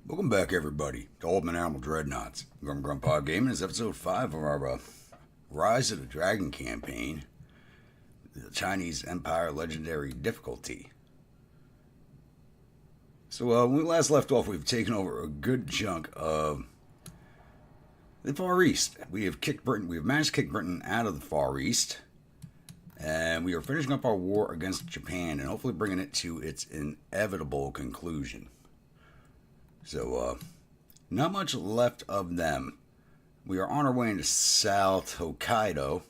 Welcome back, everybody, to Admiral Dreadnaughts. Grandpa Gaming is episode 5 of our Rise of the Dragon campaign, the Chinese Empire Legendary difficulty. So, when we last left off, we've taken over a good chunk of the Far East. We have managed to kick Britain out of the Far East, and we are finishing up our war against Japan and hopefully bringing it to its inevitable conclusion. So, not much left of them. We are on our way into South Hokkaido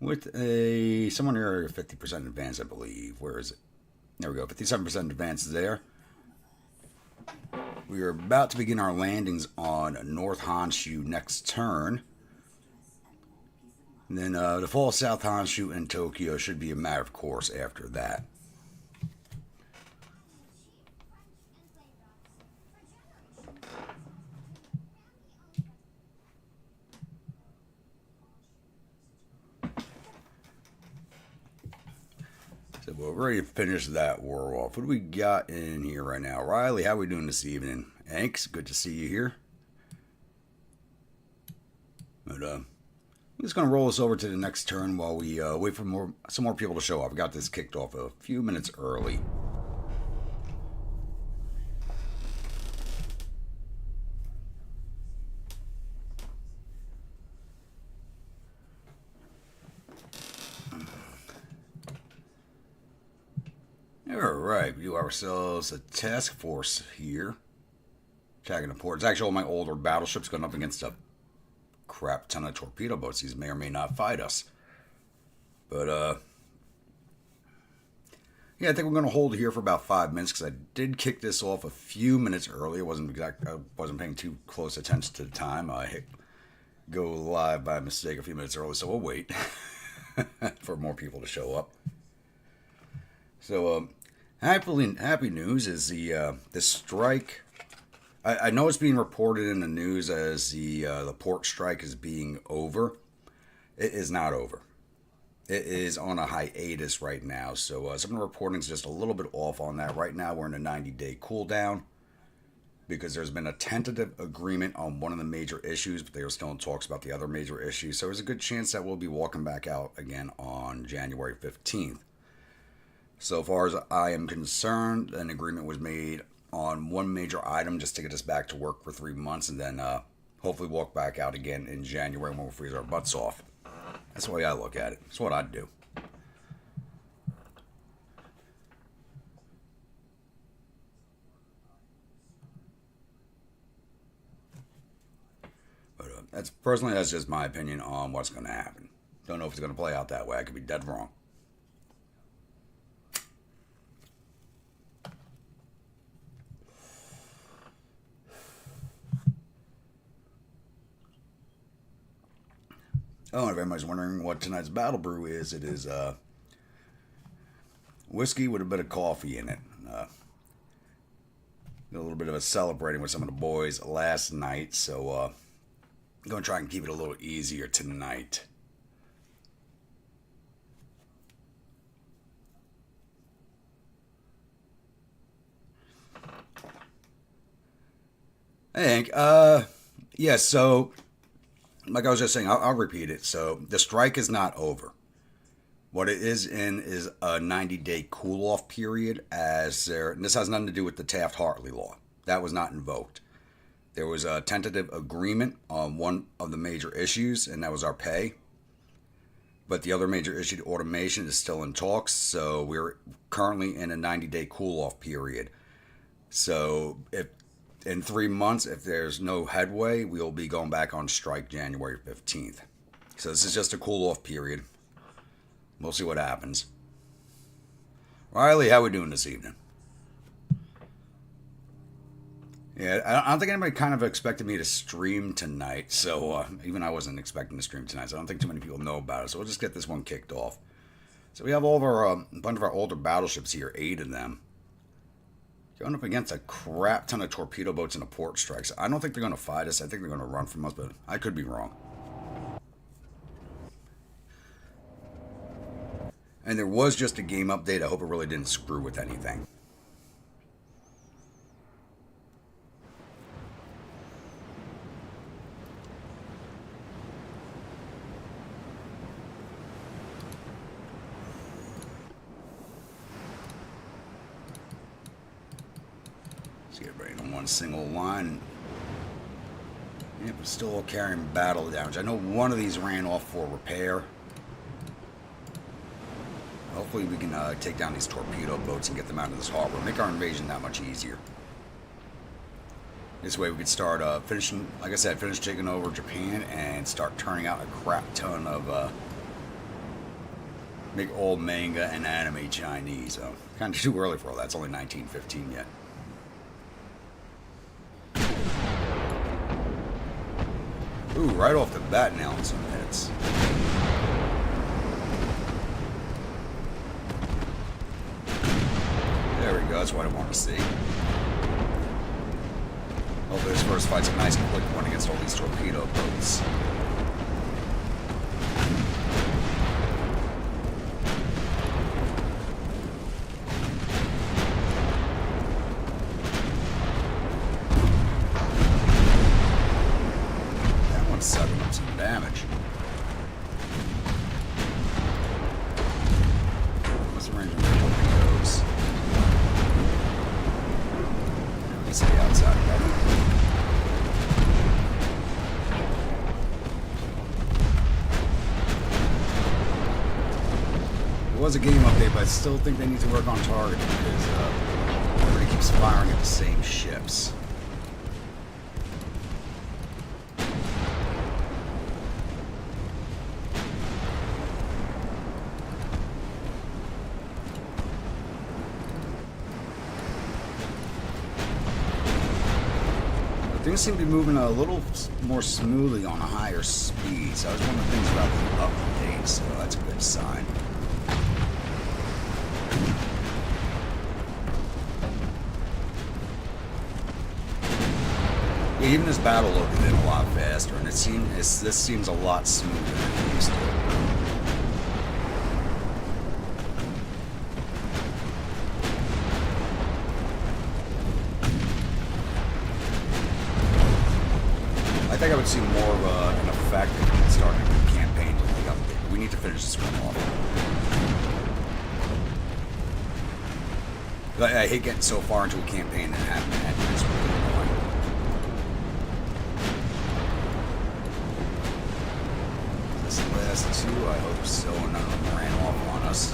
with somewhere near 50% advance, I believe. Where is it? There we go. 57% advance is there. We are about to begin our landings on North Honshu next turn. And then the fall of South Honshu and Tokyo should be a matter of course after that. So we're ready to finish that war off. What do we got in here right now? Riley, how are we doing this evening? Hanks, good to see you here. But I'm just going to roll this over to the next turn while we wait for some more people to show up. We got this kicked off a few minutes early. Alright, we do ourselves a task force here. Attacking the port. It's actually all my older battleships going up against a crap ton of torpedo boats. These may or may not fight us. But, yeah, I think we're going to hold here for about 5 minutes because I did kick this off a few minutes early. I wasn't paying too close attention to the time. I hit go live by mistake a few minutes early, so we'll wait for more people to show up. So, happy news is the strike. I know it's being reported in the news as the port strike is being over. It is not over. It is on a hiatus right now. So some of the reporting is just a little bit off on that. Right now we're in a 90-day cooldown because there's been a tentative agreement on one of the major issues, but they are still in talks about the other major issues. So there's a good chance that we'll be walking back out again on January 15th. So far as I am concerned, an agreement was made on one major item just to get us back to work for 3 months, and then hopefully walk back out again in January when we freeze our butts off. That's the way I look at it. That's what I'd do. But that's just my opinion on what's going to happen. Don't know if it's going to play out that way. I could be dead wrong. Oh, and if anybody's wondering what tonight's battle brew is, it is whiskey with a bit of coffee in it. A little bit of a celebrating with some of the boys last night, so I'm going to try and keep it a little easier tonight. Hey, Hank. Yeah, so like I was just saying, I'll repeat it. So the strike is not over. What it is in is a 90-day cool-off period. And this has nothing to do with the Taft-Hartley law. That was not invoked. There was a tentative agreement on one of the major issues, and that was our pay. But the other major issue, automation, is still in talks. So we're currently in a 90-day cool-off period. So if in 3 months, if there's no headway, we'll be going back on strike January 15th. So this is just a cool-off period. We'll see what happens. Riley, how we doing this evening? Yeah, I don't think anybody kind of expected me to stream tonight. So even I wasn't expecting to stream tonight. So I don't think too many people know about it. So we'll just get this one kicked off. So we have all of our a bunch of our older battleships here, 8 of them. Going up against a crap ton of torpedo boats and a port strike. So I don't think they're going to fight us. I think they're going to run from us, but I could be wrong. And there was just a game update. I hope it really didn't screw with anything. Let's get ready in one single line. Yeah, but still carrying battle damage. I know one of these ran off for repair. Hopefully we can take down these torpedo boats and get them out of this harbor. Make our invasion that much easier. This way we could start finishing, like I said, finish taking over Japan and start turning out a crap ton of big old manga and anime Chinese. Kind of too early for all that. It's only 1915 yet. Ooh, right off the bat nailing some hits. There we go, that's what I want to see. Hopefully this first fight's a nice quick one against all these torpedo boats. That one's sucking up some damage. What's the range of the torpedoes? Let's stay outside of that. It was a game update, but I still think they need to work on target because everybody keeps firing at the same ships. Things seem to be moving a little more smoothly on a higher speed, so that was one of the things about the update, so that's a good sign. Yeah, even this battle loaded in a lot faster, and this seems a lot smoother than it used to. I think I would see more of an effect in starting the campaign with the update. We need to finish this one off. I hate getting so far into a campaign and having to end this really annoying. This last two, I hope so, none of them ran off on us.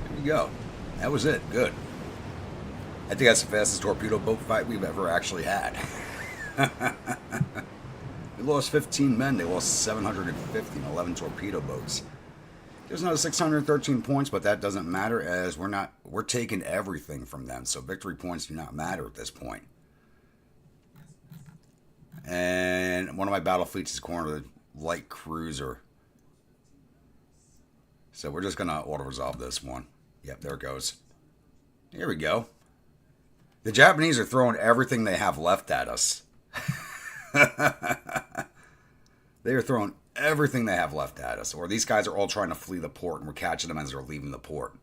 There we go. That was it. Good. I think that's the fastest torpedo boat fight we've ever actually had. We lost 15 men. They lost 750 and 11 torpedo boats. There's another 613 points, but that doesn't matter as we're taking everything from them. So victory points do not matter at this point. And one of my battle fleets is cornered a light cruiser. So we're just going to auto-resolve this one. Yep, there it goes. Here we go. The Japanese are throwing everything they have left at us. They are throwing everything they have left at us. Or these guys are all trying to flee the port, and we're catching them as they're leaving the port.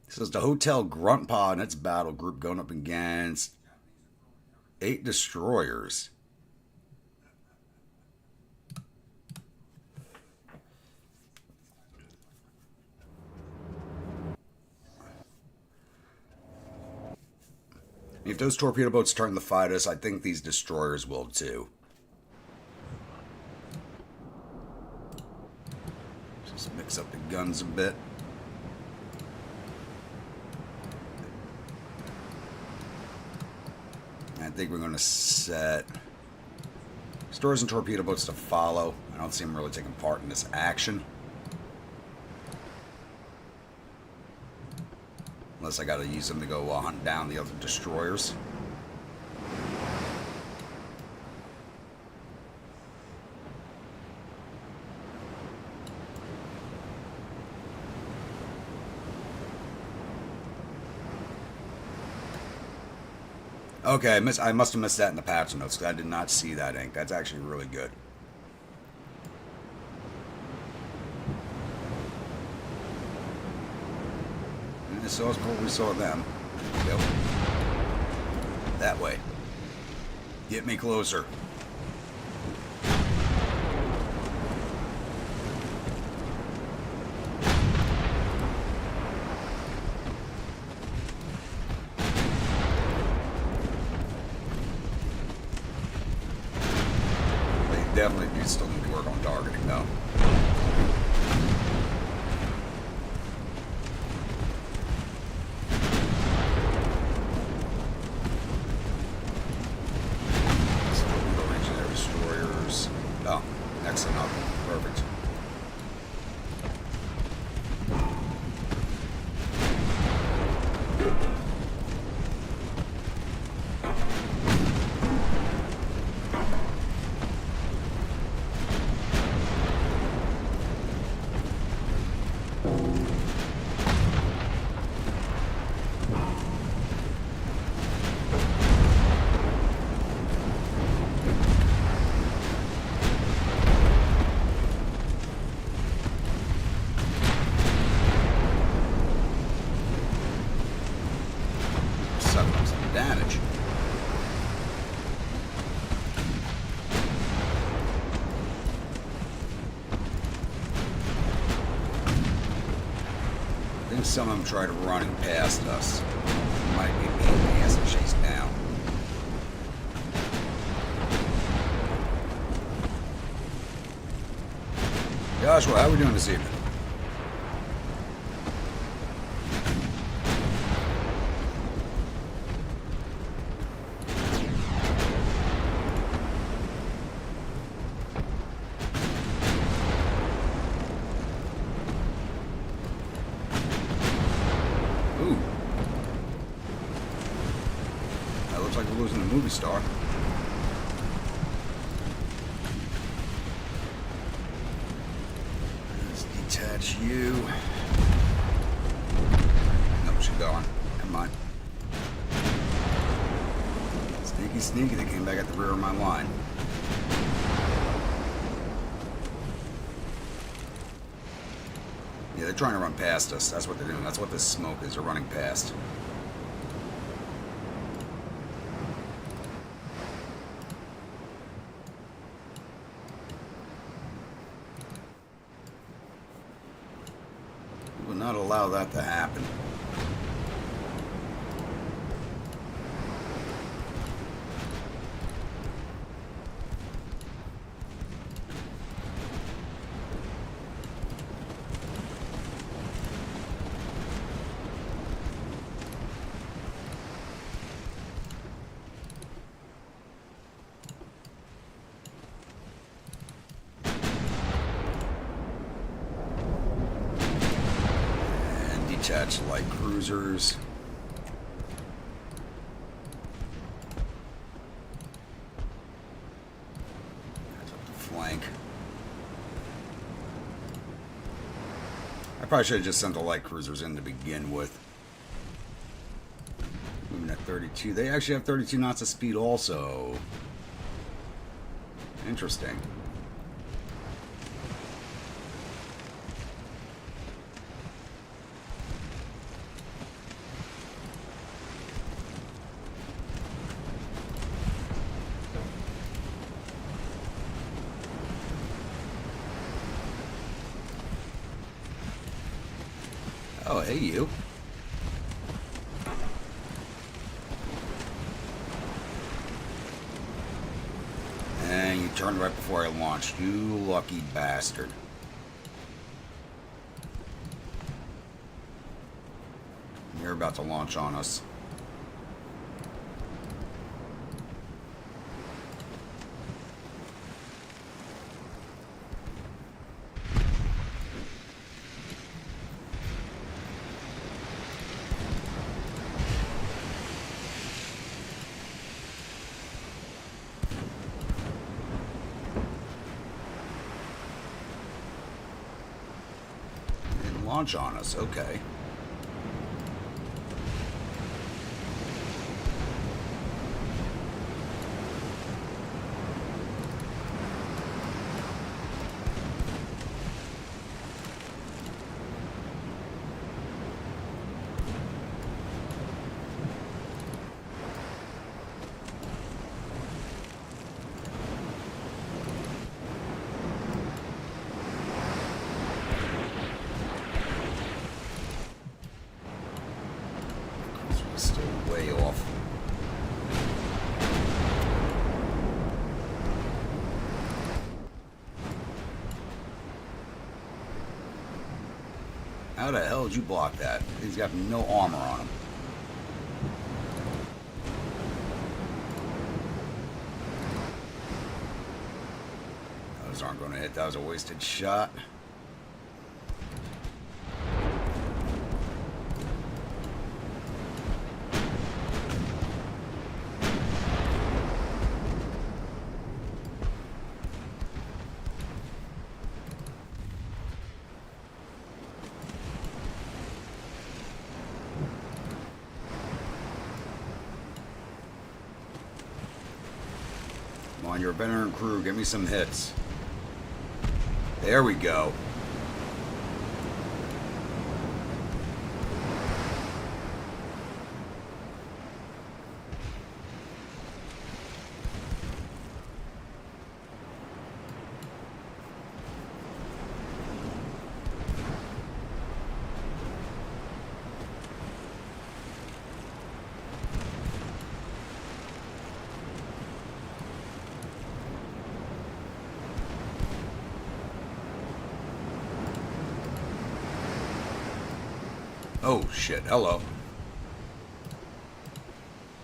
This is the Hotel Gruntpaw and its battle group going up against 8 destroyers. If those torpedo boats turn to fight us, I think these destroyers will too. Just mix up the guns a bit. I think we're going to set destroyers and torpedo boats to follow. I don't see them really taking part in this action. Unless I got to use them to go hunt down the other destroyers. Okay, I must have missed that in the patch notes because I did not see that ink. That's actually really good. So as we saw them. There we go. That way. Get me closer. think some of them tried running past us. Might be being ass and chased down. Joshua, how are we doing this evening? Star. Let's detach you. Nope, she's gone. Come on. Sneaky, sneaky. They came back at the rear of my line. Yeah, they're trying to run past us. That's what they're doing. That's what this smoke is. They're running past. Not allow that to happen. Detach light cruisers. That's up the flank. I probably should have just sent the light cruisers in to begin with. Moving at 32. They actually have 32 knots of speed also. Interesting. Oh, hey, you. And you turned right before I launched. You lucky bastard. You're about to launch on us. Launch on us, okay. Still way off. How the hell did you block that? He's got no armor on him. Those aren't going to hit. That was a wasted shot. Come on, you're a veteran crew. Give me some hits. There we go. Oh shit, hello.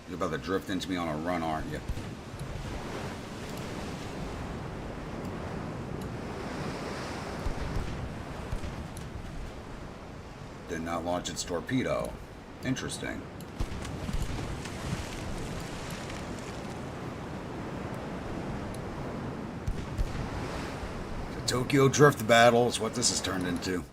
You're about to drift into me on a run, aren't you? Did not launch its torpedo. Interesting. The Tokyo Drift Battle is what this has turned into.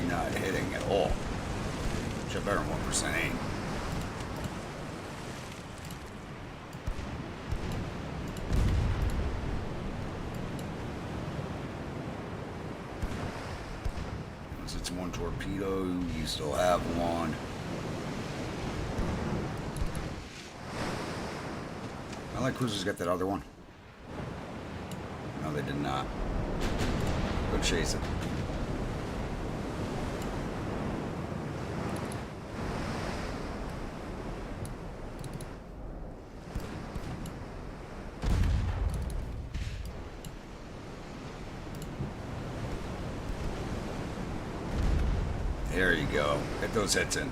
Not hitting at all. Should better 1% aim. Once it's one torpedo, you still have one. I like cruisers got that other one. No, they did not. Go chase it. There you go. Get those hits in.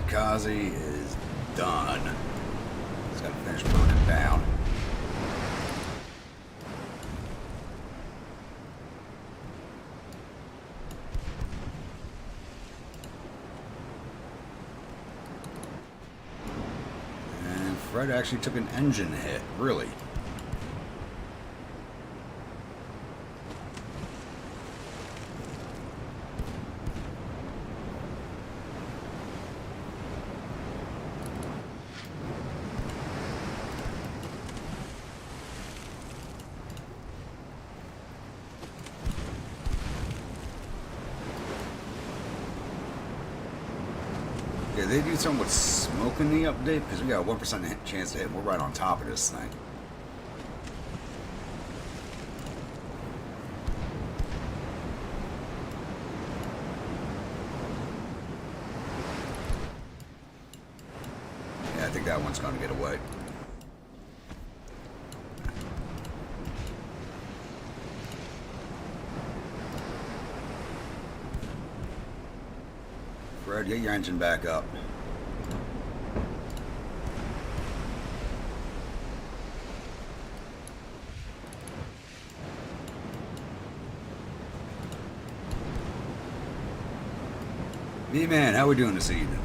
Kazi is done. He's got to finish burning down. And Fred actually took an engine hit, really. Yeah, they do something with smoke in the update because we got a 1% chance to hit. We're right on top of this thing. Yeah, I think that one's going to get away. Fred, get your engine back up. B-Man, how we doing this evening?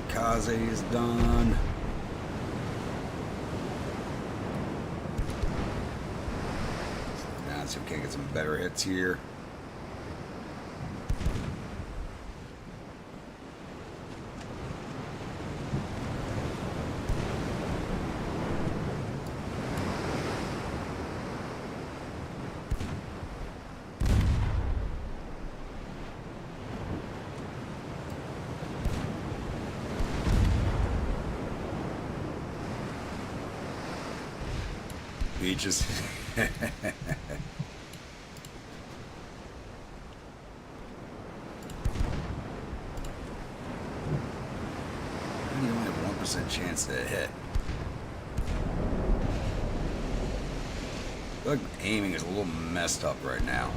Kaze is done. Now, see if we can get some better hits here. Beaches. And you only have 1% chance to hit. feel like aiming is a little messed up right now.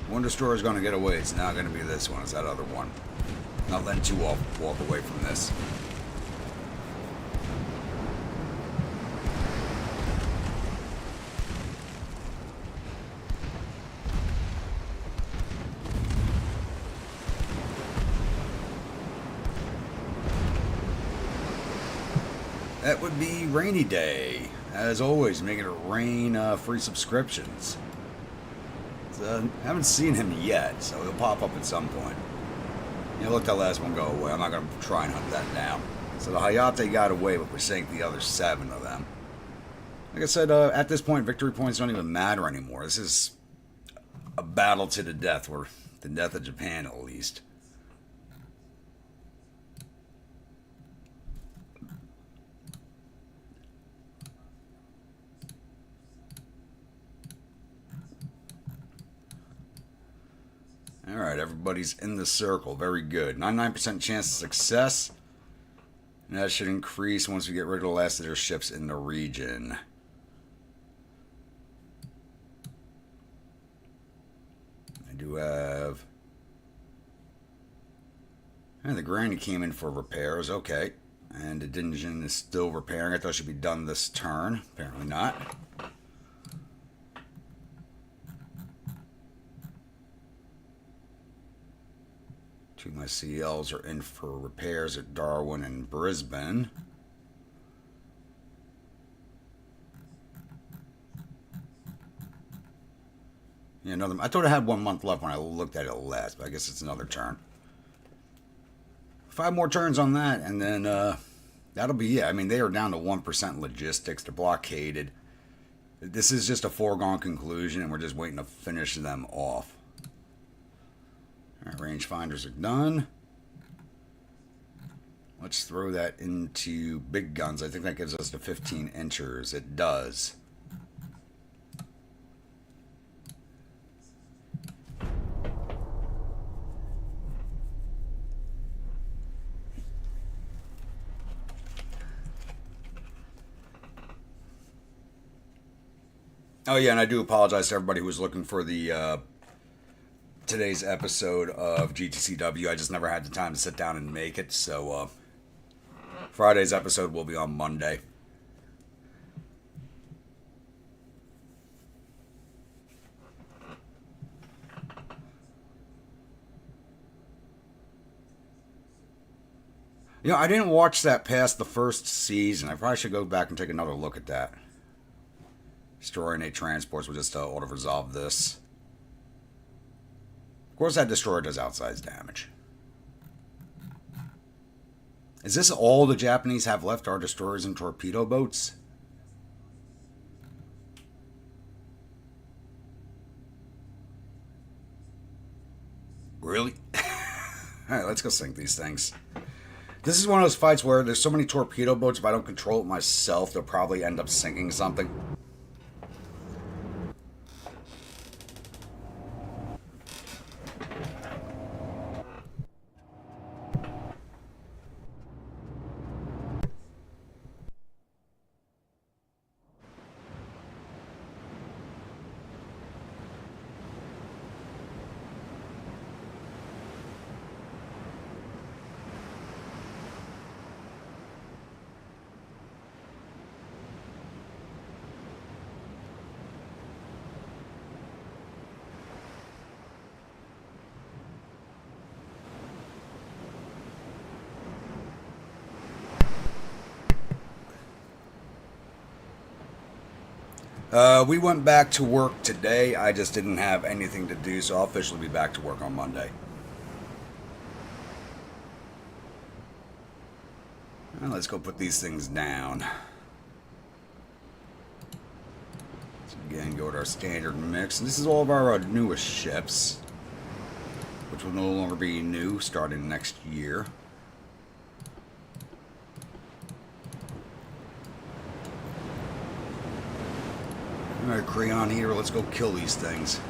One destroyer is going to get away. It's not going to be this one. It's that other one. Not letting two walk away from this. That would be Rainy Day. As always, making it rain free subscriptions. Haven't seen him yet, so he'll pop up at some point. You know, let that last one go away. I'm not going to try and hunt that down. So the Hayate got away, but we sank the other 7 of them. Like I said, at this point, victory points don't even matter anymore. This is a battle to the death, or the death of Japan at least. Alright, everybody's in the circle. Very good. 99% chance of success. And that should increase once we get rid of the last of their ships in the region. I do have... And the Granny came in for repairs. Okay. And the Dinjin is still repairing. I thought it should be done this turn. Apparently not. Two of my CLs are in for repairs at Darwin and Brisbane. Yeah, another. I thought I had 1 month left when I looked at it last, but I guess it's another turn. 5 more turns on that, and then that'll be it. I mean, they are down to 1% logistics. They're blockaded. This is just a foregone conclusion, and we're just waiting to finish them off. Alright, rangefinders are done. Let's throw that into big guns. I think that gives us the 15 inchers. It does. Oh yeah, and I do apologize to everybody who was looking for the today's episode of GTCW. I just never had the time to sit down and make it, so Friday's episode will be on Monday. You know, I didn't watch that past the first season. I probably should go back and take another look at that. Destroying 8 transports will just auto-resolve this. Of course, that destroyer does outsized damage. Is this all the Japanese have left, are destroyers and torpedo boats? Really? Alright, let's go sink these things. This is one of those fights where there's so many torpedo boats, if I don't control it myself, they'll probably end up sinking something. We went back to work today. I just didn't have anything to do, so I'll officially be back to work on Monday. Well, let's go put these things down. So again, go to our standard mix. And this is all of our newest ships, which will no longer be new starting next year. Another Creon here. Let's go kill these things.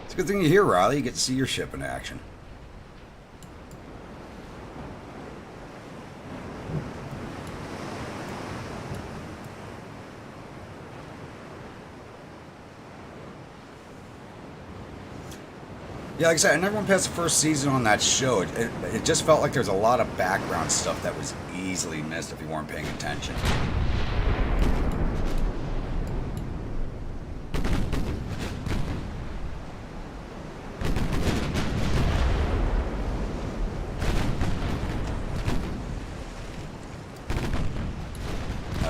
It's a good thing you're here, Riley. You get to see your ship in action. Yeah, like I said, I never went past the first season on that show. It just felt like there's a lot of background stuff that was easily missed if you weren't paying attention.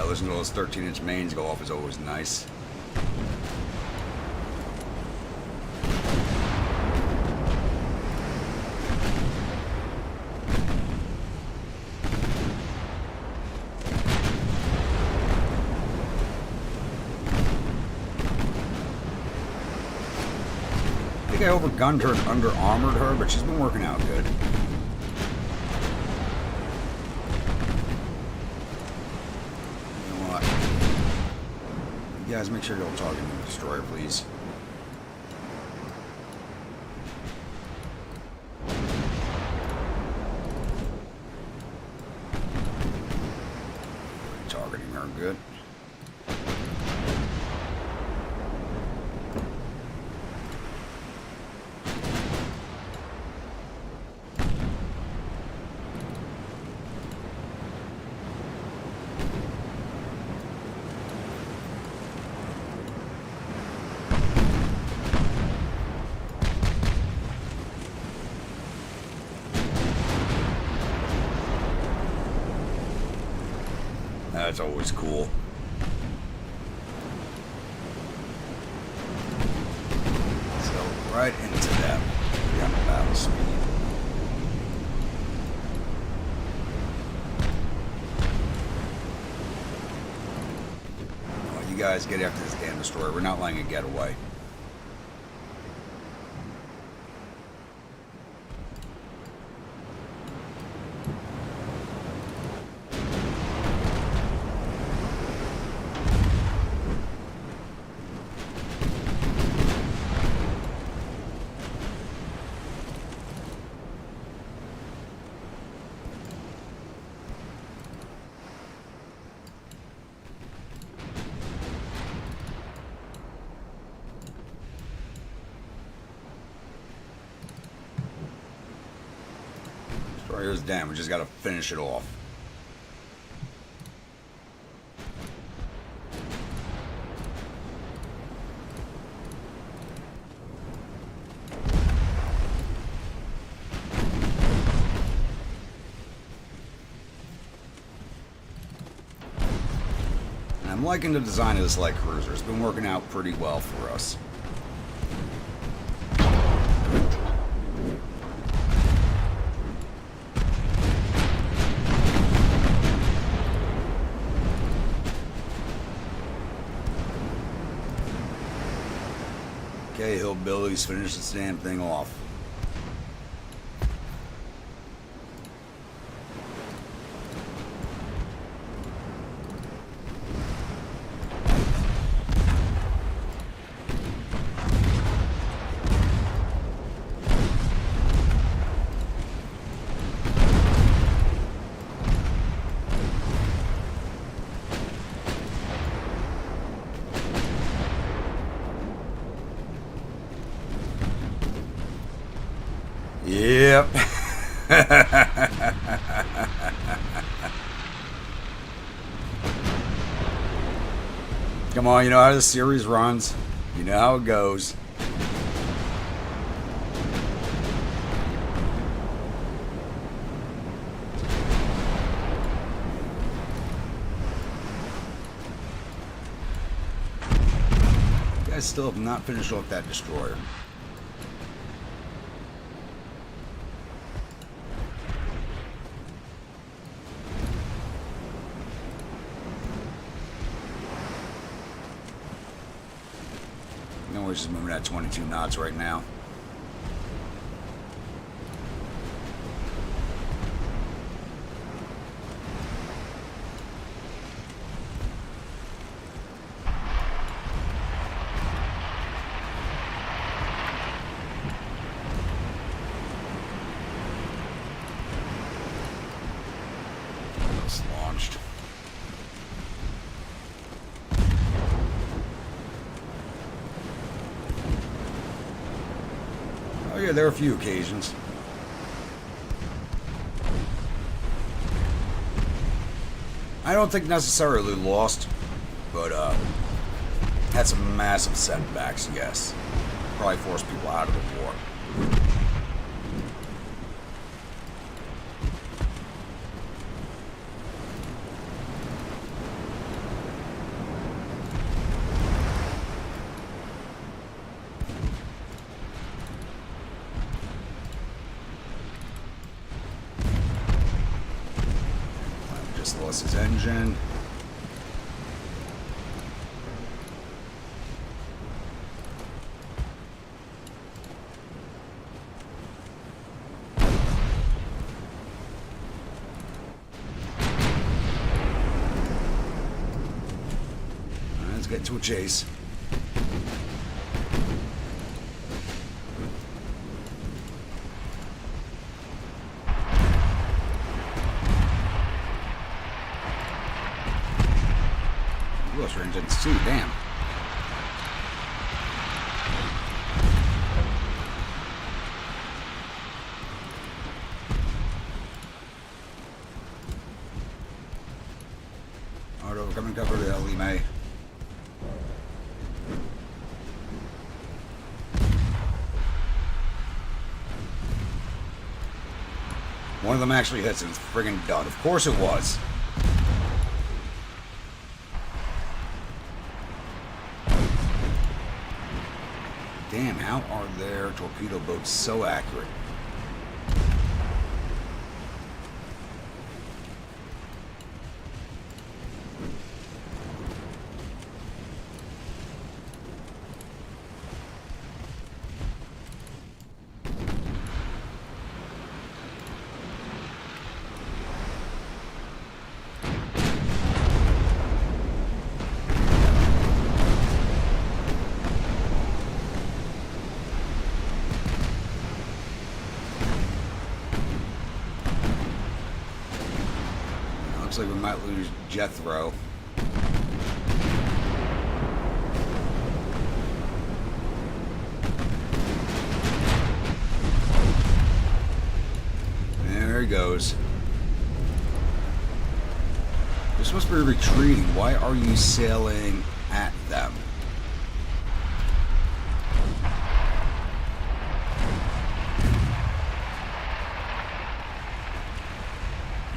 Listen to those 13-inch mains go off is always nice. I think I overgunned her and under-armored her, but she's been working out good. You guys, make sure you don't talk to the destroyer, please. Targeting her good. That's always cool. Let's go right into that. We're on battle speed. Well, you guys get after this damn destroyer. We're not letting it get away. Destroyer's down. We just got to finish it off. And I'm liking the design of this light cruiser. It's been working out pretty well for us. Okay, hillbillies, finish this damn thing off. Yep. Come on, you know how the series runs. You know how it goes. You guys still have not finished off that destroyer. We're just moving at 22 knots right now. Oh yeah, there are a few occasions. I don't think necessarily lost, but had some massive setbacks, yes. Probably forced people out of the war. Just lost his engine. Let's get to a chase. You lost your engine too, damn. Auto coming cover to Ellie May. One of them actually hits and it's friggin' done. Of course it was. Damn, how are their torpedo boats so accurate? Looks like we might lose Jethro. There he goes. You're supposed to be retreating. Why are you sailing at them?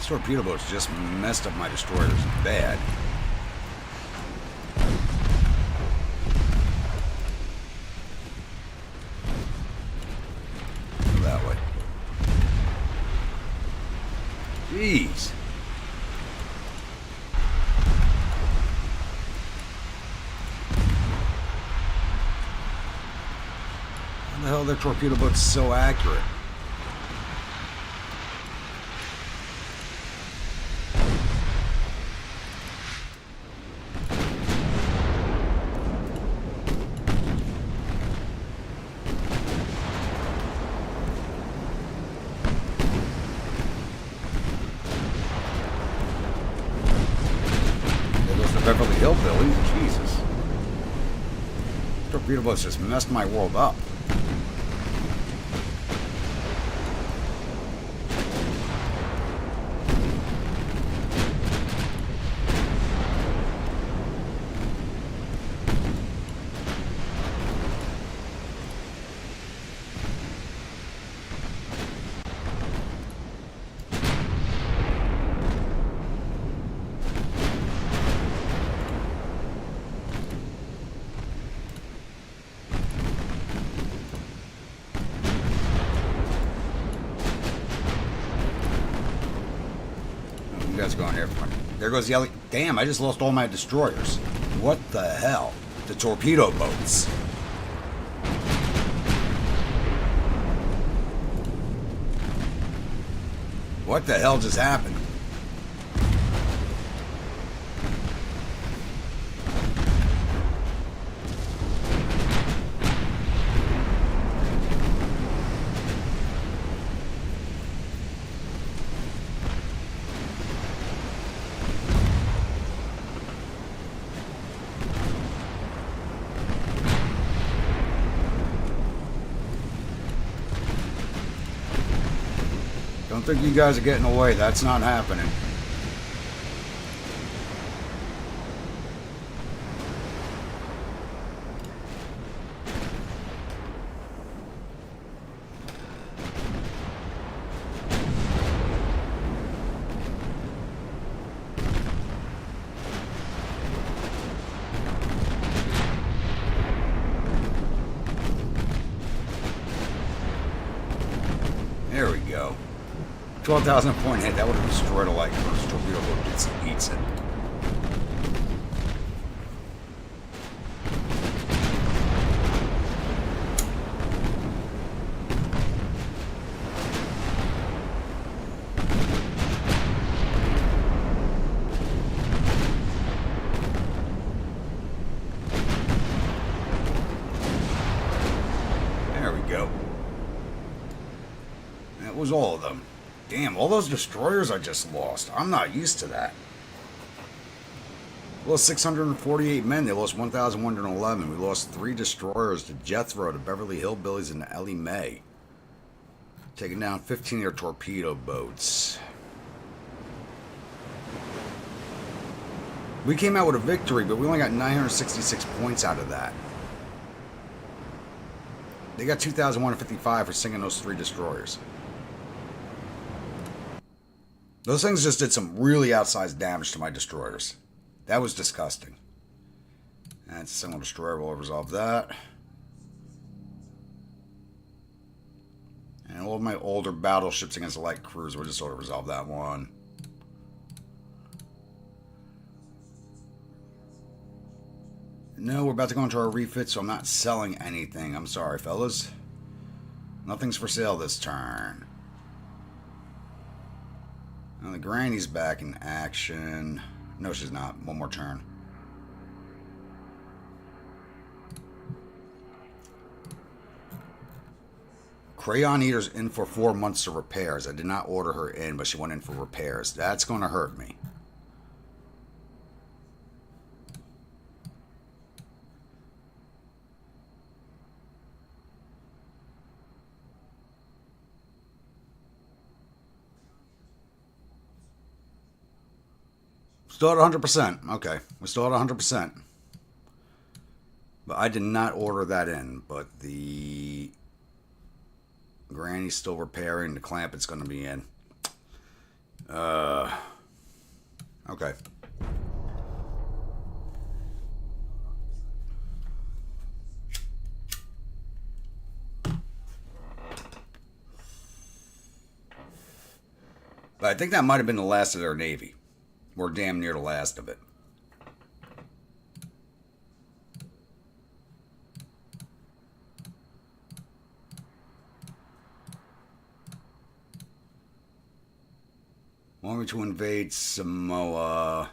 Torpedo boats just messed up my destroyers bad. Go that way. Jeez. How the hell are their torpedo boats so accurate? Beverly Hillbillies, Jesus. Torpedo boats just messed my world up. Guys going here. There goes the alley. Damn, I just lost all my destroyers. What the hell? The torpedo boats. What the hell just happened? Don't think you guys are getting away. That's not happening. There we go. 12,000 point hit. That would have destroyed a light cruiser. Torpedo boat eats it. There we go. That was all of them. Damn, all those destroyers I just lost. I'm not used to that. We lost 648 men. They lost 1,111. We lost 3 destroyers to Jethro, to Beverly Hillbillies, and to Ellie Mae. Taking down 15 of their torpedo boats. We came out with a victory, but we only got 966 points out of that. They got 2,155 for sinking those 3 destroyers. Those things just did some really outsized damage to my destroyers. That was disgusting. That's a single destroyer. We'll resolve that. And all of my older battleships against a light cruiser, we'll just sort of resolve that one. No, we're about to go into our refit, so I'm not selling anything. I'm sorry, fellas. Nothing's for sale this turn. Now the Granny's back in action. No, she's not. One more turn. Crayon Eater's in for 4 months of repairs. I did not order her in, but she went in for repairs. That's going to hurt me. Still at 100%. Okay. We're still at 100%. But I did not order that in. But the Granny's still repairing. The clamp it's going to be in. Okay. But I think that might have been the last of their Navy. We're damn near the last of it. Want me to invade Samoa?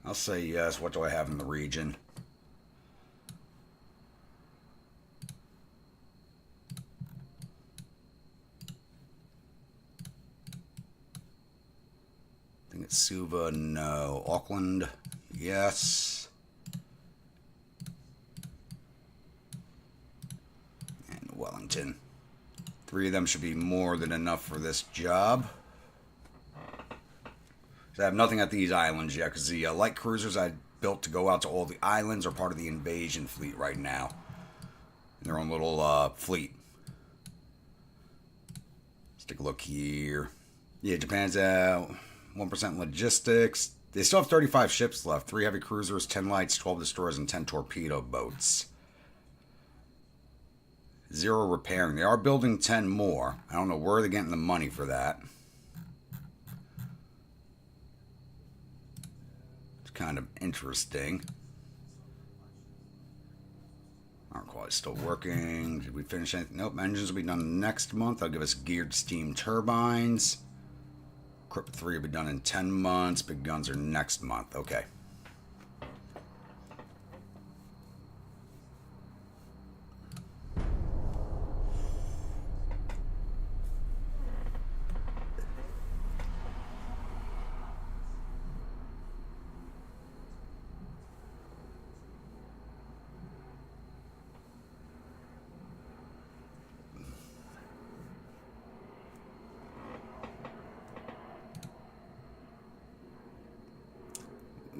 I'll say yes. What do I have in the region? I think it's Suva, no. Auckland, yes. And Wellington. 3 of them should be more than enough for this job. So I have nothing at these islands yet, because the light cruisers I built to go out to all the islands are part of the invasion fleet right now. In their own little fleet. Let's take a look here. Yeah, Japan's out. 1% logistics. They still have 35 ships left. 3 heavy cruisers, 10 lights, 12 destroyers, and 10 torpedo boats. 0 repairing. They are building 10 more. I don't know where they're getting the money for that. It's kind of interesting. Our quality's still working. Did we finish anything? Nope. Engines will be done next month. That'll give us geared steam turbines. Crypt 3 will be done in 10 months. Big guns are next month. Okay.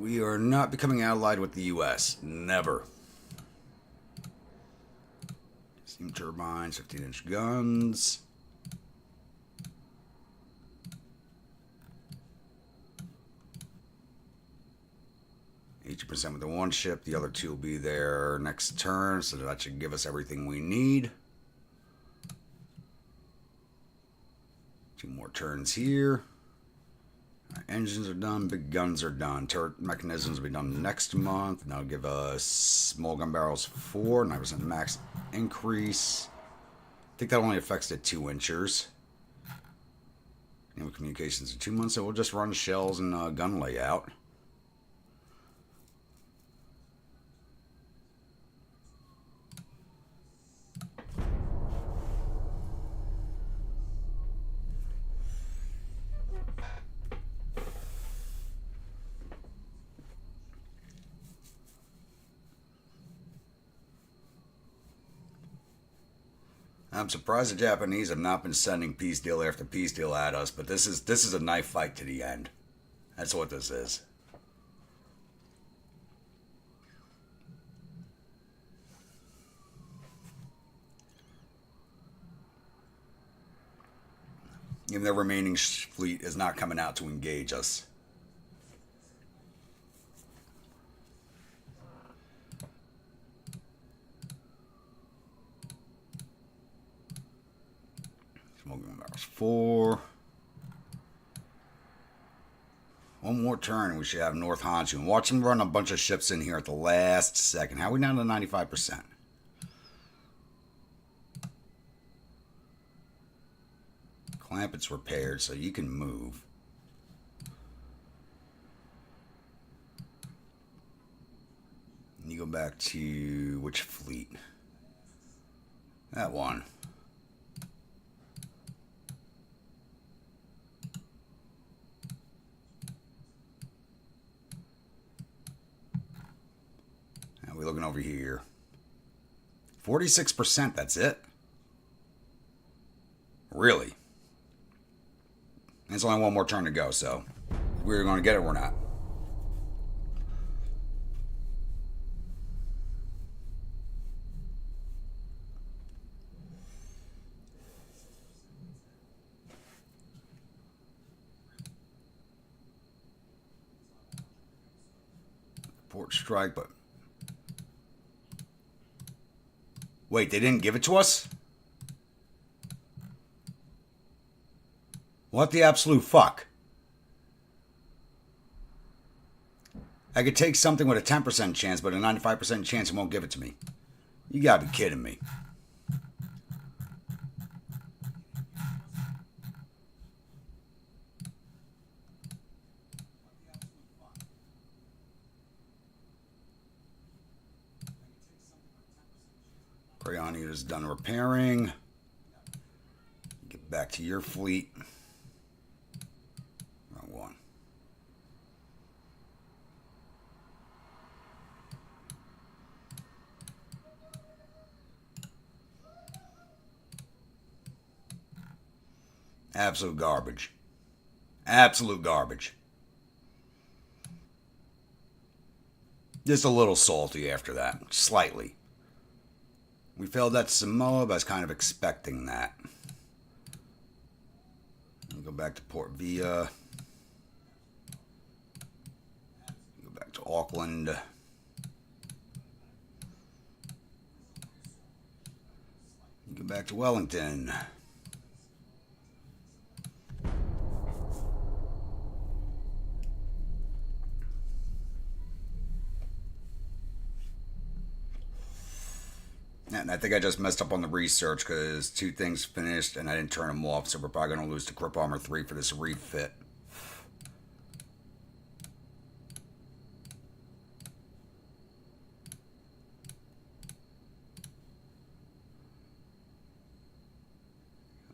We are not becoming allied with the U.S. Never. Steam turbines, 15-inch guns. %, with the one ship. The other two will be there next turn, so that should give us everything we need. 2 more turns here. Our engines are done. Big guns are done. Turret mechanisms will be done next month. That'll give us small gun barrels 4, 9% max increase. I think that only affects the 2-inchers. Naval communications in 2 months, so we'll just run shells and gun layout. I'm surprised the Japanese have not been sending peace deal after peace deal at us, but this is a knife fight to the end. That's what this is. Even their remaining fleet is not coming out to engage us. Smoking barrels 4. One more turn, we should have North Honshu. And watch them run a bunch of ships in here at the last second. How are we down to 95%? Clamp, it's repaired, so you can move. And you go back to which fleet? That one. Now we're looking over here. 46%, that's it? Really? It's only one more turn to go, so we're going to get it or we're not. Port strike, but... Wait, they didn't give it to us? What the absolute fuck? I could take something with a 10% chance, but a 95% chance it won't give it to me. You gotta be kidding me. Crayon is done repairing. Get back to your fleet. Wrong one. Absolute garbage. Absolute garbage. Just a little salty after that. Slightly. We failed at Samoa, but I was kind of expecting that. We'll go back to Port Vila. Go back to Auckland. Go back to Wellington. And I think I just messed up on the research because 2 things finished and I didn't turn them off, so we're probably going to lose to Grip Armor 3 for this refit.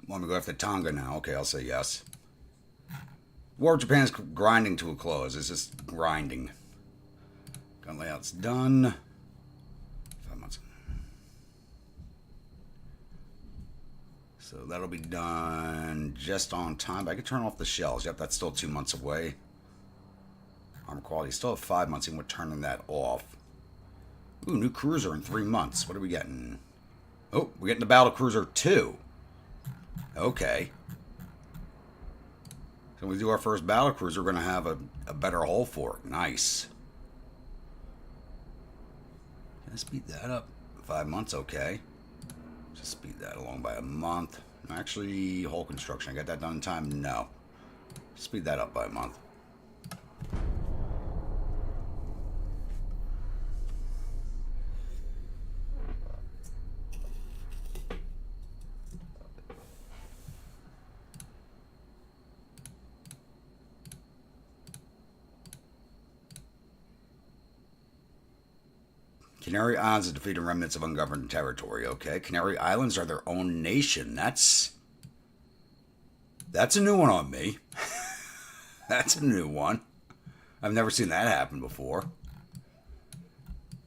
Want me to go after Tonga now? Okay, I'll say yes. War with Japan is grinding to a close. It's just grinding. Gun layout's done. 5 months. So that'll be done just on time. But I can turn off the shells. Yep, that's still 2 months away. Armor quality. Still have 5 months, even with turning that off. Ooh, new cruiser in 3 months. What are we getting? Oh, we're getting the Battle Cruiser 2. Okay. So when we do our first battle cruiser, we're going to have a better hull for it. Nice. Can I speed that up? 5 months, okay. Just speed that along by a month. Actually, hull construction. I got that done in time? No. Speed that up by a month. Canary Islands have defeated remnants of ungoverned territory. Okay, Canary Islands are their own nation. That's a new one on me. That's a new one. I've never seen that happen before.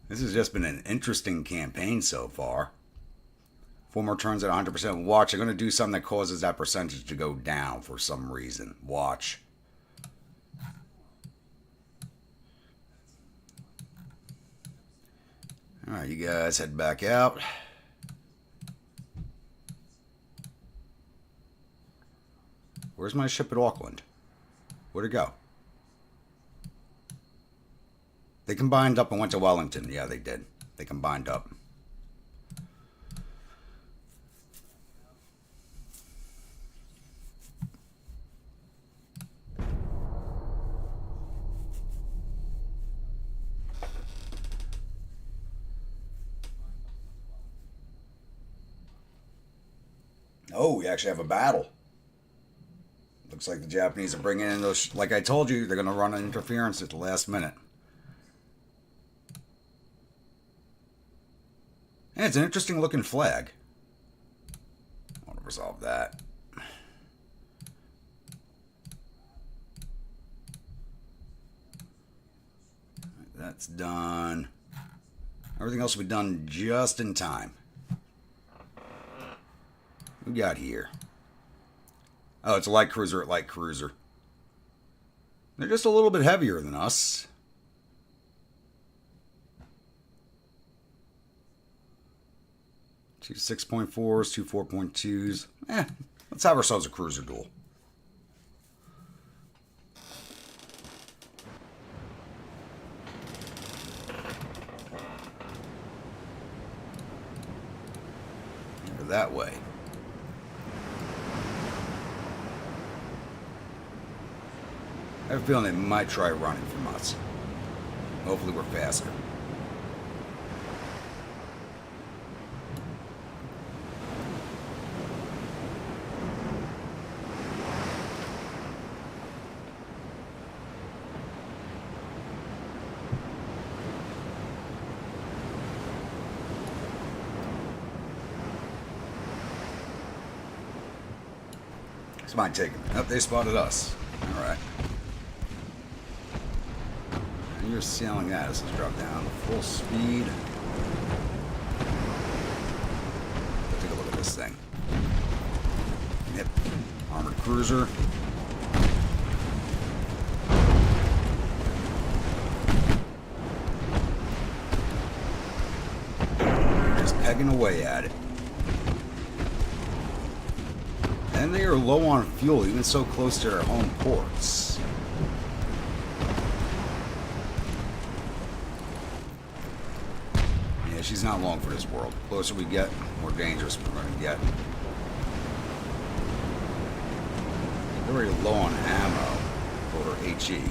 This has just been an interesting campaign so far. 4 more turns at 100%. Watch, I'm going to do something that causes that percentage to go down for some reason. Watch. Alright, you guys head back out. Where's my ship at Auckland? Where'd it go? They combined up and went to Wellington. Yeah, they did. They combined up. Oh, we actually have a battle. Looks like the Japanese are bringing in those... Like I told you, they're going to run an interference at the last minute. And it's an interesting looking flag. I want to resolve that. That's done. Everything else will be done just in time. What we got here? Oh, it's a light cruiser at light cruiser. They're just a little bit heavier than us. Two 6.4s, two 4.2s. Let's have ourselves a cruiser duel. That way. I have a feeling they might try running from us. Hopefully we're faster. It's mine taking. Oh, they spotted us. Alright. And you're sailing at us. Let's drop down to full speed. Let's take a look at this thing. Yep. Armored cruiser. Just pegging away at it. And they are low on fuel, even so close to their home ports. Yeah, she's not long for this world. The closer we get, the more dangerous we're going to get. They're very low on ammo for HE.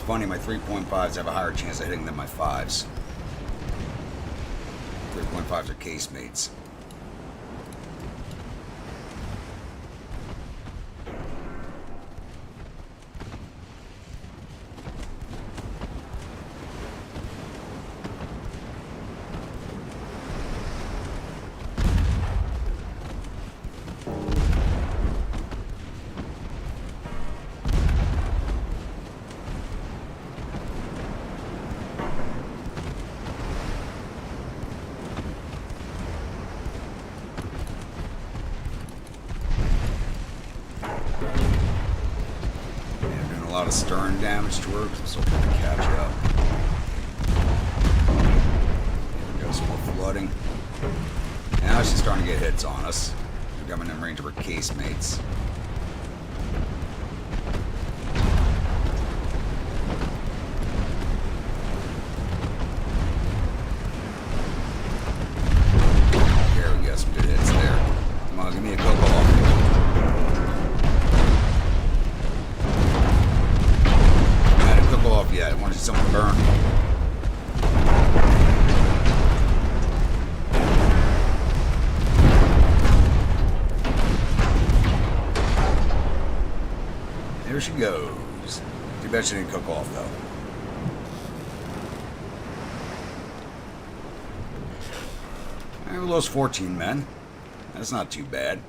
Funny, my 3.5s have a higher chance of hitting than my 5s. 3.5s are casemates. lot of stern damage to her, because I'm still trying to catch up. There we go, some more flooding. Now she's starting to get hits on us. We're coming in range of her casemates. There we go, some good hits there. Come on, give me a cocoa off. I had a cocoa off yet. I want to see someone burn. There she goes. Too bad she didn't cook off, though. Alright, we lost 14 men. That's not too bad.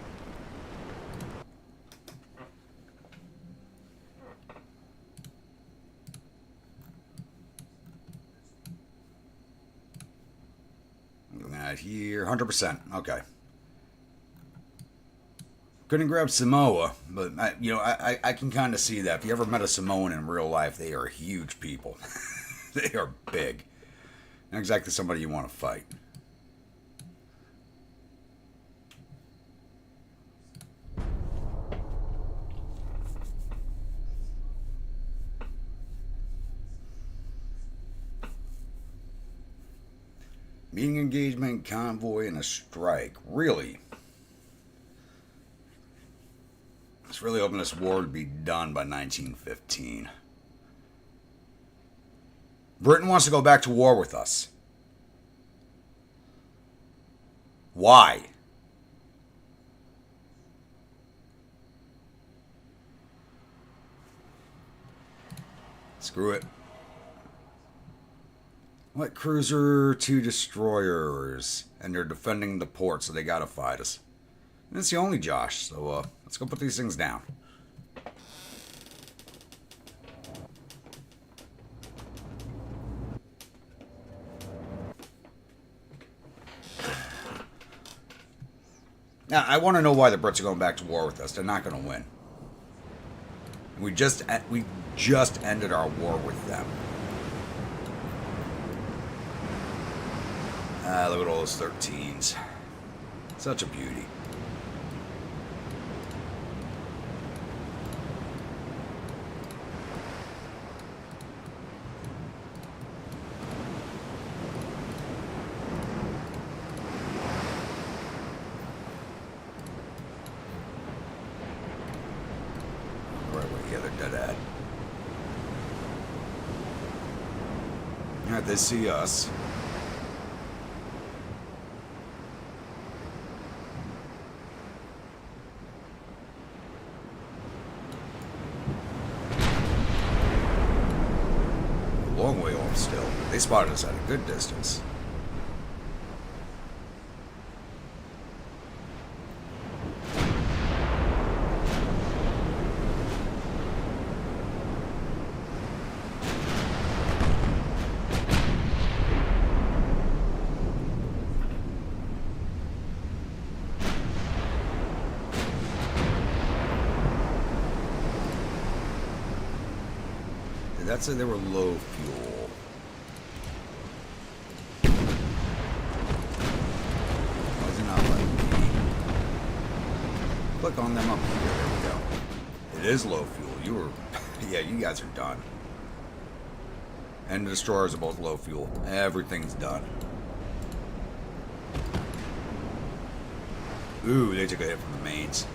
Not here. 100%. Okay. Couldn't grab Samoa, but I can kind of see that. If you ever met a Samoan in real life, they are huge people. They are big. Not exactly somebody you want to fight. Meeting engagement, convoy, and a strike. Really? I was really hoping this war would be done by 1915. Britain wants to go back to war with us. Why? Screw it. What cruiser, 2 destroyers, and they're defending the port, so they gotta fight us. And it's the only Josh, so let's go put these things down. Now, I want to know why the Brits are going back to war with us. They're not going to win. We just ended our war with them. Look at all those 13s. Such a beauty. Alright, they see us. A long way off still. They spotted us at a good distance. That said they were low fuel. Why is it not letting me click on them up here? There we go. It is low fuel. You were, yeah, you guys are done. And the destroyers are both low fuel. Everything's done. Ooh, they took a hit from the mains.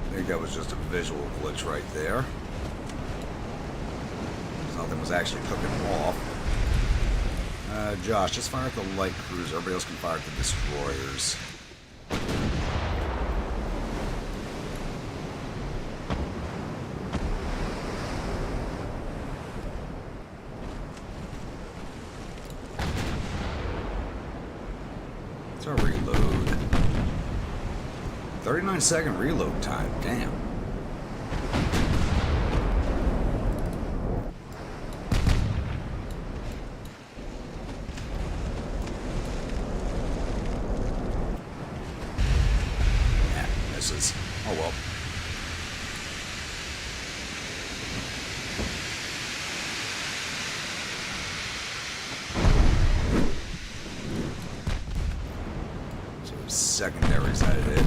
I think that was just a visual glitch right there. Nothing was actually cooking them off. Josh, just fire at the light cruiser. Everybody else can fire at the destroyers. It's our reload. 39-second reload time. Damn. secondaries that it hit.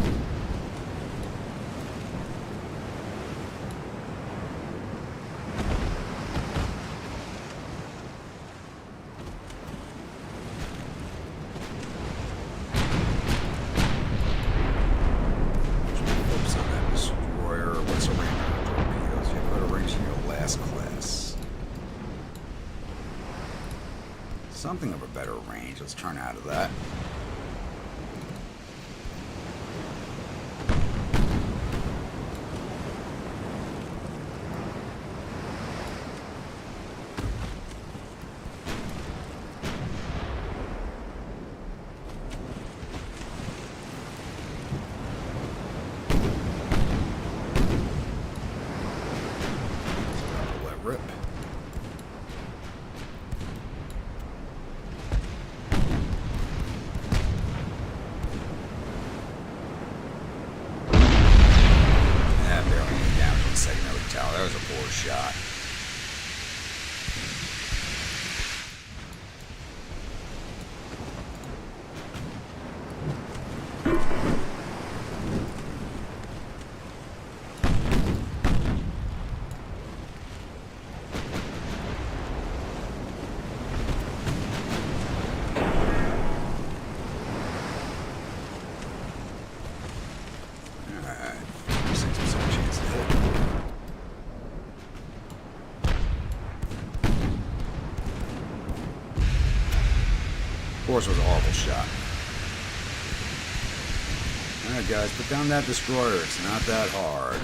Something of a better range. Let's turn out of that. Let rip. That was a poor shot. Alright, 6% chance to hit. Of course, it was a horrible shot. Alright guys, put down that destroyer. It's not that hard.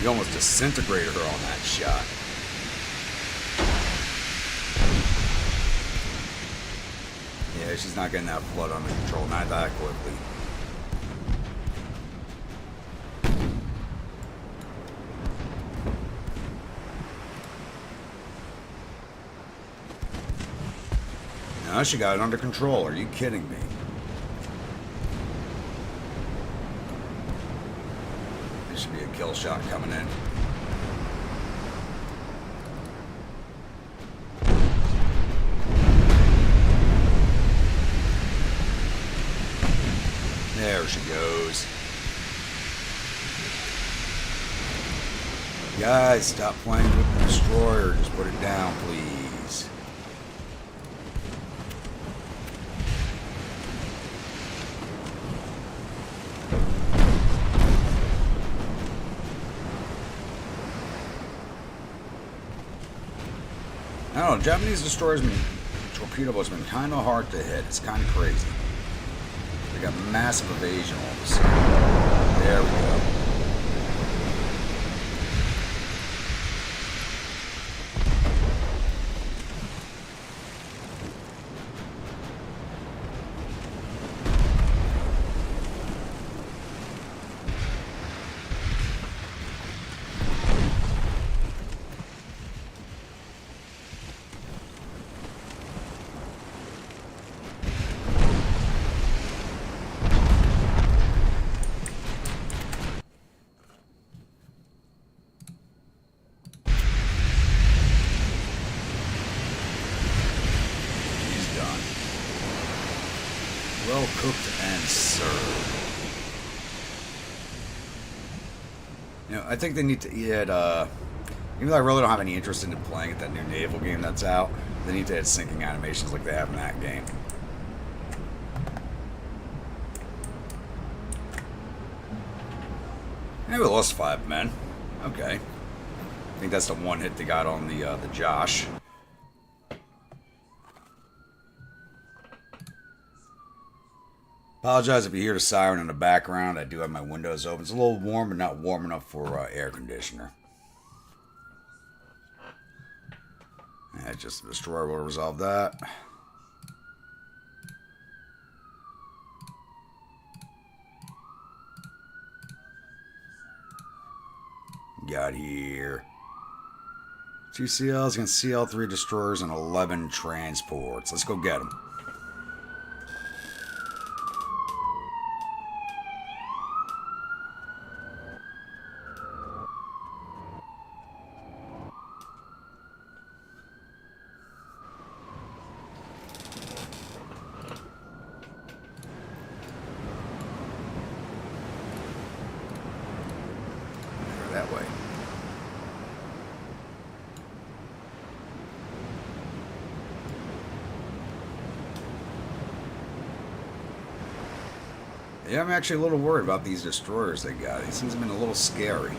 You almost disintegrated her on that shot. Yeah, she's not getting that flood under control. Not that quickly. Now she got it under control. Are you kidding me? Should be a kill shot coming in. There she goes. Guys, stop playing with the destroyer. Just put it down, please. I don't know, Japanese destroyers and torpedo boats have been kind of hard to hit. It's kind of crazy. They got massive evasion all of a sudden. There we go. Well cooked and served. You know, I think they need to add, even though I really don't have any interest in playing at that new naval game that's out, they need to add sinking animations like they have in that game. Yeah, we lost 5 men. Okay. I think that's the one hit they got on the Josh. Apologize if you hear the siren in the background. I do have my windows open. It's a little warm, but not warm enough for air conditioner. Yeah, just the destroyer will resolve that. got here? 2 CLs against CL3 destroyers and 11 transports. Let's go get them. That way. Yeah, I'm actually a little worried about these destroyers they got. These things have been a little scary.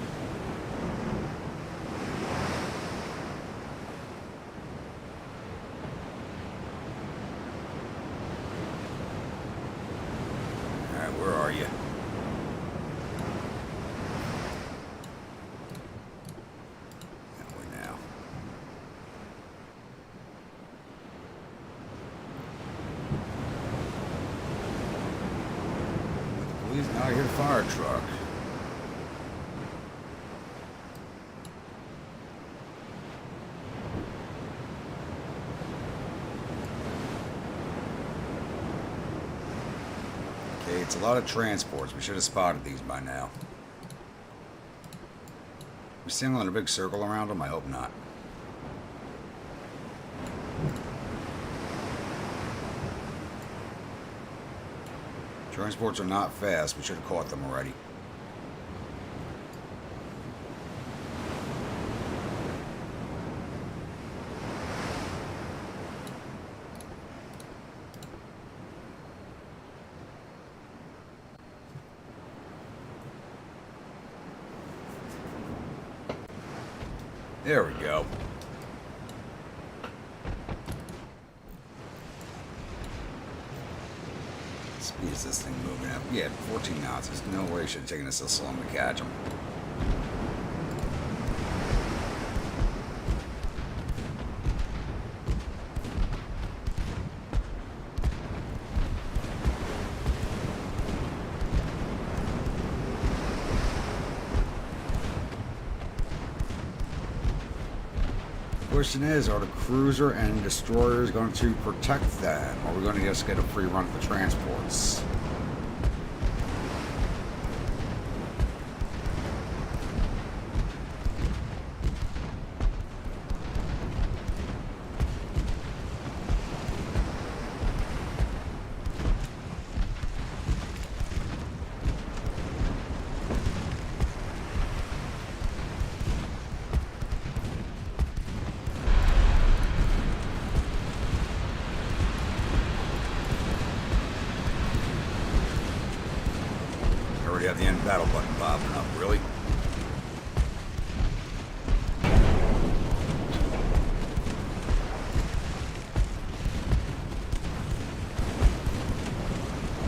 Alright, where are you? That way now. Please, now I hear the fire truck. Okay, it's a lot of transports. We should have spotted these by now. We standing in a big circle around them? I hope not. Transports are not fast. We should have caught them already. There we go. Speed is this thing moving up? Yeah, 14 knots. There's no way it should have taken us this long to catch them. Question is, are the cruiser and destroyers going to protect them? Or are we going to just get a free run of the transports? We have the end battle button popping up, really?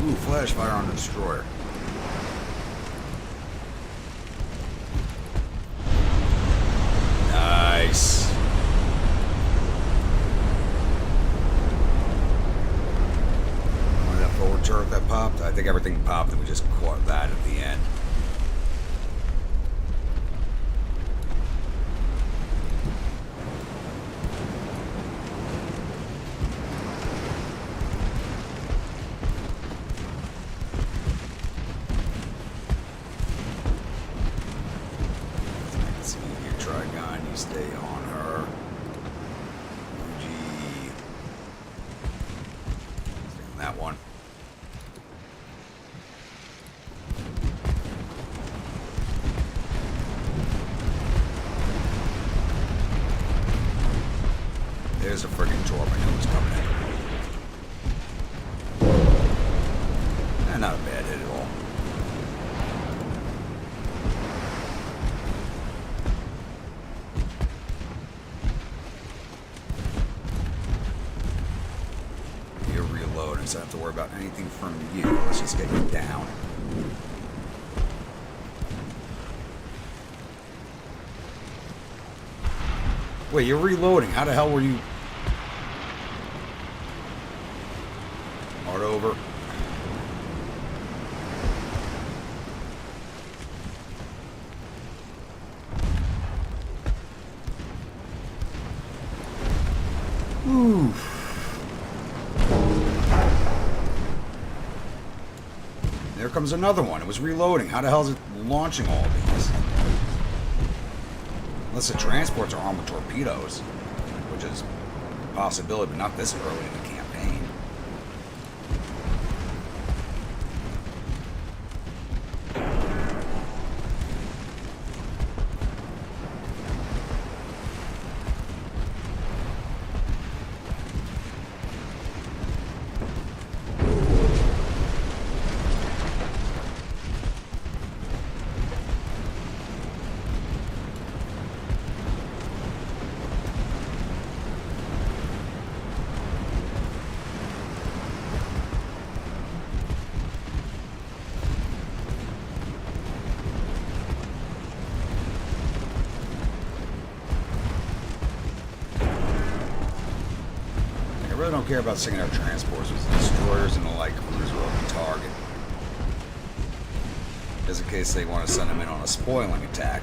Ooh, flash fire on the destroyer. Nice. That forward turret that popped? I think everything popped and we just caught that at the end. Let's see here, Trigon, you stay on her. Gee. Stay on that one. There's a friggin' torp. I knew it was coming in. Not a bad hit at all. You're reloading, so I don't have to worry about anything from you. Let's just get you down. Wait, you're reloading. How the hell were you... Start over. Whew. There comes another one. It was reloading. How the hell is it launching all of these? Unless the transports are armed with torpedoes, which is a possibility, but not this early in the campaign. I really don't care about singing out transports with destroyers and the light cruiser over the target. Just in case they want to send them in on a spoiling attack.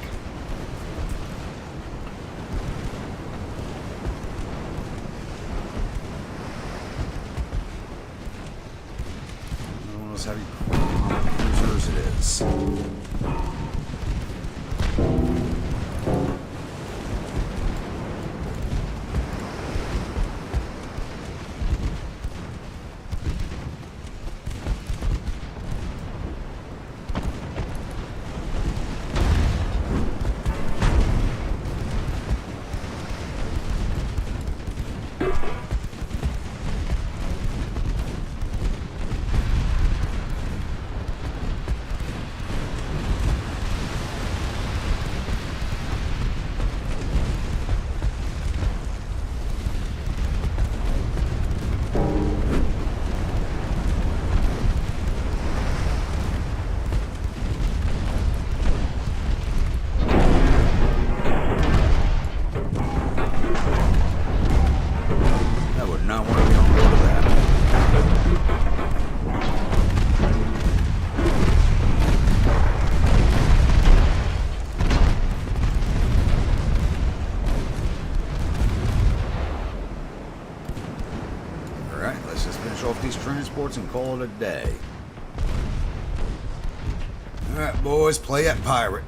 One of those heavy cruisers it is. These transports and call it a day. Alright, boys, play at pirate.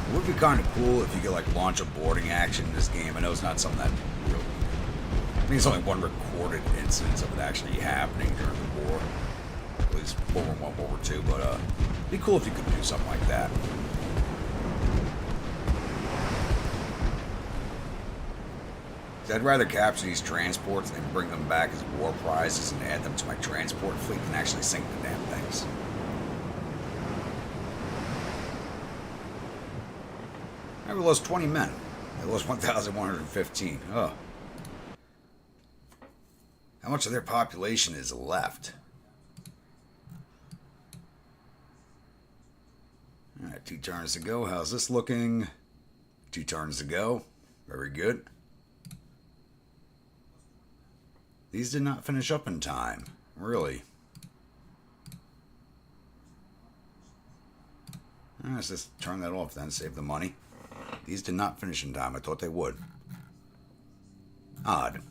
It would be kind of cool if you could like launch a boarding action in this game. I know it's not something that really. I think it's only one recorded instance of it actually happening during the war, at least World War I, World War II. But it'd be cool if you could do something like that. I'd rather capture these transports and bring them back as war prizes and add them to my transport fleet than actually sink the damn things. I lost 20 men. I lost 1,115. Oh. How much of their population is left? Alright, 2 turns to go. How's this looking? 2 turns to go. Very good. These did not finish up in time. Really. Let's just turn that off then. Save the money. These did not finish in time. I thought they would. Odd.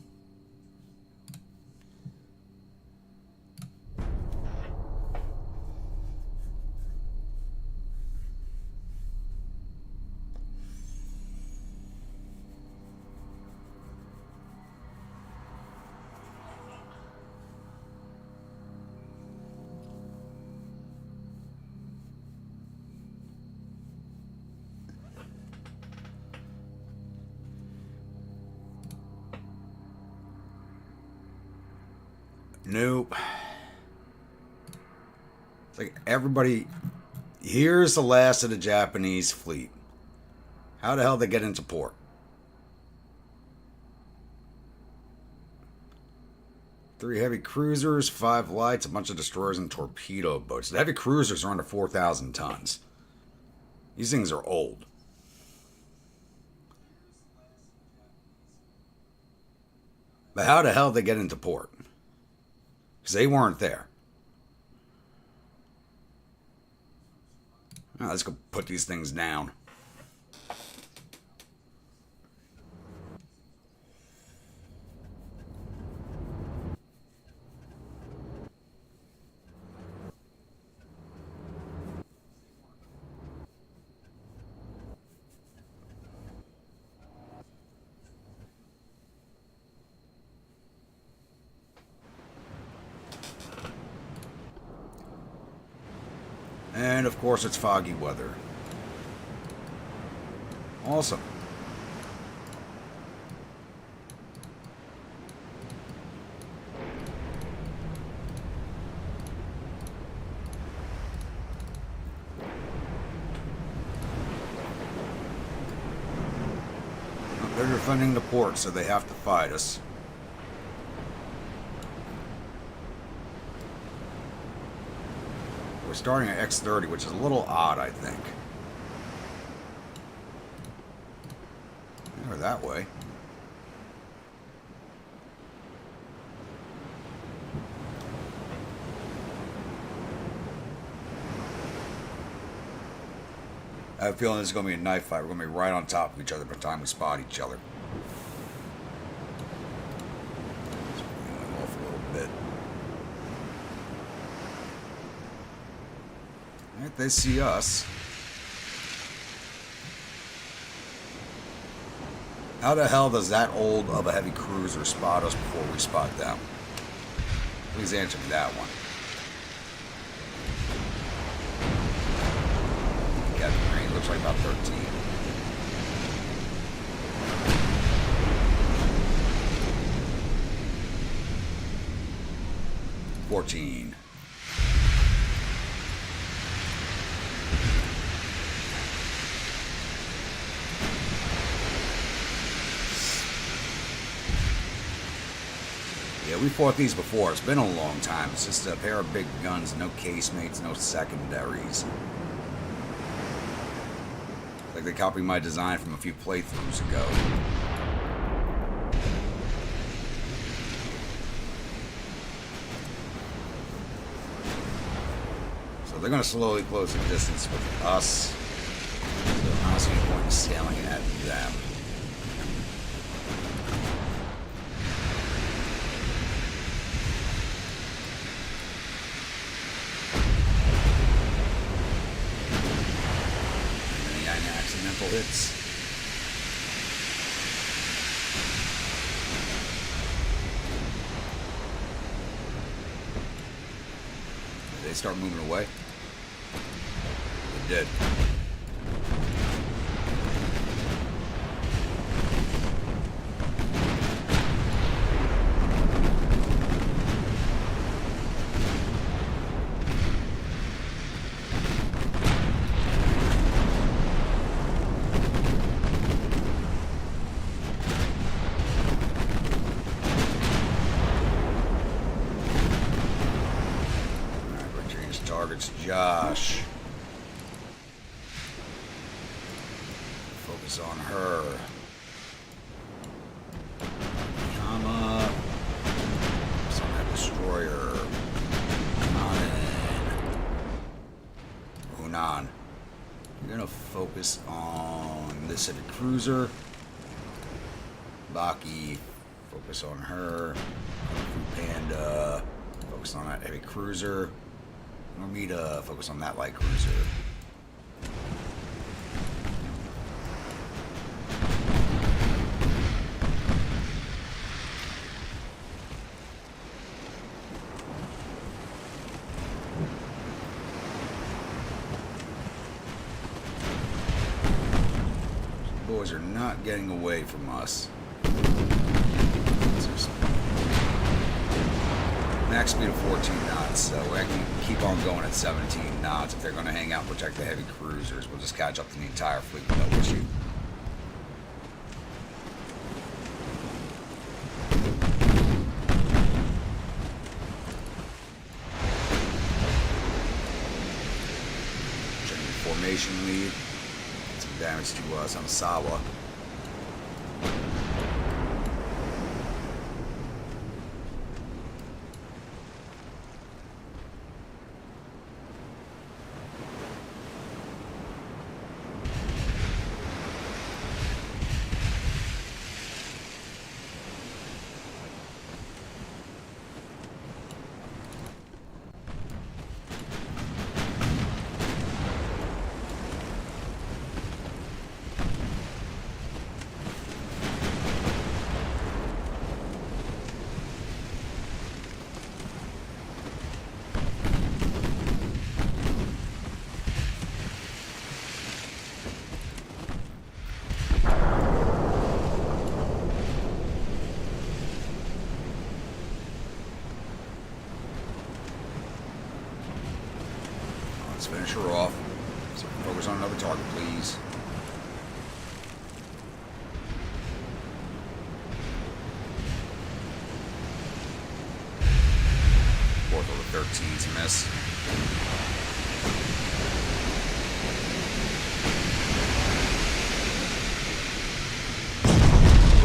Nope. It's like everybody... Here's the last of the Japanese fleet. How the hell did they get into port? Three heavy cruisers, 5 lights, a bunch of destroyers, and torpedo boats. The heavy cruisers are under 4,000 tons. These things are old. But how the hell did they get into port? Because they weren't there. Now, let's go put these things down. And of course it's foggy weather. Awesome. They're defending the port, so they have to fight us. We're starting at X30, which is a little odd, I think. Or that way. I have a feeling this is going to be a knife fight. We're going to be right on top of each other by the time we spot each other. Let's bring them off a little bit. Alright, they see us. How the hell does that old of a heavy cruiser spot us before we spot them? Please answer me that one. Captain Green looks like about 13. 14. Yeah, we fought these before. It's been a long time. It's just a pair of big guns, no casemates, no secondaries. Like they copied my design from a few playthroughs ago. So they're going to slowly close the distance with us. So I don't see any point in sailing at them. Hits. Did they start moving away? They did. Josh. Focus on her. Yama. Focus on that destroyer. Come on in. Hunan. You're gonna focus on this heavy cruiser. Baki. Focus on her. Panda. Focus on that heavy cruiser. Want me to focus on that light cruiser. These boys are not getting away from us. Max speed of 14 knots, so I can keep on going at 17 knots. If they're going to hang out and protect the heavy cruisers, we'll just catch up to the entire fleet with no issue. Checking the formation lead. Some damage to Samasawa. Let's finish her off. So focus on another target, please. Fourth over 13's a miss.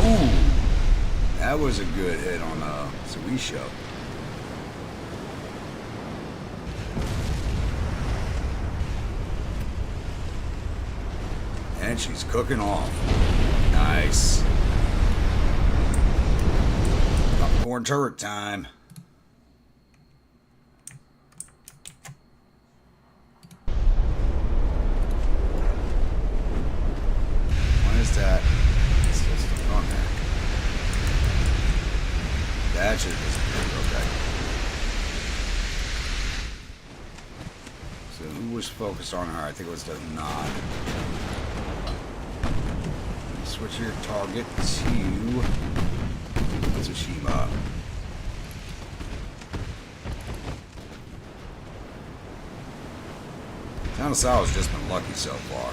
Ooh, that was a good hit on Suisho. And she's cooking off. Nice. Popcorn turret time. What is that? It's still stuck on there. That should have disappeared. Okay. So who was focused on her? I think it was the Nod. Switch your target to Tsushima. Tanasawa's just been lucky so far.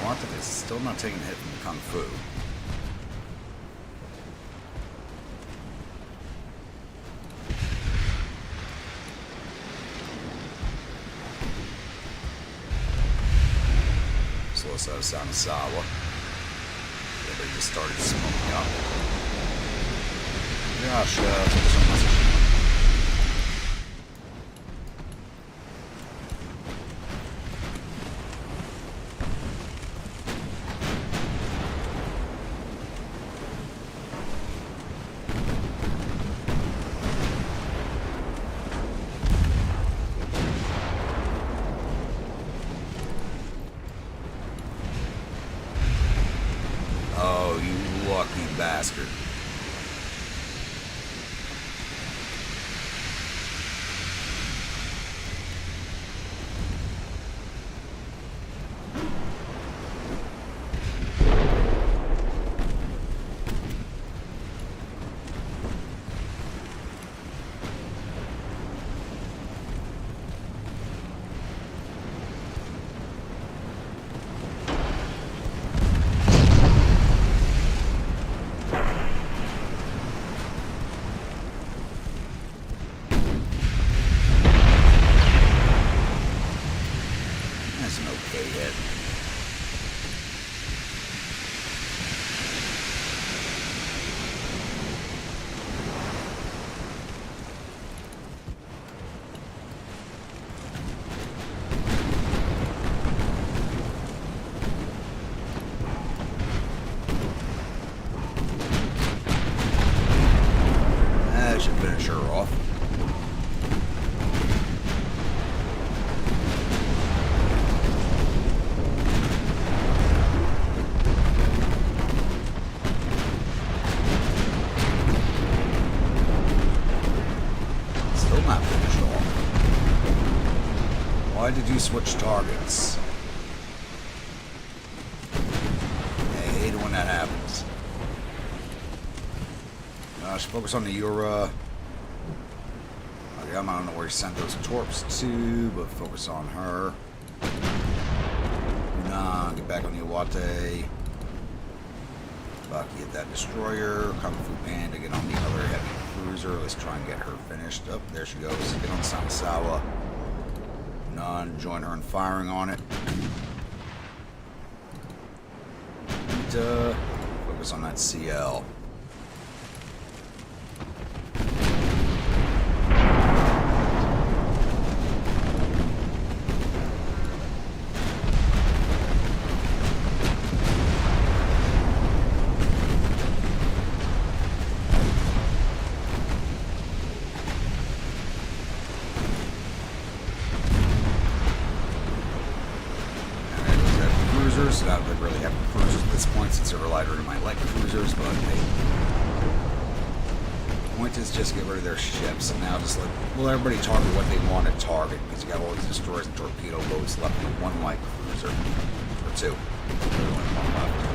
Wanted is still not taking a hit from the Kung Fu. Slows out Tanasawa. They just started smoking up. Gosh, lucky bastard. Why did you switch targets? I hate it when that happens. Gosh, focus on the Yura. I don't know where he sent those torps to, but focus on her. Nah, get back on the Iwate. Baki at that destroyer. Kung Fu Panda get on the other heavy cruiser. Let's try and get her finished. Oh, there she goes. Get on Samasawa. None. Join her in firing on it. And, focus on that CL. Not really having cruisers at this point since they're relied on my light cruisers, but hey, the point is just get rid of their ships and now just let everybody target what they want to target because you got all these destroyers and torpedo boats left with one light cruiser or two. One left.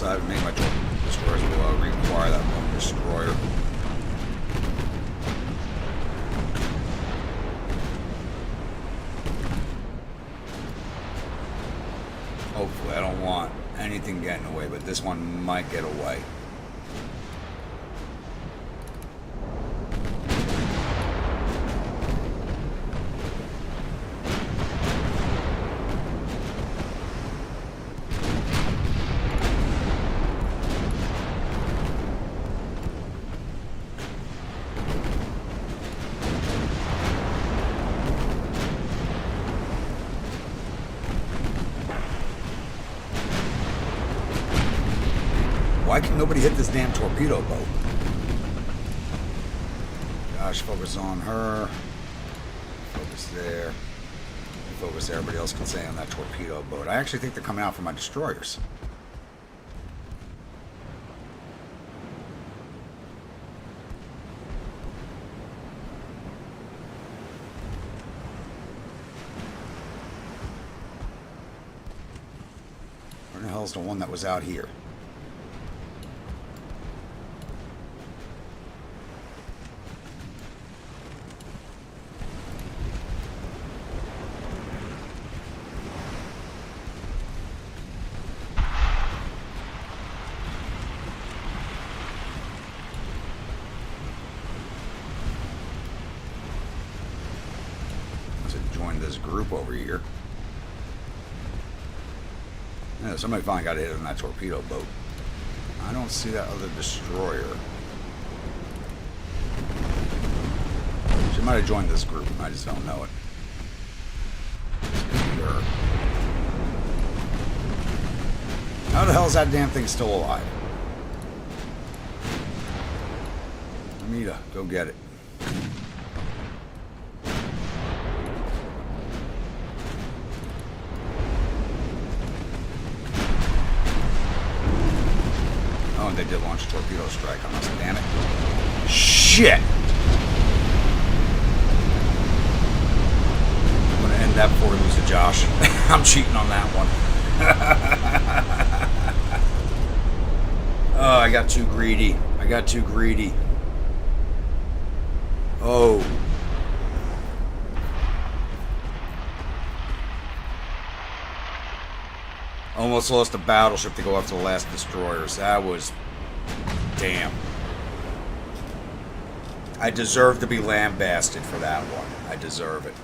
I've made my destroyers will require that one destroyer. Hopefully, I don't want anything getting away, but this one might get away. Why can nobody hit this damn torpedo boat? Gosh, focus on her. Focus there. Focus there. Everybody else can stay on that torpedo boat. I actually think they're coming out from my destroyers. Where the hell's the one that was out here? Join this group over here. Yeah, somebody finally got hit on that torpedo boat. I don't see that other destroyer. She might have joined this group. I just don't know it. Sure. How the hell is that damn thing still alive? Amita, go get it. Oh, and they did launch a torpedo strike on us. Damn it. Shit! I'm gonna end that before we lose to Josh. I'm cheating on that one. Oh, I got too greedy. I got too greedy. Oh. Almost lost a battleship to go after the last destroyers. That was... Damn. I deserve to be lambasted for that one. I deserve it.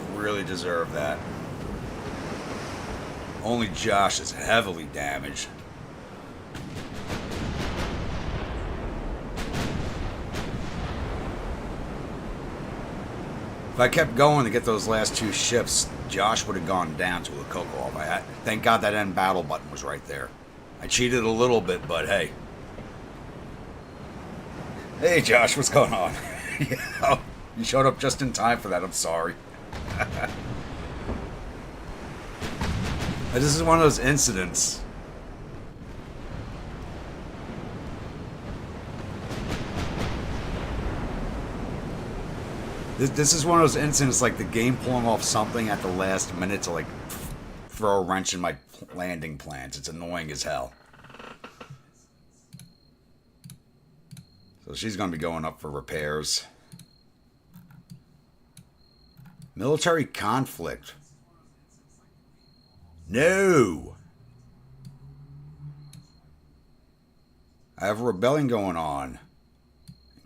I really deserve that. Only Josh is heavily damaged. If I kept going to get those last two ships, Josh would have gone down to a Kokov. Thank God that end battle button was right there. I cheated a little bit, but hey. Hey Josh, what's going on? Yeah, you showed up just in time for that, I'm sorry. This is one of those incidents. This is one of those incidents like the game pulling off something at the last minute to like throw a wrench in my landing plans. It's annoying as hell. So she's going to be going up for repairs. Military conflict. No! I have a rebellion going on.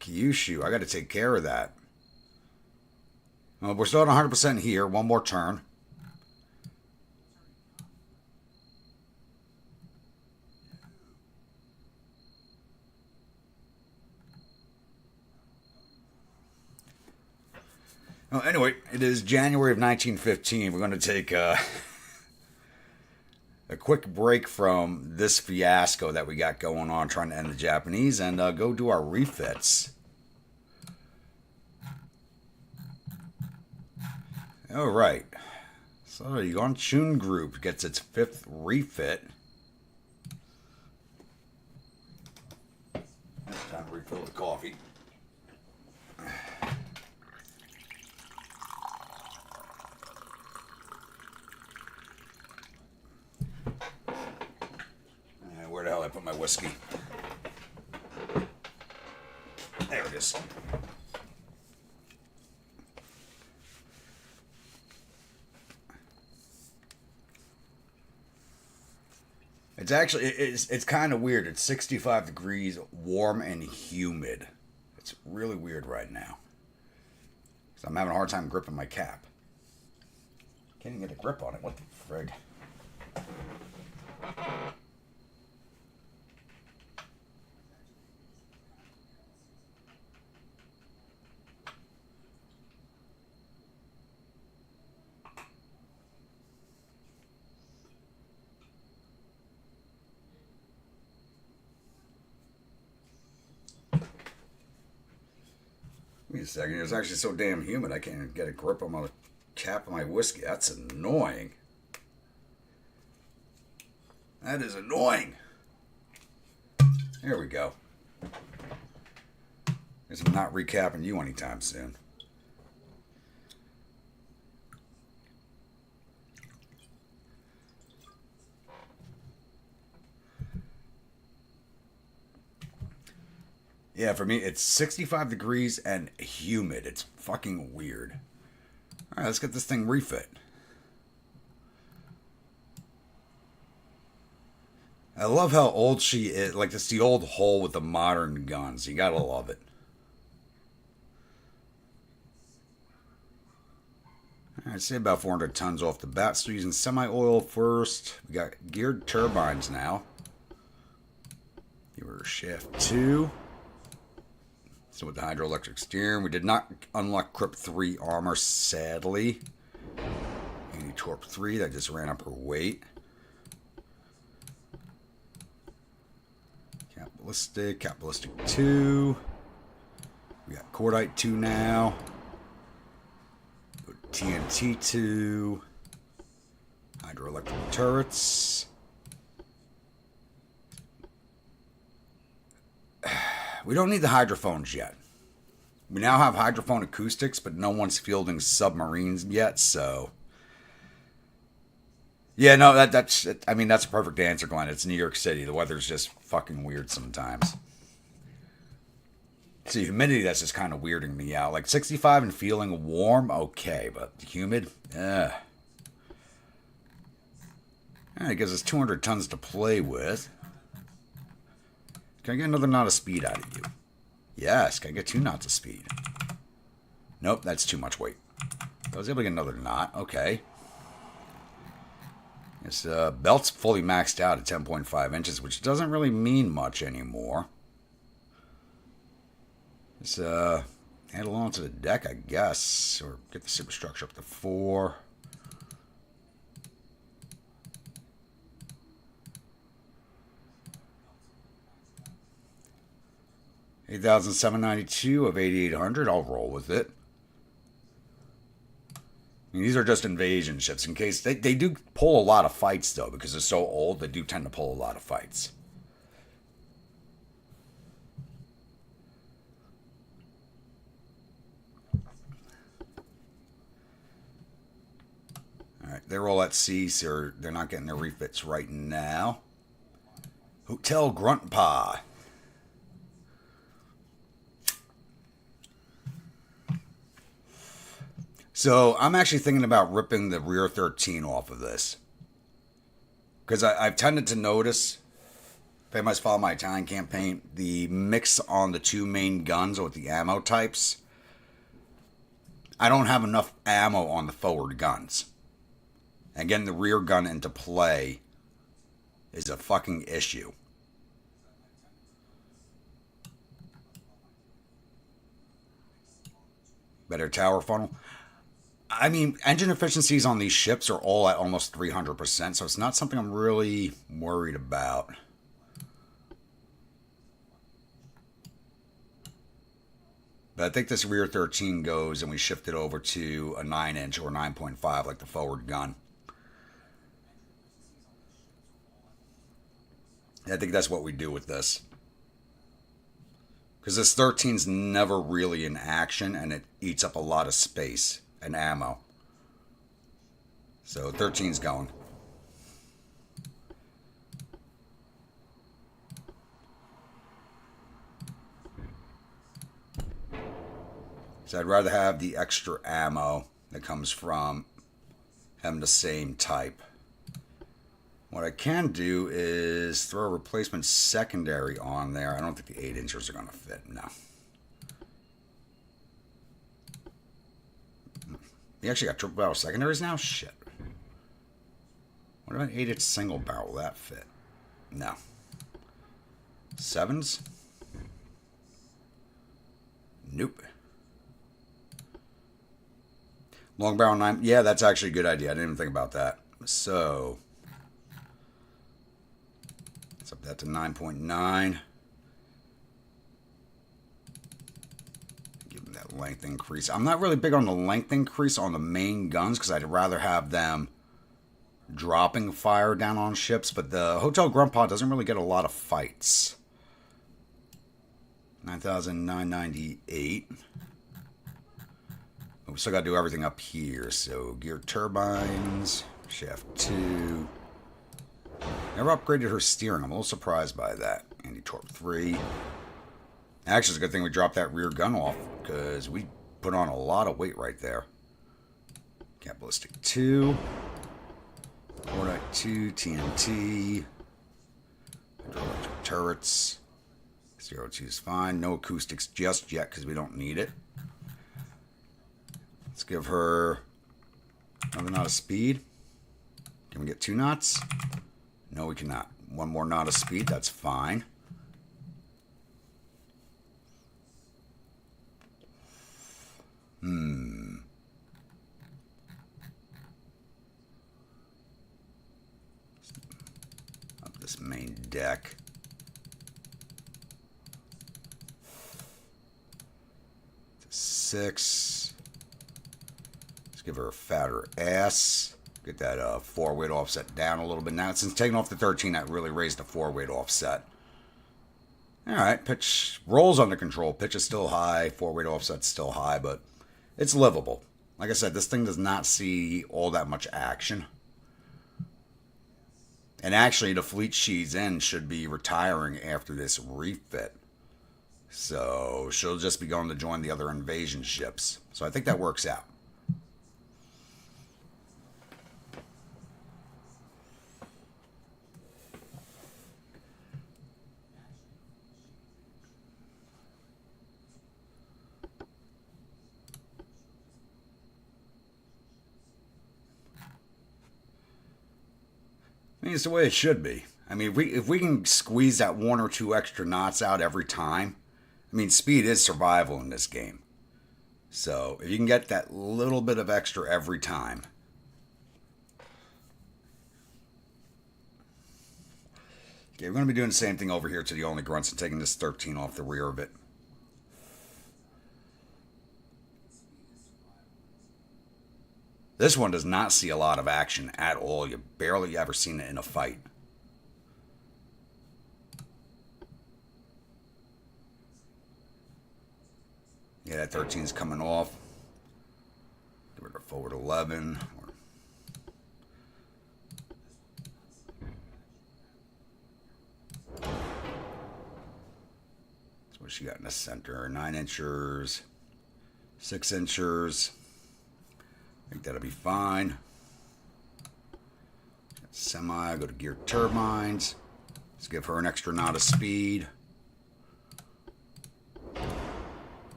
Kyushu, I got to take care of that. Well, we're still at 100% here. One more turn. Well, anyway, it is January of 1915. We're going to take a quick break from this fiasco that we got going on trying to end the Japanese and go do our refits. All right. So the Yonchun group gets its 5th refit. It's time to refill the coffee. Where the hell did I put my whiskey? There it is. It's actually, it's kind of weird. It's 65 degrees, warm and humid. It's really weird right now. So I'm having a hard time gripping my cap. Can't even get a grip on it. What the frig? Wait a second, it's actually so damn humid I can't even get a grip on my cap of my whiskey. That's annoying. That is annoying. There we go. Guess I'm not recapping you anytime soon. Yeah, for me, it's 65 degrees and humid. It's fucking weird. All right, let's get this thing refit. I love how old she is. Like, it's the old hull with the modern guns. You gotta love it. All right, say about 400 tons off the bat. Still using semi-oil first. We got geared turbines now. Give her shaft 2. So with the hydroelectric steering, we did not unlock Crip 3 armor, sadly. Anti-torp 3, that just ran up her weight. Ballistic, Cat Ballistic 2. We got Cordite 2 now. TNT 2. Hydroelectric turrets. We don't need the hydrophones yet. We now have hydrophone acoustics, but no one's fielding submarines yet, so... Yeah, no, that's a perfect answer, Glenn. It's New York City. The weather's just fucking weird sometimes. See, humidity, that's just kind of weirding me out. Like 65 and feeling warm, okay, but humid, Alright, it gives us 200 tons to play with. Can I get another knot of speed out of you? Yes, can I get 2 knots of speed? Nope, that's too much weight. I was able to get another knot, okay. This belt's fully maxed out at 10.5 inches, which doesn't really mean much anymore. Let's head along to the deck, I guess, or get the superstructure up to 4. $8,792 of 8,800. I'll roll with it. These are just invasion ships in case they do pull a lot of fights though, because they're so old. They do tend to pull a lot of fights. All right, they're all at sea, so they're not getting their refits right now. Hotel Gruntpa. So I'm actually thinking about ripping the rear 13 off of this. Because I've tended to notice, if anybody's followed my Italian campaign, the mix on the 2 main guns with the ammo types. I don't have enough ammo on the forward guns. And getting the rear gun into play is a fucking issue. Better tower funnel. I mean, engine efficiencies on these ships are all at almost 300%, so it's not something I'm really worried about. But I think this rear 13 goes and we shift it over to a 9-inch or 9.5 like the forward gun. I think that's what we do with this. Because this 13's never really in action and it eats up a lot of space and ammo. So 13's going. So I'd rather have the extra ammo that comes from having the same type. What I can do is throw a replacement secondary on there. I don't think the 8-inchers are going to fit, no. You actually got triple barrel secondaries now? Shit. What about 8-inch single barrel? Will that fit? No. 7s? Nope. Long barrel 9. Yeah, that's actually a good idea. I didn't even think about that. So, let's up that to 9.9. Give them that length increase. I'm not really big on the length increase on the main guns because I'd rather have them dropping fire down on ships, but the Hotel Gruntpa doesn't really get a lot of fights. 9,998. We still got to do everything up here. So gear turbines, shaft 2. Never upgraded her steering. I'm a little surprised by that. Anti-torp 3. Actually, it's a good thing we dropped that rear gun off because we put on a lot of weight right there. Cat Ballistic 2. Cordite 2, TNT. Hydroelectric turrets. 02 is fine. No acoustics just yet because we don't need it. Let's give her another knot of speed. Can we get 2 knots? No, we cannot. 1 more knot of speed, that's fine. Up this main deck. 6. Let's give her a fatter ass. Get that 4 weight offset down a little bit. Now, since taking off the 13, that really raised the 4 weight offset. Alright, pitch rolls under control. Pitch is still high. 4 weight offset's still high, but it's livable. Like I said, this thing does not see all that much action. And actually, the fleet she's in should be retiring after this refit. So she'll just be going to join the other invasion ships. So I think that works out. I mean, it's the way it should be. I mean, if we can squeeze that 1 or 2 extra knots out every time, I mean, speed is survival in this game. So if you can get that little bit of extra every time. Okay, we're going to be doing the same thing over here to the only grunts and taking this 13 off the rear of it. This one does not see a lot of action at all. You've barely ever seen it in a fight. Yeah, that 13 is coming off. Give it a forward 11. That's what she got in the center. 9 inchers. 6 inchers. I think that'll be fine. Semi, go to geared turbines. Let's give her an extra knot of speed.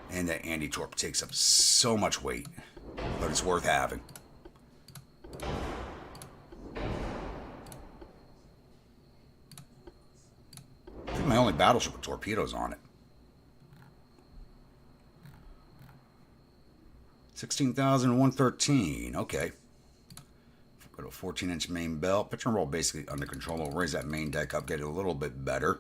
And that anti-torp takes up so much weight, but it's worth having. I think my only battleship with torpedoes on it. 16,113. Okay. Go to a 14-inch main belt. Pitch and roll basically under control. We'll raise that main deck up, get it a little bit better.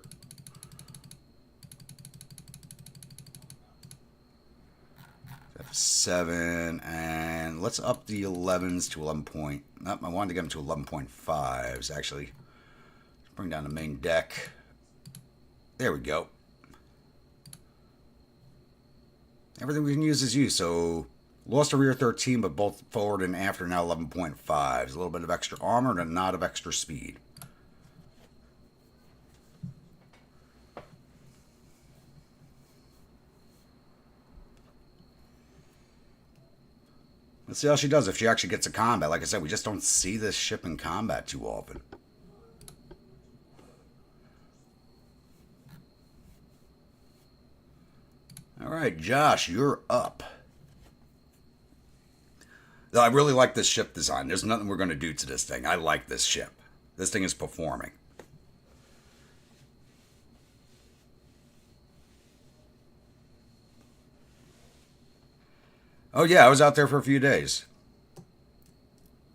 F7, and let's up the 11s to 11 point. Nope, I wanted to get them to 11.5s, actually. Let's bring down the main deck. There we go. Everything we can use is used, so lost a rear 13, but both forward and after now 11.5s. A little bit of extra armor and a knot of extra speed. Let's see how she does if she actually gets a combat. Like I said, we just don't see this ship in combat too often. Alright, Josh, you're up. I really like this ship design. There's nothing we're going to do to this thing. I like this ship. This thing is performing. Oh yeah, I was out there for a few days.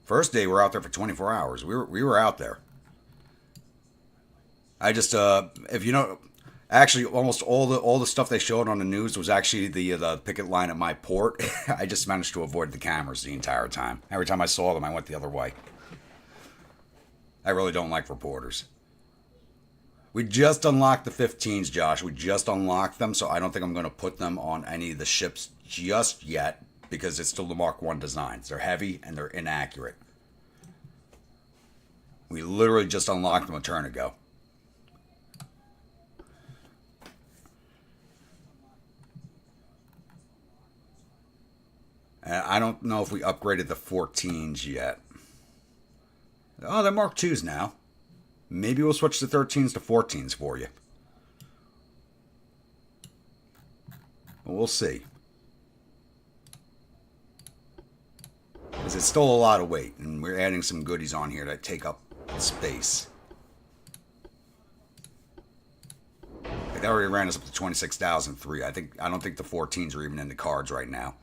First day we were out there for 24 hours. We were out there. I just if you know, actually almost all the stuff they showed on the news was actually the picket line at my port. I just managed to avoid the cameras the entire time. Every time I saw them, I went the other way. I really don't like reporters. We just unlocked the 15s, Josh. We just unlocked them, so I don't think I'm going to put them on any of the ships just yet because it's still the Mark 1 designs. They're heavy and they're inaccurate. We literally just unlocked them a turn ago. I don't know if we upgraded the 14s yet. Oh, they're Mark 2s now. Maybe we'll switch the 13s to 14s for you. We'll see. Because it's still a lot of weight, and we're adding some goodies on here that take up space. Like that already ran us up to 26,003. I don't think the 14s are even in the cards right now.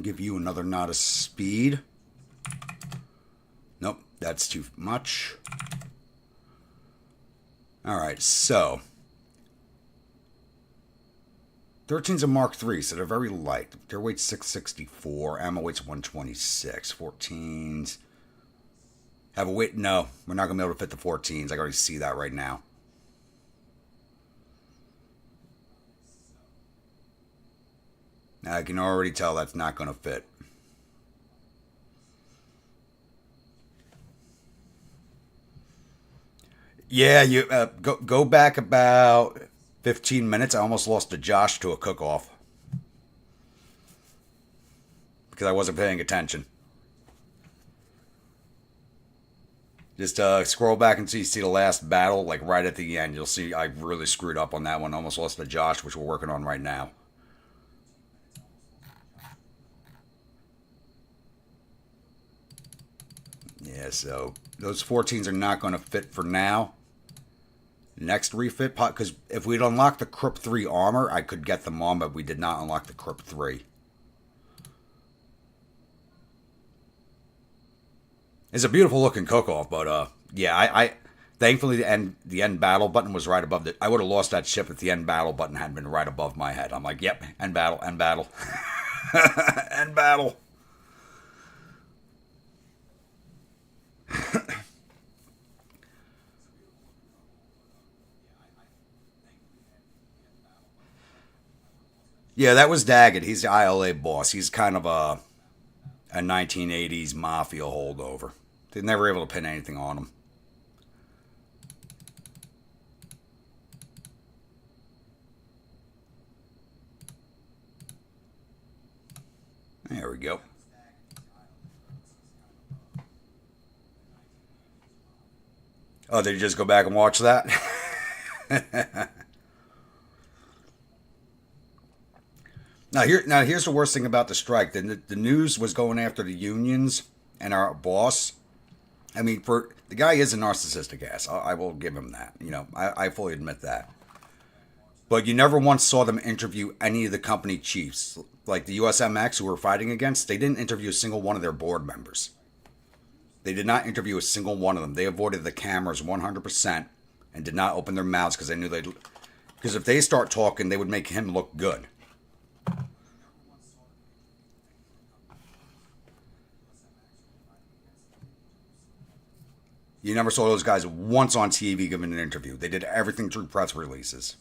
give you another knot of speed. Nope, that's too much. Alright, so 13's a Mark III, so they're very light. Their weight's 664, ammo weight's 126. 14s have a weight. No, we're not going to be able to fit the 14s. I can already see that right now. I can already tell that's not going to fit. Yeah, you go back about 15 minutes. I almost lost to Josh to a cook-off because I wasn't paying attention. Just scroll back and see the last battle, like right at the end. You'll see I really screwed up on that one. Almost lost to Josh, which we're working on right now. Yeah, so those 14s are not going to fit for now. Next refit, because if we'd unlocked the Krupp 3 armor, I could get them on, but we did not unlock the Krupp 3. It's a beautiful looking cook-off, but yeah, I thankfully the end battle button was right above it. I would have lost that ship if the end battle button had been right above my head. I'm like, yep, end battle, end battle, end battle. Yeah, that was Daggett. He's the ILA boss. He's kind of a 1980s mafia holdover. They never able to pin anything on him. There we go. Oh, did you just go back and watch that? Now here's the worst thing about the strike. The news was going after the unions and our boss. I mean, for the guy is a narcissistic ass. I will give him that. You know, I fully admit that. But you never once saw them interview any of the company chiefs, like the USMX who were fighting against. They didn't interview a single one of their board members. They did not interview a single one of them. They avoided the cameras 100% and did not open their mouths because they knew they'd. Because if they start talking, they would make him look good. You never saw those guys once on TV giving an interview. They did everything through press releases.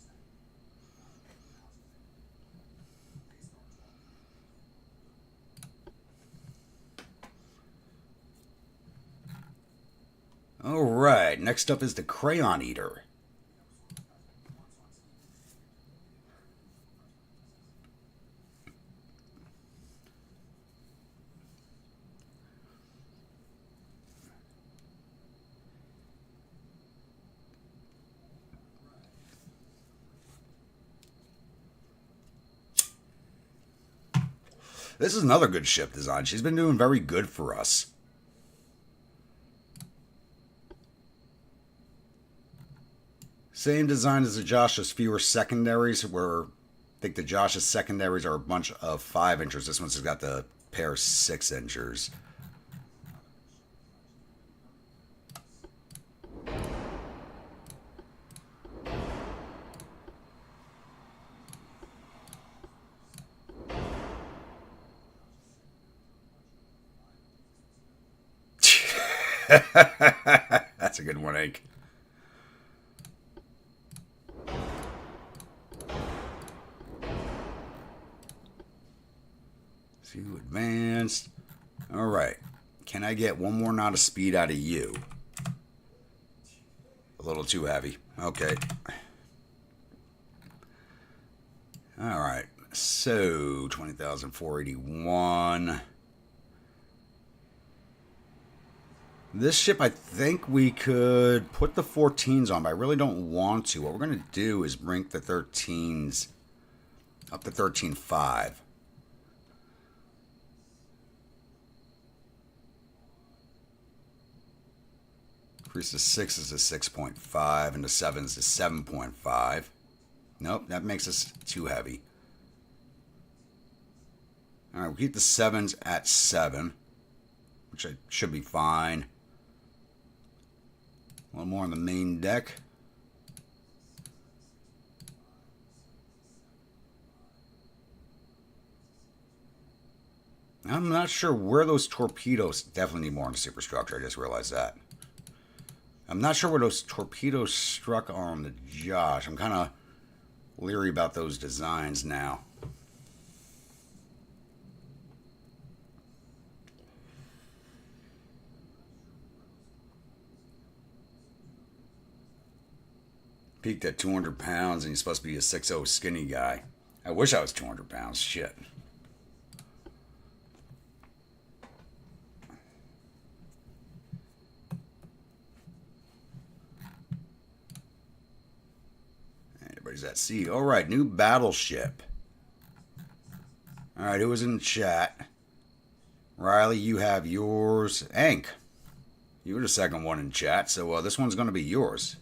All right, next up is the Crayon Eater. This is another good ship design. She's been doing very good for us. Same design as the Josh's, fewer secondaries, where I think the Josh's secondaries are a bunch of 5-inchers. This one's got the pair of 6-inchers. That's a good one, Hank. Two advanced. All right. Can I get one more knot of speed out of you? A little too heavy. Okay. All right. So 20,481. This ship, I think we could put the 14s on, but I really don't want to. What we're going to do is rank the 13s up to 13.5. Increase the 6 is a 6.5, and the 7 is a 7.5. Nope, that makes us too heavy. Alright, we'll keep the 7s at 7, which should be fine. One more on the main deck. I'm not sure where those torpedoes... Definitely need more on the superstructure, I just realized that. I'm not sure where those torpedoes struck on the Josh. I'm kind of leery about those designs now. Peaked at 200 pounds and he's supposed to be a 6'0" skinny guy. I wish I was 200 pounds. Shit. Everybody's at sea. All right, new battleship. All right, who was in the chat? Riley, you have yours. Ank, you were the second one in chat, so this one's going to be yours.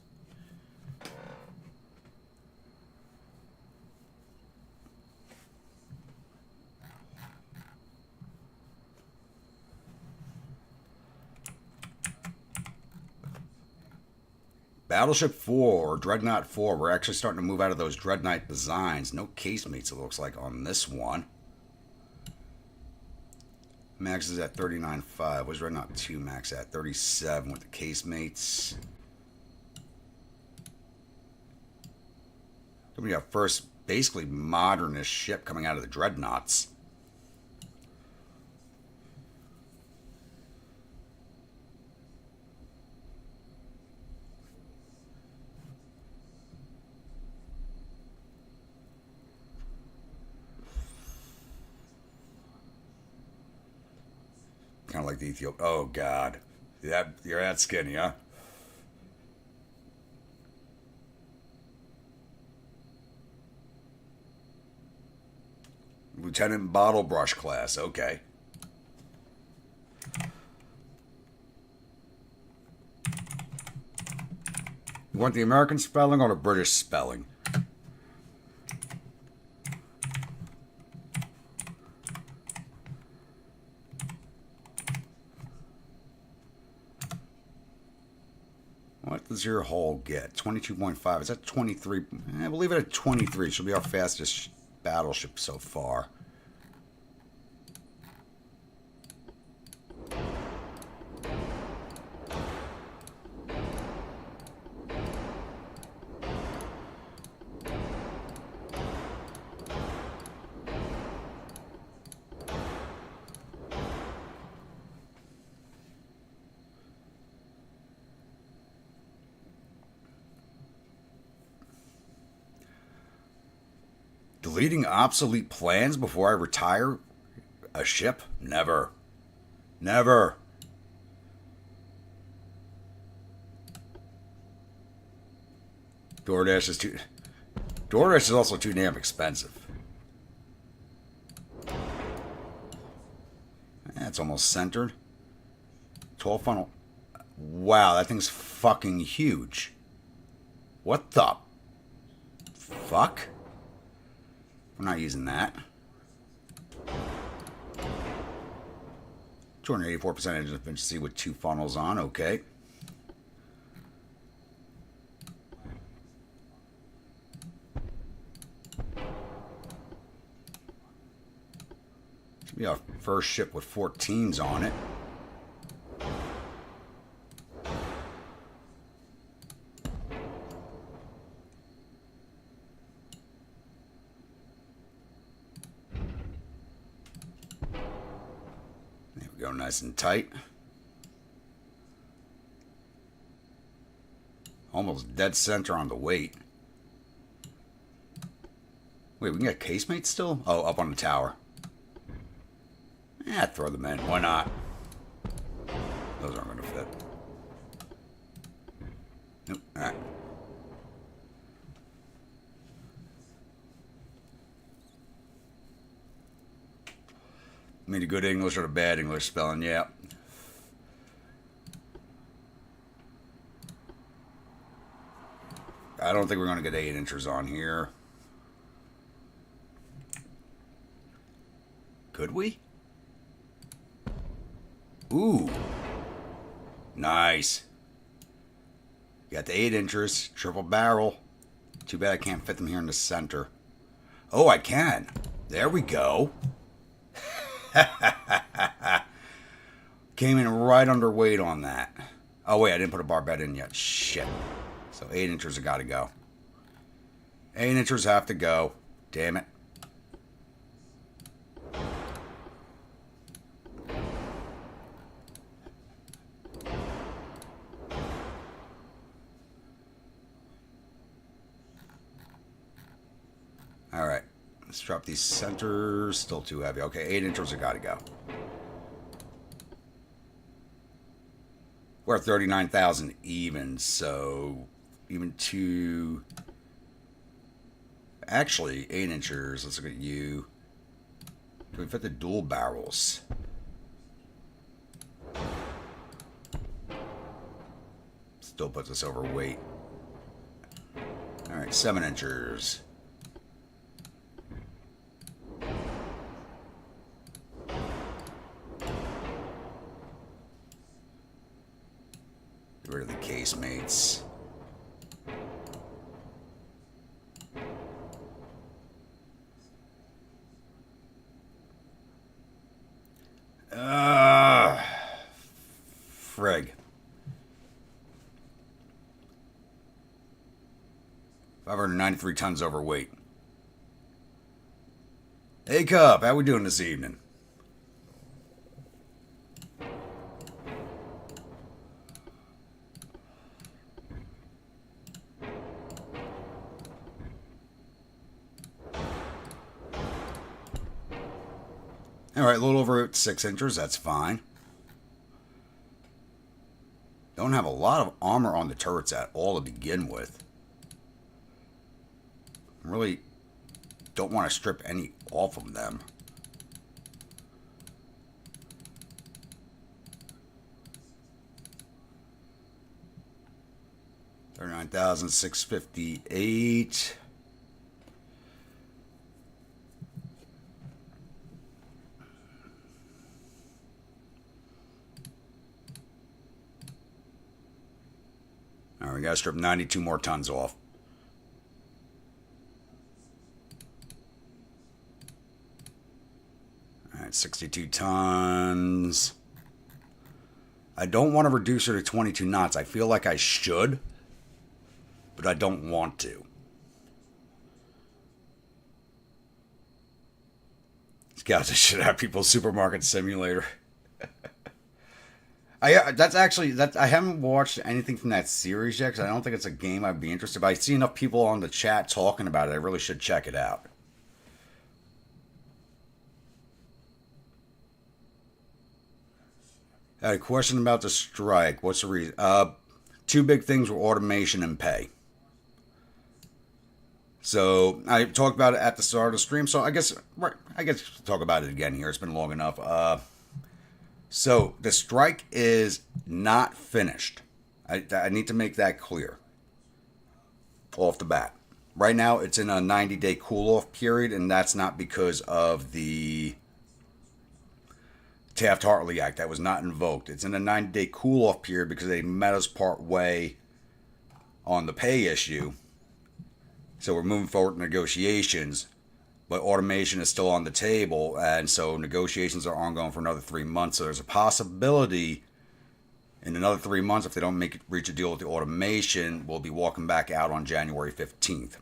Battleship 4, or Dreadnought 4, we're actually starting to move out of those Dreadnought designs. No casemates, it looks like, on this one. Max is at 39.5. What's Dreadnought 2 max at? 37 with the casemates. Then we have first, basically, modernist ship coming out of the Dreadnaughts. Kind of like the Ethiopian. Oh, God. You're that skinny, huh? Lieutenant Bottlebrush class. Okay. You want the American spelling or the British spelling? What does your hull get? 22.5. Is that 23? I believe it at 23. She'll be our fastest battleship so far. Deleting obsolete plans before I retire a ship? Never. Never. DoorDash is also too damn expensive. That's almost centered. 12 funnel. Wow, that thing's fucking huge. What the fuck? We're not using that. 284% engine efficiency with 2 funnels on. Okay. Should be our first ship with 14s on it. Go nice and tight. Almost dead center on the weight. Wait, we can get casemates still? Oh, up on the tower. Yeah, throw them in. Why not? Those aren't going to fit. Nope. All right. Mean a good English or a bad English spelling, yeah. I don't think we're going to get 8-inchers on here. Could we? Ooh. Nice. Got the 8-inchers. Triple barrel. Too bad I can't fit them here in the center. Oh, I can. There we go. Came in right underweight on that. Oh, wait, I didn't put a barbette in yet. Shit. So 8-inchers have got to go. 8-inchers have to go. Damn it. All right. Let's drop these centers. Still too heavy. Okay, 8-inchers have got to go. We're at 39,000 even, so even to... Actually, 8-inchers. Let's look at you. Can we fit the dual barrels? Still puts us overweight. All right, 7-inchers. Get rid of the casemates. Frig. 593 tons overweight. Hey, Cup, how we doing this evening? All right, a little over 6-inchers. That's fine. Don't have a lot of armor on the turrets at all to begin with. Really don't want to strip any off of them. $39,658. All right, we got to strip 92 more tons off. All right, 62 tons. I don't want to reduce her to 22 knots. I feel like I should, but I don't want to. These guys should have People's Supermarket Simulator. I haven't watched anything from that series yet because I don't think it's a game I'd be interested in. But I see enough people on the chat talking about it. I really should check it out. I had a question about the strike. What's the reason? Two big things were automation and pay. So I talked about it at the start of the stream. So I guess talk about it again here. It's been long enough. So the strike is not finished. I need to make that clear off the bat. Right now, it's in a 90-day cool-off period, and that's not because of the Taft-Hartley Act. That was not invoked. It's in a 90-day cool-off period because they met us part way on the pay issue. So we're moving forward in negotiations, but automation is still on the table, and so negotiations are ongoing for another 3 months. So there's a possibility in another 3 months, if they don't reach a deal with the automation, we'll be walking back out on January 15th.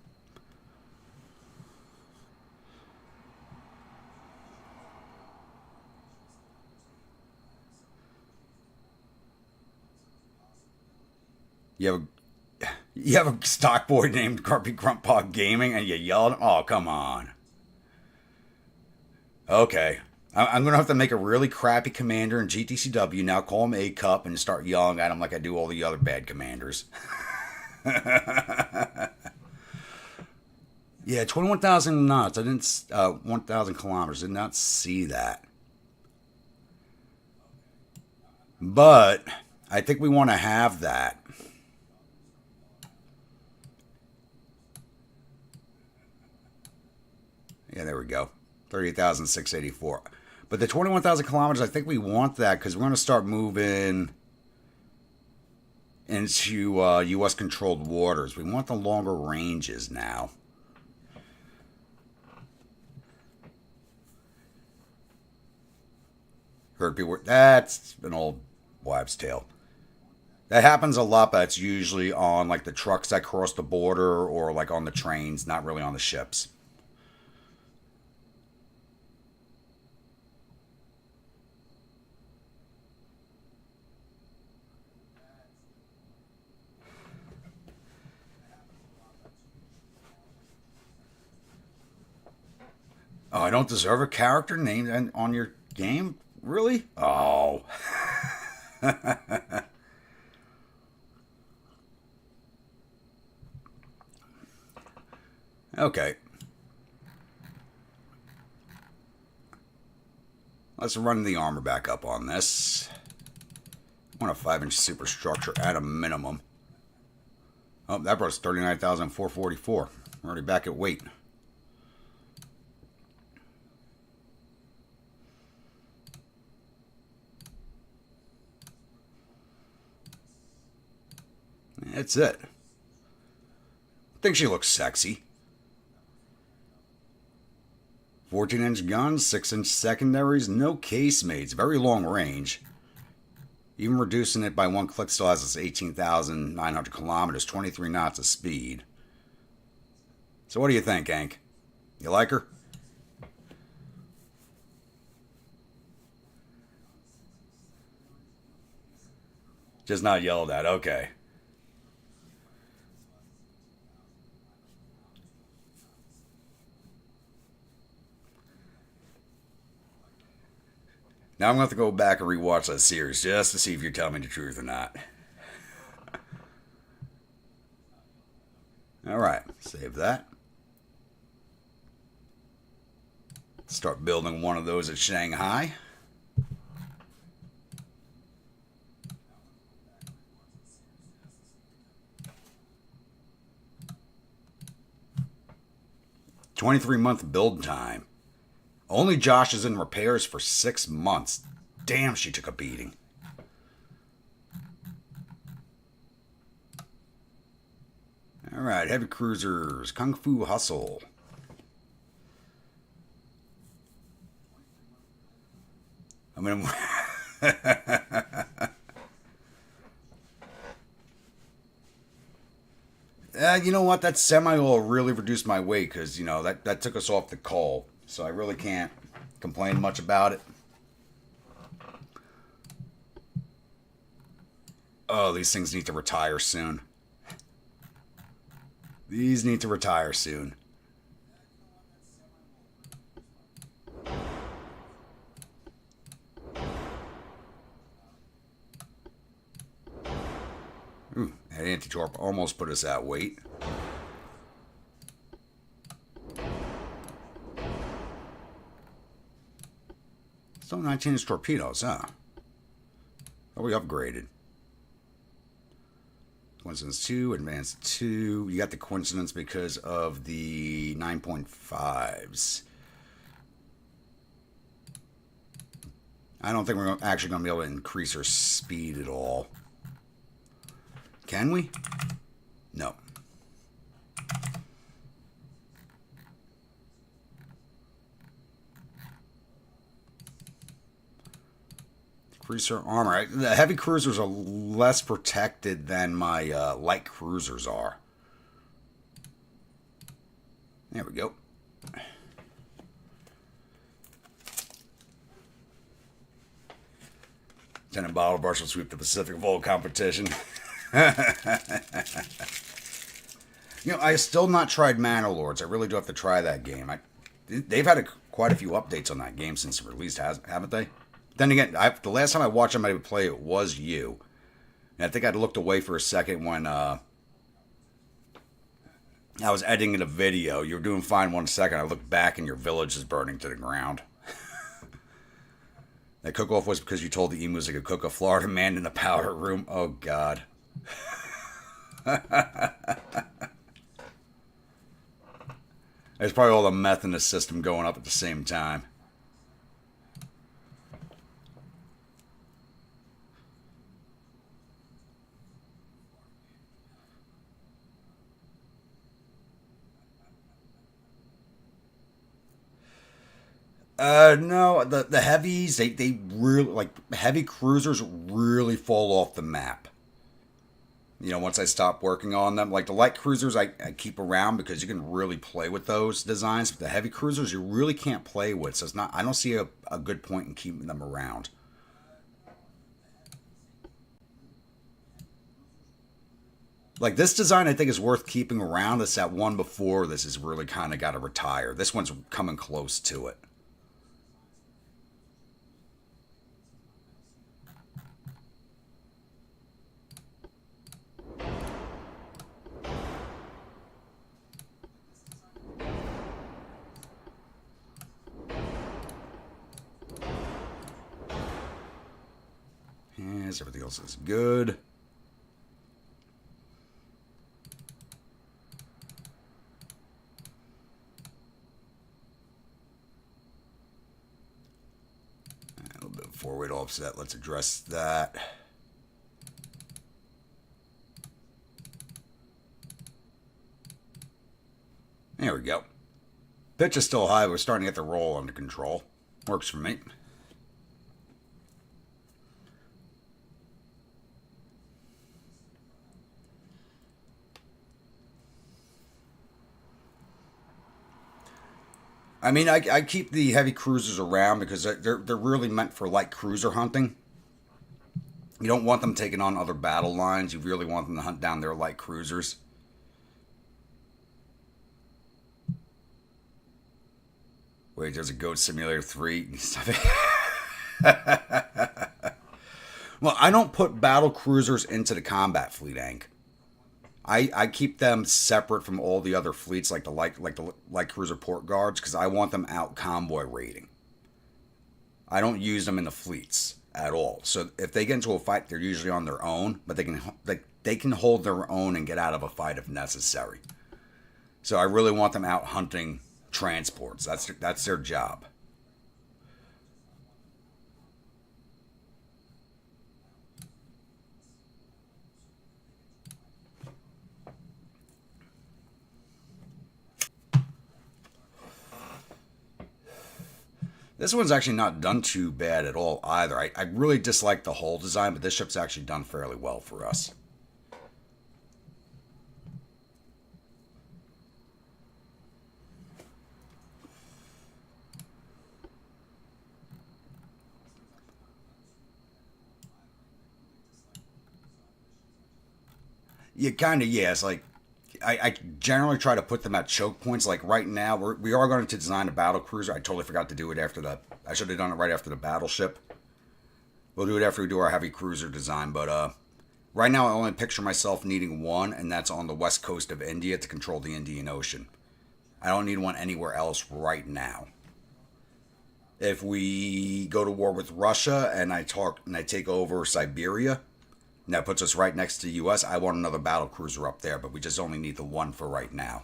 You have a stock boy named Grumpy Grandpa Gaming, and you yelled? Oh, come on. Okay. I'm going to have to make a really crappy commander in GTCW, now call him A-Cup, and start yelling at him like I do all the other bad commanders. Yeah, 21,000 knots. I didn't, 1,000 kilometers. Did not see that. But I think we want to have that. Yeah, there we go. 38,684. But the 21,000 kilometers, I think we want that because we're going to start moving into U.S. controlled waters. We want the longer ranges now. Heard people, that's an old wives' tale. That happens a lot, but it's usually on like the trucks that cross the border or like on the trains, not really on the ships. Oh, I don't deserve a character named on your game? Really? Oh. Okay. Let's run the armor back up on this. I want a 5-inch superstructure at a minimum. Oh, that brought us 39,444. We're already back at weight. That's it. I think she looks sexy. 14-inch guns, 6-inch secondaries, no casemates, very long range. Even reducing it by one click still has us 18,900 kilometers, 23 knots of speed. So what do you think, Hank? You like her? Just not yelled at, okay. Now I'm going to have to go back and rewatch that series just to see if you're telling me the truth or not. Alright, save that. Start building one of those at Shanghai. $23-month build time. Only Josh is in repairs for 6 months. Damn, she took a beating. Alright, heavy cruisers. Kung Fu Hustle. I mean... you know what? That semi-oil really reduced my weight because, you know, that took us off the coal. So I really can't complain much about it. Oh, these things need to retire soon. These need to retire soon. Ooh, that anti-torp almost put us at weight. Still 19-inch torpedoes, huh? Oh, we upgraded. Coincidence 2, Advanced 2. You got the coincidence because of the 9.5s. I don't think we're actually going to be able to increase our speed at all. Can we? No. Cruiser armor. The heavy cruisers are less protected than my light cruisers are. There we go. Lieutenant Bottle Brush will sweep the Pacific Vol competition. You know, I still not tried Manor Lords. I really do have to try that game. They've had quite a few updates on that game since it released, haven't they? Then again, the last time I watched somebody play it was you. And I think I looked away for a second when I was editing a video. You were doing fine 1 second. I looked back and your village is burning to the ground. That cook-off was because you told the emus they could cook a Florida man in the powder room. Oh, God. There's probably all the meth in the system going up at the same time. No, the heavies, they really, like, heavy cruisers really fall off the map. Once I stop working on them, like the light cruisers, I keep around because you can really play with those designs. But the heavy cruisers, you really can't play with. So it's not. I don't see a good point in keeping them around. Like this design, I think is worth keeping around. It's that one before this is really kind of got to retire. This one's coming close to it. Yes, everything else is good. A little bit of forward offset. Let's address that. There we go. Pitch is still high. We're starting to get the roll under control. Works for me. I mean, I keep the heavy cruisers around because they're really meant for light cruiser hunting. You don't want them taking on other battle lines. You really want them to hunt down their light cruisers. Wait, there's a Goat Simulator 3. Well, I don't put battle cruisers into the combat fleet, Hank. I keep them separate from all the other fleets, like the light cruiser port guards, because I want them out convoy raiding. I don't use them in the fleets at all. So if they get into a fight, they're usually on their own, but they can hold their own and get out of a fight if necessary. So I really want them out hunting transports. That's their job. This one's actually not done too bad at all either. I really dislike the hull design, but this ship's actually done fairly well for us. You kind of, yeah, it's like I generally try to put them at choke points. Like right now, we are going to design a battle cruiser. I totally forgot to do it after the. I should have done it right after the battleship. We'll do it after we do our heavy cruiser design. But right now, I only picture myself needing one, and that's on the west coast of India to control the Indian Ocean. I don't need one anywhere else right now. If we go to war with Russia and I take over Siberia, and that puts us right next to the U.S., I want another battle cruiser up there, but we just only need the one for right now.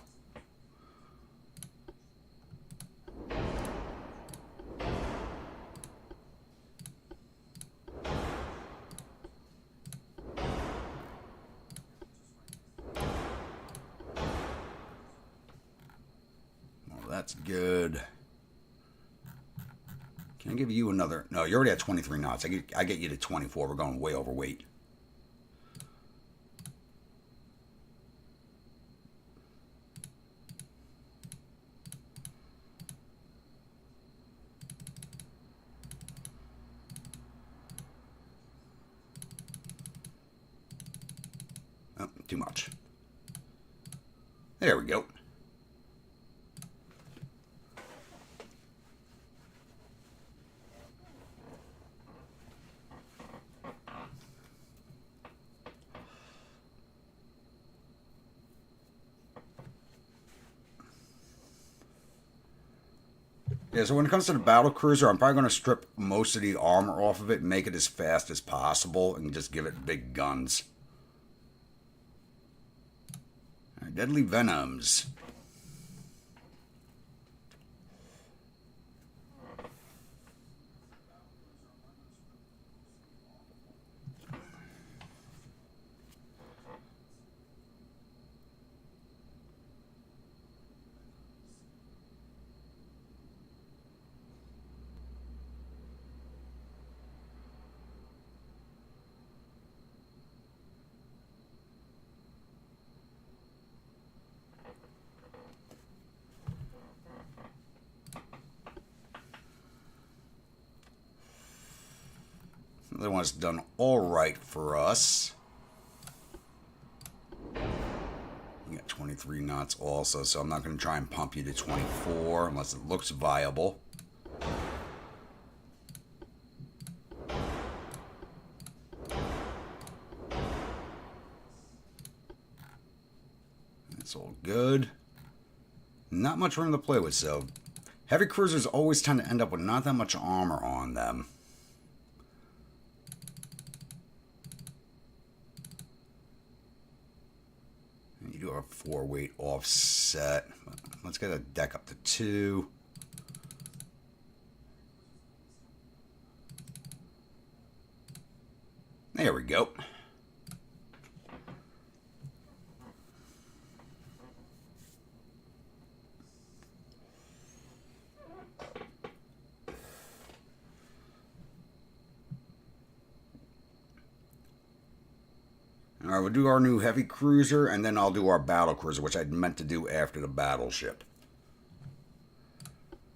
Well, that's good. Can I give you another? No, you're already at 23 knots. I get you to 24. We're going way overweight. Oh, too much. There we go. Yeah, so when it comes to the battle cruiser, I'm probably going to strip most of the armor off of it and make it as fast as possible and just give it big guns. Deadly Venoms. Another one's done all right for us. You got 23 knots also, so I'm not going to try and pump you to 24 unless it looks viable. That's all good. Not much room to play with, so heavy cruisers always tend to end up with not that much armor on them. And you do have a 4-weight offset. Let's get a deck up to 2. There we go. Alright, we'll do our new heavy cruiser, and then I'll do our battle cruiser, which I'd meant to do after the battleship.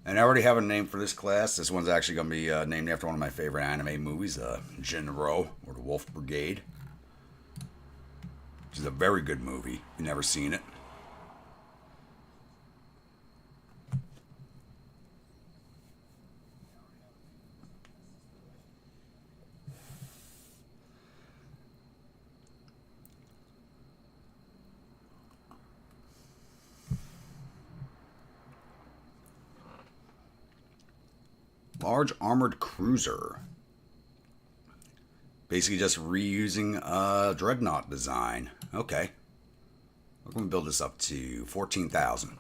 And I already have a name for this class. This one's actually going to be named after one of my favorite anime movies, Jinro, or the Wolf Brigade. Which is a very good movie. If you've never seen it. Large armored cruiser. Basically just reusing a Dreadnought design. Okay. We're going to build this up to 14,000.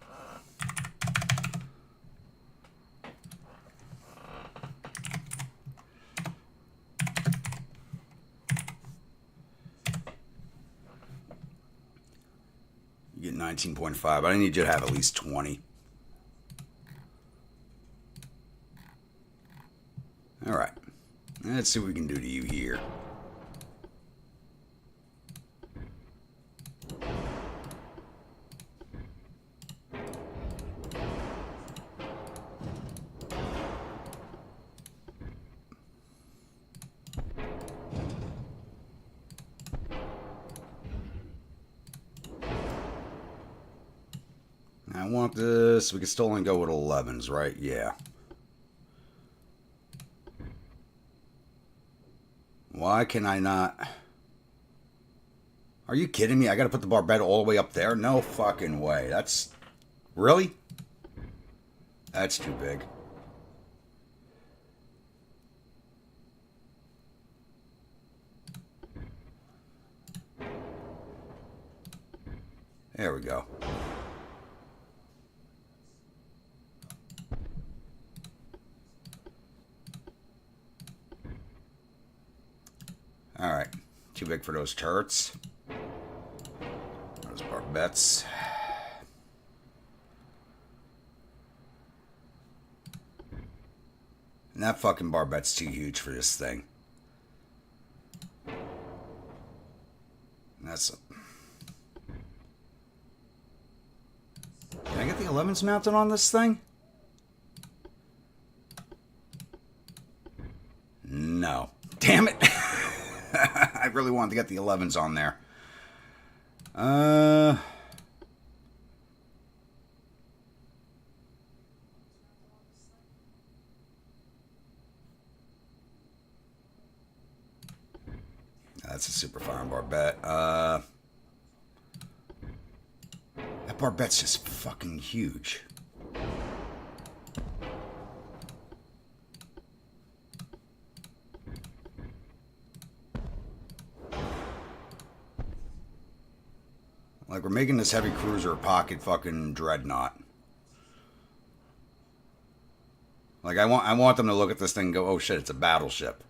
You get 19.5, but I need you to have at least 20. Alright, let's see what we can do to you here. I want this, we can still only go with 11s, right? Yeah. Why can I not? Are you kidding me? I gotta put the barbette all the way up there? No fucking way. That's... Really? That's too big. There we go. Alright, too big for those turrets. Those barbettes. And that fucking barbette's too huge for this thing. That's... Can I get the 11s mounted on this thing? No. Damn it! I really wanted to get the 11s on there. That's a super fire barbette. That barbette's just fucking huge. Like, we're making this heavy cruiser a pocket fucking Dreadnought. Like, I want them to look at this thing and go, oh shit, it's a battleship.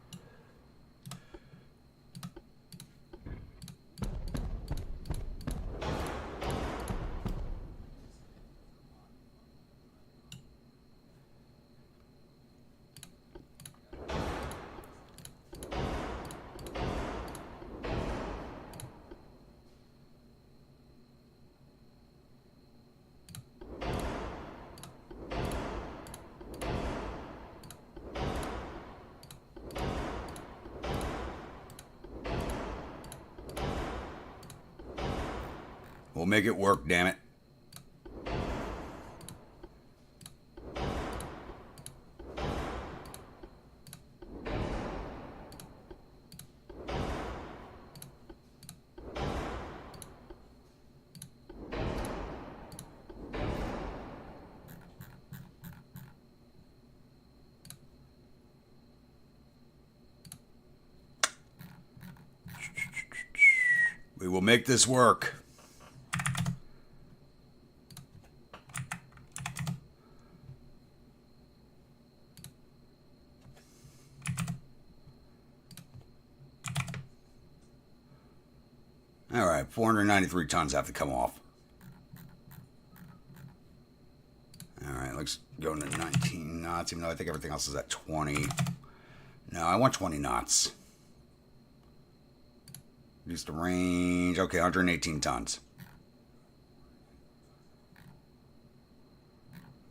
We'll make it work, damn it. We will make this work. All right, 493 tons have to come off. All right, let's go into 19 knots, even though I think everything else is at 20. No, I want 20 knots. Reduce the range. Okay, 118 tons.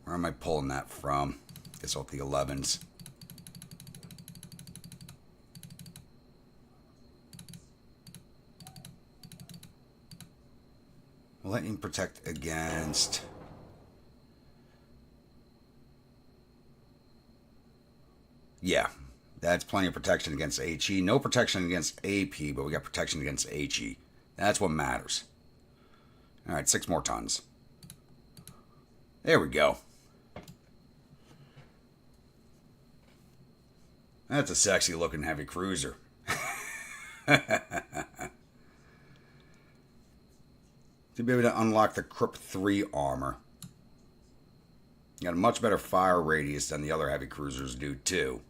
Where am I pulling that from? Guess off the 11s. Will that even protect against... Yeah, that's plenty of protection against HE. No protection against AP, but we got protection against HE. That's what matters. All right, 6 more tons. There we go. That's a sexy looking heavy cruiser. To be able to unlock the Crypt 3 armor. You got a much better fire radius than the other heavy cruisers do, too.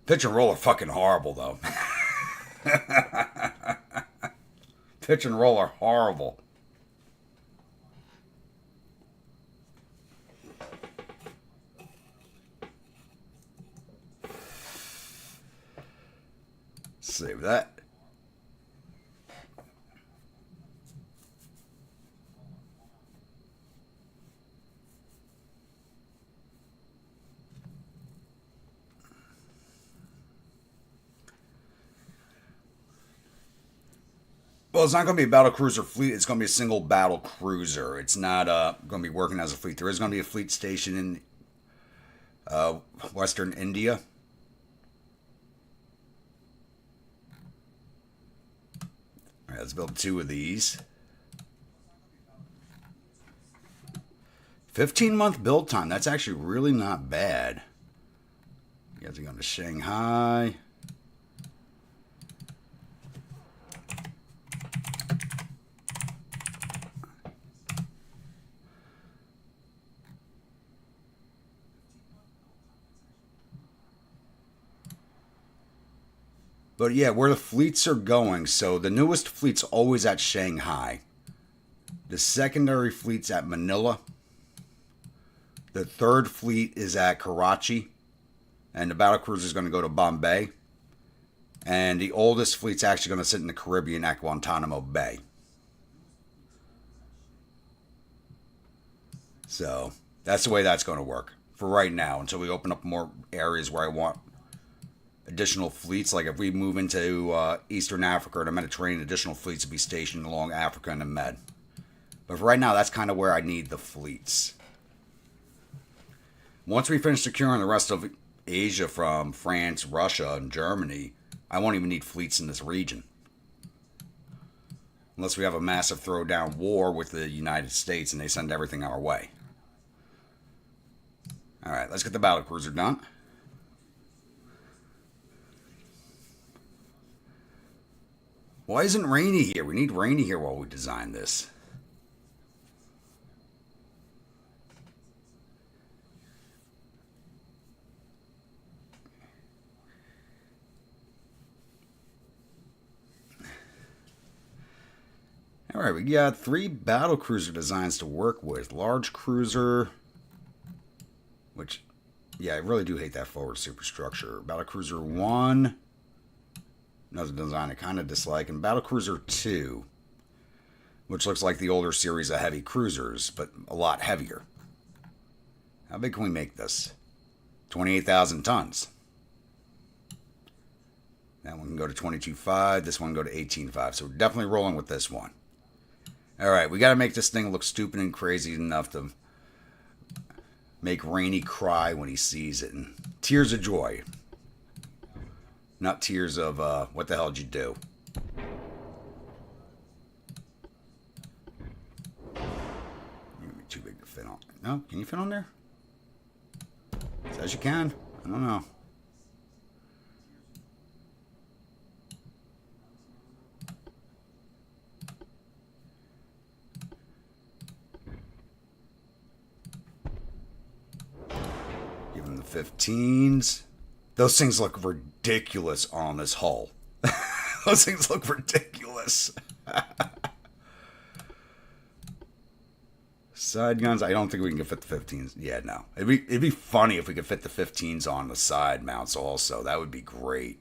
Pitch and roll are fucking horrible, though. Pitch and roll are horrible. Save that. Well, it's not going to be a battle cruiser fleet. It's going to be a single battle cruiser. It's not going to be working as a fleet. There is going to be a fleet station in Western India. All right, let's build 2 of these. 15-month build time. That's actually really not bad. You guys are going to Shanghai. But yeah, where the fleets are going, so the newest fleet's always at Shanghai. The secondary fleet's at Manila. The third fleet is at Karachi. And the battlecruiser is going to go to Bombay. And the oldest fleet's actually going to sit in the Caribbean at Guantanamo Bay. So that's the way that's going to work for right now, until we open up more areas where I want additional fleets. Like if we move into Eastern Africa or the Mediterranean, additional fleets will be stationed along Africa and the Med. But for right now, that's kind of where I need the fleets. Once we finish securing the rest of Asia from France, Russia, and Germany, I won't even need fleets in this region. Unless we have a massive throwdown war with the United States and they send everything our way. Alright, let's get the battlecruiser done. Why isn't Rainy here? We need Rainy here while we design this. Alright, we got 3 battlecruiser designs to work with. Large cruiser, which, yeah, I really do hate that forward superstructure. Battlecruiser 1. Another design I kind of dislike. And Battlecruiser 2, which looks like the older series of heavy cruisers, but a lot heavier. How big can we make this? 28,000 tons. That one can go to 22.5. This one can go to 18.5. So we're definitely rolling with this one. All right, we got to make this thing look stupid and crazy enough to make Rainy cry when he sees it. And tears of joy. Not tears of, what the hell did you do? You're gonna be too big to fit on. No? Can you fit on there? Says you can. I don't know. Give him the 15s. Those things look ridiculous on this hull. Those things look ridiculous. Side guns, I don't think we can fit the 15s. Yeah, no. It'd be funny if we could fit the 15s on the side mounts also. That would be great.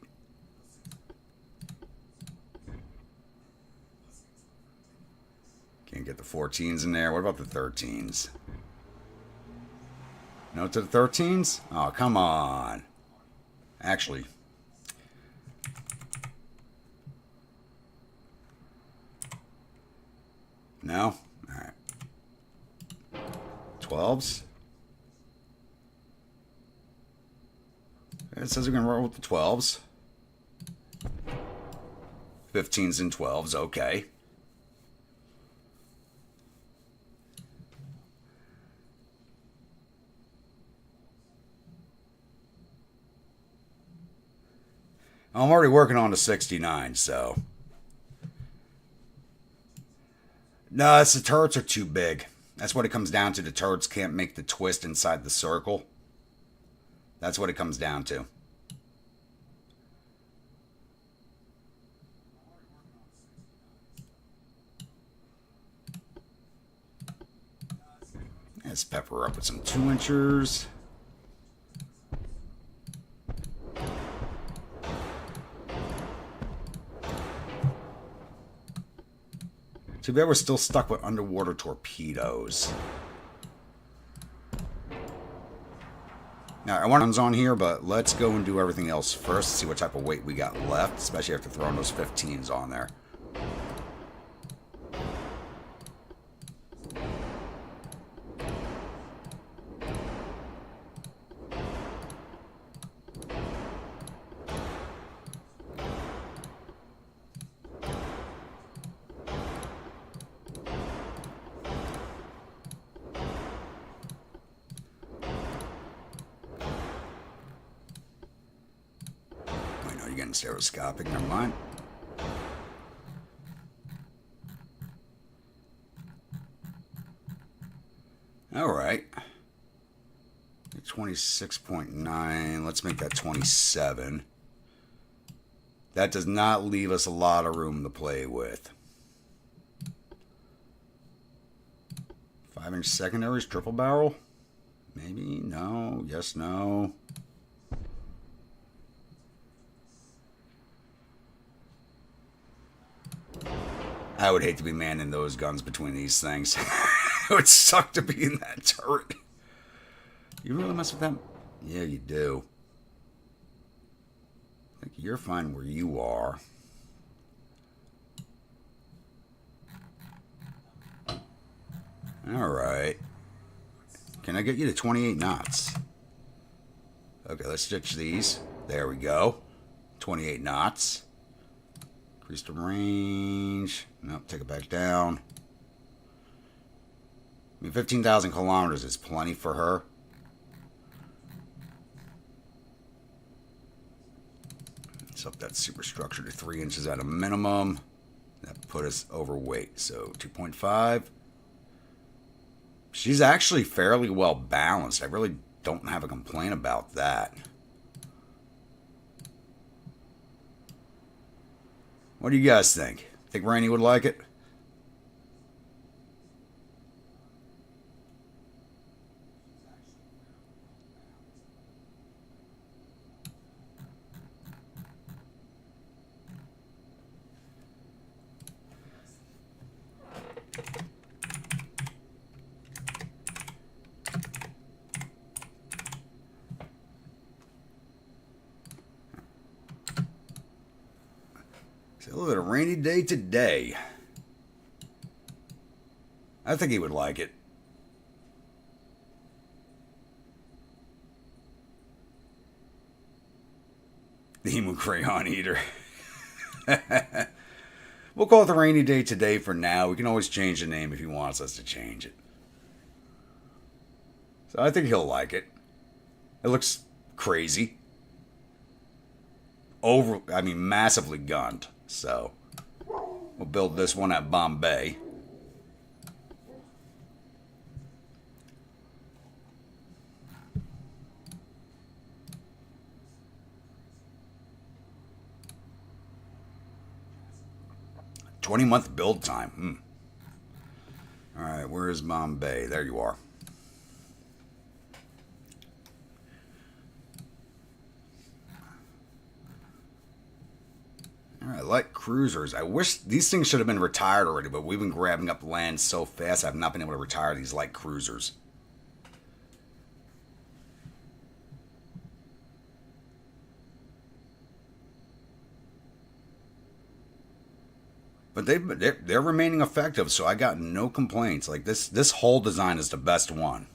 Can't get the 14s in there. What about the 13s? No to the 13s? Oh, come on. Actually. No? Alright. 12s? It says we're going to roll with the 12s. 15s and 12s, okay. I'm already working on the 69, so. No, it's the turrets are too big. That's what it comes down to. The turrets can't make the twist inside the circle. That's what it comes down to. Let's pepper her up with some 2-inchers. Too bad we're still stuck with underwater torpedoes. Now, I want guns on here, but let's go and do everything else first. See what type of weight we got left, especially after throwing those 15s on there. Again, stereoscopic, never mind. All right. 26.9. Let's make that 27. That does not leave us a lot of room to play with. 5-inch secondaries, triple barrel? Maybe? No. Yes, no. I would hate to be manning those guns between these things. It would suck to be in that turret. You really mess with them? Yeah, you do. I think you're fine where you are. Alright. Can I get you to 28 knots? Okay, let's stitch these. There we go. 28 knots. Increase the range. Nope, take it back down. I mean, 15,000 kilometers is plenty for her. Let's up that superstructure to 3 inches at a minimum. That put us overweight. So 2.5. She's actually fairly well balanced. I really don't have a complaint about that. What do you guys think? Think Rainy would like it? Still at a rainy day today. I think he would like it. The Emu Crayon Eater. We'll call it the rainy day today for now. We can always change the name if he wants us to change it. So I think he'll like it. It looks crazy. Massively gunned. So we'll build this one at Bombay. $20-month build time. Alright, where is Bombay? There you are. Alright, light cruisers. I wish these things should have been retired already, but we've been grabbing up land so fast I've not been able to retire these light cruisers. But they're remaining effective, so I got no complaints. Like this whole design is the best one,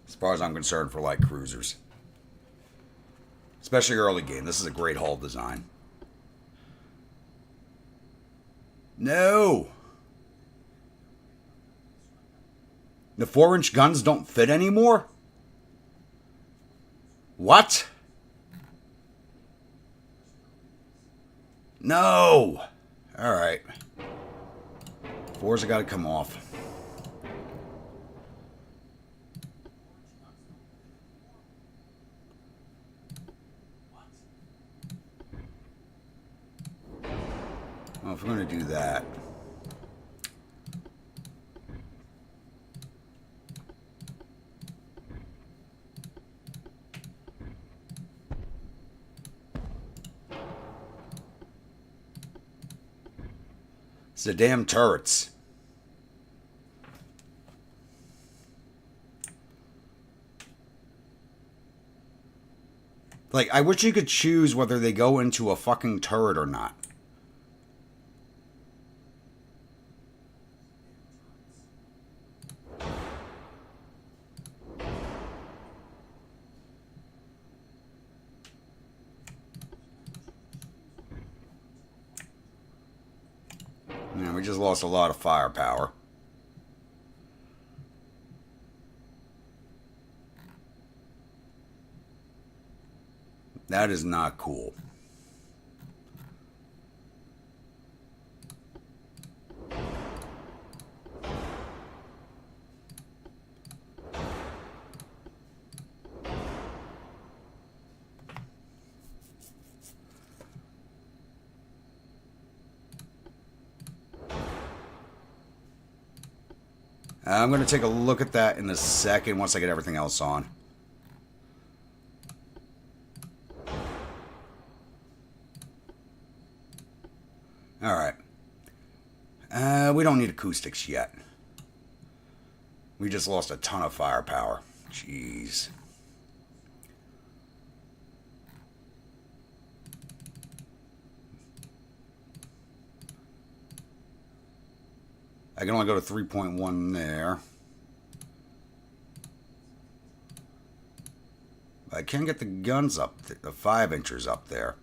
as far as I'm concerned, for light cruisers. Especially early game. This is a great hull design. No! The 4-inch guns don't fit anymore? What? No! Alright. 4s have got to come off. Well, if we're going to do that... It's the damn turrets. Like, I wish you could choose whether they go into a fucking turret or not. Yeah, we just lost a lot of firepower. That is not cool. I'm going to take a look at that in a second once I get everything else on. Alright. We don't need acoustics yet. We just lost a ton of firepower. Jeez. I can only go to 3.1 there. I can get the guns up, the 5-inchers up there.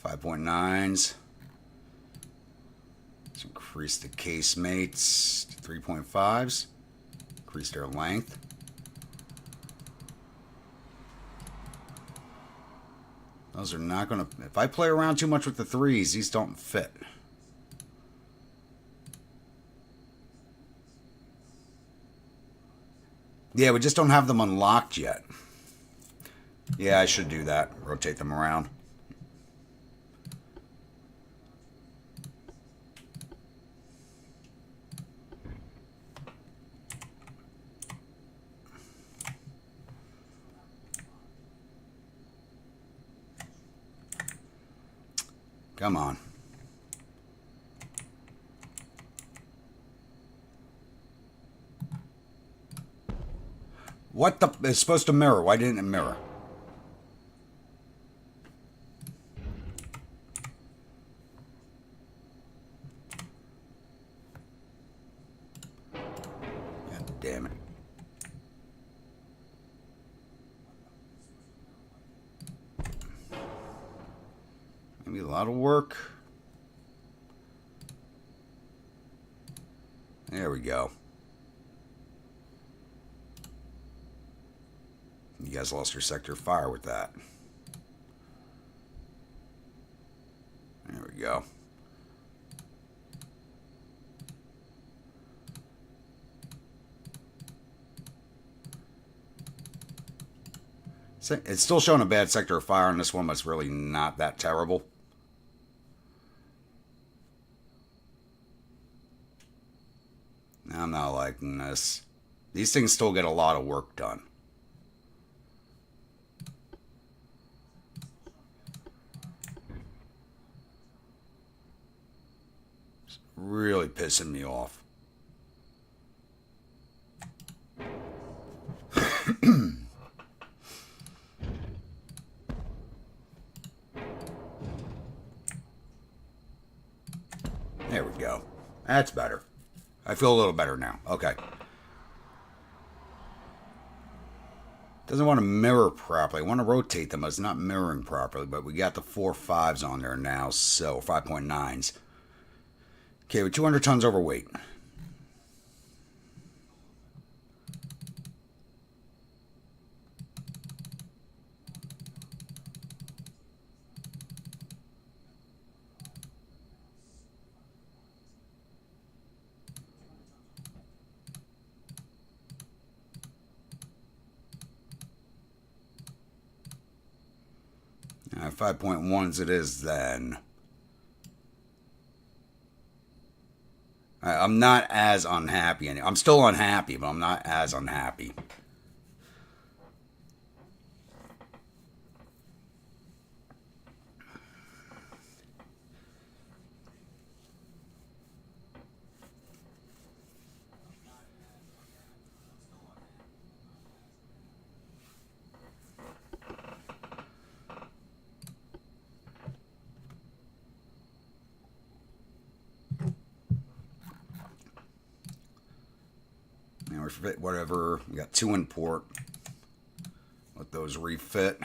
5.9s. Let's increase the casemates to 3.5s. Increase their length. Those are not going to... If I play around too much with the 3s, these don't fit. Yeah, we just don't have them unlocked yet. Yeah, I should do that. Rotate them around. Come on. What the... It's supposed to mirror. Why didn't it mirror? damn it. Maybe a lot of work. There we go. You guys lost your sector of fire with that. There we go. It's still showing a bad sector of fire on this one, but it's really not that terrible. I'm not liking this. These things still get a lot of work done. It's really pissing me off. There we go. That's better. I feel a little better now. Okay. Doesn't want to mirror properly. I want to rotate them, but it's not mirroring properly. But we got the 4.5s on there now, so 5.9s. Okay, we're 200 tons overweight. All right, 5.1s it is then. I'm not as unhappy. I'm still unhappy, but I'm not as unhappy. Refit whatever. We got 2 in port. Let those refit.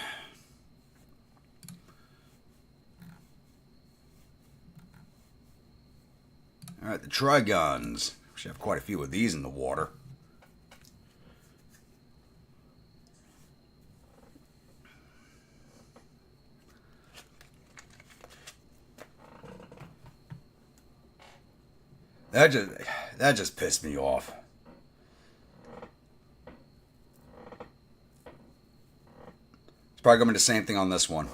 Alright, the Triguns. We should have quite a few of these in the water. That just pissed me off. It's probably going to be the same thing on this one.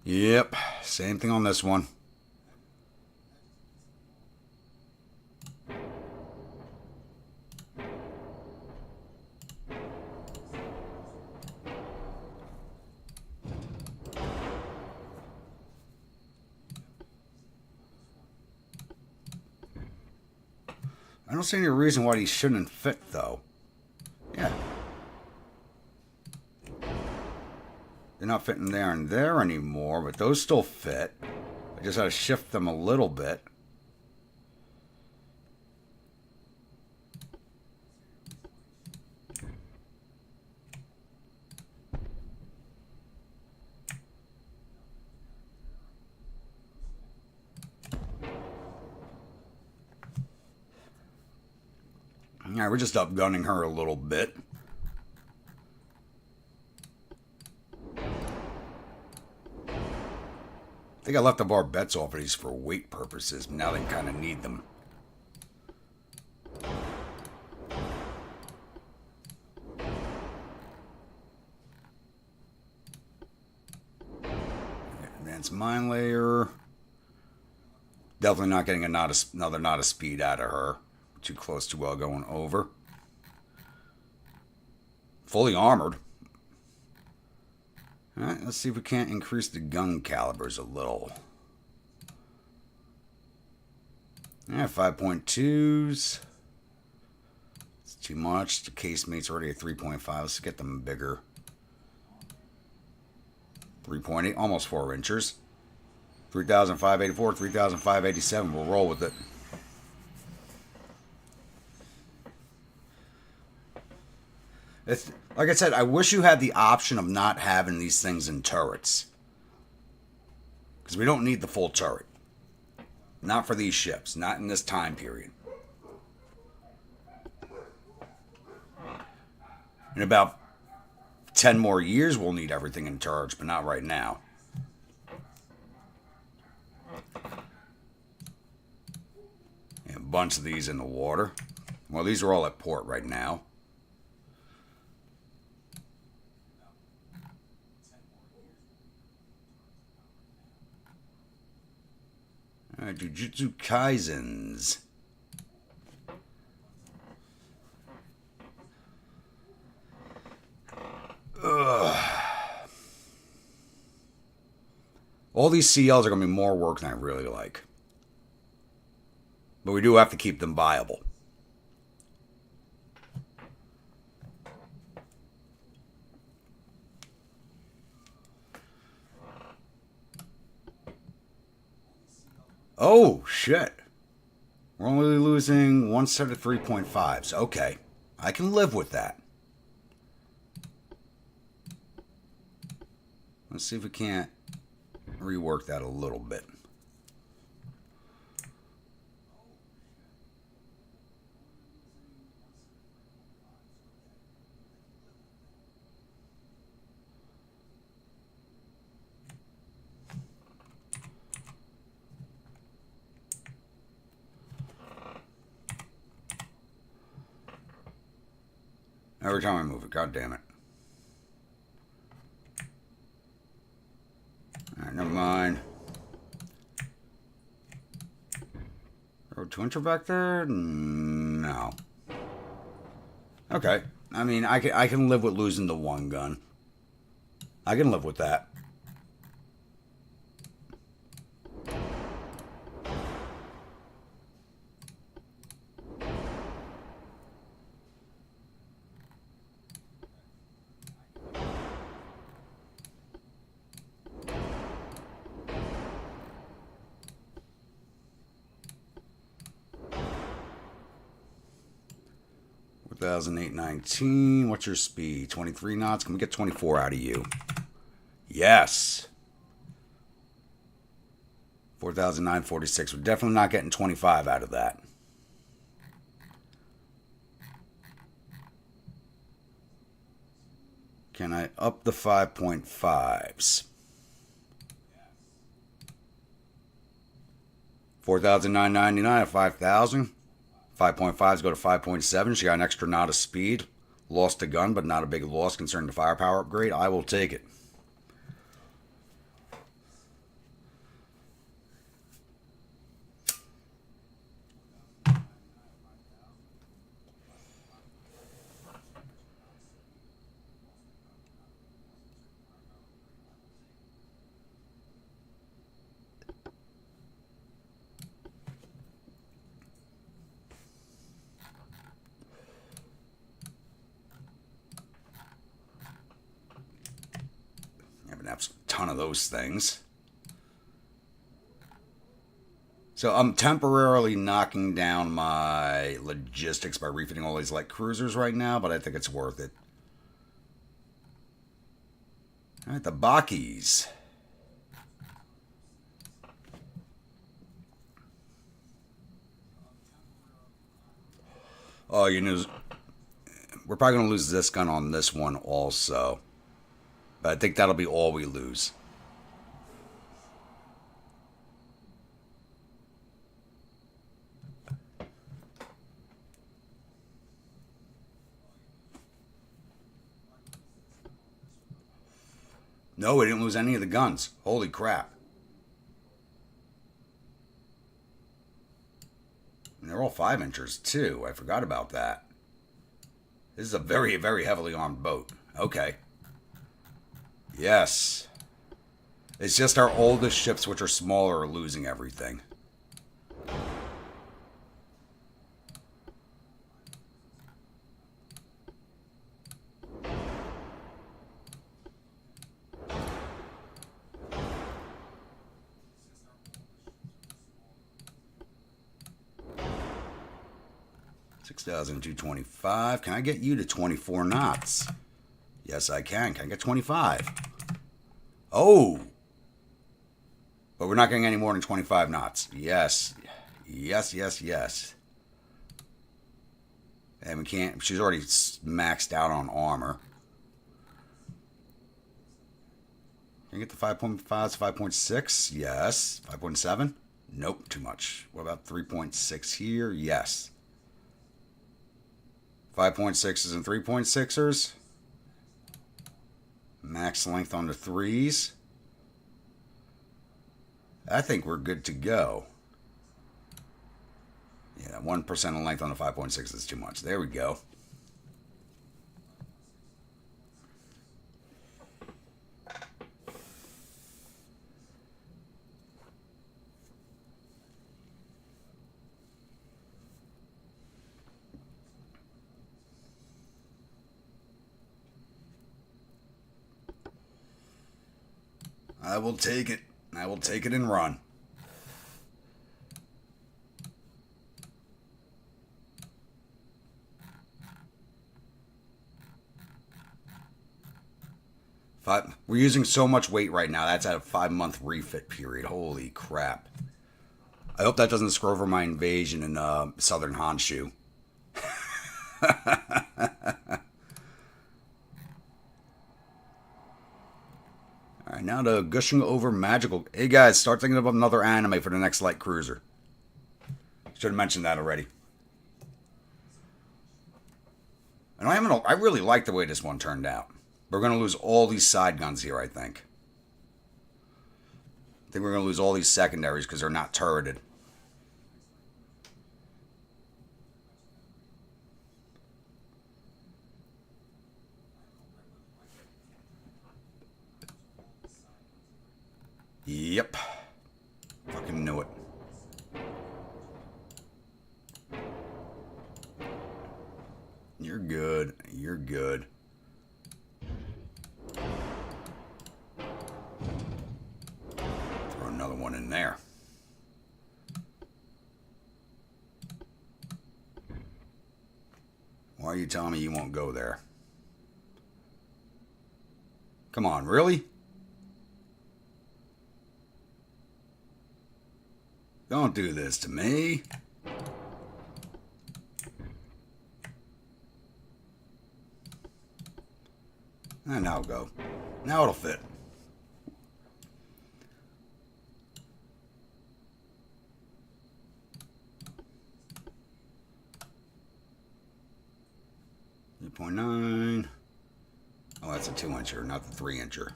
Yep, same thing on this one. I don't see any reason why these shouldn't fit, though. Yeah. They're not fitting there and there anymore, but those still fit. I just had to shift them a little bit. Alright, we're just upgunning her a little bit. I think I left the barbettes off of these for weight purposes. Now they kind of need them. Advanced mine layer. Definitely not getting another knot of speed out of her. Too close to going over. Fully armored. Alright, let's see if we can't increase the gun calibers a little. Yeah, 5.2s. It's too much. The casemate's already at 3.5. Let's get them bigger. 3.8, almost 4 inches. 3,584, 3,587. We'll roll with it. It's, like I said, I wish you had the option of not having these things in turrets. Because we don't need the full turret. Not for these ships. Not in this time period. In about 10 more years, we'll need everything in turrets, but not right now. And a bunch of these in the water. Well, these are all at port right now. Alright, Jujutsu Kaisens. Ugh. All these CLs are going to be more work than I really like. But we do have to keep them viable. Oh, shit. We're only losing one set of 3.5s. Okay. I can live with that. Let's see if we can't rework that a little bit. Every time I move it, god damn it. Alright, never mind. Throw Twinter back there? No. Okay. I mean, I can live with losing the one gun. I can live with that. $1,819. What's your speed? 23 knots. Can we get 24 out of you? Yes. 4,946. We're definitely not getting 25 out of that. Can I up the 5.5s? 4,999 at 5,000. 5.5s go to 5.7. She got an extra knot of speed. Lost a gun, but not a big loss concerning the firepower upgrade. I will take it. Have a ton of those things. So I'm temporarily knocking down my logistics by refitting all these light cruisers right now, but I think it's worth it. All right, the Bakis. Oh, you know, we're probably going to lose this gun on this one also. But I think that'll be all we lose. No, we didn't lose any of the guns. Holy crap. And they're all 5-inchers too. I forgot about that. This is a very, very heavily armed boat. Okay. Yes. It's just our oldest ships, which are smaller, are losing everything. 6,225. Can I get you to 24 knots? Yes, I can. Can I get 25? Oh! But we're not getting any more than 25 knots. Yes. Yes, yes, yes. And we can't... She's already maxed out on armor. Can you get the 5.5 to 5.6? Yes. 5.7? Nope, too much. What about 3.6 here? Yes. 5.6s and 3.6ers. Max length on the 3s. I think we're good to go. Yeah, 1% of length on the 5.6 is too much. There we go. I will take it. I will take it and run. We're using so much weight right now. That's at a 5-month refit period. Holy crap. I hope that doesn't screw over my invasion in southern Honshu. Alright, now to gushing over magical... Hey guys, start thinking of another anime for the next light cruiser. Should have mentioned that already. And I really like the way this one turned out. We're going to lose all these side guns here, I think. I think we're going to lose all these secondaries because they're not turreted. Yep. Fucking knew it. You're good. You're good. Throw another one in there. Why are you telling me you won't go there? Come on, really? Don't do this to me. And now it'll go. Now it'll fit. .9. Oh, that's a 2-incher, not the 3-incher.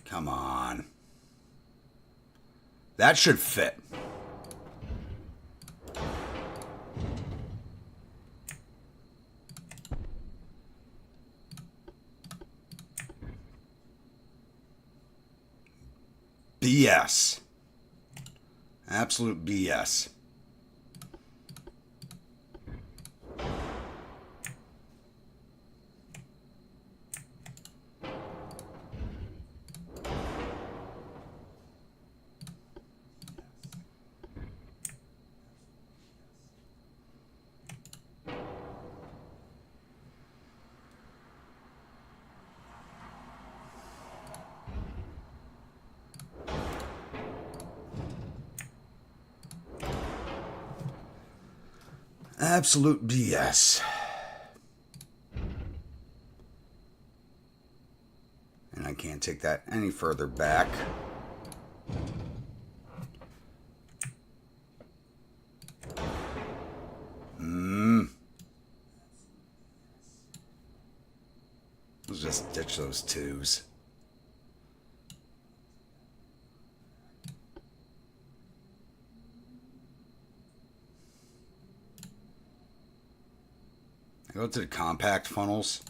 Come on. That should fit. BS. Absolute BS. Absolute BS. And I can't take that any further back. Let's just ditch those 2s. Go to the compact funnels.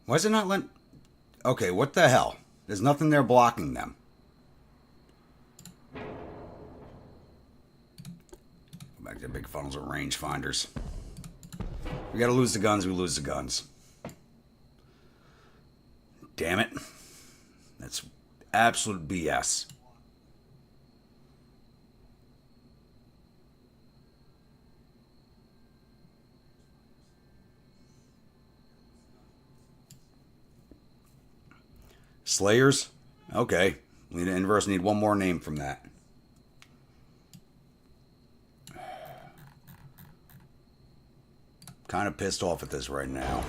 Why is it not letting... Okay, what the hell? There's nothing there blocking them. Go back to the big funnels or rangefinders. We gotta lose the guns, we lose the guns. Damn it. That's absolute BS. Slayers? Okay. We inverse need one more name from that. Kind of pissed off at this right now.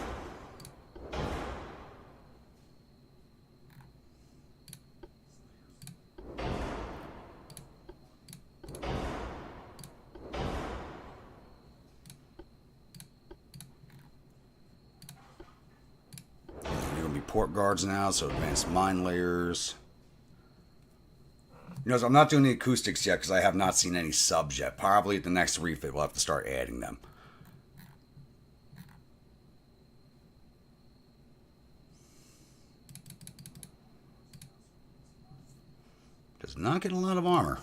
Port guards now, so advanced mine layers. You know, so I'm not doing the acoustics yet because I have not seen any subs yet. Probably at the next refit we'll have to start adding them. Does not get a lot of armor.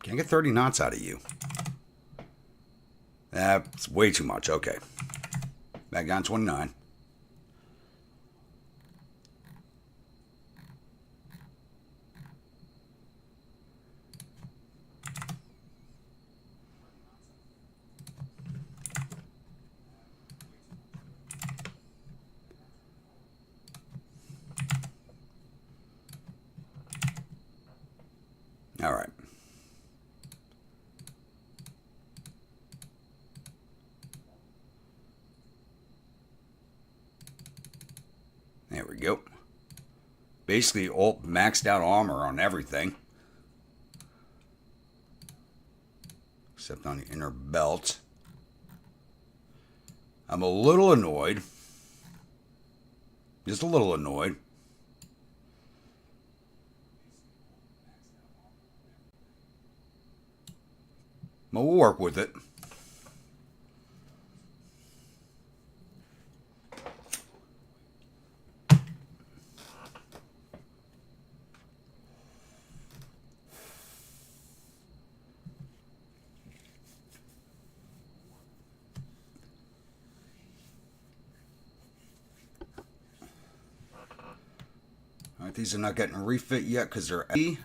Can't get 30 knots out of you. That's way too much. Okay. Back down 29. All right. There we go. Basically, all maxed out armor on everything. Except on the inner belt. I'm a little annoyed. Just a little annoyed. But we'll work with it. Alright, these are not getting a refit yet because they're empty.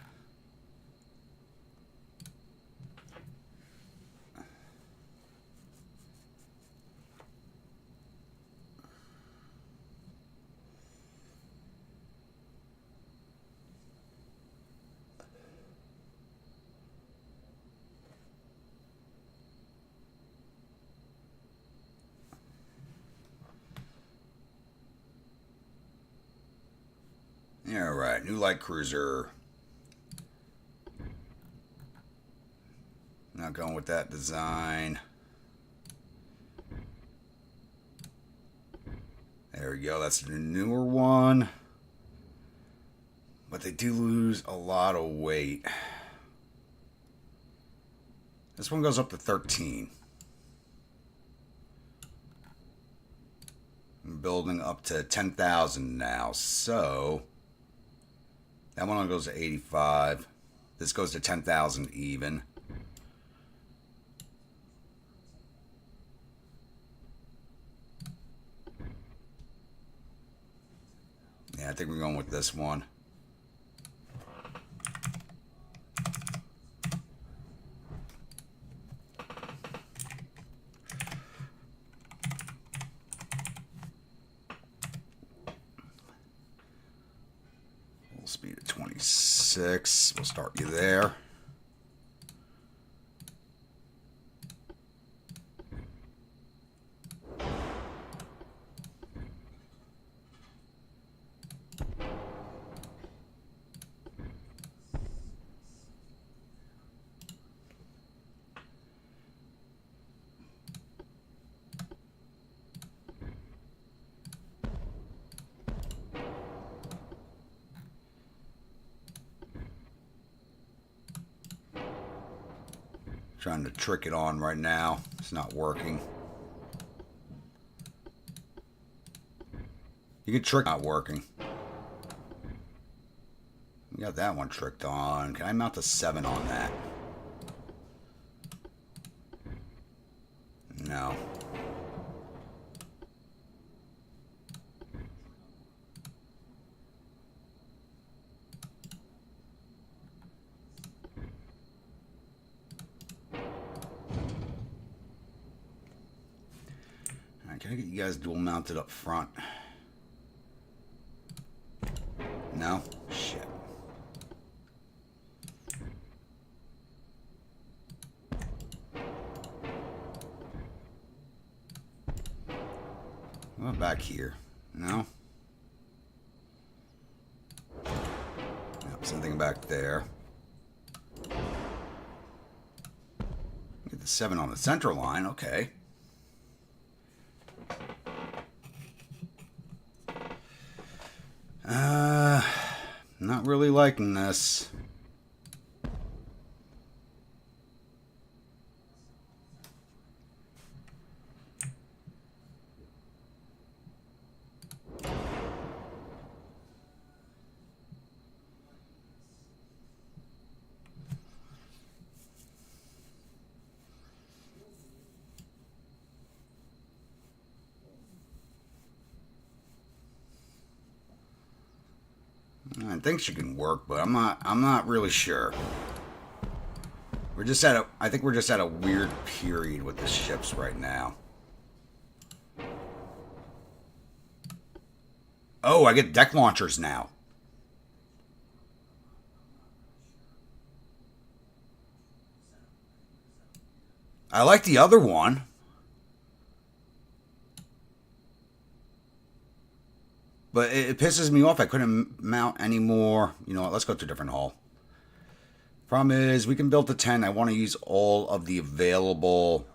Alright, new light cruiser. Not going with that design. There we go, that's the newer one. But they do lose a lot of weight. This one goes up to 13. I'm building up to 10,000 now, so that one goes to 85. This goes to 10,000 even. Yeah, I think we're going with this one. Speed at 26. We'll start you there. Trying to trick it on right now. It's not working. You can trick not working. We got that one tricked on. Can I mount a 7 on that? No. Alright, can I get you guys dual mounted up front? No? Shit. What about back here? No? Yep, something back there. Get the 7 on the center line, okay. Not really liking this. I think she can work, but I'm not really sure. We're just at I think we're just at a weird period with the ships right now. Oh, I get deck launchers now. I like the other one. But it pisses me off. I couldn't mount any more. You know what? Let's go to a different hull. Problem is, we can build the 10. I want to use all of the available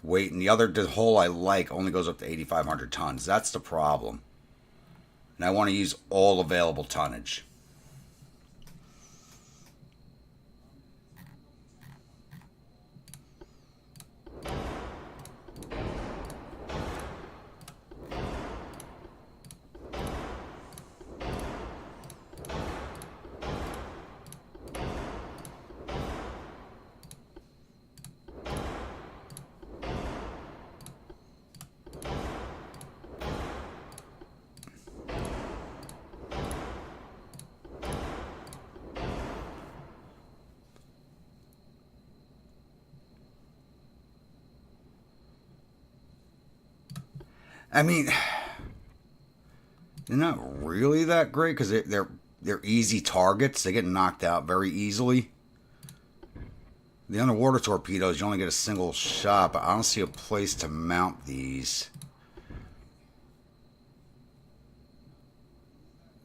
weight. And the other hull I like only goes up to 8,500 tons. That's the problem. And I want to use all available tonnage. I mean, they're not really that great because they're easy targets. They get knocked out very easily. The underwater torpedoes, you only get a single shot, but I don't see a place to mount these.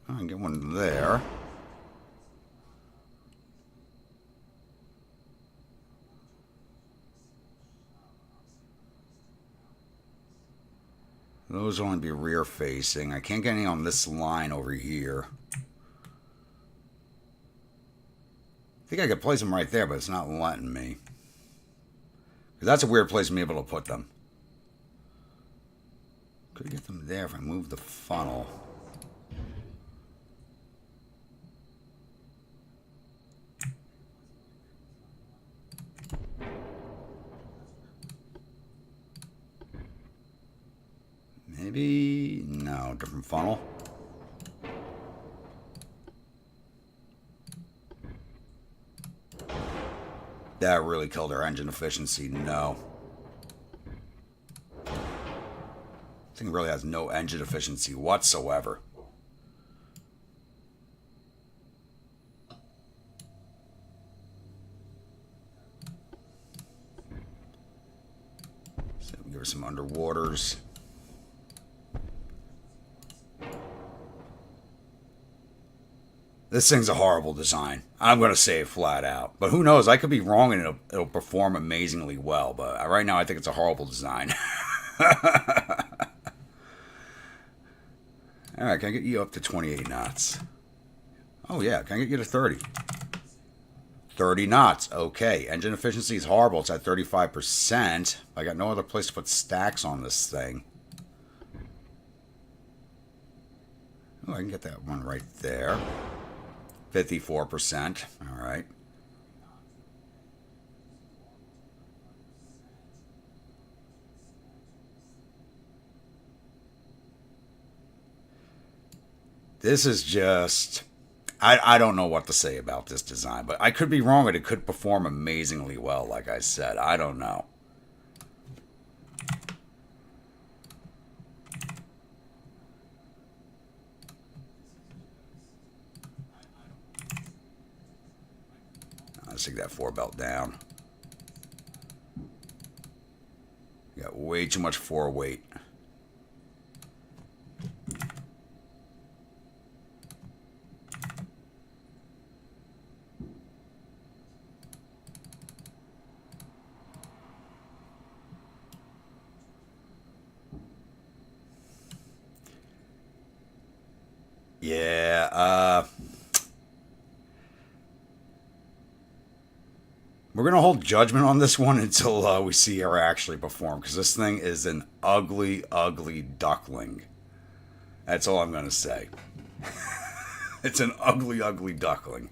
I can get one there. Those will only be rear facing. I can't get any on this line over here. I think I could place them right there, but it's not letting me. Because that's a weird place to be able to put them. Could get them there if I move the funnel. Maybe... no, different funnel. That really killed our engine efficiency. No. This thing really has no engine efficiency whatsoever. So give her some underwaters. This thing's a horrible design. I'm going to say it flat out. But who knows? I could be wrong and it'll perform amazingly well. But right now I think it's a horrible design. Alright, can I get you up to 28 knots? Oh yeah, can I get you to 30? 30 knots. Okay, engine efficiency is horrible. It's at 35%. I got no other place to put stacks on this thing. Oh, I can get that one right there. 54%. All right. This is just... I don't know what to say about this design, but I could be wrong and it could perform amazingly well, like I said. I don't know. Let's take that 4 belt down. You got way too much 4 weight. Yeah, we're going to hold judgment on this one until we see her actually perform, because this thing is an ugly, ugly duckling. That's all I'm going to say. It's an ugly, ugly duckling.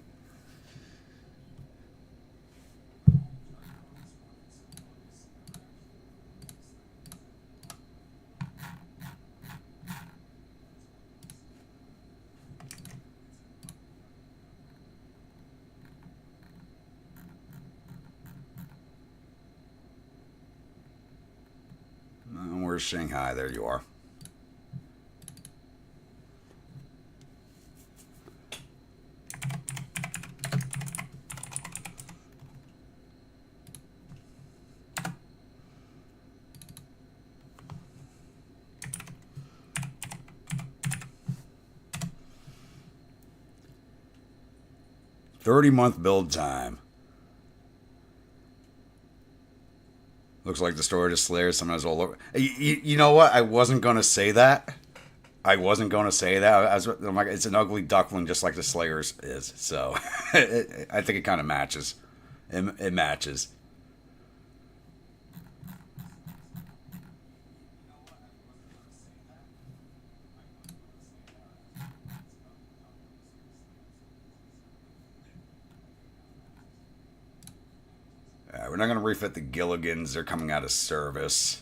Where's Shanghai? There you are. $30-month build time. Looks like Destroyer to Slayer sometimes all over. You know what? I wasn't going to say that. I wasn't going to say that. I'm like, it's an ugly duckling just like the Slayers is. So I think it kind of matches. It matches. We're not going to refit the Gilligans. They're coming out of service.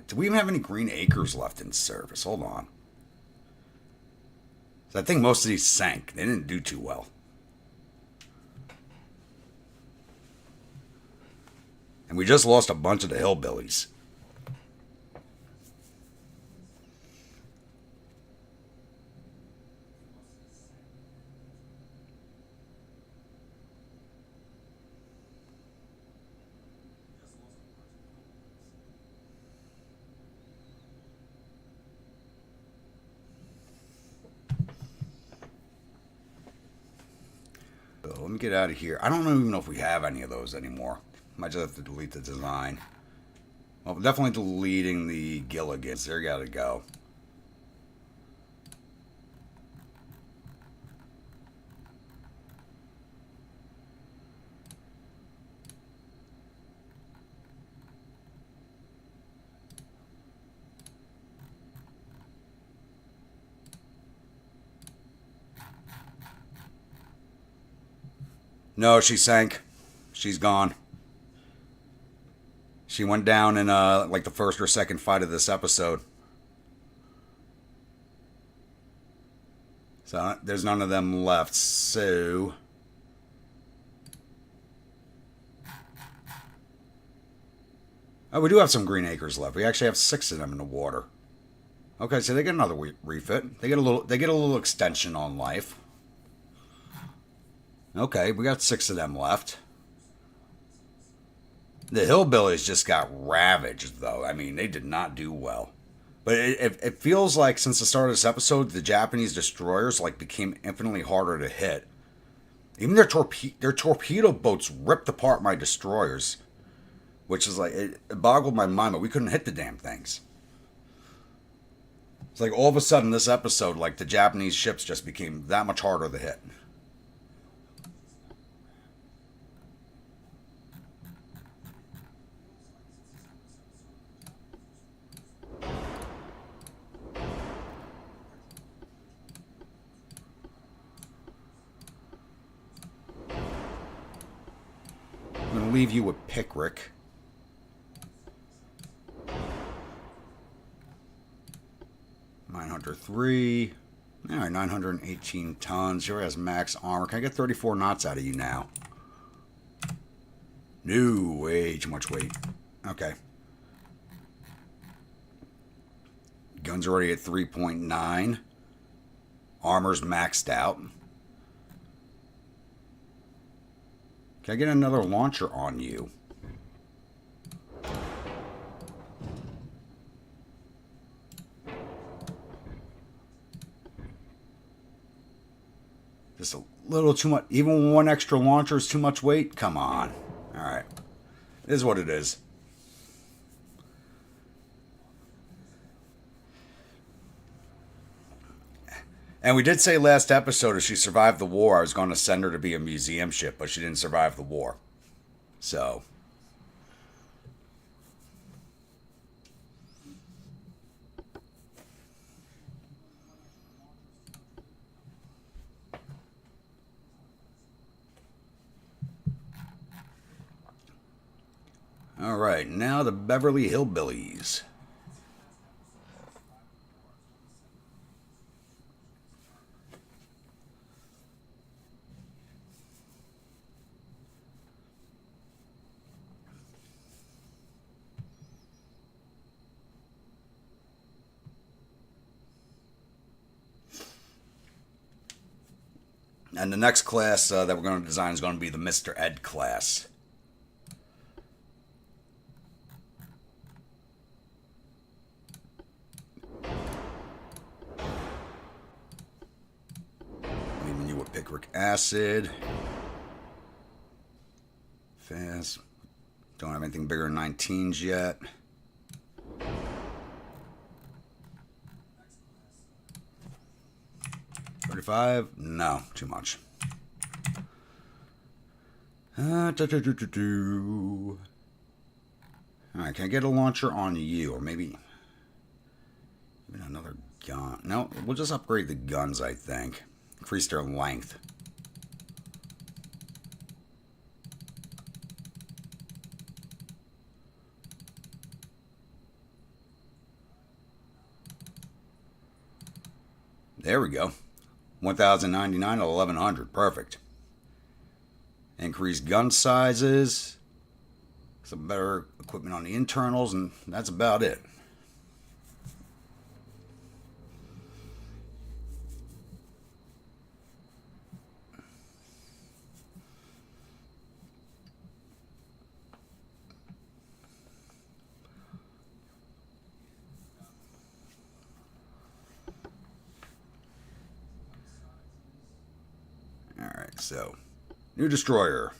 Do we even have any Green Acres left in service? Hold on. So I think most of these sank. They didn't do too well. And we just lost a bunch of the hillbillies. So let me get out of here. I don't even know if we have any of those anymore. Might just have to delete the design. Well, definitely deleting the Gilligans. There you gotta go. No, she sank. She's gone. She went down in like the first or second fight of this episode. So there's none of them left. So oh, we do have some Green Acres left. We actually have 6 of them in the water. Okay, so they get another refit. They get a little extension on life. Okay, we got 6 of them left. The hillbillies just got ravaged, though. I mean, they did not do well. But it feels like since the start of this episode, the Japanese destroyers like became infinitely harder to hit. Even their torpedo boats ripped apart my destroyers, which is like it boggled my mind. But we couldn't hit the damn things. It's like all of a sudden this episode, like the Japanese ships just became that much harder to hit. leave you with Pickrick. Hunter 3. All right, 918 tons. Here has max armor. Can I get 34 knots out of you now? No, way too much weight. Okay. Gun's already at 3.9. Armor's maxed out. Can I get another launcher on you? Just a little too much. Even one extra launcher is too much weight? Come on. Alright. It is what it is. And we did say last episode if she survived the war, I was going to send her to be a museum ship, but she didn't survive the war. So. All right, now the Beverly Hillbillies. And the next class that we're going to design is going to be the Mr. Ed class. Leaving you with picric acid. Fast. Don't have anything bigger than 19s yet. No, too much. Alright, can I get a launcher on you? Or maybe even another gun. No, we'll just upgrade the guns, I think. Increase their length. There we go. 1,099 to 1,100. Perfect. Increased gun sizes. Some better equipment on the internals, and that's about it. Alright, so new destroyer.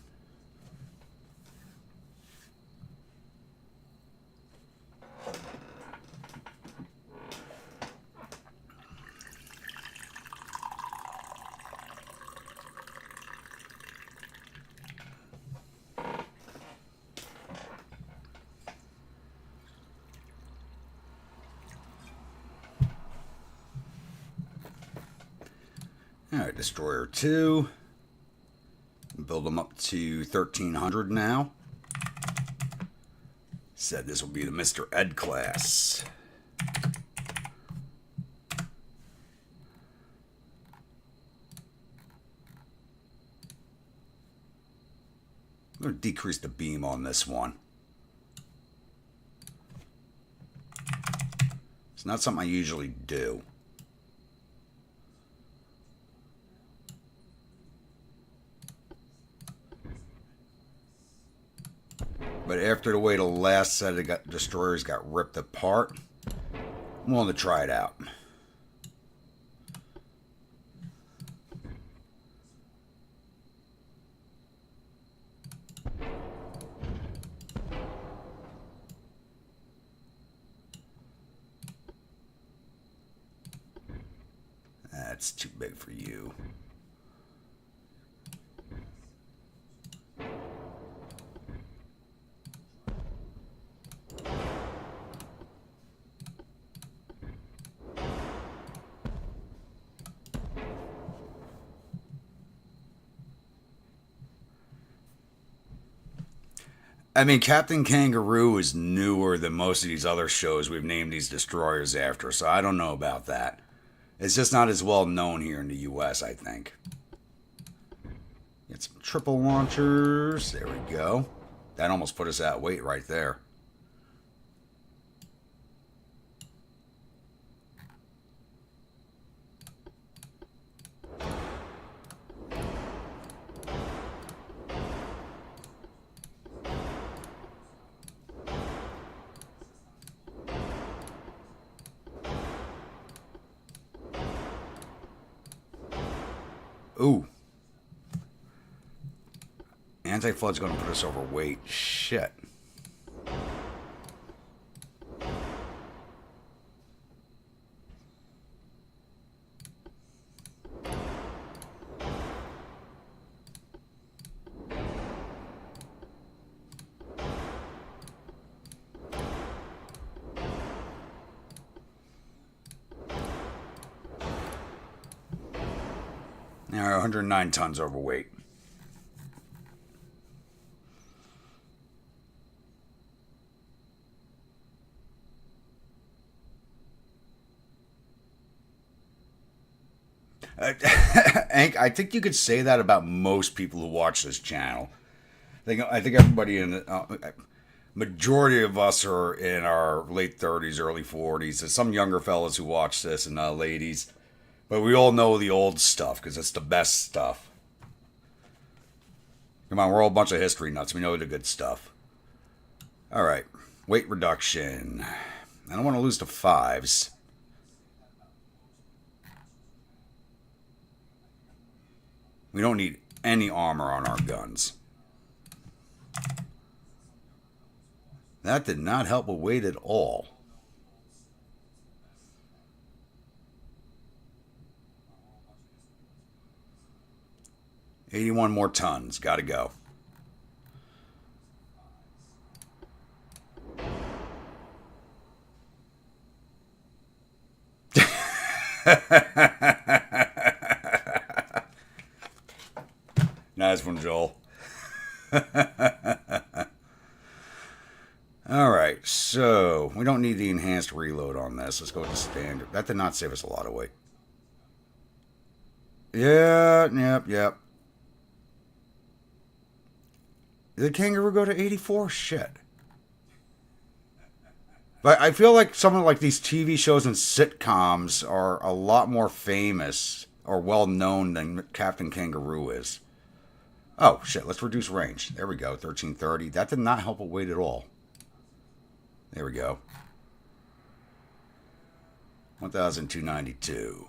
Alright, destroyer 2. Build them up to 1,300 now. Said this will be the Mr. Ed class. I'm going to decrease the beam on this one. It's not something I usually do. But after the way the last set of destroyers got ripped apart, I'm willing to try it out. That's too big for you. I mean, Captain Kangaroo is newer than most of these other shows we've named these destroyers after, so I don't know about that. It's just not as well known here in the U.S., I think. Get some triple launchers. There we go. That almost put us at weight right there. Ooh. Anti-flood's going to put us over weight. Shit. Now 109 tons overweight. I think you could say that about most people who watch this channel. I think everybody in the majority of us are in our late 30s, early 40s. There's some younger fellas who watch this and ladies, but we all know the old stuff because it's the best stuff. Come on, we're all a bunch of history nuts. We know the good stuff. All right, weight reduction. I don't want to lose to fives. We don't need any armor on our guns. That did not help with weight at all. $81 more tons. Gotta go. Nice one, Joel. Alright, so we don't need the enhanced reload on this. Let's go with the standard. That did not save us a lot of weight. Yeah, yep. Did Kangaroo go to 84? Shit. But I feel like some of like these TV shows and sitcoms are a lot more famous or well known than Captain Kangaroo is. Oh, shit, let's reduce range. There we go, 1330. That did not help with weight at all. There we go. 1,292.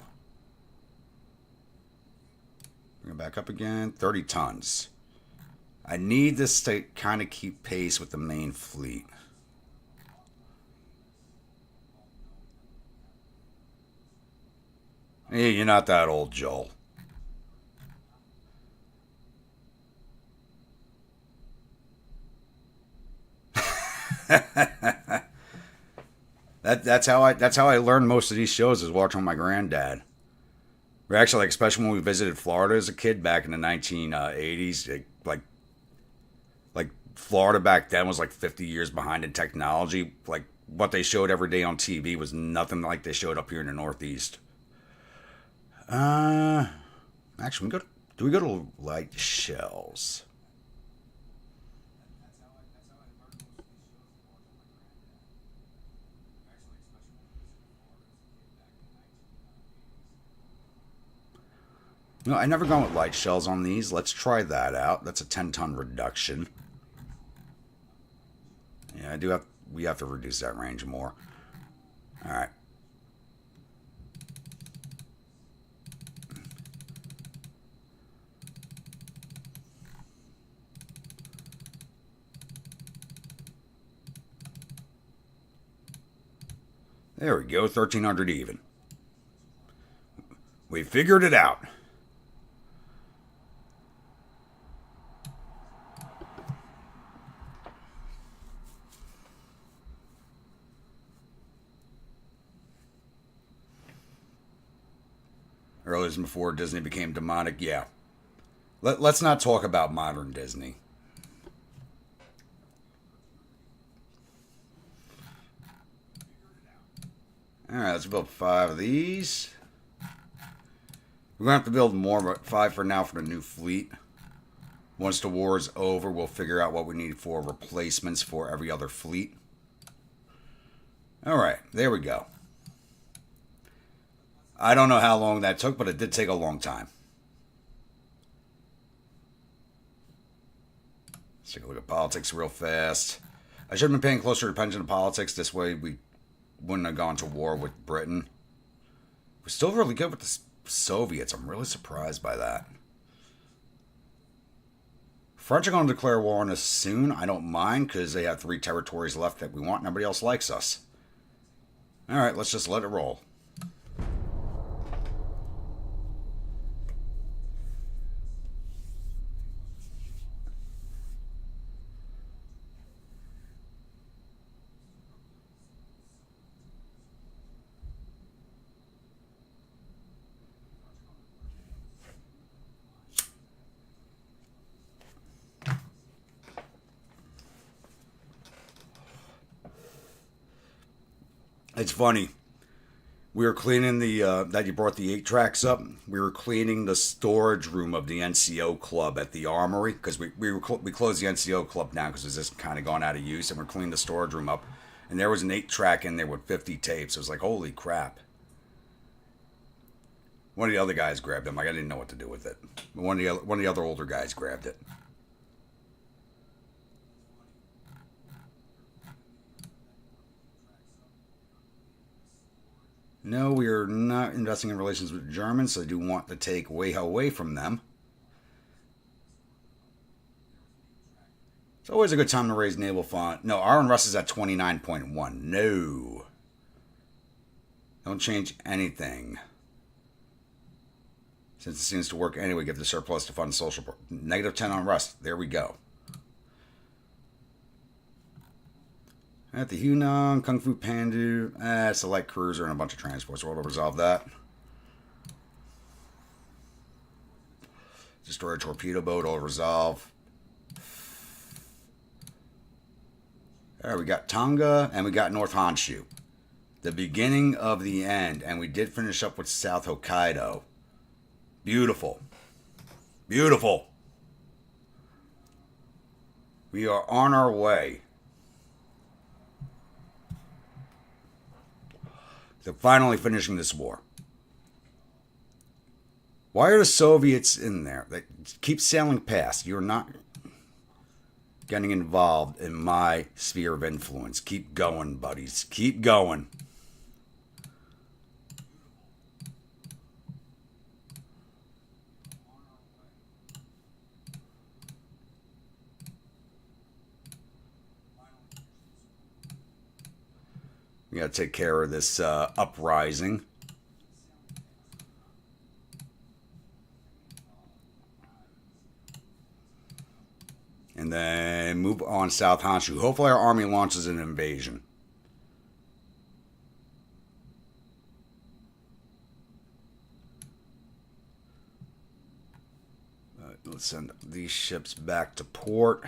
Bring it back up again. 30 tons. I need this to kind of keep pace with the main fleet. Hey, you're not that old, Joel. That's how I learned most of these shows is watching my granddad. We're actually like, especially when we visited Florida as a kid back in the 1980s, like Florida back then was like 50 years behind in technology. Like what they showed every day on TV was nothing like they showed up here in the Northeast. Actually, do we go to light shells? No, I never gone with light shells on these. Let's try that out. That's a 10-ton reduction. Yeah, we have to reduce that range more. All right. There we go, 1,300 even. We figured it out. Earlier than before Disney became demonic, yeah. Let's not talk about modern Disney. Alright, let's build 5 of these. We're going to have to build more, but 5 for now for the new fleet. Once the war is over, we'll figure out what we need for replacements for every other fleet. Alright, there we go. I don't know how long that took, but it did take a long time. Let's take a look at politics real fast. I should have been paying closer attention to politics. This way we wouldn't have gone to war with Britain. We're still really good with the Soviets. I'm really surprised by that. French are going to declare war on us soon. I don't mind because they have 3 territories left that we want. Nobody else likes us. Alright, let's just let it roll. It's funny. We were cleaning the, that you brought the 8 tracks up. We were cleaning the storage room of the NCO club at the armory. Because we closed the NCO club down because it was just kind of gone out of use. And we're cleaning the storage room up. And there was an 8 track in there with 50 tapes. It was like, holy crap. One of the other guys grabbed them. Like, I didn't know what to do with it. But one of the other older guys grabbed it. No, we are not investing in relations with the Germans, so I do want to take way away from them. It's always a good time to raise naval fund. No, our unrest is at 29.1. No. Don't change anything. Since it seems to work anyway, give the surplus to fund social... Negative 10 unrest. There we go. At the Hunan, Kung Fu Pandu, it's a light cruiser and a bunch of transports. We'll resolve that. Destroy a torpedo boat, will resolve. Alright, we got Tonga and we got North Honshu. The beginning of the end. And we did finish up with South Hokkaido. Beautiful. Beautiful. We are on our way. So finally finishing this war. Why are the Soviets in there? They keep sailing past. You're not getting involved in my sphere of influence. Keep going, buddies. Keep going. We got to take care of this uprising. And then move on South Honshu. Hopefully our army launches an invasion. Let's send these ships back to port.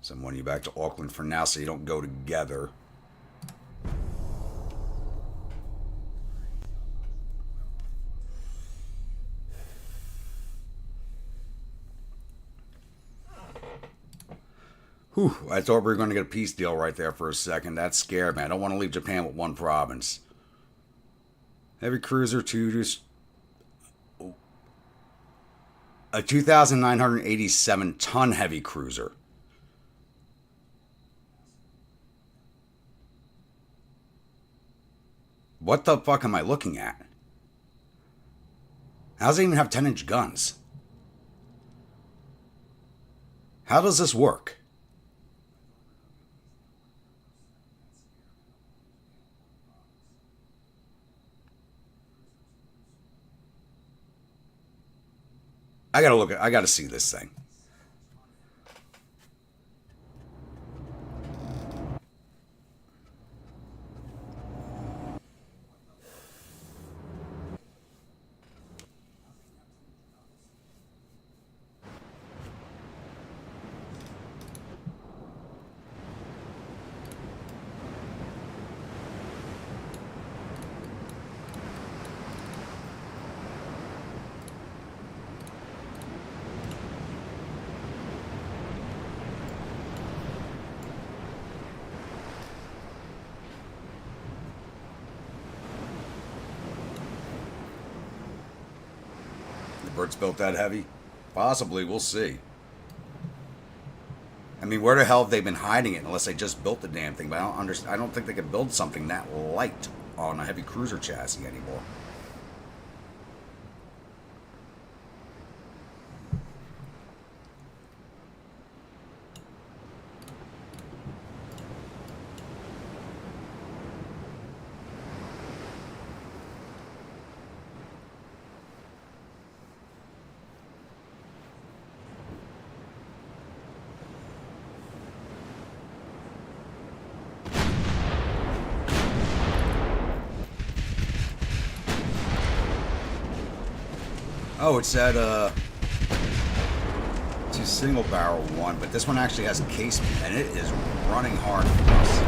Send one of you back to Auckland for now so you don't go together. Whew, I thought we were going to get a peace deal right there for a second. That scared me. I don't want to leave Japan with one province. Heavy cruiser to a 2,987 ton heavy cruiser. What the fuck am I looking at? How does it even have 10-inch guns? How does this work? I gotta see this thing. Bert's built that heavy? Possibly, we'll see. I mean, where the hell have they been hiding it unless they just built the damn thing? But I don't think they could build something that light on a heavy cruiser chassis anymore. Oh, it's that, it's a single barrel one, but this one actually has a casement, and it is running hard for us.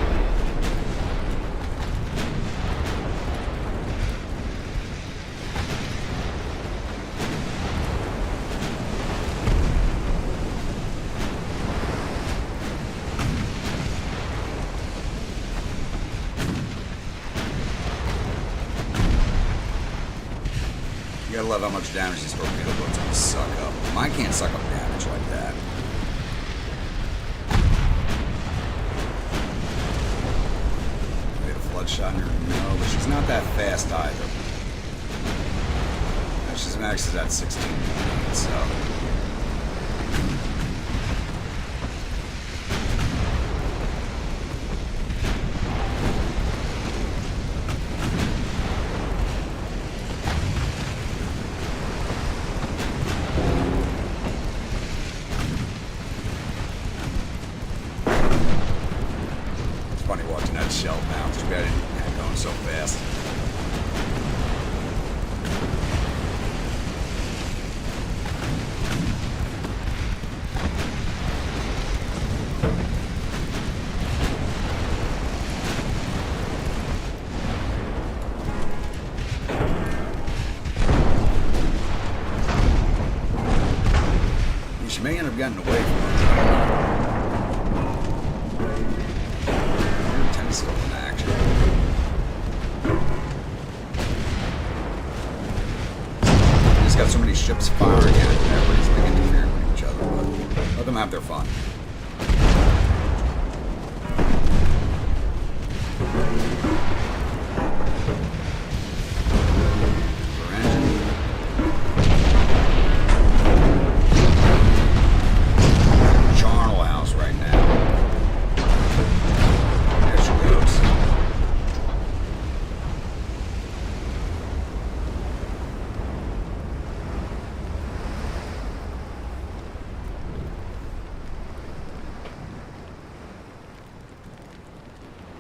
You gotta love how much damage these torpedo boats can suck up. Mine can't suck up damage like that. Get a flood shot in her? No, but she's not that fast either. She's maxed at 16 minutes, so. Funny watching that shell bounce. Too bad it didn't going so fast. She may end up getting away from it. Still in action. He's got so many ships firing at him, everybody's like interfering with each other, but let them have their fun.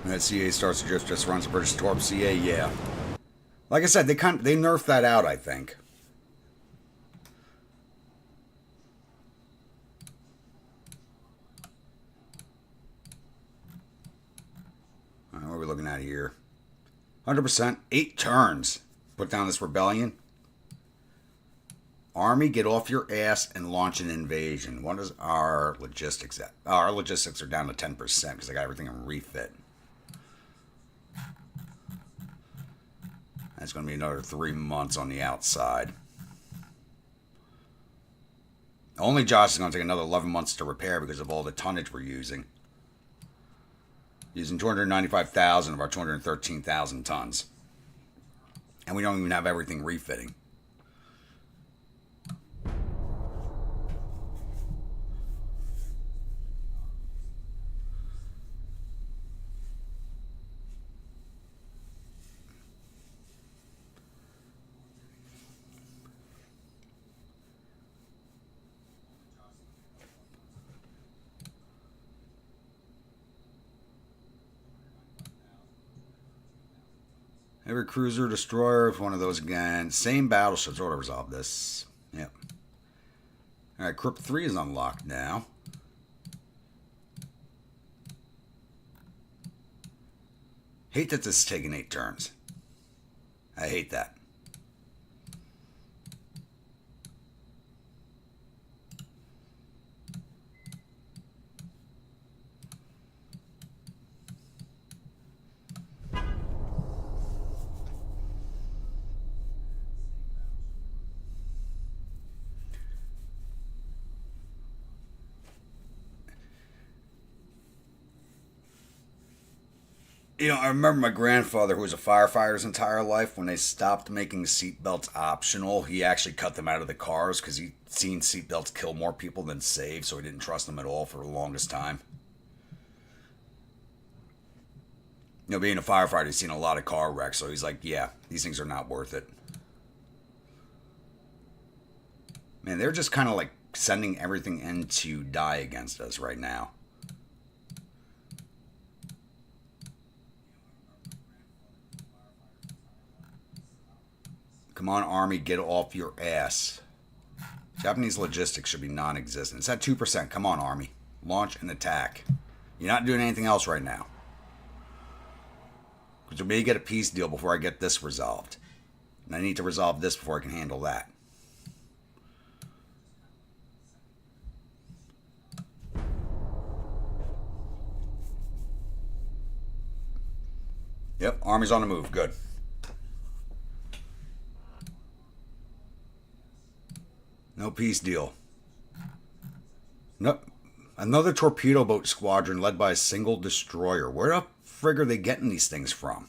That CA starts to just runs a British Torp CA, yeah. Like I said, they nerfed that out, I think. What are we looking at here? 100%, 8 turns. Put down this rebellion. Army, get off your ass and launch an invasion. What is our logistics at? Oh, our logistics are down to 10% because I got everything in refit. That's going to be another 3 months on the outside. Only Josh is going to take another 11 months to repair because of all the tonnage we're using. Using 295,000 of our 213,000 tons. And we don't even have everything refitting. Every cruiser, destroyer, if one of those again. Same battleships. Ought to resolve this. Yep. Alright, Crypt 3 is unlocked now. Hate that this is taking 8 turns. I hate that. You know, I remember my grandfather, who was a firefighter his entire life, when they stopped making seatbelts optional, he actually cut them out of the cars because he'd seen seatbelts kill more people than save, so he didn't trust them at all for the longest time. You know, being a firefighter, he's seen a lot of car wrecks, so he's like, yeah, these things are not worth it. Man, they're just kind of like sending everything in to die against us right now. Come on, Army, get off your ass. Japanese logistics should be non-existent. It's at 2%. Come on, Army. Launch an attack. You're not doing anything else right now. Because we may get a peace deal before I get this resolved. And I need to resolve this before I can handle that. Yep, Army's on the move. Good. No peace deal. Nope. Another torpedo boat squadron led by a single destroyer. Where the frig are they getting these things from?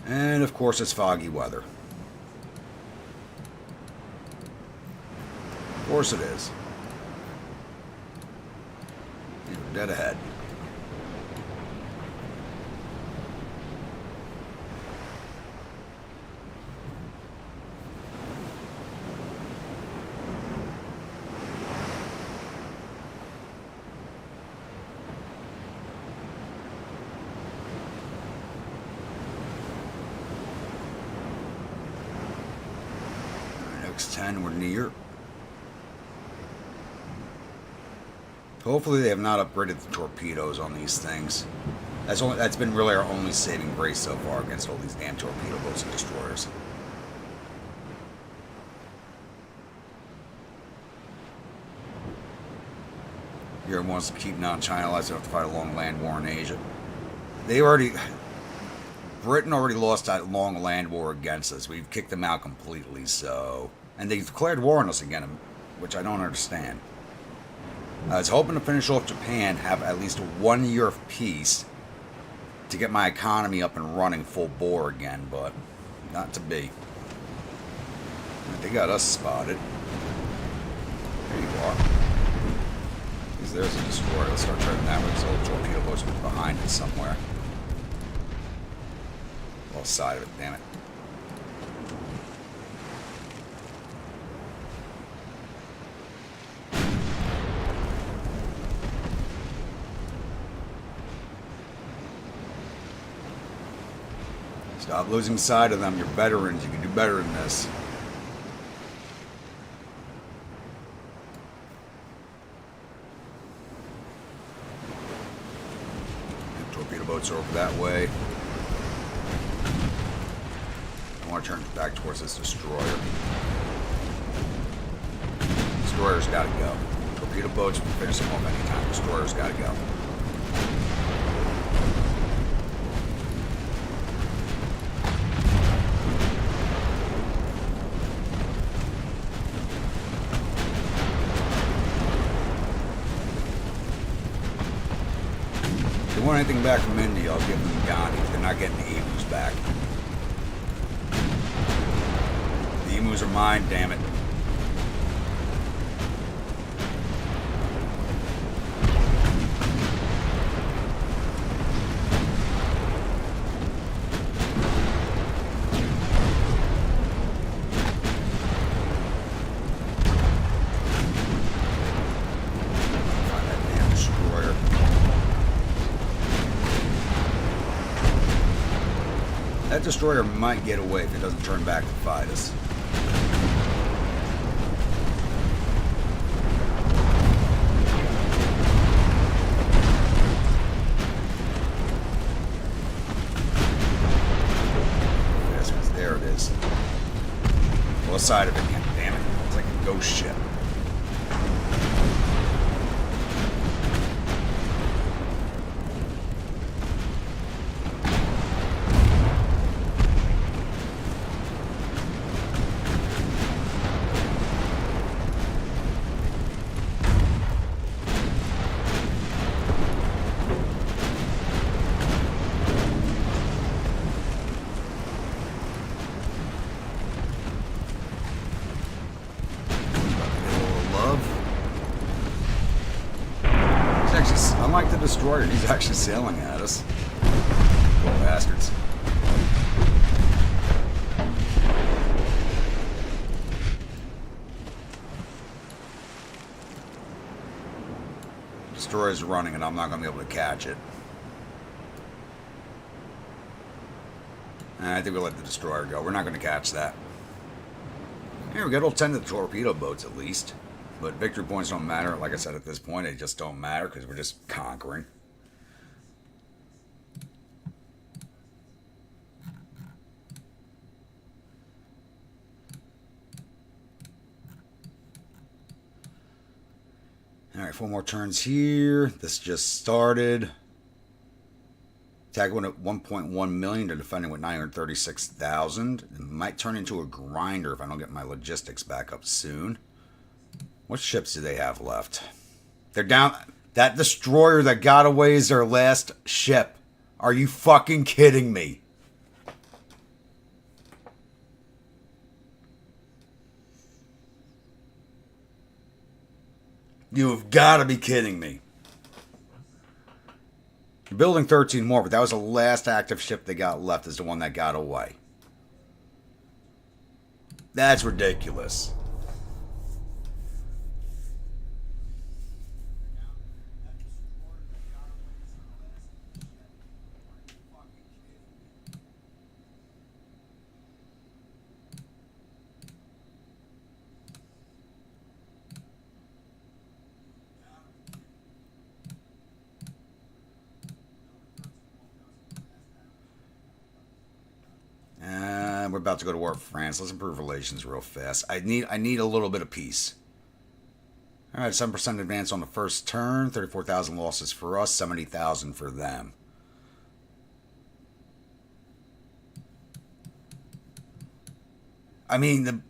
And of course, it's foggy weather. Of course it is. You're dead ahead. X10, we're near. Hopefully they have not upgraded the torpedoes on these things. That's been really our only saving grace so far against all these damn torpedo boats and destroyers. Europe wants to keep non-China allies. They don't have to fight a long land war in Asia. Britain already lost that long land war against us. We've kicked them out completely, so... And they declared war on us again, which I don't understand. I was hoping to finish off Japan, have at least 1 year of peace to get my economy up and running full bore again, but not to be. They got us spotted. There you are. Because there's a destroyer. Let's start turning that way because the torpedo boat's behind it somewhere. Well, side of it, damn it. Stop losing sight of them. You're veterans. You can do better than this. The torpedo boats are over that way. I want to turn back towards this destroyer. Destroyer's got to go. Torpedo boats will finish them off anytime. Destroyer's got to go. If they want anything back from India, I'll give them Ghani. They're not getting the emus back. The emus are mine, damn it. That destroyer might get away if it doesn't turn back to fight us. Yes, there it is. What side of it? God damn it. It's like a ghost ship. Unlike the destroyer, he's actually sailing at us. Poor bastards. Destroyer's running and I'm not going to be able to catch it. I think we'll let the destroyer go. We're not going to catch that. Here we go. It'll tend to the torpedo boats at least. But victory points don't matter. Like I said, at this point, they just don't matter because we're just conquering. Alright, 4 more turns here. This just started. Attacking at 1.1 million to defending with 936,000. It might turn into a grinder if I don't get my logistics back up soon. What ships do they have left? They're down. That destroyer that got away is their last ship. Are you fucking kidding me? You have got to be kidding me. You're building 13 more, but that was the last active ship they got left is the one that got away. That's ridiculous. We're about to go to war with France. Let's improve relations real fast. I need a little bit of peace. All right, 7% advance on the first turn. 34,000 losses for us. 70,000 for them. I mean, the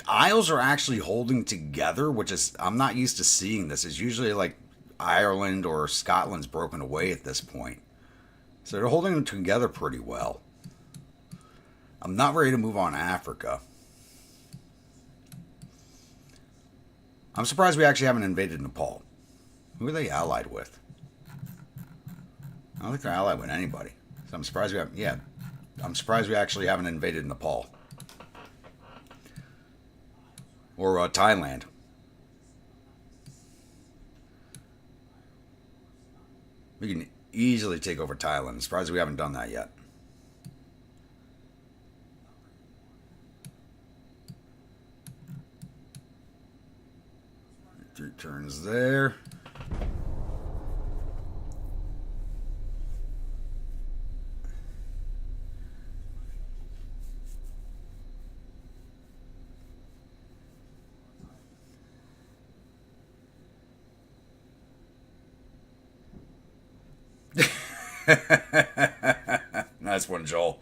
Isles are actually holding together, which is I'm not used to seeing this. It's usually like Ireland or Scotland's broken away at this point. So they're holding them together pretty well. I'm not ready to move on Africa. I'm surprised we actually haven't invaded Nepal. Who are they allied with? I don't think they're allied with anybody. So I'm surprised we haven't. Yeah, I'm surprised we actually haven't invaded Nepal. Or Thailand. We can easily take over Thailand. I'm surprised we haven't done that yet. 3 turns there. Nice one, Joel.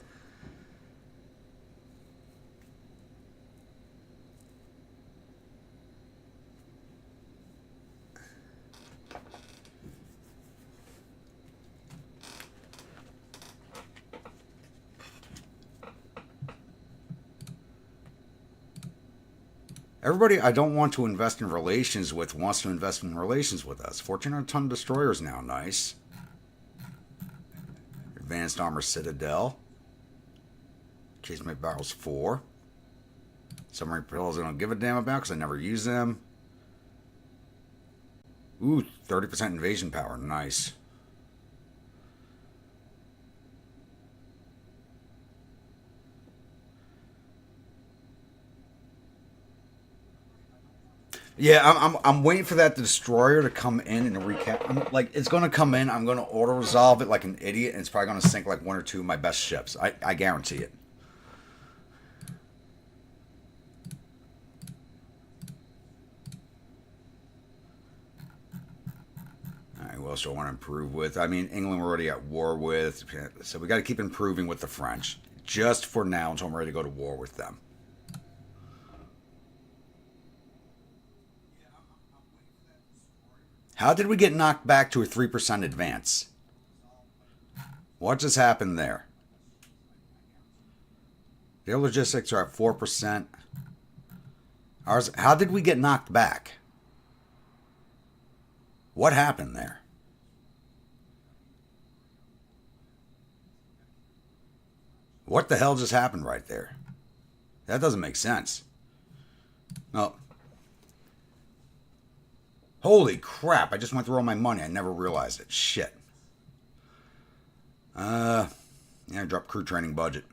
Everybody I don't want to invest in relations with wants to invest in relations with us. 1,400-ton destroyers now, nice. Advanced Armor Citadel. Casemate Barrels 4. Submarine propellers I don't give a damn about because I never use them. Ooh, 30% invasion power, nice. Yeah, I'm waiting for that destroyer to come in and recap. Like, it's going to come in. I'm going to auto-resolve it like an idiot, and it's probably going to sink like 1 or 2 of my best ships. I guarantee it. else do I want to improve with? I mean, England we're already at war with, so we got to keep improving with the French. Just for now until I'm ready to go to war with them. How did we get knocked back to a 3% advance? What just happened there? Their logistics are at 4%. Ours, how did we get knocked back? What happened there? What the hell just happened right there? That doesn't make sense. No. Holy crap, I just went through all my money. I never realized it. Shit. Yeah, drop crew training budget.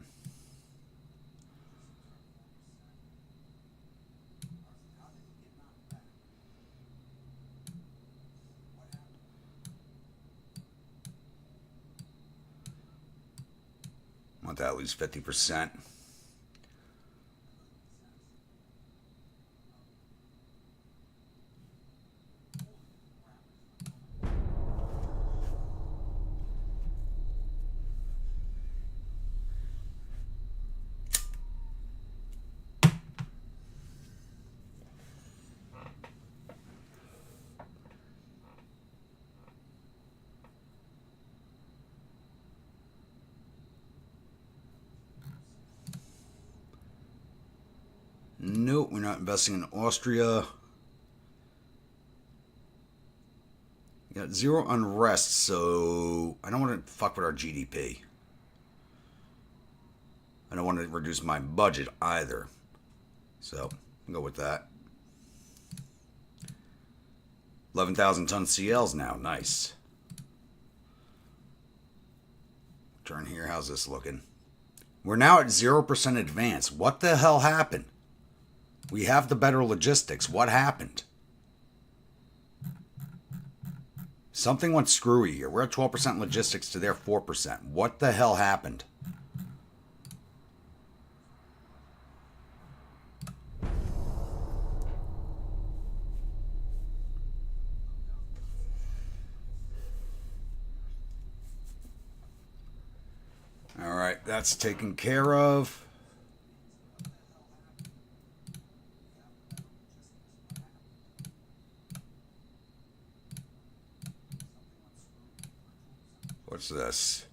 Want that at least 50%. Nope, we're not investing in Austria. We got 0 unrest, so I don't want to fuck with our GDP. I don't want to reduce my budget either. So, I'll go with that. 11,000 ton CLs now, nice. Turn here, how's this looking? We're now at 0% advance. What the hell happened? We have the better logistics. What happened? Something went screwy here. We're at 12% logistics to their 4%. What the hell happened? All right, that's taken care of. What's this?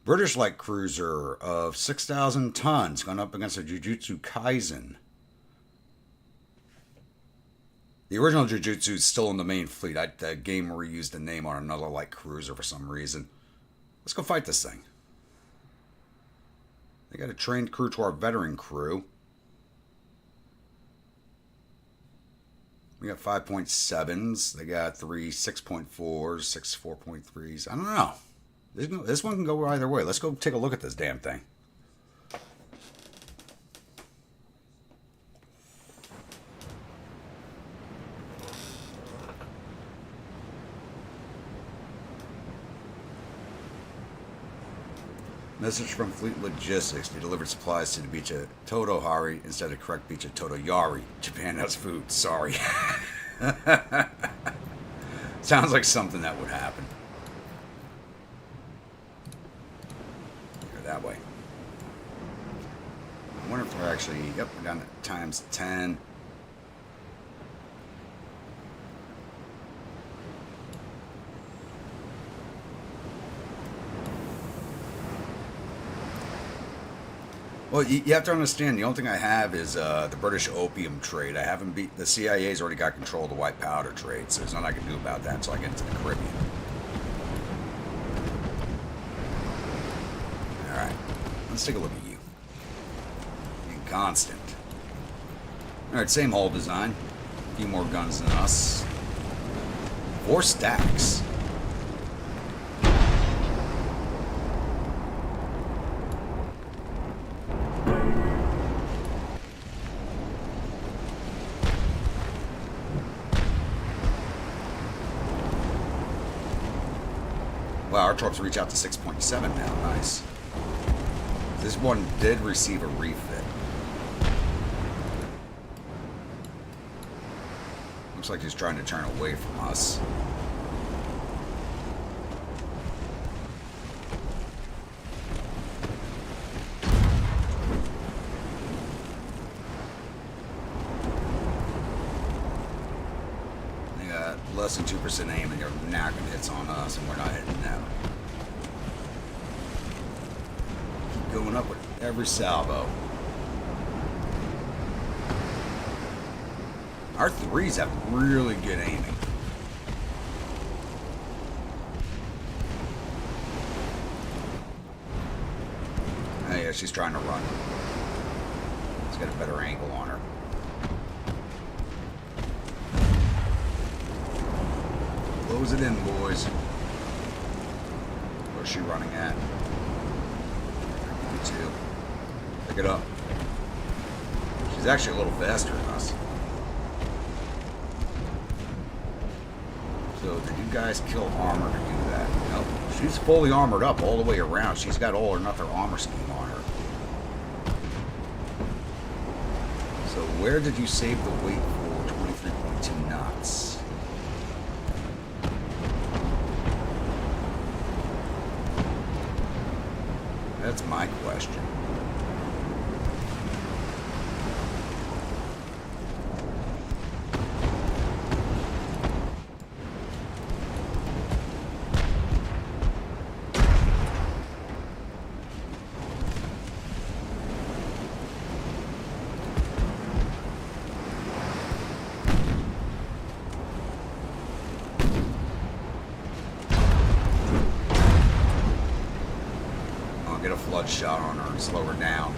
British light cruiser of 6,000 tons gone up against a Jujutsu Kaisen. The original Jujutsu is still in the main fleet. The game reused the name on another light cruiser for some reason. Let's go fight this thing. They got a trained crew to our veteran crew. We got 5.7s. They got 3 6.4s, 6 4.3s. I don't know. This one can go either way. Let's go take a look at this damn thing. Message from Fleet Logistics. They delivered supplies to the beach at Todohari instead of correct beach at Todoyari. Japan has food. Sorry. Sounds like something that would happen. Go that way. I wonder if we're actually... Yep, we're down to times 10. Well, you have to understand, the only thing I have is the British opium trade. I haven't beat... The CIA's already got control of the white powder trade, so there's nothing I can do about that until I get into the Caribbean. Alright, let's take a look at you. Inconstant. Alright, same hull design. A few more guns than us. 4 stacks. Wow, our troops reach out to 6.7 now. Nice. This one did receive a refit. Looks like he's trying to turn away from us. They got less than 2% aim and they're knocking hits on us and we're not hitting them. Keep going up with every salvo. Our threes have really good aiming. Oh yeah, she's trying to run. She's got a better angle on her. Close it in, boys. Where's she running at? Me too. Pick it up. She's actually a little faster than us. So did you guys kill armor to do that? No. She's fully armored up all the way around. She's got all or nothing armor scheme on her. So where did you save the weight for 23.2 knots? That's my question. Get a flood shot on her and slow her down.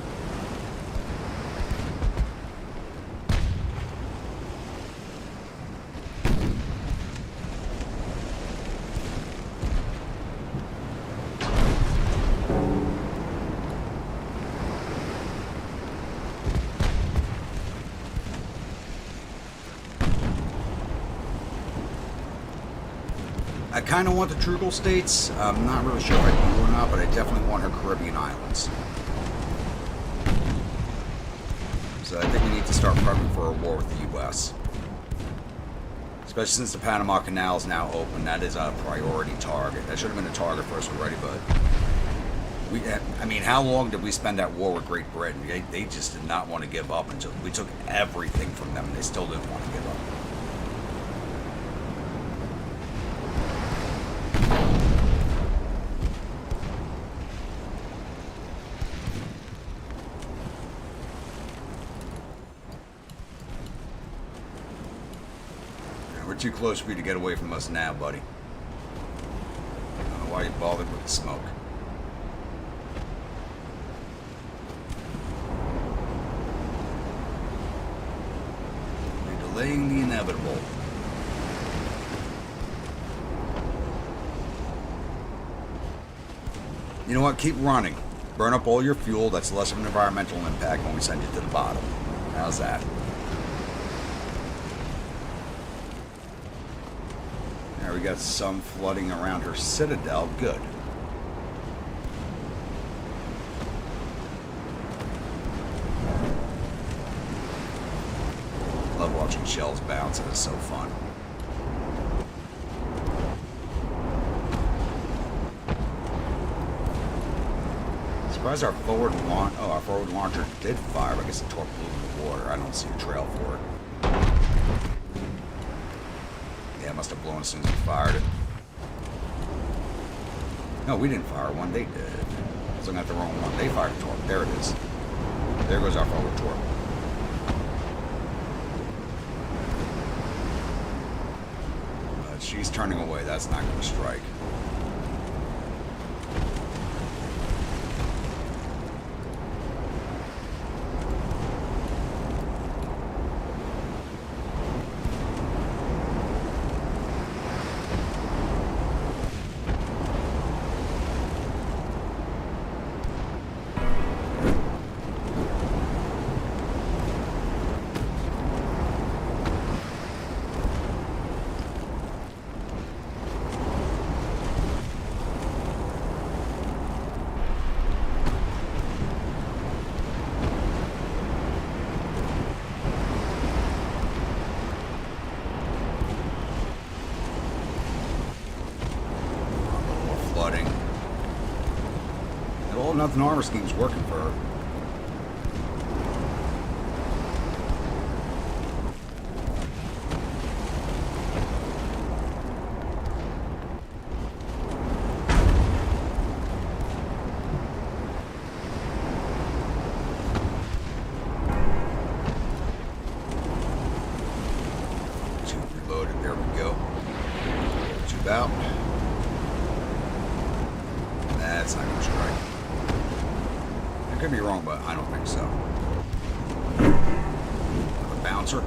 I kind of want the Trugal states. I'm not really sure if I do or not, but I definitely want her Caribbean islands. So I think we need to start prepping for a war with the U.S. Especially since the Panama Canal is now open. That is a priority target. That should have been a target for us already, but I mean, how long did we spend at war with Great Britain? They just did not want to give up until we took everything from them, and they still didn't want to give up. We're too close for you to get away from us now, buddy. I don't know why you bothered with the smoke. You're delaying the inevitable. You know what? Keep running. Burn up all your fuel. That's less of an environmental impact when we send you to the bottom. How's that? There, we got some flooding around her citadel. Good. Love watching shells bounce. It's so fun. Surprised our forward launcher did fire. I guess the torque blew in the water. I don't see a trail for it. Yeah, it must have blown as soon as we fired it. No, we didn't fire one. They did. I was looking at the wrong one. They fired a torque. There it is. There goes our forward torque. But she's turning away. That's not going to strike. nothing armor scheme's working for her. Reloaded. There we go. Tube out. That's not going to strike. I could be wrong, but I don't think so. Another bouncer.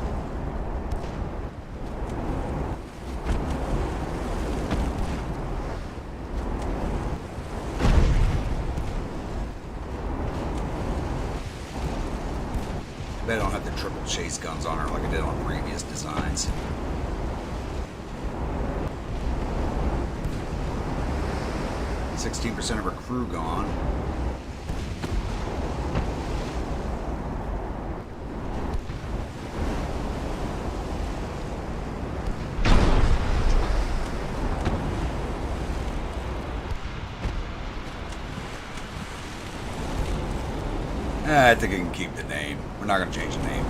I bet I don't have the triple chase guns on her like I did on previous designs. 16% of her crew gone. I think I can keep the name. We're not going to change the name.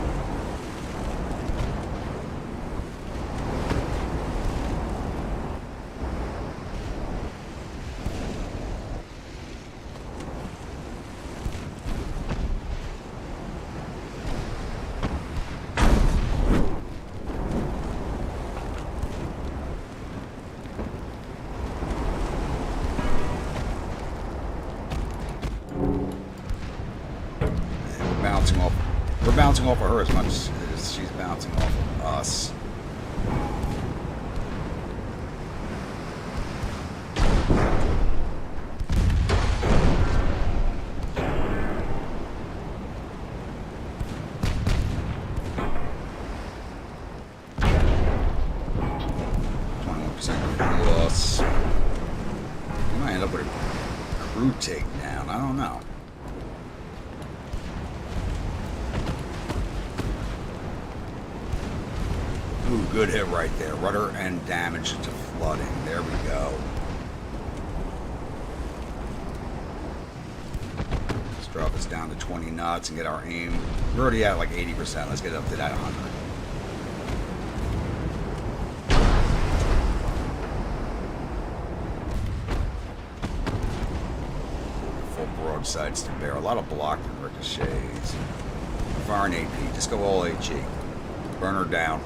We're bouncing off of her as much as she's bouncing off of us. Loss. We might end up with a crew takedown. I don't know. Ooh, good hit right there. Rudder and damage to flooding. There we go. Let's drop us down to 20 knots and get our aim. We're already at like 80%. Let's get up to that 100. Broadsides to bear. A lot of block and ricochets. Firing AP. Just go all HE. Burn her down.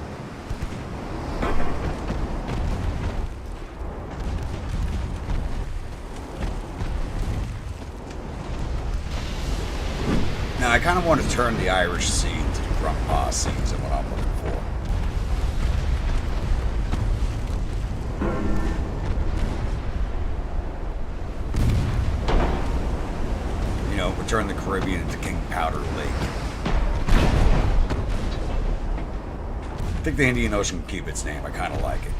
Now I kind of want to turn the Irish Sea into the Grunt Pass scenes and what I'm looking for. You know, turn the Caribbean into King Powder Lake. I think the Indian Ocean can keep its name. I kind of like it.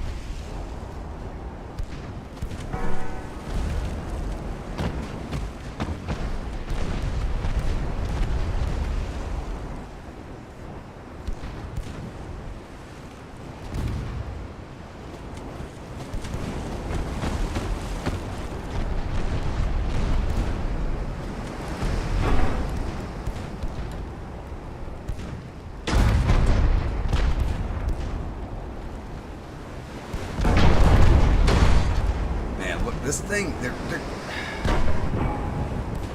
This thing,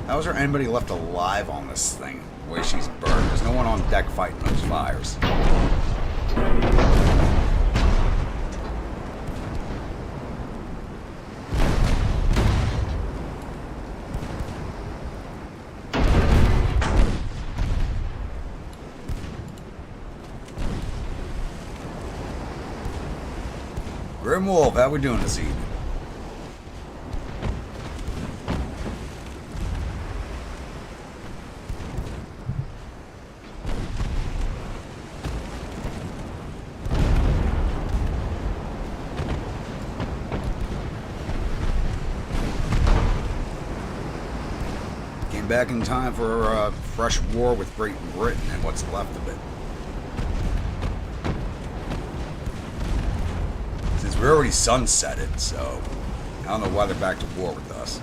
how is there anybody left alive on this thing? The way she's burned. There's no one on deck fighting those fires. Grim Wolf, how we doing this evening? Back in time for a fresh war with Great Britain and what's left of it. Since we're already sunsetted, so I don't know why they're back to war with us.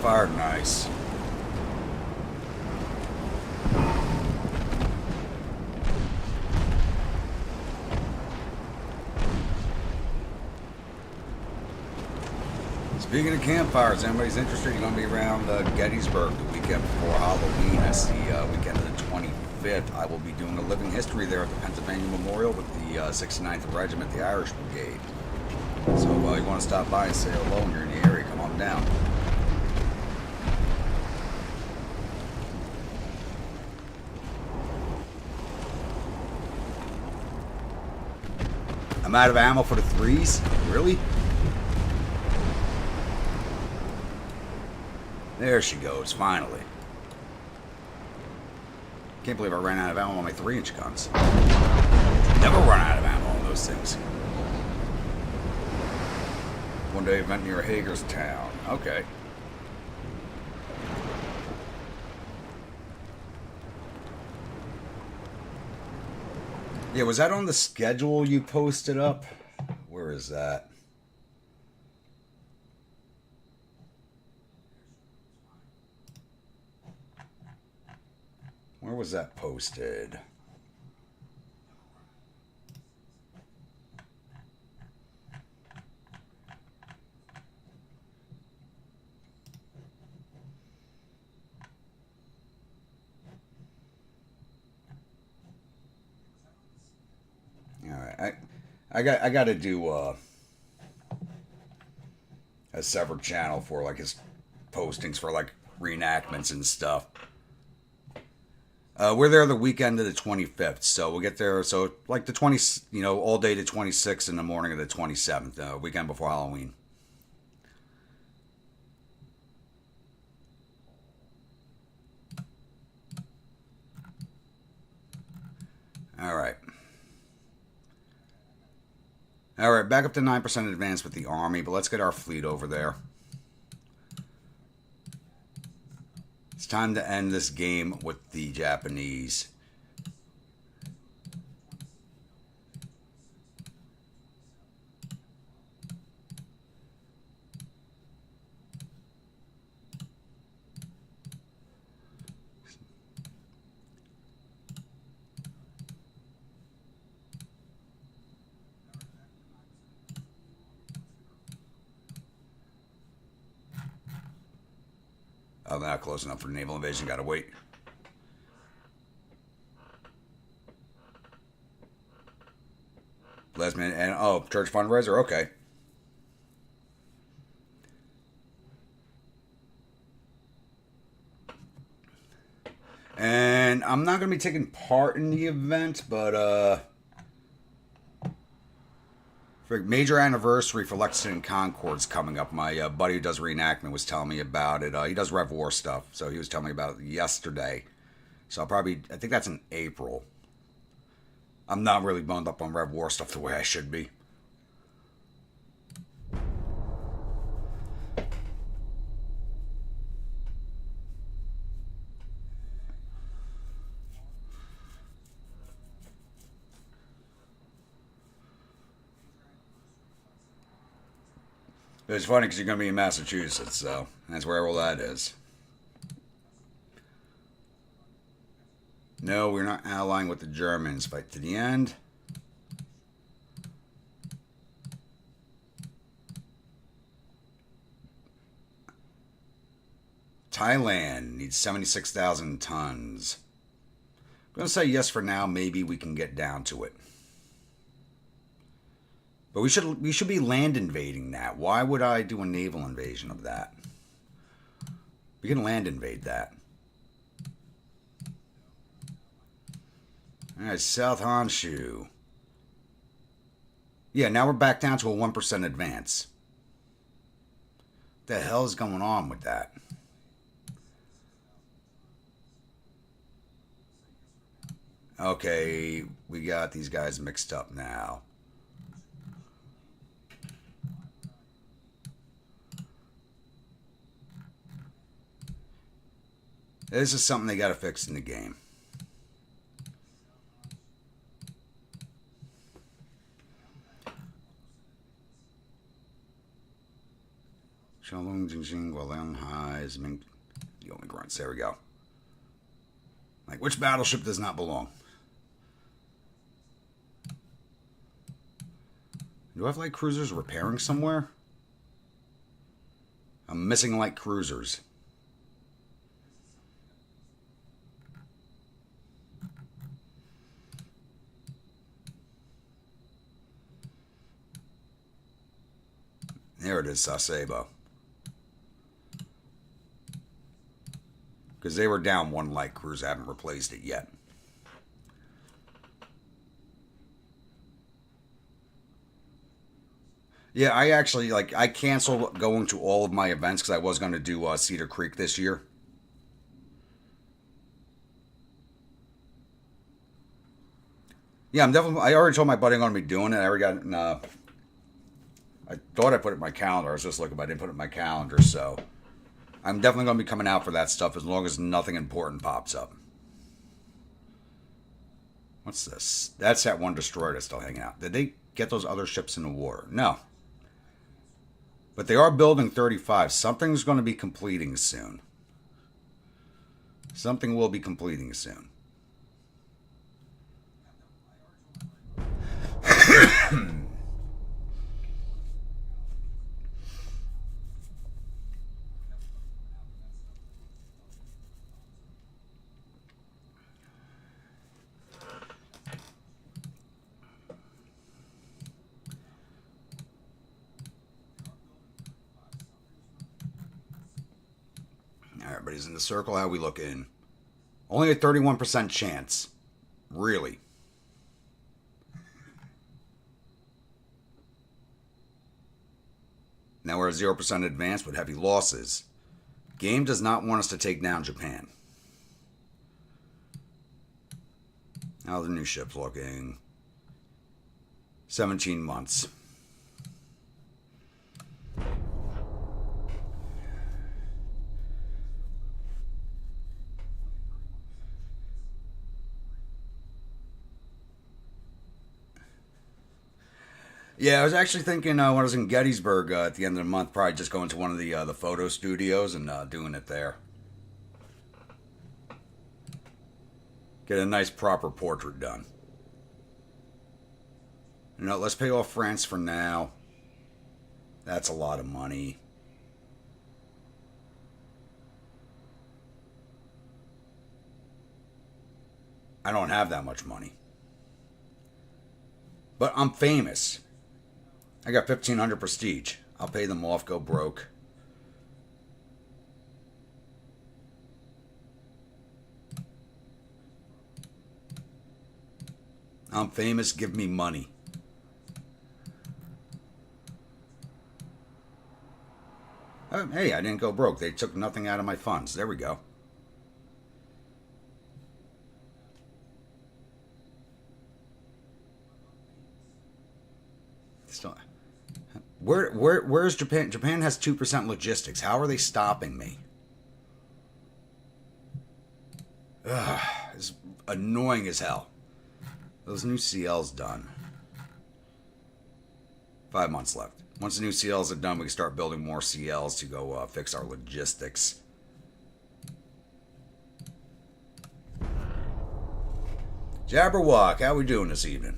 campfire, nice. Speaking of campfires, anybody's interested, you're going to be around Gettysburg the weekend before Halloween. That's the weekend of the 25th. I will be doing a living history there at the Pennsylvania Memorial with the 69th Regiment, the Irish Brigade. So if you want to stop by and say hello and you're in the area, come on down. I'm out of ammo for the threes? Really? There she goes, finally. Can't believe I ran out of ammo on my 3-inch guns. Never run out of ammo on those things. One day event near Hagerstown. Okay. Yeah, was that on the schedule you posted up? Where is that? Where was that posted? All right, I got to do a separate channel for like his postings for like reenactments and stuff. We're there the weekend of the 25th, so we'll get there. So like the 20, all day the 26th and the morning of the 27th, weekend before Halloween. All right. All right, back up to 9% advance with the Army, but let's get our fleet over there. It's time to end this game with the Japanese. Oh, they're not close enough for naval invasion. Gotta wait. Last minute and church fundraiser. Okay. And I'm not gonna be taking part in the event, but for major anniversary for Lexington Concord's coming up. My buddy who does reenactment was telling me about it. He does Rev War stuff, so he was telling me about it yesterday. So I think that's in April. I'm not really boned up on Rev War stuff the way I should be. It's funny because you're going to be in Massachusetts, so that's where all that is. No, we're not allying with the Germans. Fight to the end. Thailand needs 76,000 tons. I'm going to say yes for now. Maybe we can get down to it. But we should be land invading that. Why would I do a naval invasion of that? We can land invade that. All right, South Honshu. Yeah, now we're back down to a 1% advance. What the hell is going on with that? Okay, we got these guys mixed up now. This is something they got to fix in the game. Shalom, Jingjing, Gualen, Highs, Ming, Yomi Grunts. There we go. Like, which battleship does not belong? Do I have light cruisers repairing somewhere? I'm missing light cruisers. There it is, Sasebo. Because they were down one light cruiser. I haven't replaced it yet. Yeah, I actually, like, I canceled going to all of my events because I was going to do Cedar Creek this year. Yeah, I'm definitely, I already told my buddy I'm going to be doing it. I already got, I thought I put it in my calendar. I was just looking, but I didn't put it in my calendar, so I'm definitely going to be coming out for that stuff as long as nothing important pops up. What's this? That's that one destroyer that's still hanging out. Did they get those other ships in the water? No. But they are building 35. Something's going to be completing soon. Something will be completing soon. Everybody's in the circle. How we looking? Only a 31% chance. Really? Now we're at 0% advance with heavy losses. Game does not want us to take down Japan. How are the new ships looking? 17 months. Yeah, I was actually thinking when I was in Gettysburg at the end of the month, probably just going to one of the photo studios and doing it there. Get a nice proper portrait done. You know, let's pay off France for now. That's a lot of money. I don't have that much money. But I'm famous. I got 1,500 prestige. I'll pay them off, go broke. I'm famous, give me money. Hey, I didn't go broke. They took nothing out of my funds. There we go. Still, where's Japan? Japan has 2% logistics. How are they stopping me? Ugh, it's annoying as hell. Those new CL's done. 5 months left. Once the new CLs are done, we can start building more CLs to go fix our logistics. Jabberwock, how we doing this evening?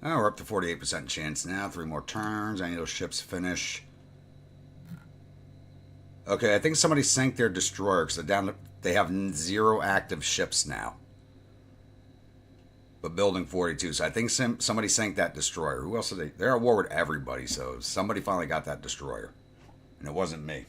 Oh, we're up to 48% chance now. 3 more turns. I need those ships to finish. Okay, I think somebody sank their destroyer because they have 0 active ships now. But building 42. So I think somebody sank that destroyer. Who else are they? They're at war with everybody. So somebody finally got that destroyer. And it wasn't me.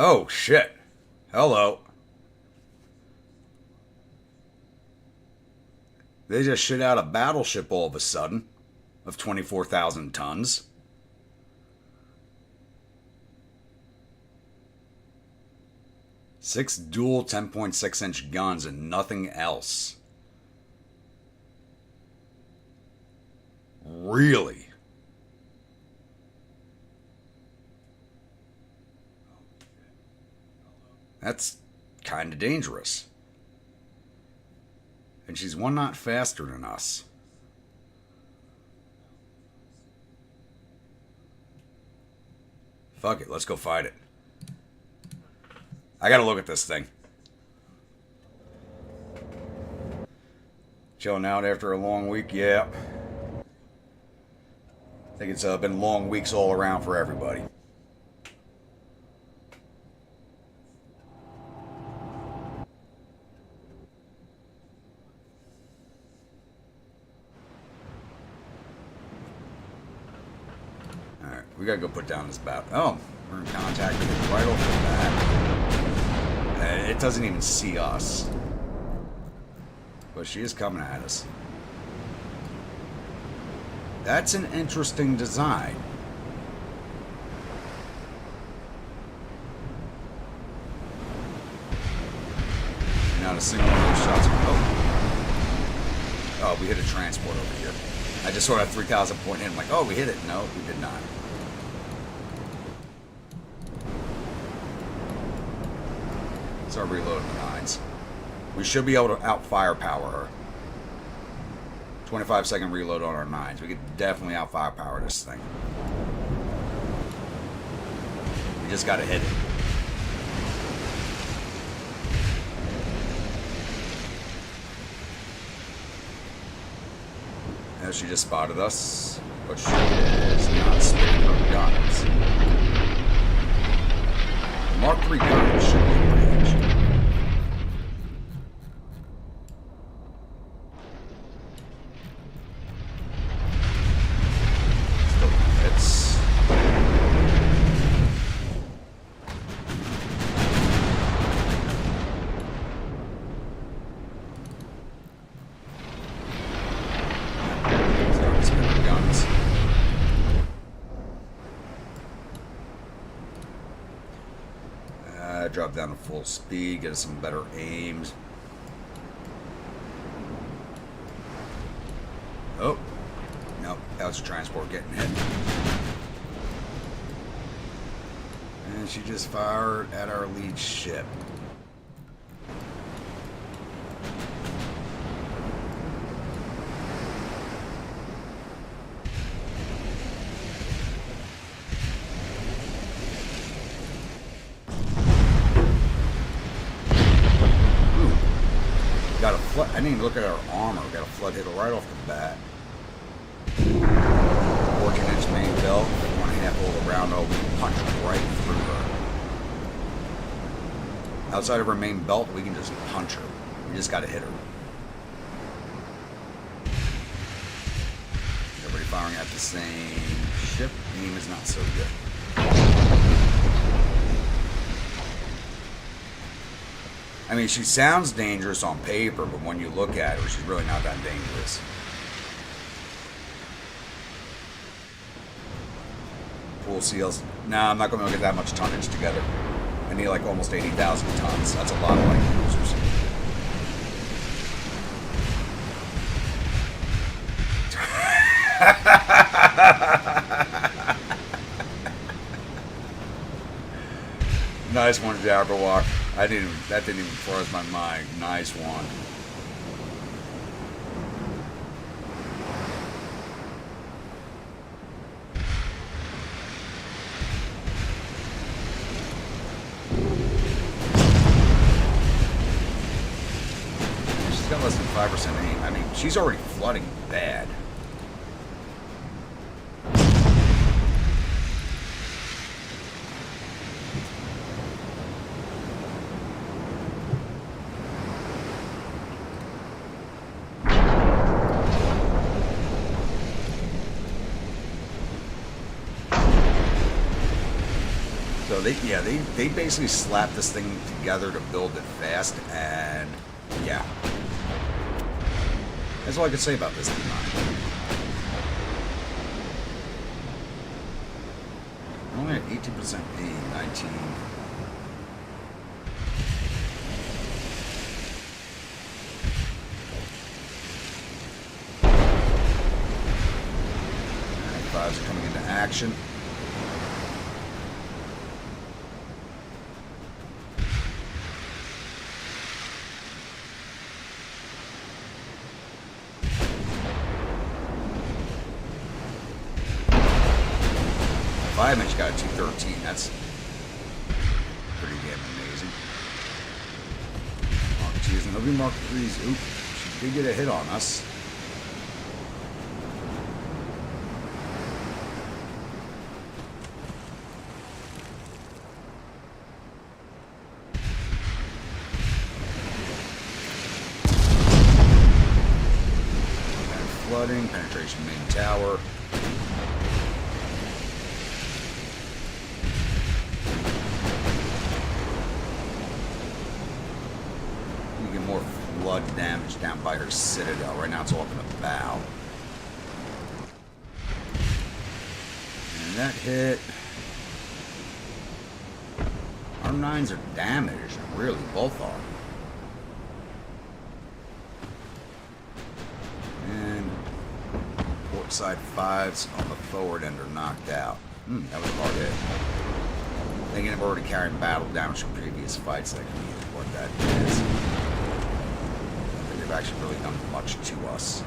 Oh, shit. Hello. They just shit out a battleship all of a sudden of 24,000 tons. Six dual 10.6-inch guns and nothing else. Really? That's kind of dangerous. And she's one knot faster than us. Fuck it, let's go fight it. I gotta look at this thing. Chilling out after a long week, yeah. I think it's been long weeks all around for everybody. Alright, we gotta go put down this bat. Oh, we're in contact with it right off the bat. It doesn't even see us. But she is coming at us. That's an interesting design. Not a single one of those shots. Oh, we hit a transport over here. I just saw that 3,000 point hit. I'm like, oh, we hit it. No, we did not. Start reloading the nines. We should be able to out firepower her. 25-second reload on our nines. We could definitely out firepower this thing. We just gotta hit it. Now she just spotted us, but she is not spinning her guns. The Mark III guns should be in range. Drop down to full speed, get us some better aims. Oh, nope, that was a transport getting hit. And she just fired at our lead ship. Got a flood. I didn't even look at our armor. Got a flood hit right off the bat. 14-inch main belt, 1.5 all around. Oh, we punched right through her. Outside of her main belt, we can just punch her. We just got to hit her. Everybody firing at the same ship. Aim is not so good. I mean, she sounds dangerous on paper, but when you look at her, she's really not that dangerous. Full seals. Nah, I'm not going to get that much tonnage together. I need like almost 80,000 tons. That's a lot of light cruisers. Nice one, Jabberwock. That didn't even cross my mind. Nice one. She's got less than 5% aim. I mean, she's already flooding bad. So So they basically slapped this thing together to build it fast, and yeah. That's all I can say about this D9. Only at 18% aim, 19. Fives are coming into action. Five inch got a 213. That's pretty damn amazing. Mark 2s and there'll be Mark 3s. Oop, she did get a hit on us. Flooding, penetration main tower. You get more flood damage down by her citadel. Right now it's all up in the bow. And that hit. Our 9s are damaged, really, both are. Side 5s on the forward end are knocked out. That was a hard hit. Thinking of already carrying battle damage from previous fights, that can be what that is. I don't think they've actually really done much to us.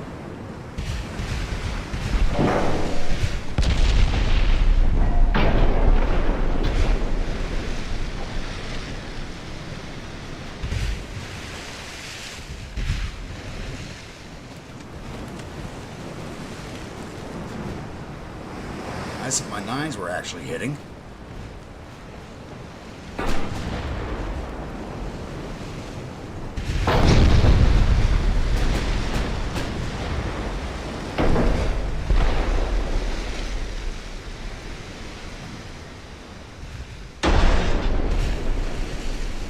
If my 9s were actually hitting.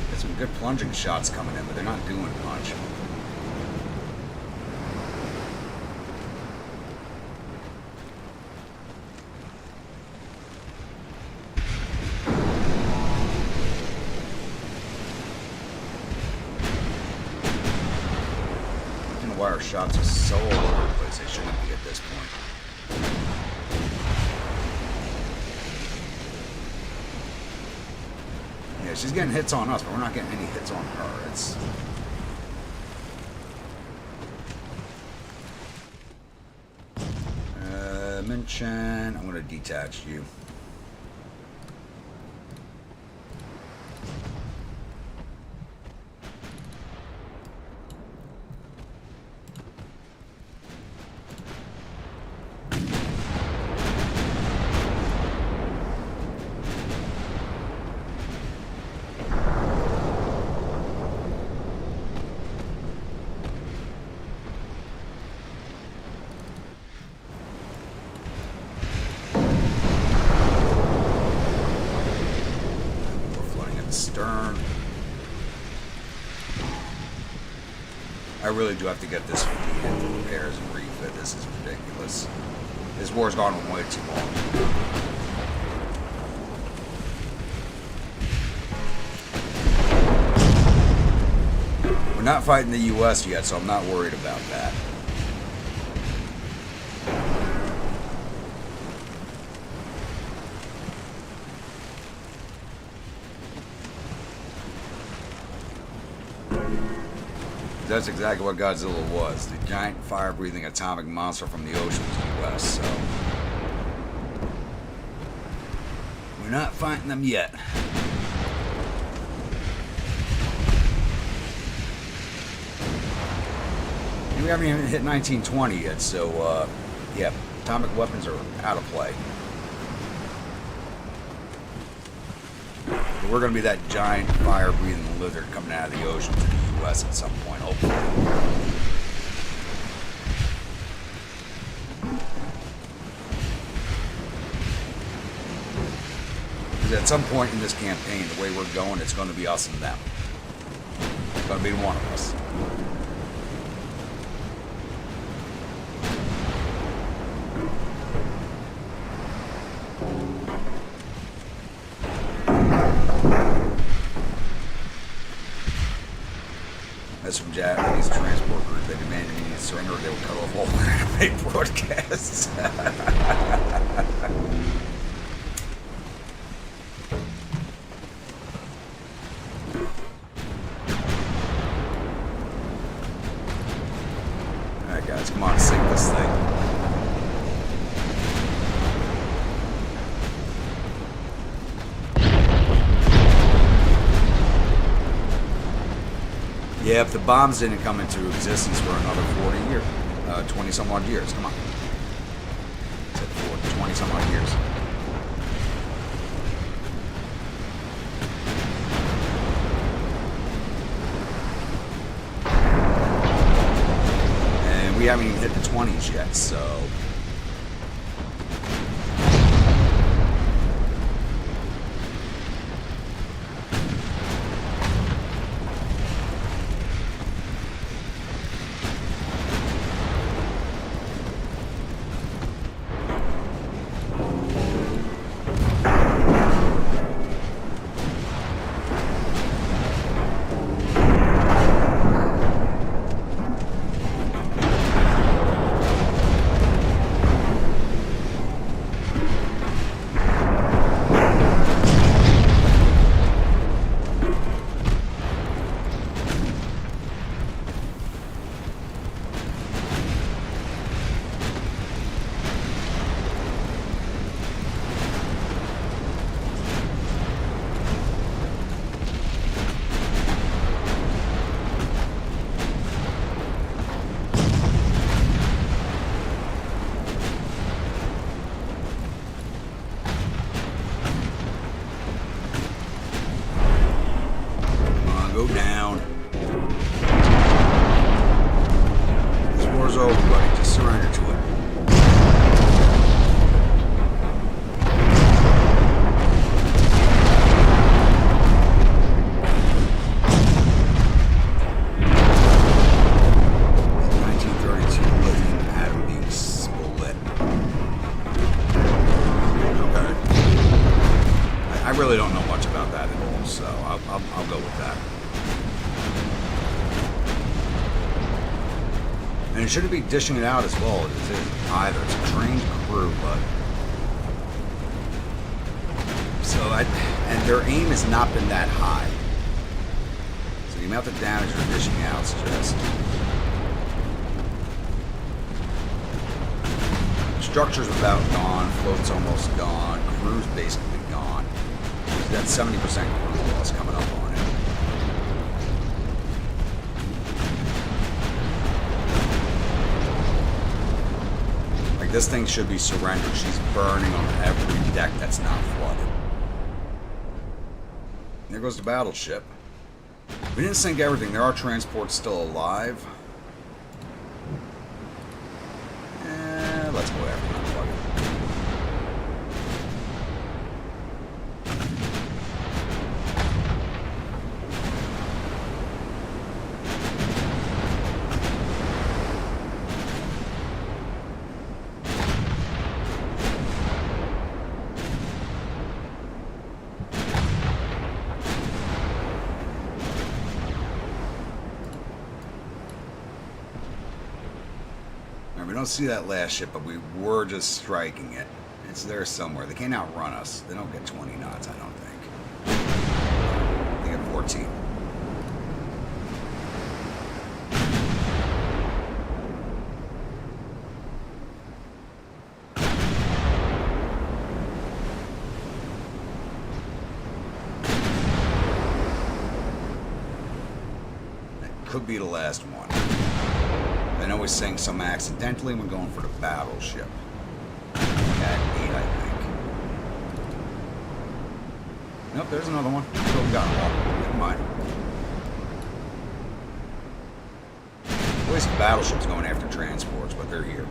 There's some good plunging shots coming in, but they're not doing much. Why our shots are so all over the place. They shouldn't be at this point. Yeah, she's getting hits on us, but we're not getting any hits on her. It's Minchan. I'm going to detach you. Stern. I really do have to get this fleet into repairs and refit. This is ridiculous. This war's gone on way too long. We're not fighting the U.S. yet, so I'm not worried about that. That's exactly what Godzilla was. The giant fire-breathing atomic monster from the oceans of the U.S., so... we're not fighting them yet. And we haven't even hit 1920 yet, so, yeah, atomic weapons are out of play. But we're going to be that giant fire-breathing lizard coming out of the ocean to the U.S. at some point, hopefully. Because at some point in this campaign, the way we're going, it's going to be us and them. It's going to be one of us. As from Japanese transport group, they demanded immediate surrender or they would cut off all anime broadcasts. Alright guys, come on, sink this thing. Yeah, if the bombs didn't come into existence for another 40 years, 20 some odd years, come on. I said 20 some odd years. And we haven't even hit the 20s yet, so. Go down. This war's over, buddy. Just surrender to it. I really don't know much about that at all, so I'll go with that. And it shouldn't be dishing it out as well as it is either. It's a trained crew, but and their aim has not been that high. So the amount of damage they're dishing out is just. Structure's about gone, float's almost gone, crew's basically gone. That 70% crew loss coming up on it. Like this thing should be surrendered. She's burning on every deck that's not flooded. There goes the battleship. We didn't sink everything. There are transports still alive. Let's go after them. Fuck it. We don't see that last ship, but we were just striking it. It's there somewhere. They can't outrun us. They don't get 20 knots, I don't think. They get 14. That could be the last one. I know we sank some accidentally. We're going for the battleship. At 8, I think. Nope, there's another one. Still got one. Never mind. At least the battleship's going after transports, but they're here.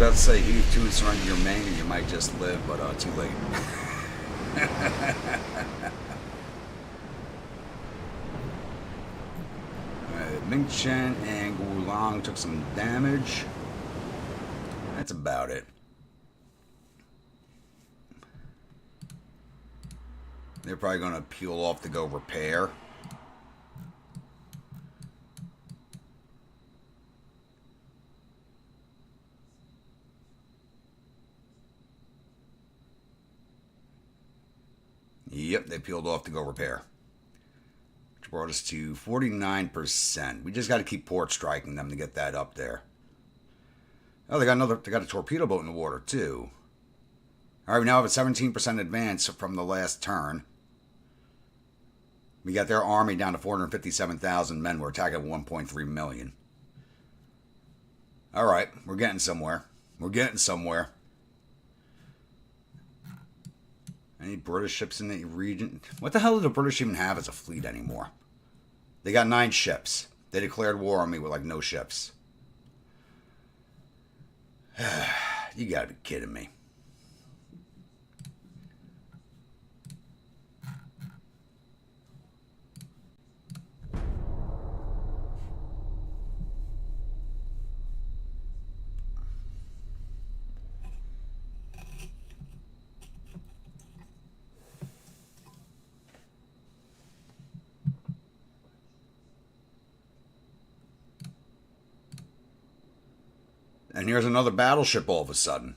about to say, heave to and surrender your manga, you might just live, but too late. Alright, Ming Chen and Gulang took some damage. That's about it. They're probably going to peel off to go repair. Yep, they peeled off to go repair. Which brought us to 49%. We just got to keep port striking them to get that up there. Oh, they got a torpedo boat in the water too. All right, we now have a 17% advance from the last turn. We got their army down to 457,000 men. We're attacking 1.3 million. All right, we're getting somewhere. We're getting somewhere. Any British ships in the region? What the hell do the British even have as a fleet anymore? They got 9 ships. They declared war on me with like no ships. You gotta be kidding me. And here's another battleship all of a sudden.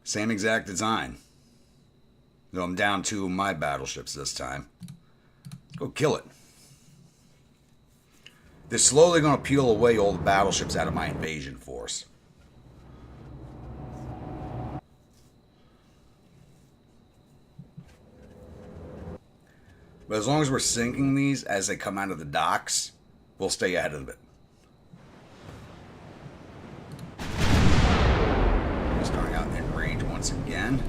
Same exact design. Though I'm down 2 of my battleships this time. Let's go kill it. They're slowly going to peel away all the battleships out of my invasion force. But as long as we're sinking these as they come out of the docks, we'll stay ahead of it. Starting out in range once again.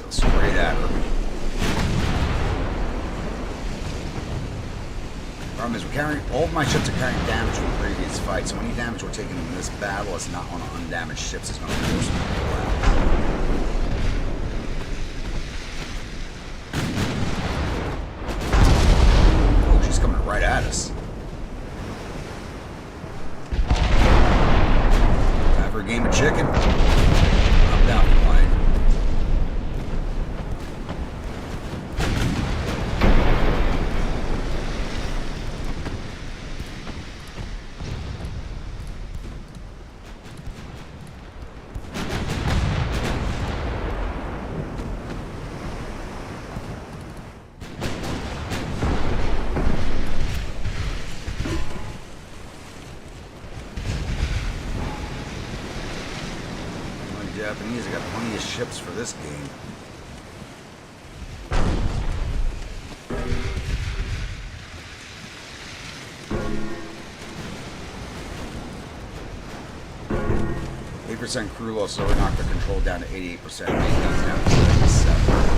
Straight at her. Problem is, all of my ships are carrying damage from previous fights, so any damage we're taking in this battle is not on undamaged ships. It's going to force them to go out. Oh, she's coming right at us. Time for a game of chicken. I'm down for playing. Japanese, I got plenty of ships for this game. % crew loss, so we knocked the control down to 88%. Main guns down to 77%.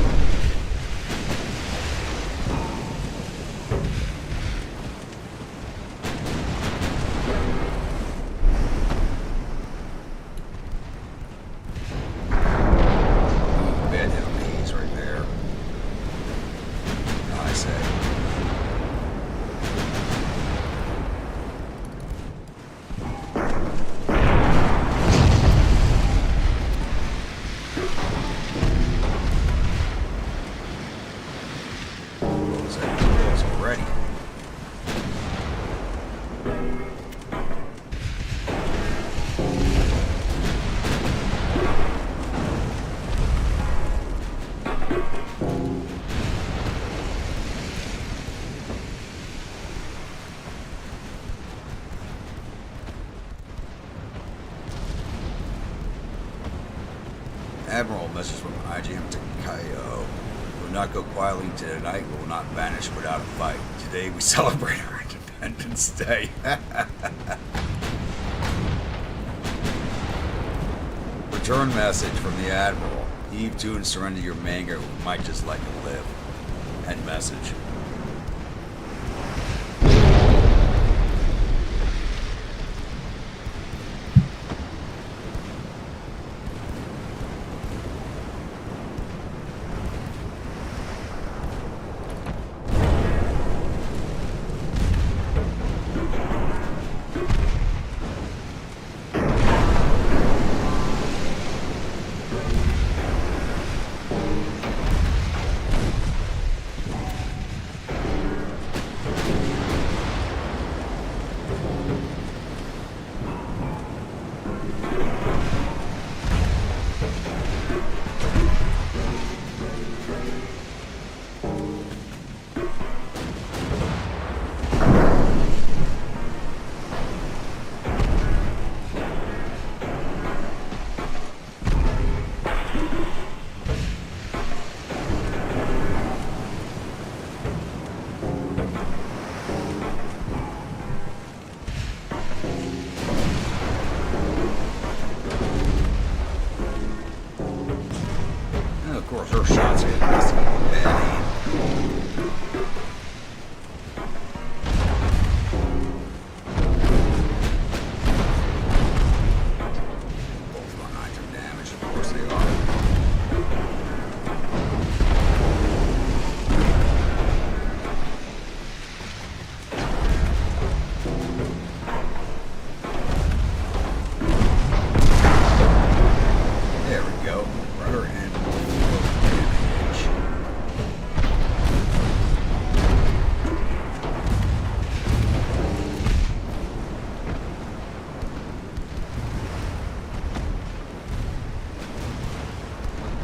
Admiral message from IGM to Kaio. not go quietly into the night. We will not vanish without a fight. Today we celebrate our Independence Day. Return message from the Admiral. Heave to and surrender your manga. We might just let you live. End message. Her shots are bad. Both run item damage, of course they are. There we go. Rudder and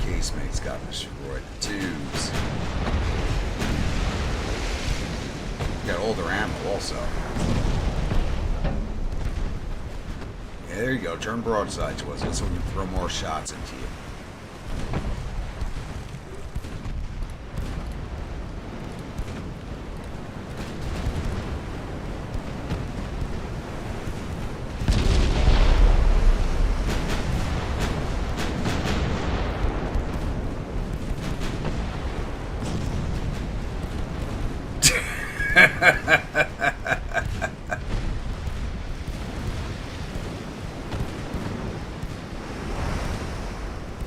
casemates got destroyed. The tubes. Got older ammo also. Yeah, there you go. Turn broadside to us. So we can throw more shots into you.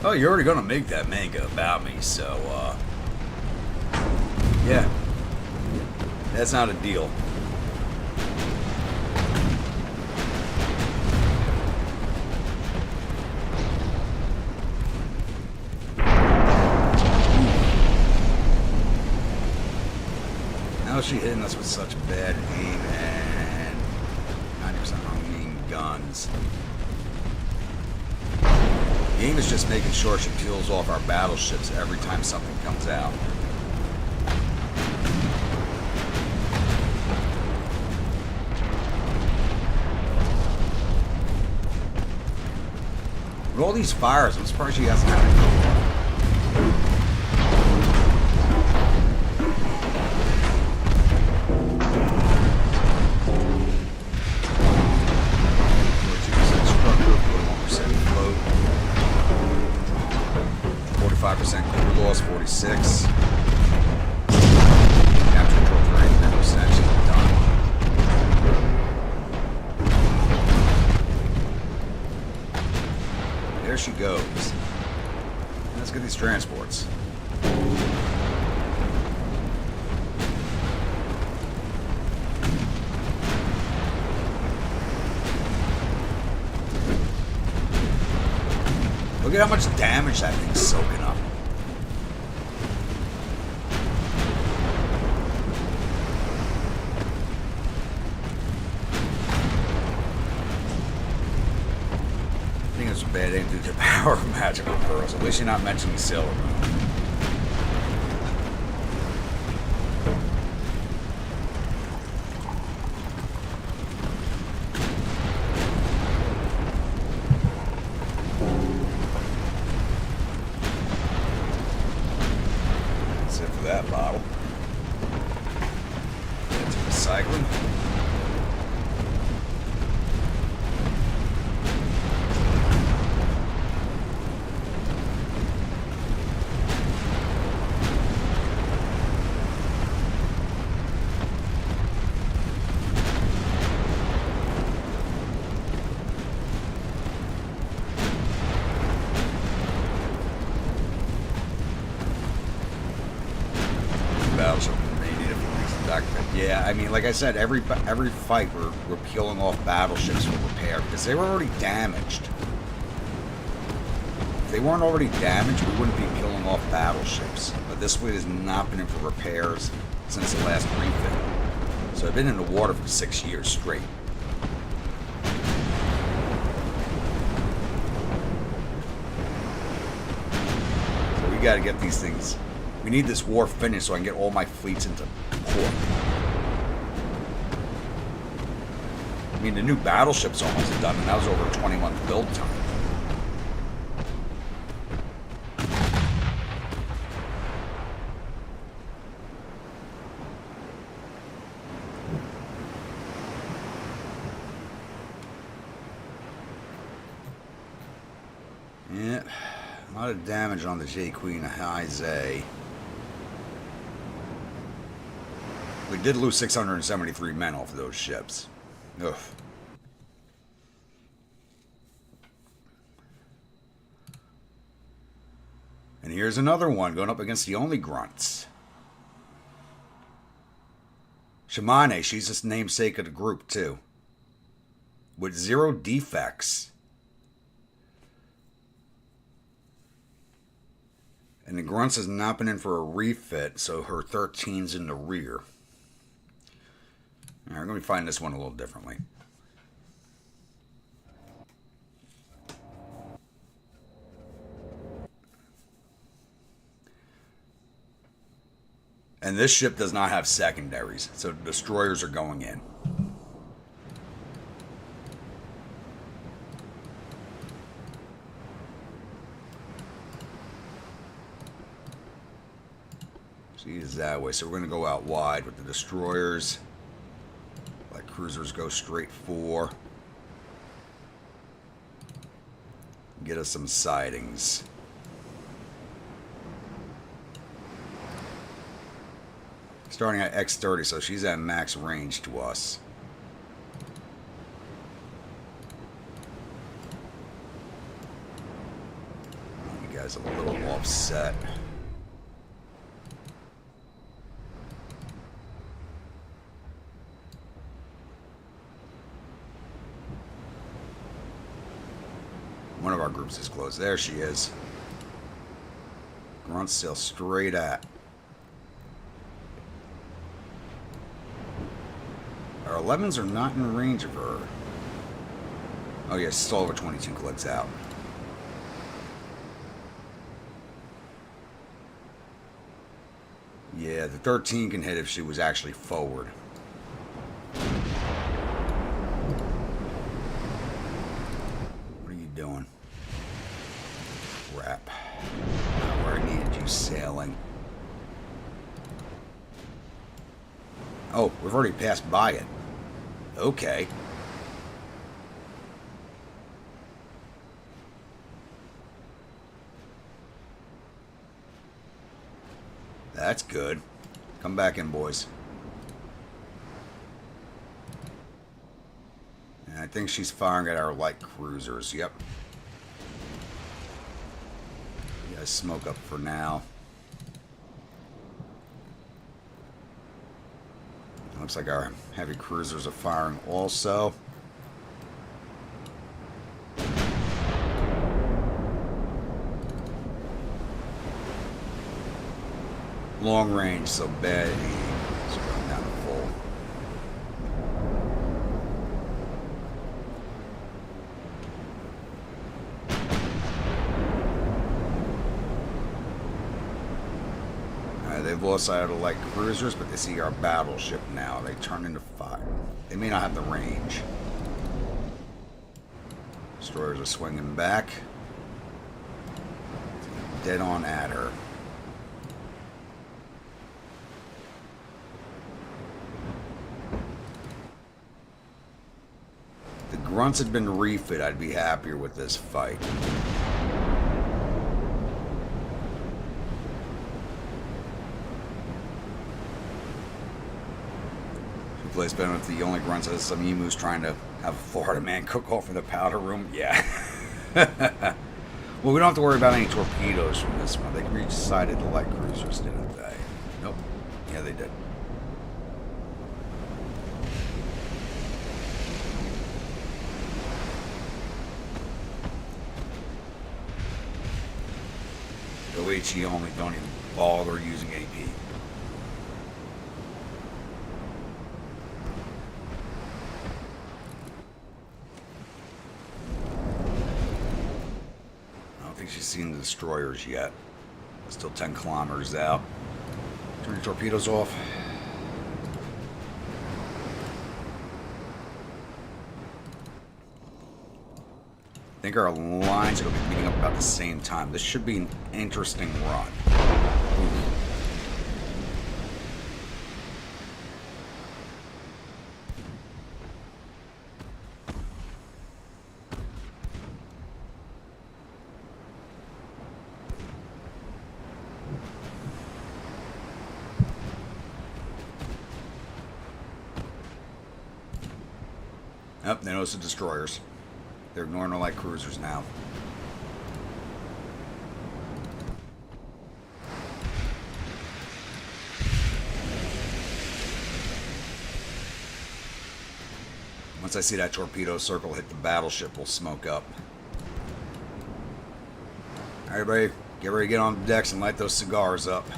Oh, you're already gonna make that manga about me, so yeah, that's not a deal. How is she hitting us with such bad aim and 90% wrong mean guns? The aim is just making sure she peels off our battleships every time something comes out. With all these fires, I'm surprised she hasn't had it. Crew loss 46. Capture control for 89%. She's done. There she goes. Let's get these transports. Look at how much damage that thing's soaking up. I think it's a bad aim due to the power of magical pearls. At least you're not mentioning Sailor Moon. mean, like I said, every fight we're peeling off battleships for repair because they were already damaged. If they weren't already damaged, we wouldn't be peeling off battleships. But this fleet has not been in for repairs since the last refit. So I've been in the water for 6 years straight. So we got to get these things. We need this war finished so I can get all my fleets into port. I mean, the new battleship's almost done, and that was over a 20-month build time. Yeah, a lot of damage on the J Queen High Zay. We did lose 673 men off of those ships. Ugh. And here's another one going up against the only grunts. Shimane, she's just namesake of the group too. With 0 defects. And the grunts has not been in for a refit, so her 13's in the rear. All right, let me find this one a little differently. And this ship does not have secondaries, so destroyers are going in. She's that way, so we're going to go out wide with the destroyers. Let cruisers go straight for. Get us some sidings. Starting at X30, so she's at max range to us. You guys are a little offset. One of our groups is close. There she is. Grunt sail straight at. Our 11s are not in range of her. Oh yeah, still over 22 clicks out. Yeah, the 13 can hit if she was actually forward. What are you doing? Crap. Not where I needed you sailing. Oh, we've already passed by it. Okay. That's good. Come back in, boys. And I think she's firing at our light cruisers. Yep. You guys smoke up for now. Looks like our heavy cruisers are firing also. Long range, so bad. It's going down to full. They've lost sight of the light cruisers, but they see our battleship now. They turn into fire. They may not have the range. Destroyers are swinging back. Dead on at her. If the grunts had been refit, I'd be happier with this fight. Place been with the only grunts as some emus trying to have a Florida man cook off in the powder room. Yeah. Well, we don't have to worry about any torpedoes from this one. They re-sighted the light cruisers, didn't they? Nope. Yeah, they did. Go HE only, don't even bother using AP. I don't think she's seen the destroyers yet. Still 10 kilometers out. Turn your torpedoes off. I think our lines are going to be meeting up about the same time. This should be an interesting run. Yep, they notice the destroyers. They're ignoring our light cruisers now. Once I see that torpedo circle hit the battleship, we'll smoke up. Everybody, get ready to get on the decks and light those cigars up.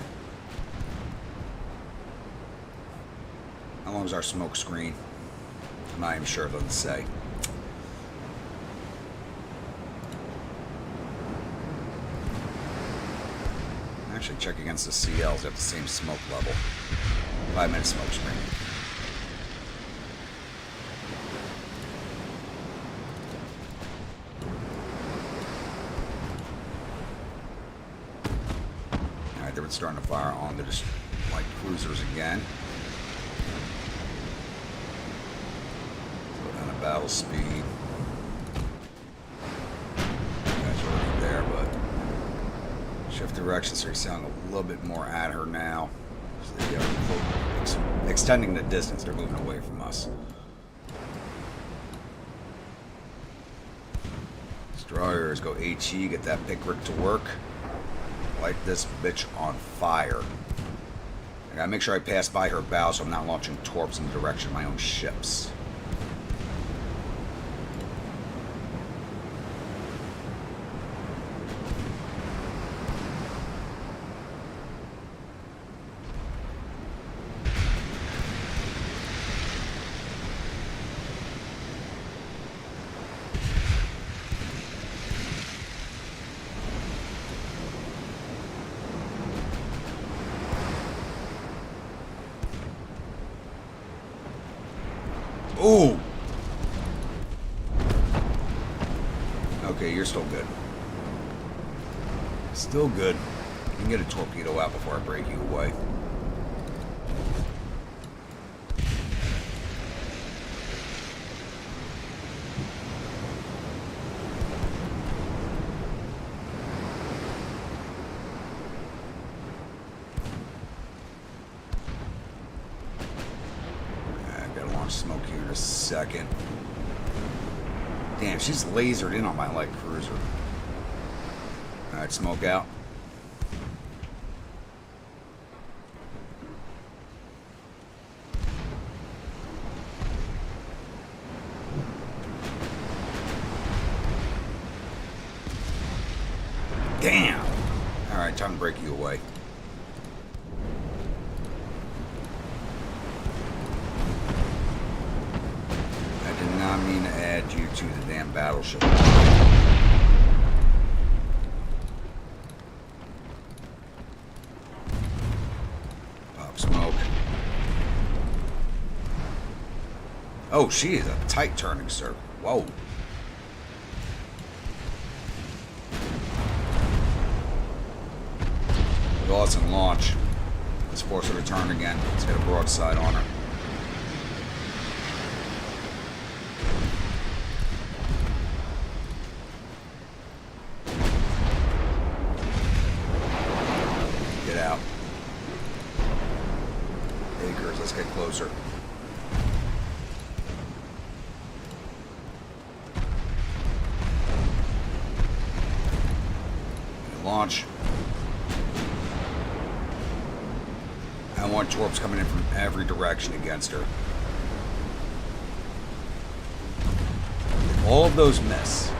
How long is our smoke screen? I'm not even sure, it doesn't say. Actually, check against the CLs. They have the same smoke level. 5-minute smoke screen. Alright, they were starting to fire on the light cruisers again. Slow down the battle speed. Shift direction, so you're sounding a little bit more at her now. So extending the distance, they're moving away from us. Destroyers, go HE, get that Pickrick to work. Light this bitch on fire. I gotta make sure I pass by her bow so I'm not launching torps in the direction of my own ships. Ooh! Okay, you're still good. Still good. You can get a torpedo out before I break you away. Smoke here in a second. Damn, she's lasered in on my light cruiser. Alright, smoke out. Damn! Alright, time to break you away. I mean to add you to the damn battleship. Pop smoke. Oh, she is a tight turning circle. Whoa. Dawson launch. Let's force her to turn again. Let's get a broadside on her. Out. Acres, let's get closer. Launch. I want torps coming in from every direction against her. If all of those miss,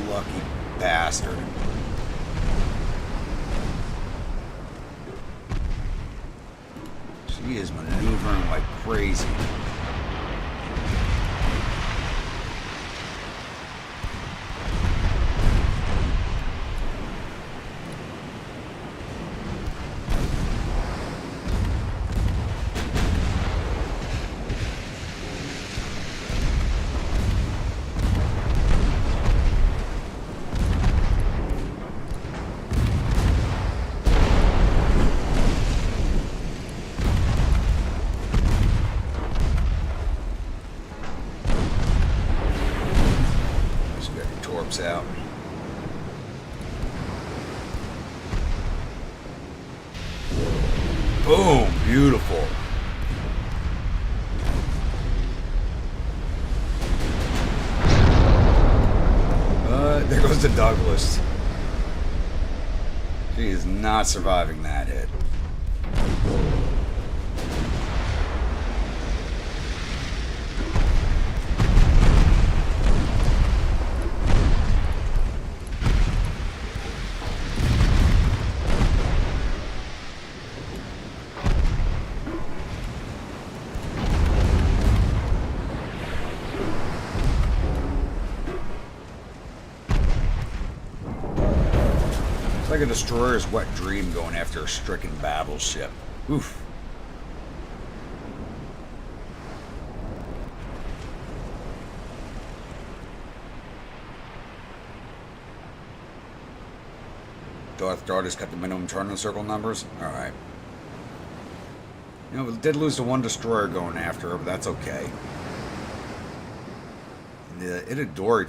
lucky bastard. She is maneuvering like crazy. Out. Boom, beautiful. There goes the Douglas. She is not surviving that hit. Like a destroyer's wet dream going after a stricken battleship. Oof. Darth Darter's cut the minimum turn circle numbers. Alright. You know, we did lose to one destroyer going after her, but that's okay. The Itadori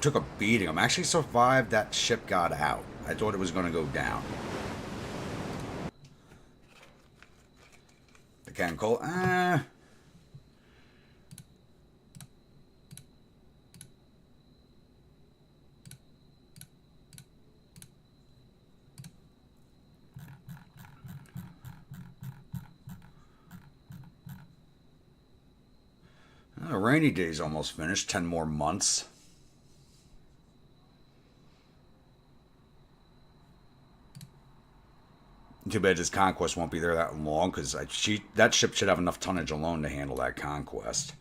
took a beating. I'm actually survived that ship got out. I thought it was going to go down. The cannon coal. The rainy day's almost finished. 10 more months. Too bad this conquest won't be there that long, because that ship should have enough tonnage alone to handle that conquest.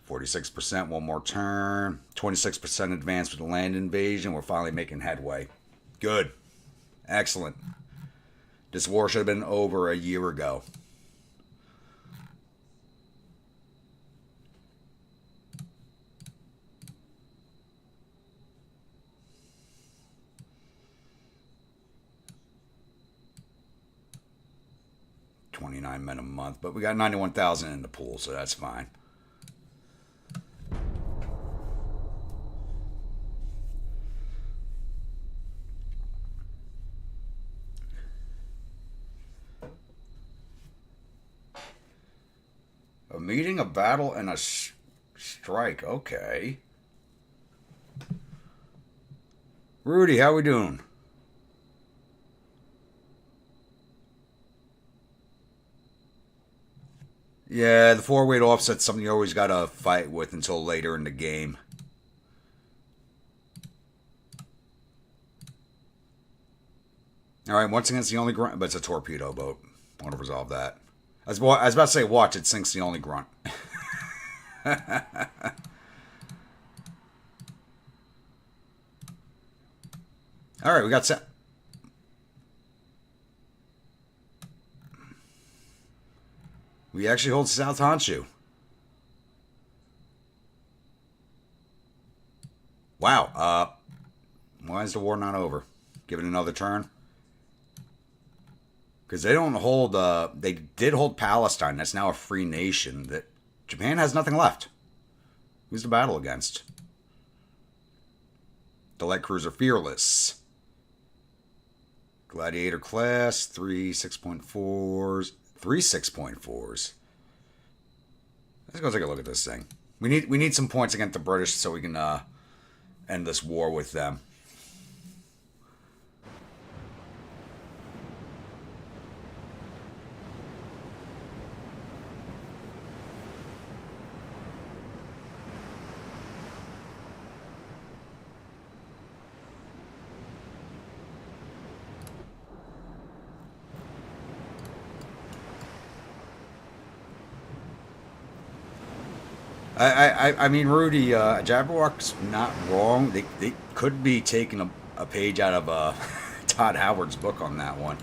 46%, one more turn. 26% advance with the land invasion. We're finally making headway. Good. Excellent. This war should have been over a year ago. $29 a month, but we got 91,000 in the pool, so that's fine. A meeting, a battle, and a strike. Okay. Rudy, how we doing? Yeah, the 4-weight offset's something you always got to fight with until later in the game. Alright, once again, it's the only grunt, but it's a torpedo boat. I want to resolve that. I was about to say, watch, it sinks the only grunt. Alright, we got set. We actually hold South Honshu. Wow. Why is the war not over? Give it another turn. Because they don't hold... they did hold Palestine. That's now a free nation. That Japan has nothing left. Who's the battle against? The light cruiser Fearless. Gladiator class. 3 6.4s. 3 6.4s. Let's go take a look at this thing. We need some points against the British so we can end this war with them. I mean, Rudy, Jabberwock's not wrong. They could be taking a page out of Todd Howard's book on that one.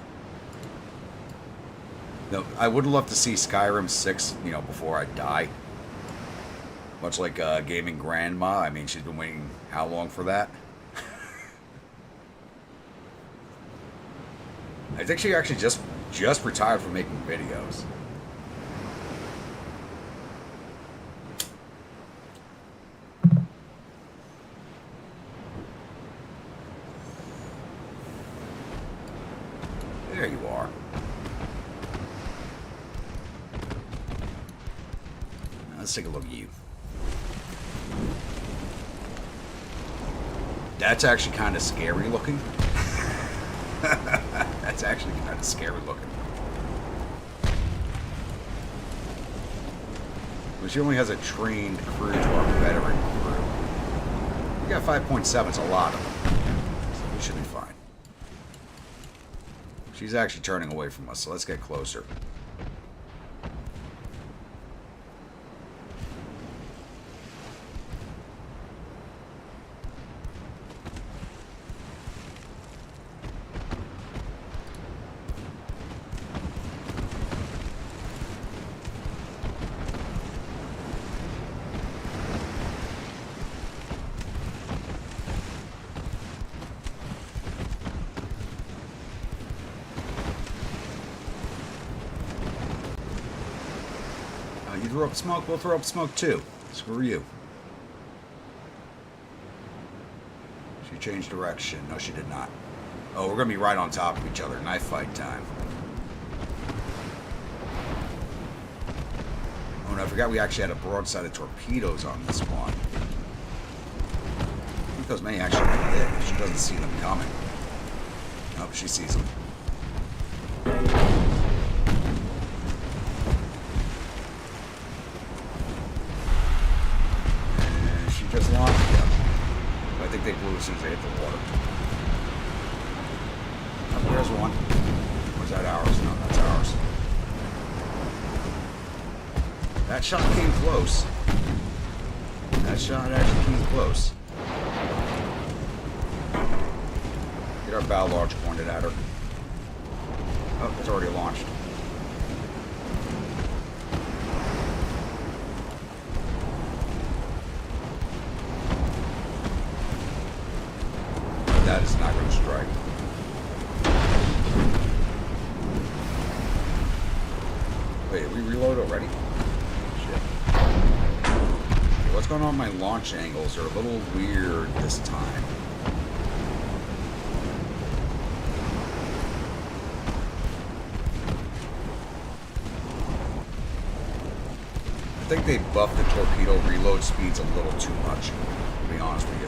No, I would love to see Skyrim 6, before I die. Much like Gaming Grandma. I mean, she's been waiting how long for that? I think she actually just retired from making videos. There you are. Let's take a look at you. That's actually kind of scary looking. That's actually kind of scary looking. But she only has a trained crew to our veteran crew. We got 5.7, it's a lot of them. So we should be fine. She's actually turning away from us, so let's get closer. You throw up smoke, we'll throw up smoke too. Screw you. She changed direction. No, she did not. Oh, we're going to be right on top of each other. Knife fight time. Oh, and I forgot we actually had a broadside of torpedoes on this one. I think those may actually hit if she doesn't see them coming. Nope, she sees them. Just launched them. I think they blew as soon as they hit the water. Oh, there's one. Or is that ours? No, that's ours. That shot came close. That shot actually came close. Get our bow launch pointed at her. Oh, it's already launched. That is not going to strike. Wait, did we reload already? Shit. Okay, what's going on with my launch angles? They're a little weird this time. I think they buffed the torpedo reload speeds a little too much, to be honest with you.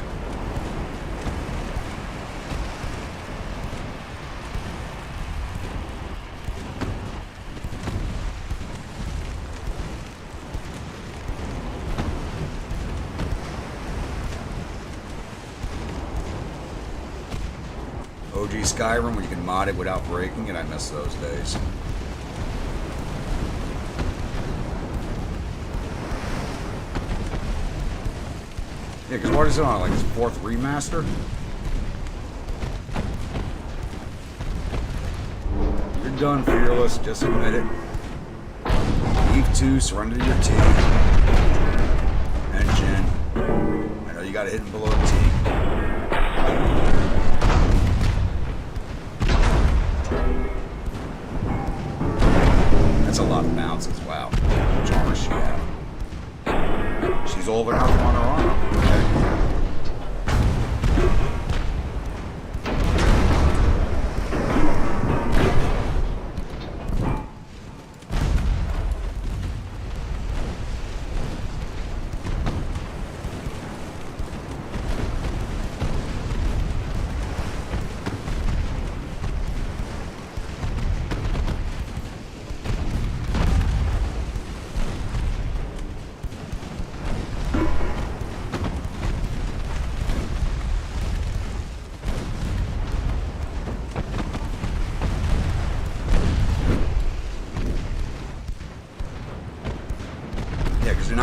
OG Skyrim, where you can mod it without breaking it, I miss those days. Yeah, because what is it on, like its 4th remaster? You're done, Fearless, just admit it. Eve 2, surrender to your team. Engine. I know you got it hidden below the T. That's a lot of bounces, wow. How much armor she have? She's old enough on her armor. Okay.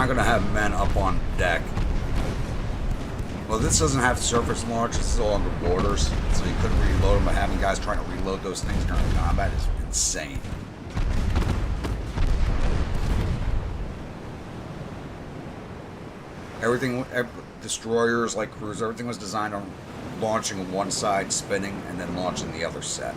not going to have men up on deck. Well, this doesn't have surface launch. This is all under borders, so you couldn't reload them. But having guys trying to reload those things during combat is insane. Everything, destroyers like cruisers, everything was designed on launching one side, spinning, and then launching the other set.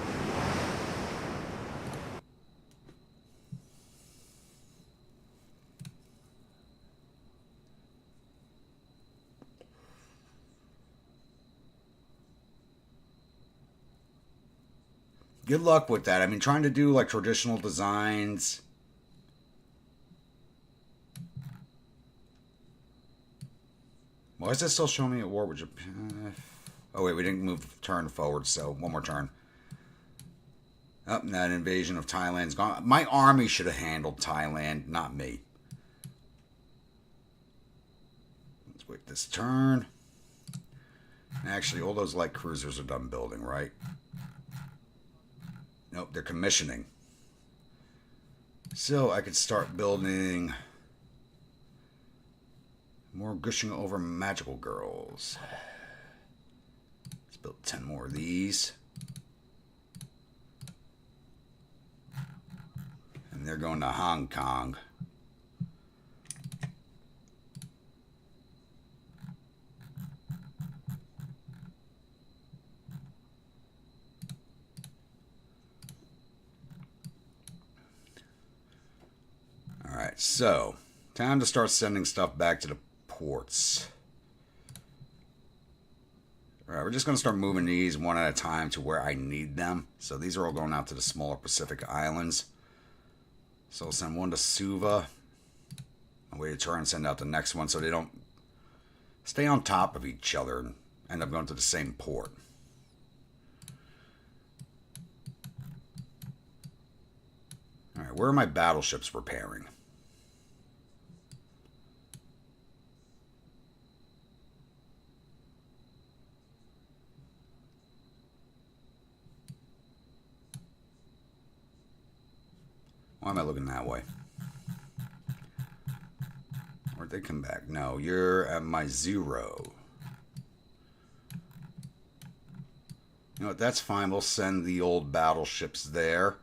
Good luck with that. I mean, trying to do like traditional designs. Why is this still showing me at war with Japan? Oh wait, we didn't move the turn forward, so one more turn. Oh, that invasion of Thailand's gone. My army should have handled Thailand, not me. Let's wait this turn. Actually, all those light cruisers are done building, right? Nope, they're commissioning. So I could start building more gushing over magical girls. Let's build 10 more of these. And they're going to Hong Kong. Alright, so time to start sending stuff back to the ports. Alright, we're just going to start moving these one at a time to where I need them. So these are all going out to the smaller Pacific Islands. So I'll send one to Suva. I'll wait a turn and send out the next one so they don't stay on top of each other and end up going to the same port. Alright, where are my battleships repairing? Why am I looking that way? Where'd they come back? No, you're at my 0. You know what? That's fine. We'll send the old battleships there.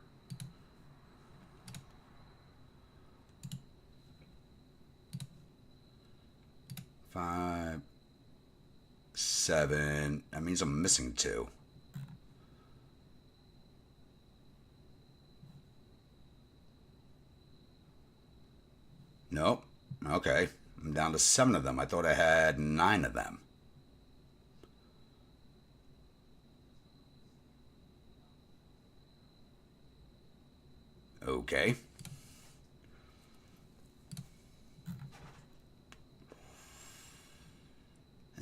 Five, 7. That means I'm missing 2. Nope. Okay. I'm down to 7 of them. I thought I had 9 of them. Okay.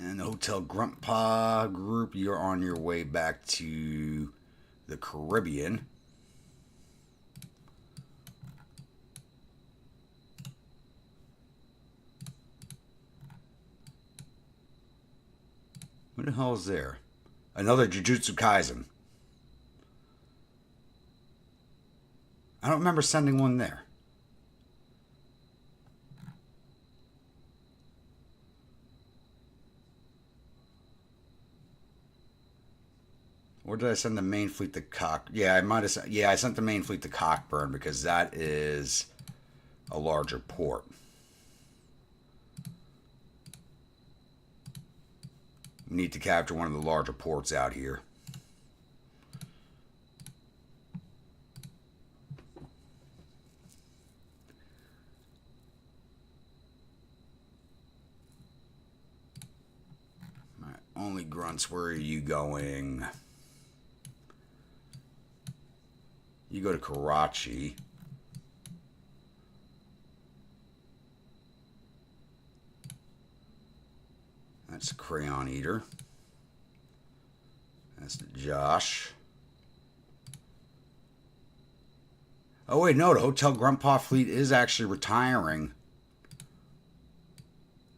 And the Hotel Grandpa group, you're on your way back to the Caribbean. What the hell is there? Another Jujutsu Kaisen. I don't remember sending one there. Or did I send the main fleet to Cock? Yeah, I might have. Yeah, I sent the main fleet to Cockburn because that is a larger port. We need to capture one of the larger ports out here. All right, only grunts, where are you going? You go to Karachi. That's the Crayon Eater. That's the Josh. Oh wait, no, the Hotel Grandpa fleet is actually retiring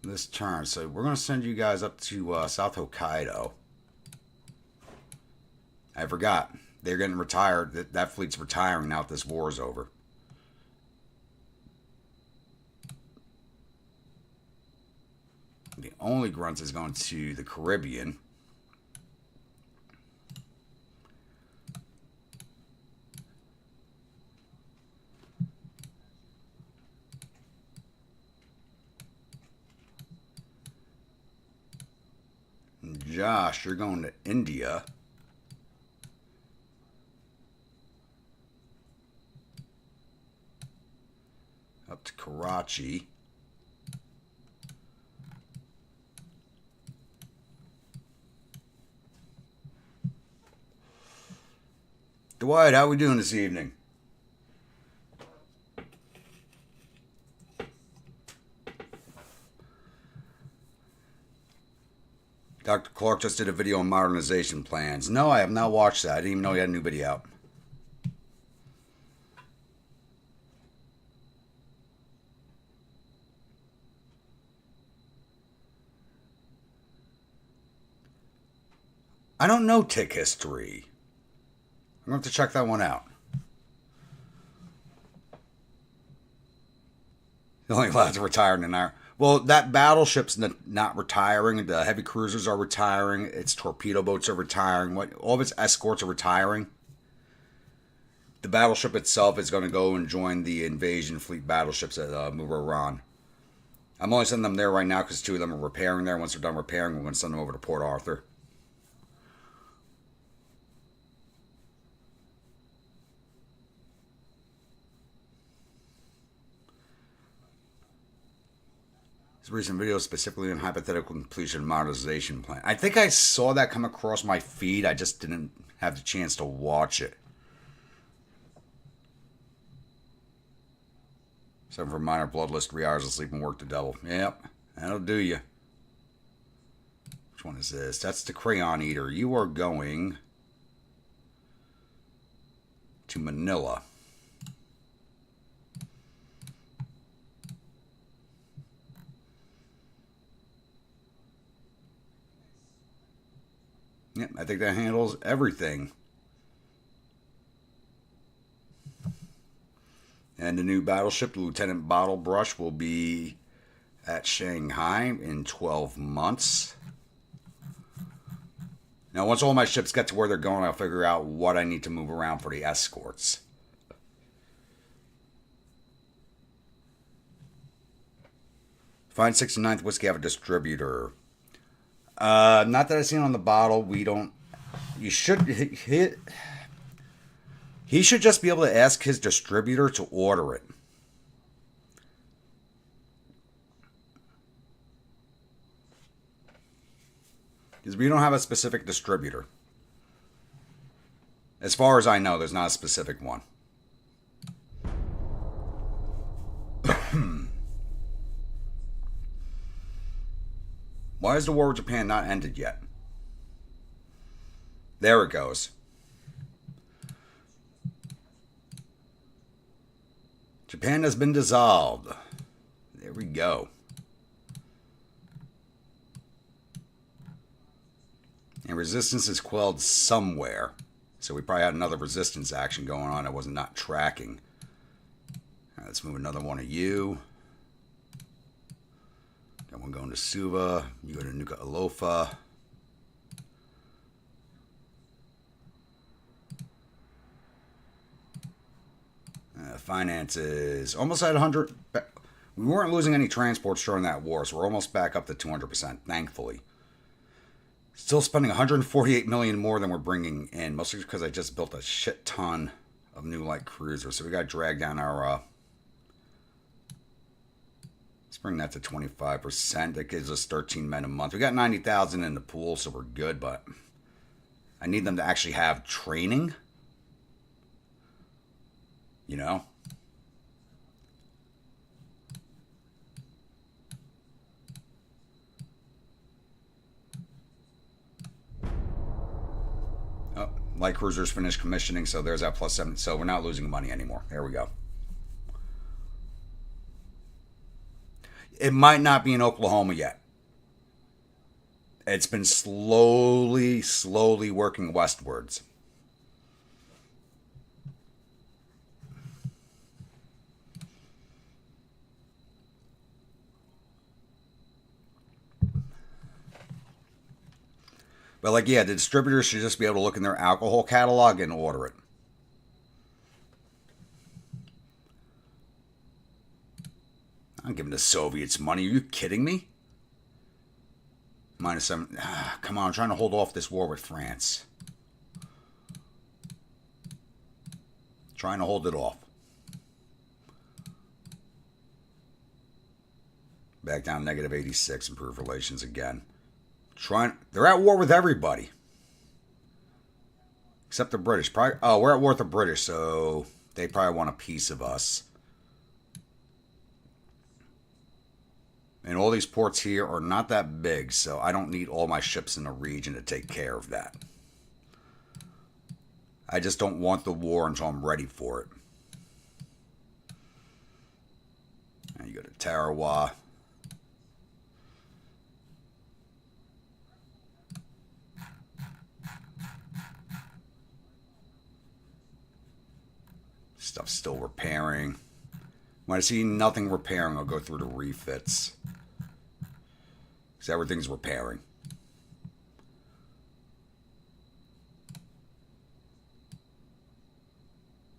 this turn. So we're going to send you guys up to South Hokkaido. I forgot. They're getting retired. That fleet's retiring now that this war is over. only grunts is going to the Caribbean. Josh, you're going to India. Up to Karachi. Dwight, how we doing this evening? Dr. Clark just did a video on modernization plans. No, I have not watched that. I didn't even know he had a new video out. I don't know tick history. I'm going to have to check that one out. The only lads are retiring in there. Well, that battleship's not retiring. The heavy cruisers are retiring. Its torpedo boats are retiring. All of its escorts are retiring. The battleship itself is going to go and join the invasion fleet battleships at Mubarak. I'm only sending them there right now because 2 of them are repairing there. Once they're done repairing, we're going to send them over to Port Arthur. This recent video specifically on hypothetical completion modernization plan. I think I saw that come across my feed. I just didn't have the chance to watch it. 7 for minor bloodless, 3 hours of sleep and work the devil. Yep, that'll do you. Which one is this? That's the Crayon Eater. You are going to Manila. Yep, I think that handles everything. And the new battleship, Lieutenant Bottlebrush, will be at Shanghai in 12 months. Now, once all my ships get to where they're going, I'll figure out what I need to move around for the escorts. Find 69th Whiskey have a distributor. Not that I've seen on the bottle. We don't. You should. He should just be able to ask his distributor to order it. Because we don't have a specific distributor. As far as I know, there's not a specific one. Why is the war with Japan not ended yet? There it goes. Japan has been dissolved. There we go. And resistance is quelled somewhere. So we probably had another resistance action going on I was not tracking. All right, let's move another one of you. Got one going to Suva. You go to Nuka Alofa. Finances. Almost at 100. We weren't losing any transports during that war, so we're almost back up to 200%, thankfully. Still spending 148 million more than we're bringing in, mostly because I just built a shit ton of new light cruisers. So we got to drag down our. Let's bring that to 25%. That gives us 13 men a month. We got 90,000 in the pool, so we're good. But I need them to actually have training. You know. Light cruisers finished commissioning, so there's that +7. So we're not losing money anymore. There we go. It might not be in Oklahoma yet. It's been slowly working westwards. But like, yeah, the distributors should just be able to look in their alcohol catalog and order it. I'm giving the Soviets money. Are you kidding me? -7. Come on, I'm trying to hold off this war with France. Trying to hold it off. Back down -86. Improve relations again. They're at war with everybody. Except the British. Probably, oh, we're at war with the British, so they probably want a piece of us. And all these ports here are not that big, so I don't need all my ships in the region to take care of that. I just don't want the war until I'm ready for it. And you go to Tarawa. Stuff's still repairing. When I see nothing repairing, I'll go through the refits. Because everything's repairing.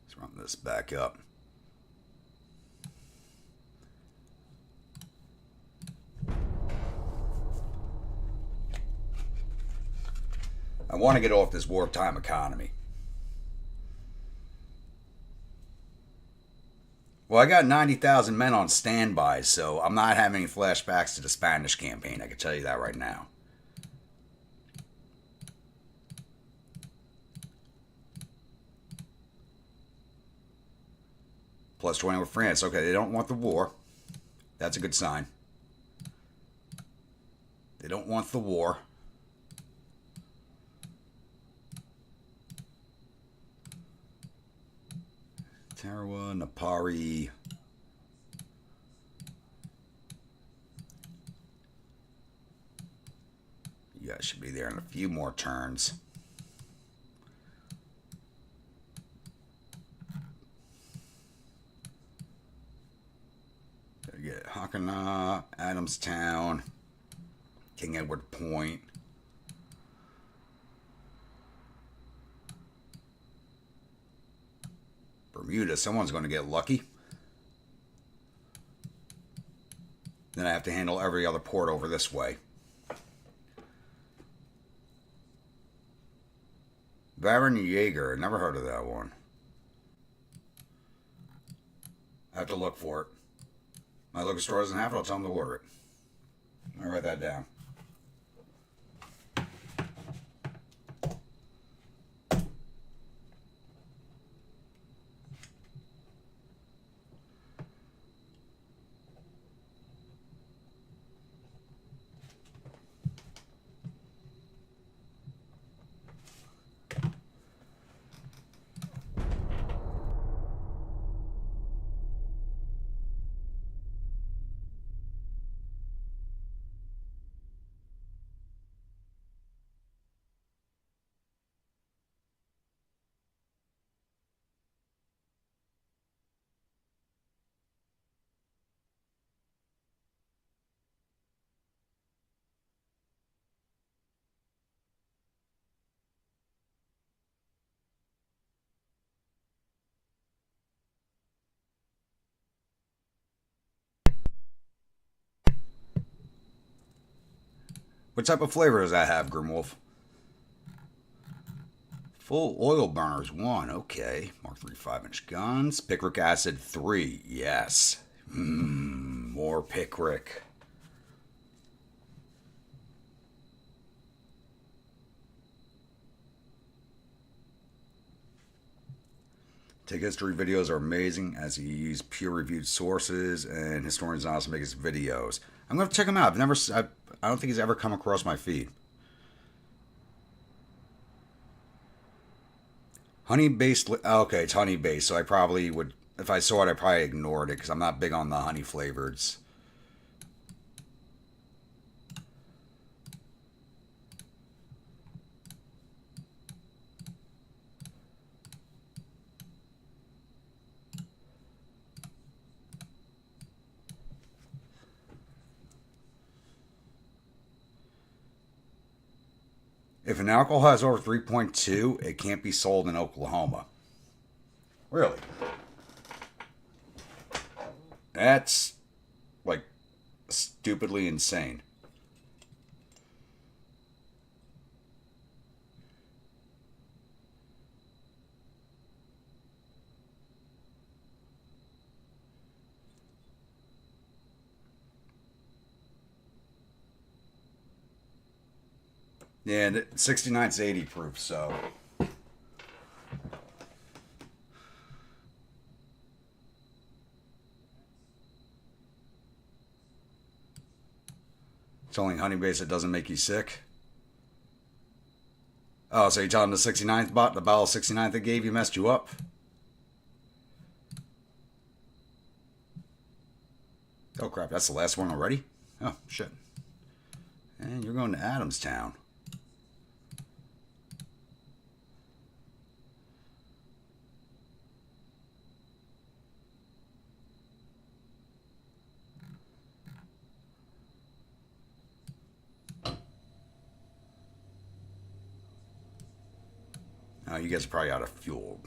Let's run this back up. I want to get off this wartime economy. Well, I got 90,000 men on standby, so I'm not having any flashbacks to the Spanish campaign. I can tell you that right now. Plus 20 with France. Okay, they don't want the war. That's a good sign. They don't want the war. Tarawa, Napari. You guys should be there in a few more turns. Gotta get Hakana, Adamstown, King Edward Point. Bermuda, someone's going to get lucky. Then I have to handle every other port over this way. Baron Jaeger, never heard of that one. I have to look for it. My local store doesn't have it, I'll tell them to order it. I'll write that down. What type of flavor does that have, Grimwolf? Full oil burners, 1. Okay. Mark 3 5-inch guns. Picric acid, 3. Yes. More picric. Take history videos are amazing as he uses peer-reviewed sources and historians and also make his videos. I'm going to check him out. I don't think he's ever come across my feed. Honey-based... Okay, it's honey-based, so I probably would... If I saw it, I probably ignored it, because I'm not big on the honey flavors. If an alcohol has over 3.2, it can't be sold in Oklahoma. Really? That's like stupidly insane. Yeah, and 69's 80 proof, so. It's only honey base that doesn't make you sick. Oh, so you're telling the 69th bot, the bottle of 69th they gave you messed you up? Oh crap, that's the last one already? Oh, shit. And you're going to Adamstown. Oh, you guys are probably out of fuel.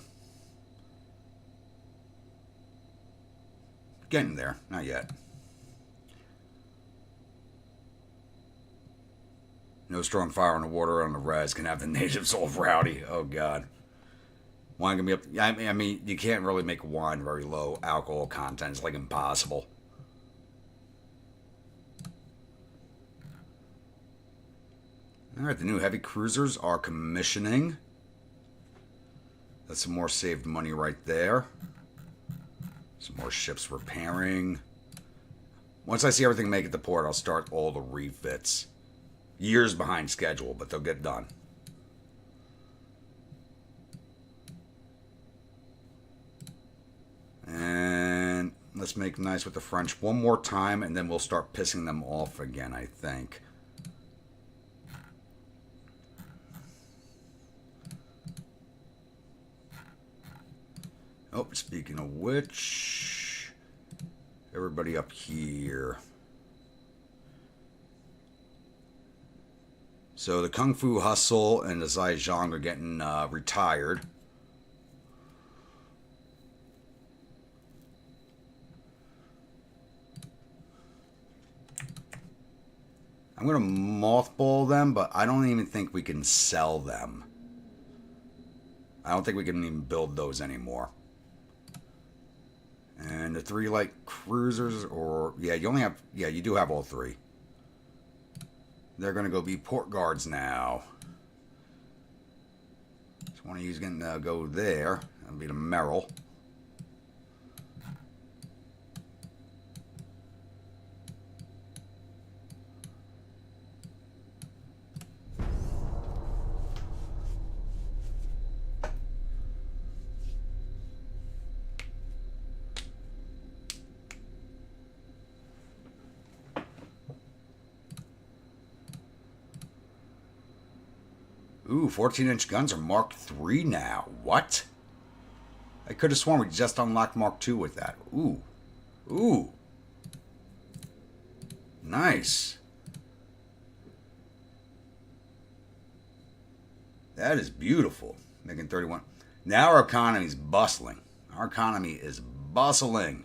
Getting there, not yet. No strong fire in the water on the res can have the natives all rowdy. Oh god. Wine can be up. I mean, you can't really make wine very low alcohol content. It's like impossible. All right, the new heavy cruisers are commissioning. That's some more saved money right there. Some more ships repairing. Once I see everything make it to port, I'll start all the refits. Years behind schedule, but they'll get done. And let's make nice with the French one more time, and then we'll start pissing them off again, I think. Oh, speaking of which, everybody up here. So the Kung Fu Hustle and the Zhejiang are getting retired. I'm going to mothball them, but I don't even think we can sell them. I don't think we can even build those anymore. And the 3 light cruisers, or yeah, you only have, yeah, you do have all 3. They're going to go be port guards now. So one of you's going to go there. That'll be the Merrill. Ooh, 14-inch guns are Mark III now. What? I could have sworn we just unlocked Mark II with that. Ooh. Ooh. Nice. That is beautiful. Making 31. Now our economy's bustling. Our economy is bustling.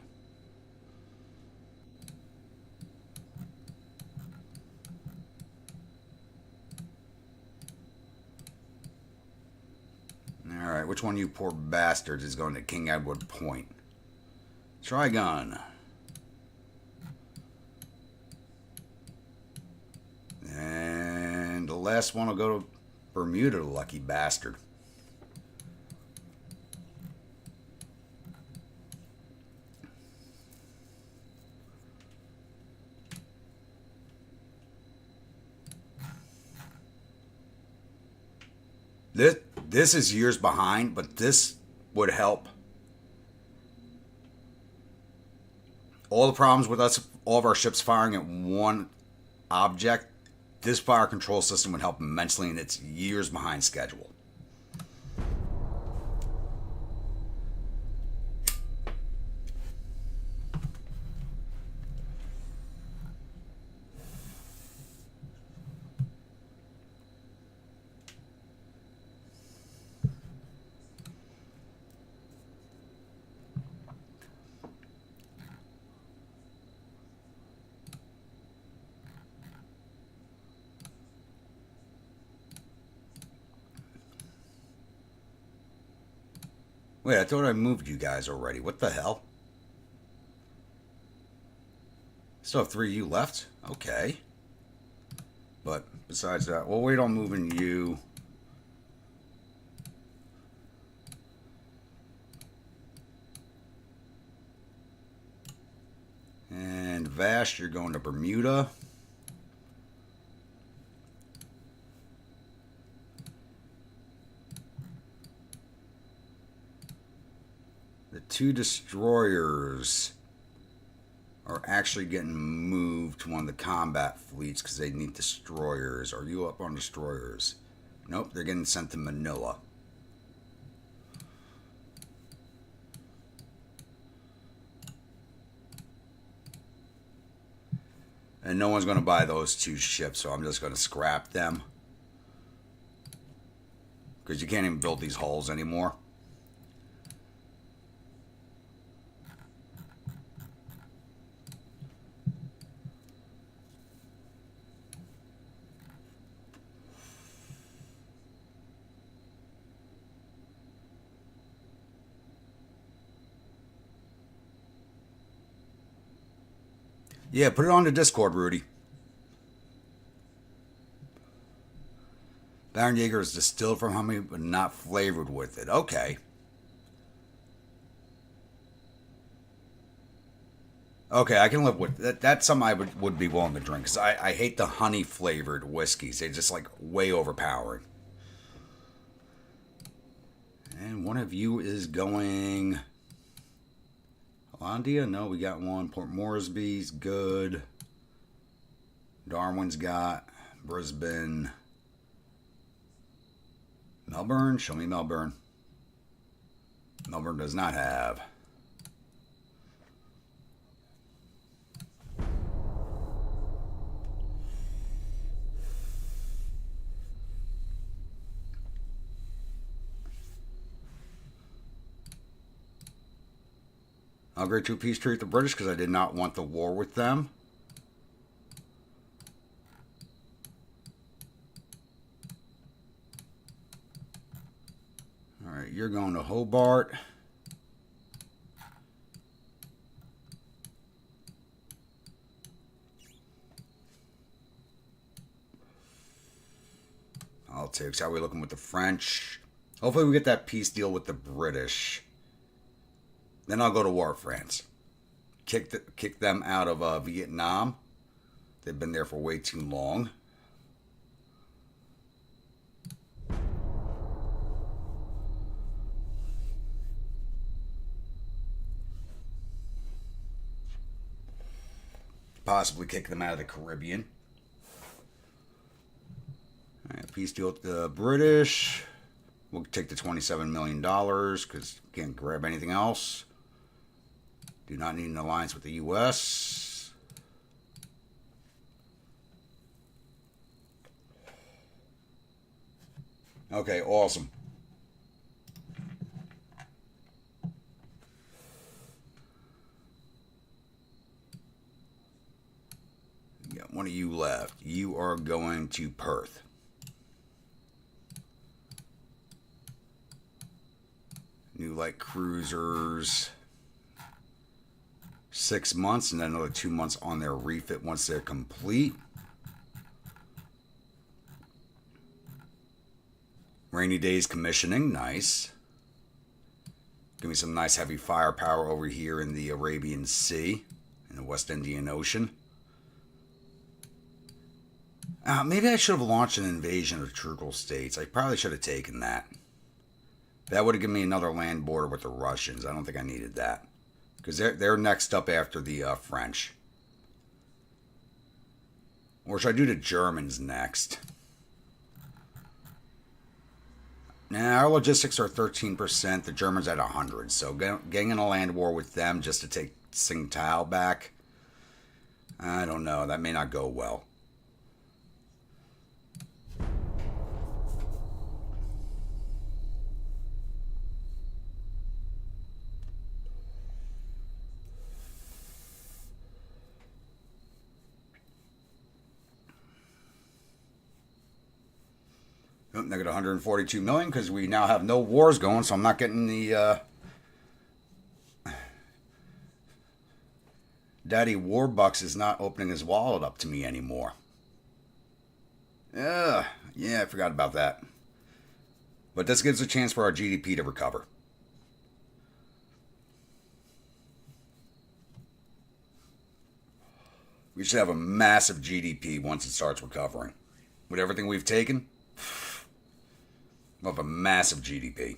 Alright, which one of you poor bastards is going to King Edward Point? Trigon. And the last one will go to Bermuda, lucky bastard. This is years behind, but this would help. All the problems with us, all of our ships firing at one object, this fire control system would help immensely, and it's years behind schedule. Wait, I thought I moved you guys already. What the hell? Still have 3 of you left? Okay. But besides that, we'll wait on moving you. And Vash, you're going to Bermuda. The 2 destroyers are actually getting moved to one of the combat fleets because they need destroyers. Are you up on destroyers? Nope, they're getting sent to Manila. And no one's going to buy those 2 ships, so I'm just going to scrap them. Because you can't even build these hulls anymore. Yeah, put it on the Discord, Rudy. Baron Jaeger is distilled from honey, but not flavored with it. Okay. Okay, I can live with that. That's something I would be willing to drink because I hate the honey flavored whiskeys. They're just like way overpowering. And one of you is going. Hollandia? No, we got one. Port Moresby's good. Darwin's got. Brisbane. Melbourne? Show me Melbourne. Melbourne does not have. I'll agree to a peace treaty with the British because I did not want the war with them. Alright, you're going to Hobart. I'll take. How are we looking with the French? Hopefully we get that peace deal with the British. Then I'll go to war with France. Kick them out of Vietnam. They've been there for way too long. Possibly kick them out of the Caribbean. All right, peace deal with the British. We'll take the $27 million because can't grab anything else. Do not need an alliance with the U.S. Okay, awesome. Got one of you left. You are going to Perth. New light cruisers. 6 months and then another 2 months on their refit once they're complete. Rainy days commissioning, nice. Give me some nice heavy firepower over here in the Arabian Sea, in the West Indian Ocean. Maybe I should have launched an invasion of Trucal states. I probably should have taken that. That would have given me another land border with the Russians. I don't think I needed that. Because they're next up after the French. Or should I do the Germans next? Now, our logistics are 13%. The Germans at 100. So getting in a land war with them just to take Tsingtao back, I don't know. That may not go well. Negative 142 million because we now have no wars going, so I'm not getting the Daddy Warbucks is not opening his wallet up to me anymore. Yeah, I forgot about that. But this gives a chance for our GDP to recover. We should have a massive GDP once it starts recovering. With everything we've taken, we'll have a massive GDP.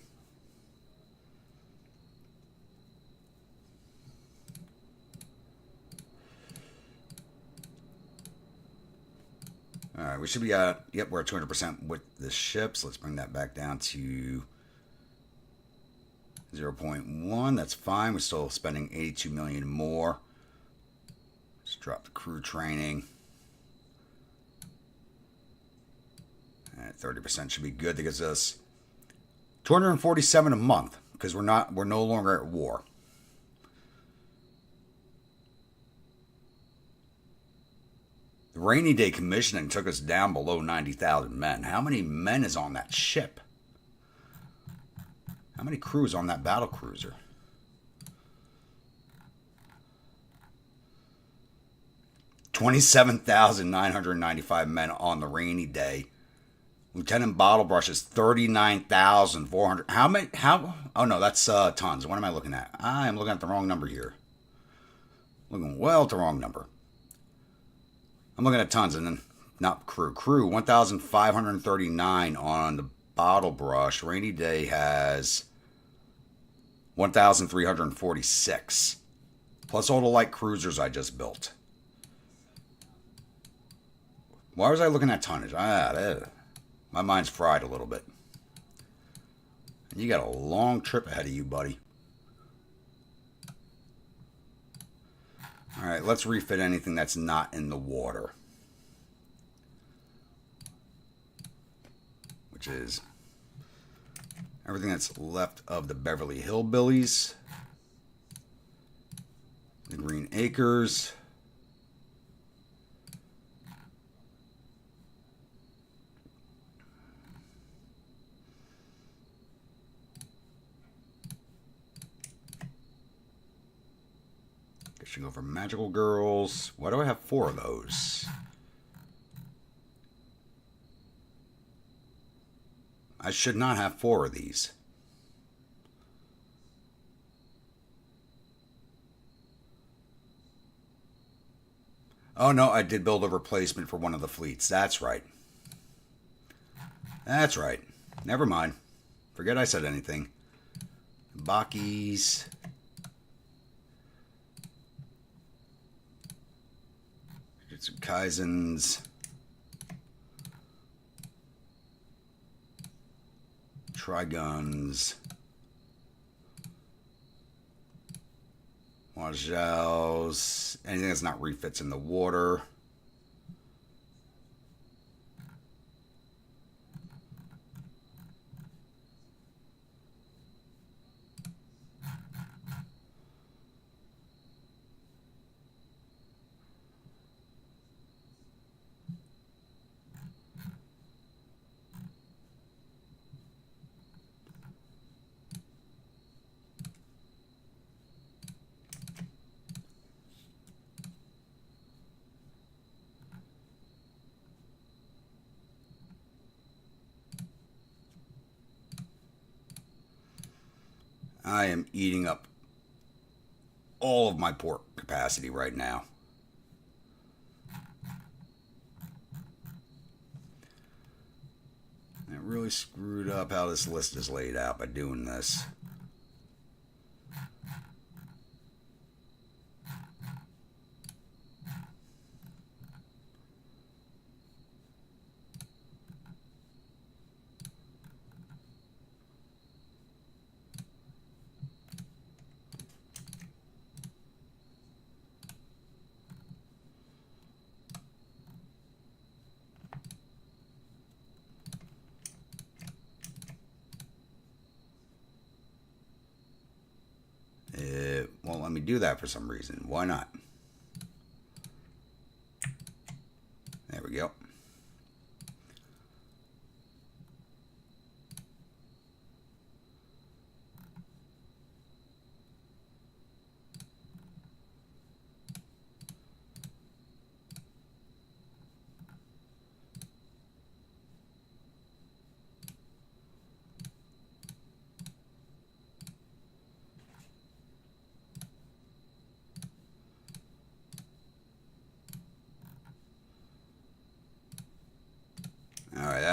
All right, we should be at, yep, we're at 200% with the ships. Let's bring that back down to 0.1. That's fine. We're still spending 82 million more. Let's drop the crew training. At 30% should be good. That gives us 247 a month because we're no longer at war. The rainy day commissioning took us down below 90,000 men. How many men is on that ship? How many crews on that battle cruiser? $27,995 men on the rainy day. Lieutenant Bottlebrush is 39,400. How many? Oh no, that's tons. What am I looking at? I am looking at the wrong number here. Looking well at the wrong number. I'm looking at tons and then not crew. Crew 1,539 on the Bottlebrush. Rainy Day has 1,346 plus all the light cruisers I just built. Why was I looking at tonnage? My mind's fried a little bit. You got a long trip ahead of you, buddy. All right, let's refit anything that's not in the water. Which is everything that's left of the Beverly Hillbillies. The Green Acres. Should go for Magical Girls. Why do I have 4 of those? I should not have 4 of these. Oh no, I did build a replacement for one of the fleets. That's right. That's right. Never mind. Forget I said anything. Bakis. Some Kaizens. Triguns. Wajals. Anything that's not refits in the water. I am eating up all of my port capacity right now. I really screwed up how this list is laid out by doing this. It won't let me do that for some reason. Why not? There we go.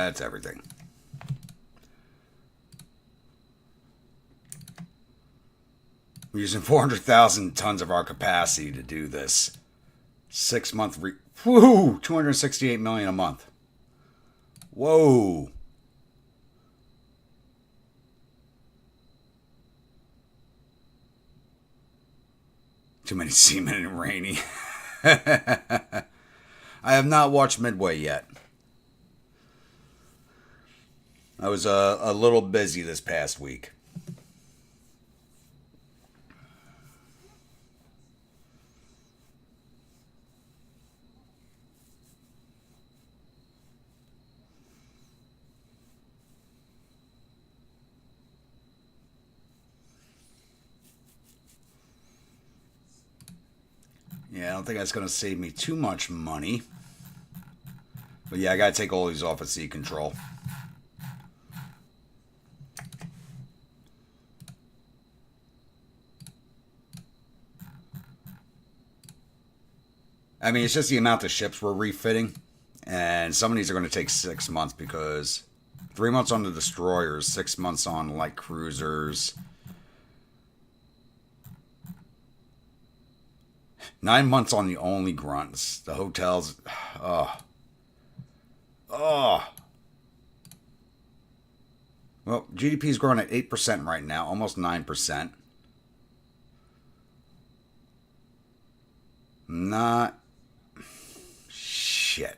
That's everything. We're using 400,000 tons of our capacity to do this. 6-month whoo, 268 million a month. Whoa. Too many seamen and rainy. I have not watched Midway yet. I was a little busy this past week. Yeah, I don't think that's going to save me too much money. But yeah, I got to take all these off of sea control. I mean, it's just the amount of ships we're refitting. And some of these are going to take 6 months because 3 months on the destroyers, 6 months on light cruisers. 9 months on the only grunts. The hotels. Oh. Well, GDP is growing at 8% right now, almost 9%. Not. Shit.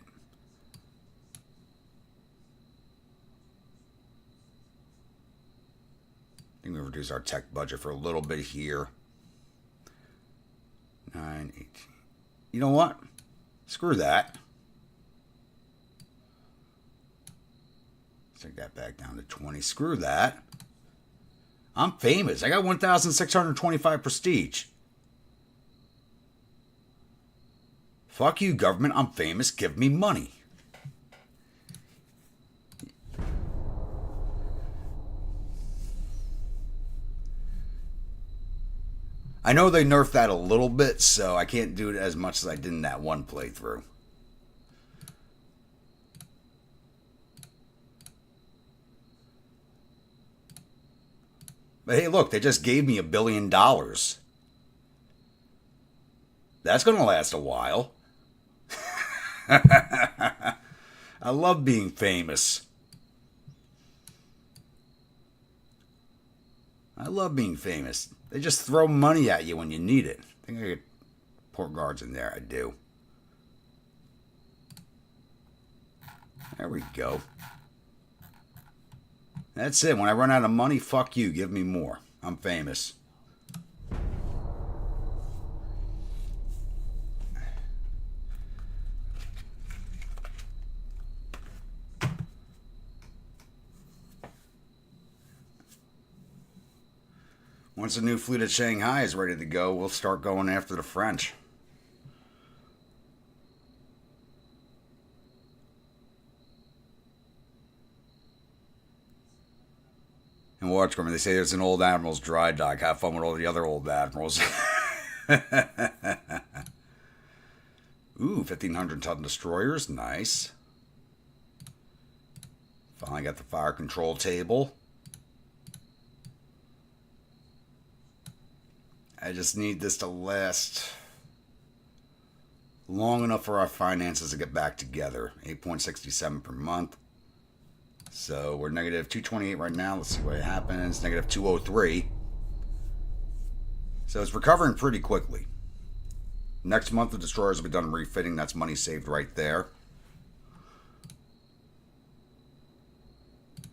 I think we reduce our tech budget for a little bit here. 9, 18. You know what? Screw that. Take that back down to 20. Screw that. I'm famous. I got 1,625 prestige. Fuck you, government. I'm famous. Give me money. I know they nerfed that a little bit, so I can't do it as much as I did in that one playthrough. But hey, look, they just gave me $1 billion. That's going to last a while. I love being famous. I love being famous. They just throw money at you when you need it. I think I get port guards in there. I do. There we go. That's it. When I run out of money, fuck you. Give me more. I'm famous. Once the new fleet at Shanghai is ready to go, we'll start going after the French. And watch, Gorman, they say there's an old Admiral's dry dock. Have fun with all the other old Admirals. Ooh, 1,500-ton destroyers. Nice. Finally got the fire control table. I just need this to last long enough for our finances to get back together. 8.67 per month. So we're negative 228 right now. Let's see what happens. Negative 203. So it's recovering pretty quickly. Next month the destroyers will be done refitting. That's money saved right there.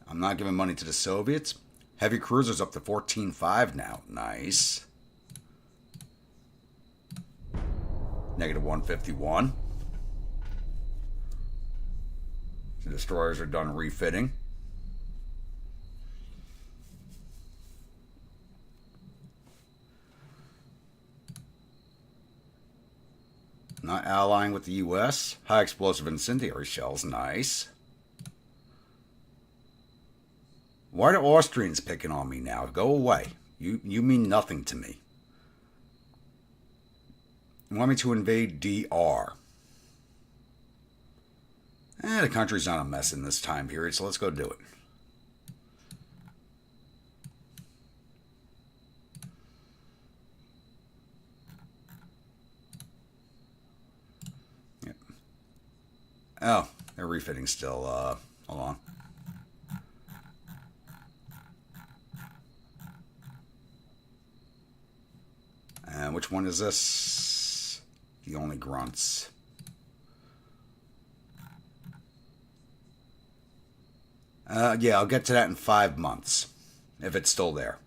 I'm not giving money to the Soviets. Heavy cruisers up to 14.5 now. Nice. Negative 151. The destroyers are done refitting. Not allying with the U.S. High explosive incendiary shells. Nice. Why are the Austrians picking on me now? Go away. You mean nothing to me. You want me to invade DR? The country's not a mess in this time period, so let's go do it. Yep. Oh, they're refitting still. Hold on. And which one is this? The only grunts. Yeah, I'll get to that in 5 months, if it's still there.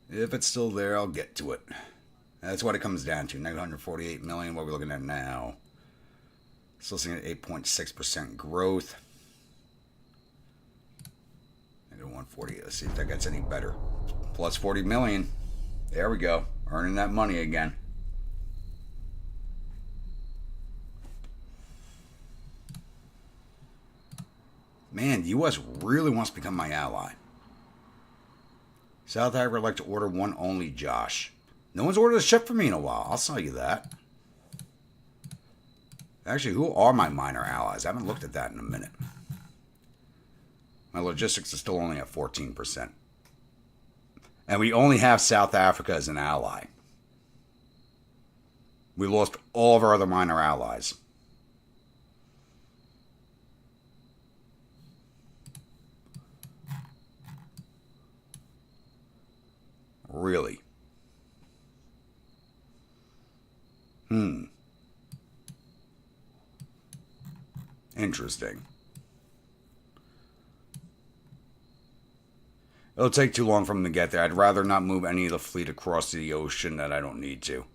If it's still there, I'll get to it. That's what it comes down to. 948 million. What are we looking at now? Still seeing 8.6% growth. Negative 148. Let's see if that gets any better. Plus 40 million. There we go. Earning that money again. Man, the U.S. really wants to become my ally. South Africa would like to order one only, Josh. No one's ordered a ship for me in a while. I'll tell you that. Actually, who are my minor allies? I haven't looked at that in a minute. My logistics is still only at 14%. And we only have South Africa as an ally. We lost all of our other minor allies. Really? Interesting. It'll take too long for them to get there. I'd rather not move any of the fleet across the ocean that I don't need to.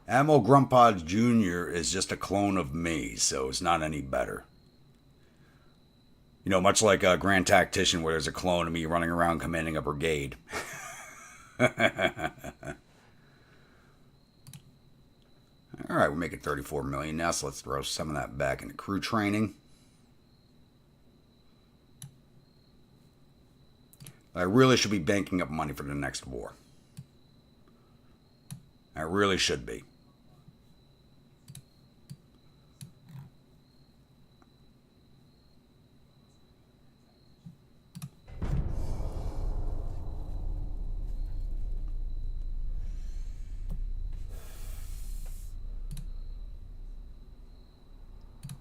Admiral Grumpod Jr. is just a clone of me, so it's not any better. You know, much like a Grand Tactician where there's a clone of me running around commanding a brigade. Alright, we're making 34 million now, so let's throw some of that back into crew training. I really should be banking up money for the next war. I really should be.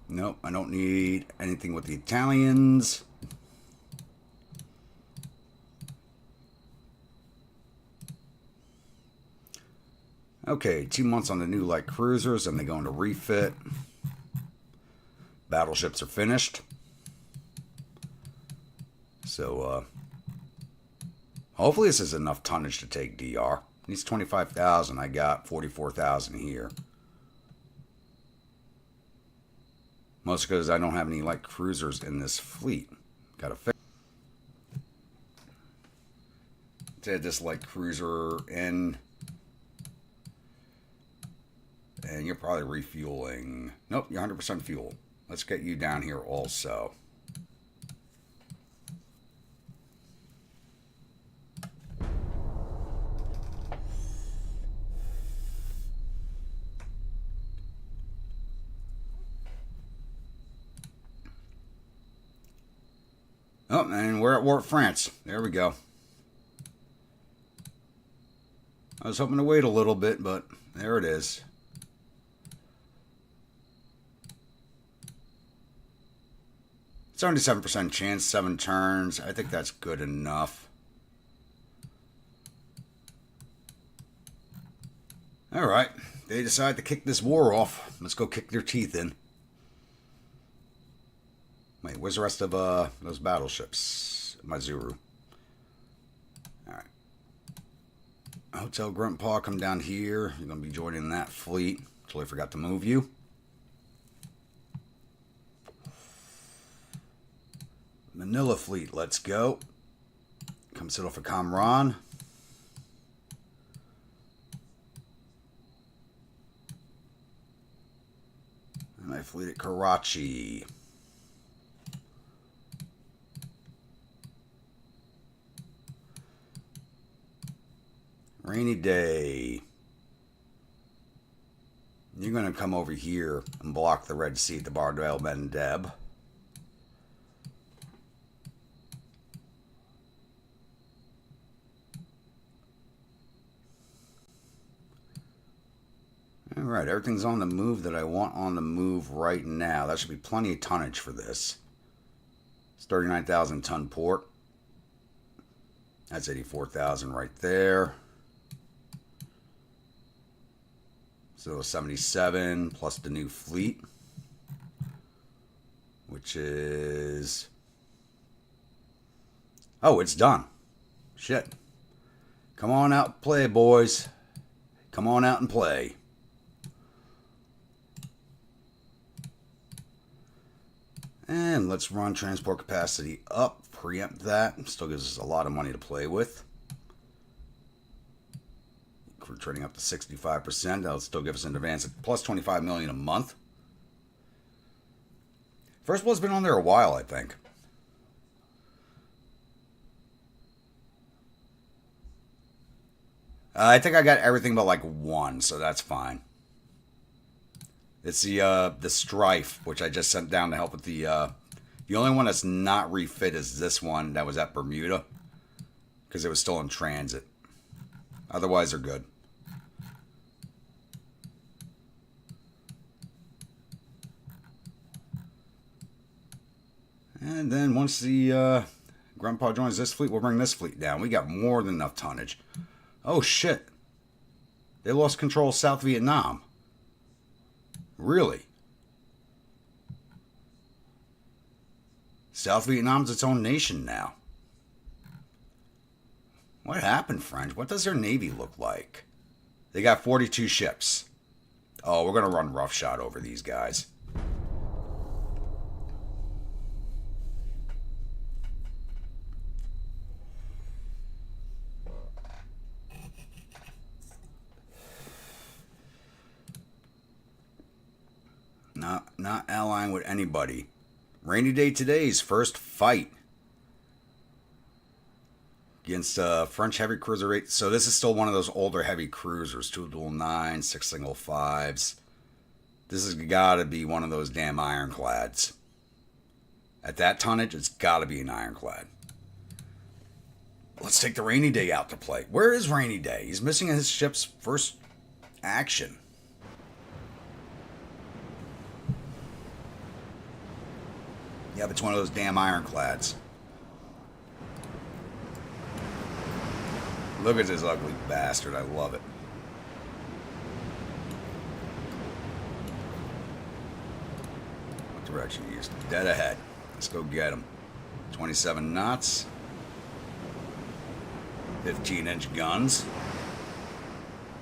Nope, I don't need anything with the Italians. Okay, 2 months on the new light cruisers, and they go into refit. Battleships are finished. So, hopefully this is enough tonnage to take DR. Needs 25,000. I got 44,000 here. Mostly because I don't have any light cruisers in this fleet. Gotta fix. Let's add this light cruiser in. And you're probably refueling. Nope, you're 100% fuel. Let's get you down here also. Oh, and we're at war with France. There we go. I was hoping to wait a little bit, but there it is. 77% chance, 7 turns. I think that's good enough. Alright, they decide to kick this war off. Let's go kick their teeth in. Wait, where's the rest of those battleships? Mazuru. Alright. Hotel Grunt Paw, come down here. You're going to be joining that fleet. Totally forgot to move you. Manila Fleet, let's go. Come settle for Kamran. And my fleet at Karachi. Rainy day. You're going to come over here and block the Red Sea at the Bab el Mandeb. Alright, everything's on the move that I want on the move right now. That should be plenty of tonnage for this. It's 39,000 ton port. That's 84,000 right there. So 77 plus the new fleet, which is... Oh, it's done. Shit. Come on out and play, boys. Come on out and play. And let's run transport capacity up. Preempt that. Still gives us a lot of money to play with. We're trading up to 65%. That'll still give us an advance at plus 25 million a month. First Blood's been on there a while, I think. I think I got everything but like one, so that's fine. It's the Strife, which I just sent down to help with the only one that's not refit is this one that was at Bermuda, because it was still in transit. Otherwise, they're good. And then once the Grandpa joins this fleet, we'll bring this fleet down. We got more than enough tonnage. Oh, shit. They lost control of South Vietnam. Really? South Vietnam's its own nation now. What happened, French? What does their navy look like? They got 42 ships. Oh, we're going to run roughshod over these guys. Not allying with anybody. Rainy day today's first fight against French heavy cruiser rate. So this is still one of those older heavy cruisers. 2 dual 9s, 6 single 5s. This has got to be one of those damn ironclads. At that tonnage, it's got to be an ironclad. Let's take the Rainy Day out to play. Where is Rainy Day? He's missing his ship's first action. Yeah, but it's one of those damn ironclads. Look at this ugly bastard. I love it. What direction he is? Dead ahead. Let's go get him. 27 knots. 15-inch guns.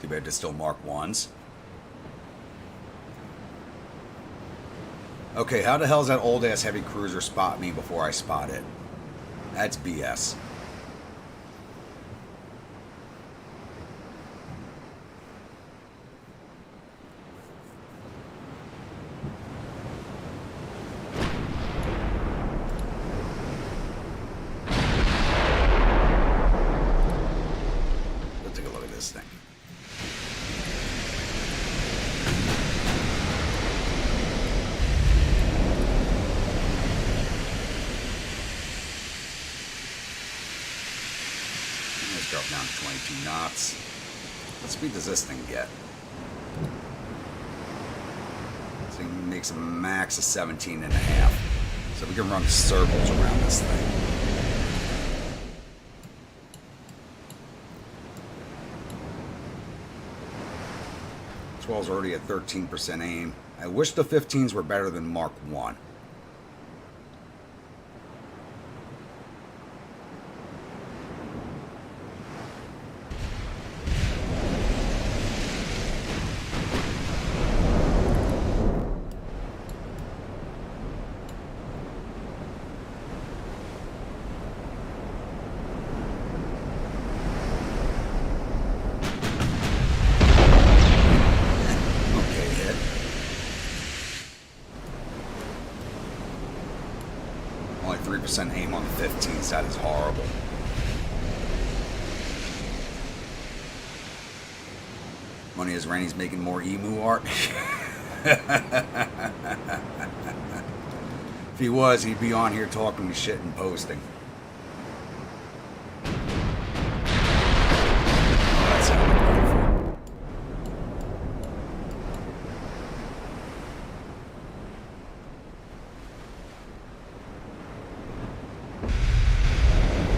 Too bad they're still Mark 1s. Okay, how the hell is that old-ass heavy cruiser spot me before I spot it? That's BS. Let's take a look at this thing. Drop down to 22 knots. What speed does this thing get? This thing makes a max of 17 and a half. So we can run circles around this thing. 12's already at 13% aim. I wish the 15s were better than Mark 1. 100% aim on the 15s. That is horrible. Money is Randy's making more emu art. If he was, he'd be on here talking shit and posting. Oh, that sounded beautiful.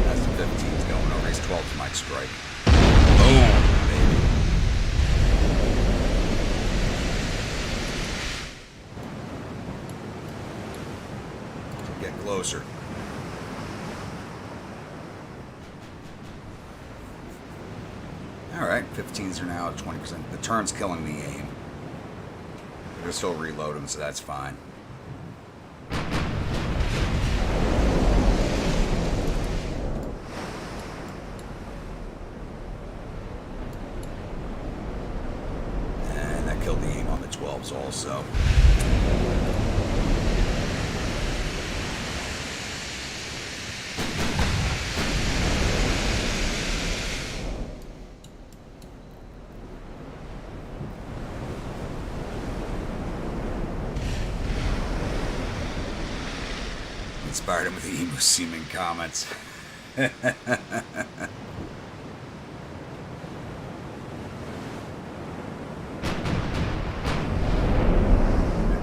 That's the 15's going over. His 12s might strike. Boom, baby. Get closer. Alright, 15s are now at 20%. The turn's killing the aim. They're still reloading, so that's fine. And that killed the aim on the 12s also. Inspired him with the emo seeming comments.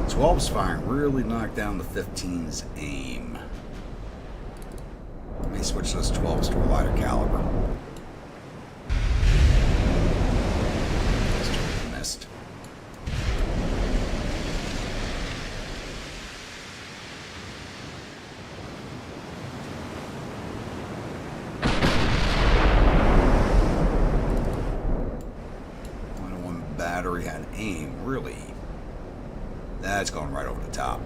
12's firing really knocked down the 15's aim. Let me switch those 12s to a lighter caliber. Missed. Battery had aim, really. That's going right over the top.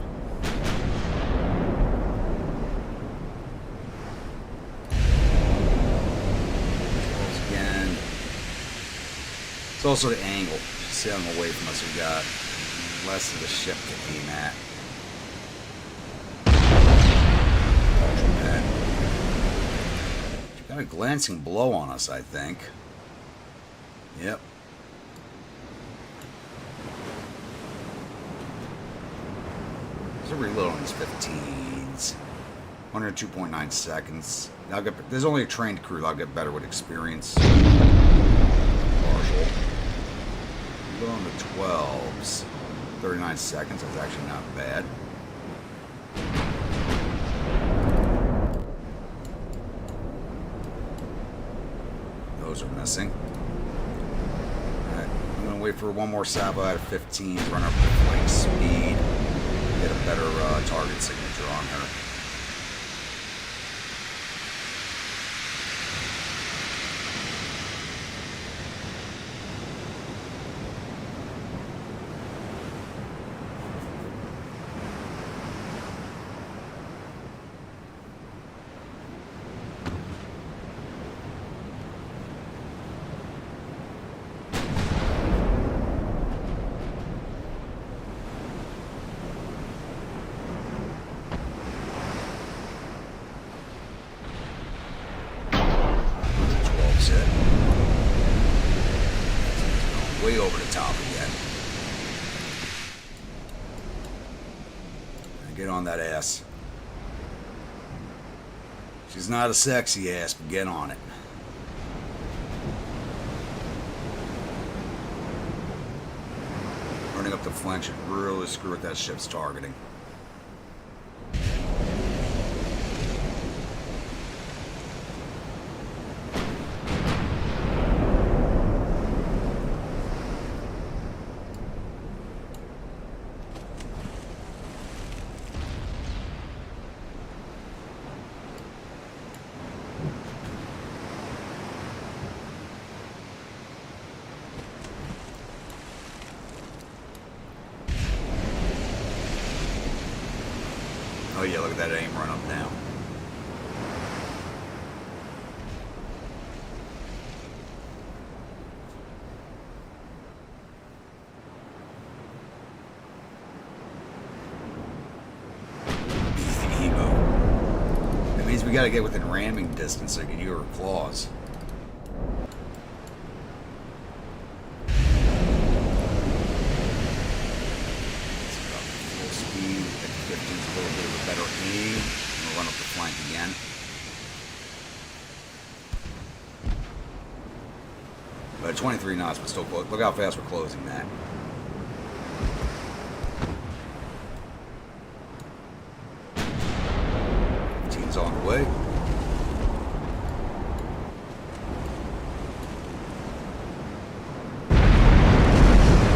Again. It's also the angle. See them away from us, we got less of the ship to aim at. Got a glancing blow on us, I think. Yep. There's a reload on these 15s. 102.9 seconds. There's only a trained crew. I'll get better with experience. Partial. Reload on the 12s. 39 seconds. That's actually not bad. Those are missing. Alright. I'm going to wait for one more salvo out of 15. Run up to flank speed. Get a better target signature on her. Way over the top again. Get on that ass. She's not a sexy ass, but get on it. Running up the flank should really screw with that ship's targeting. Oh yeah, look at that aim run up now. we gotta get within ramming distance so you can hear her claws. Full speed, at 15's a little bit of a better aim. We'll run up the flank again. But 23 knots, but still close. Look how fast we're closing that. On the way.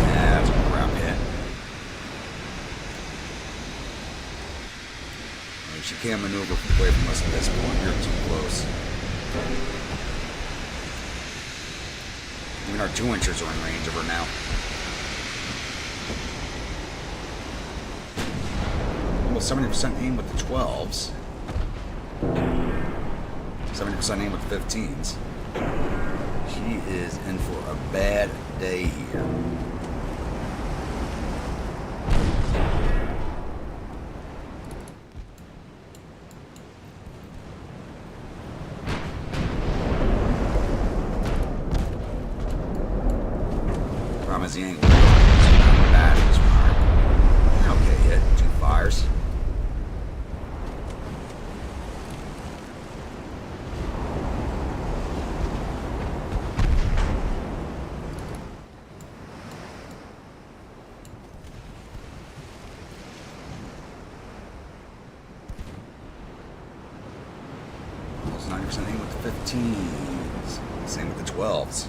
That's a crap hit. She can't maneuver away from us at this point. You're too close. Even our 2-inchers are in range of her now. Almost 70% aim with the 12s. 70% aim with the 15s. She is in for a bad day here. Problem is the angle. Bad is fire. Okay, hit 2 fires. Almost 90% aim with the 15s. Same with the 12s.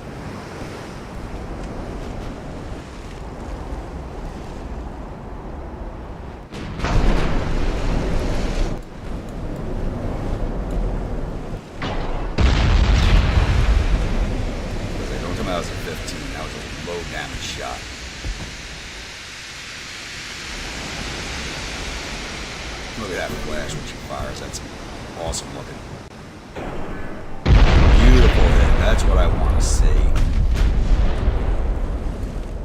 Don't tell me that was a 15. That was a low damage shot. Look at that flash when she fires. That's awesome looking. Beautiful hit. That's what I want to see.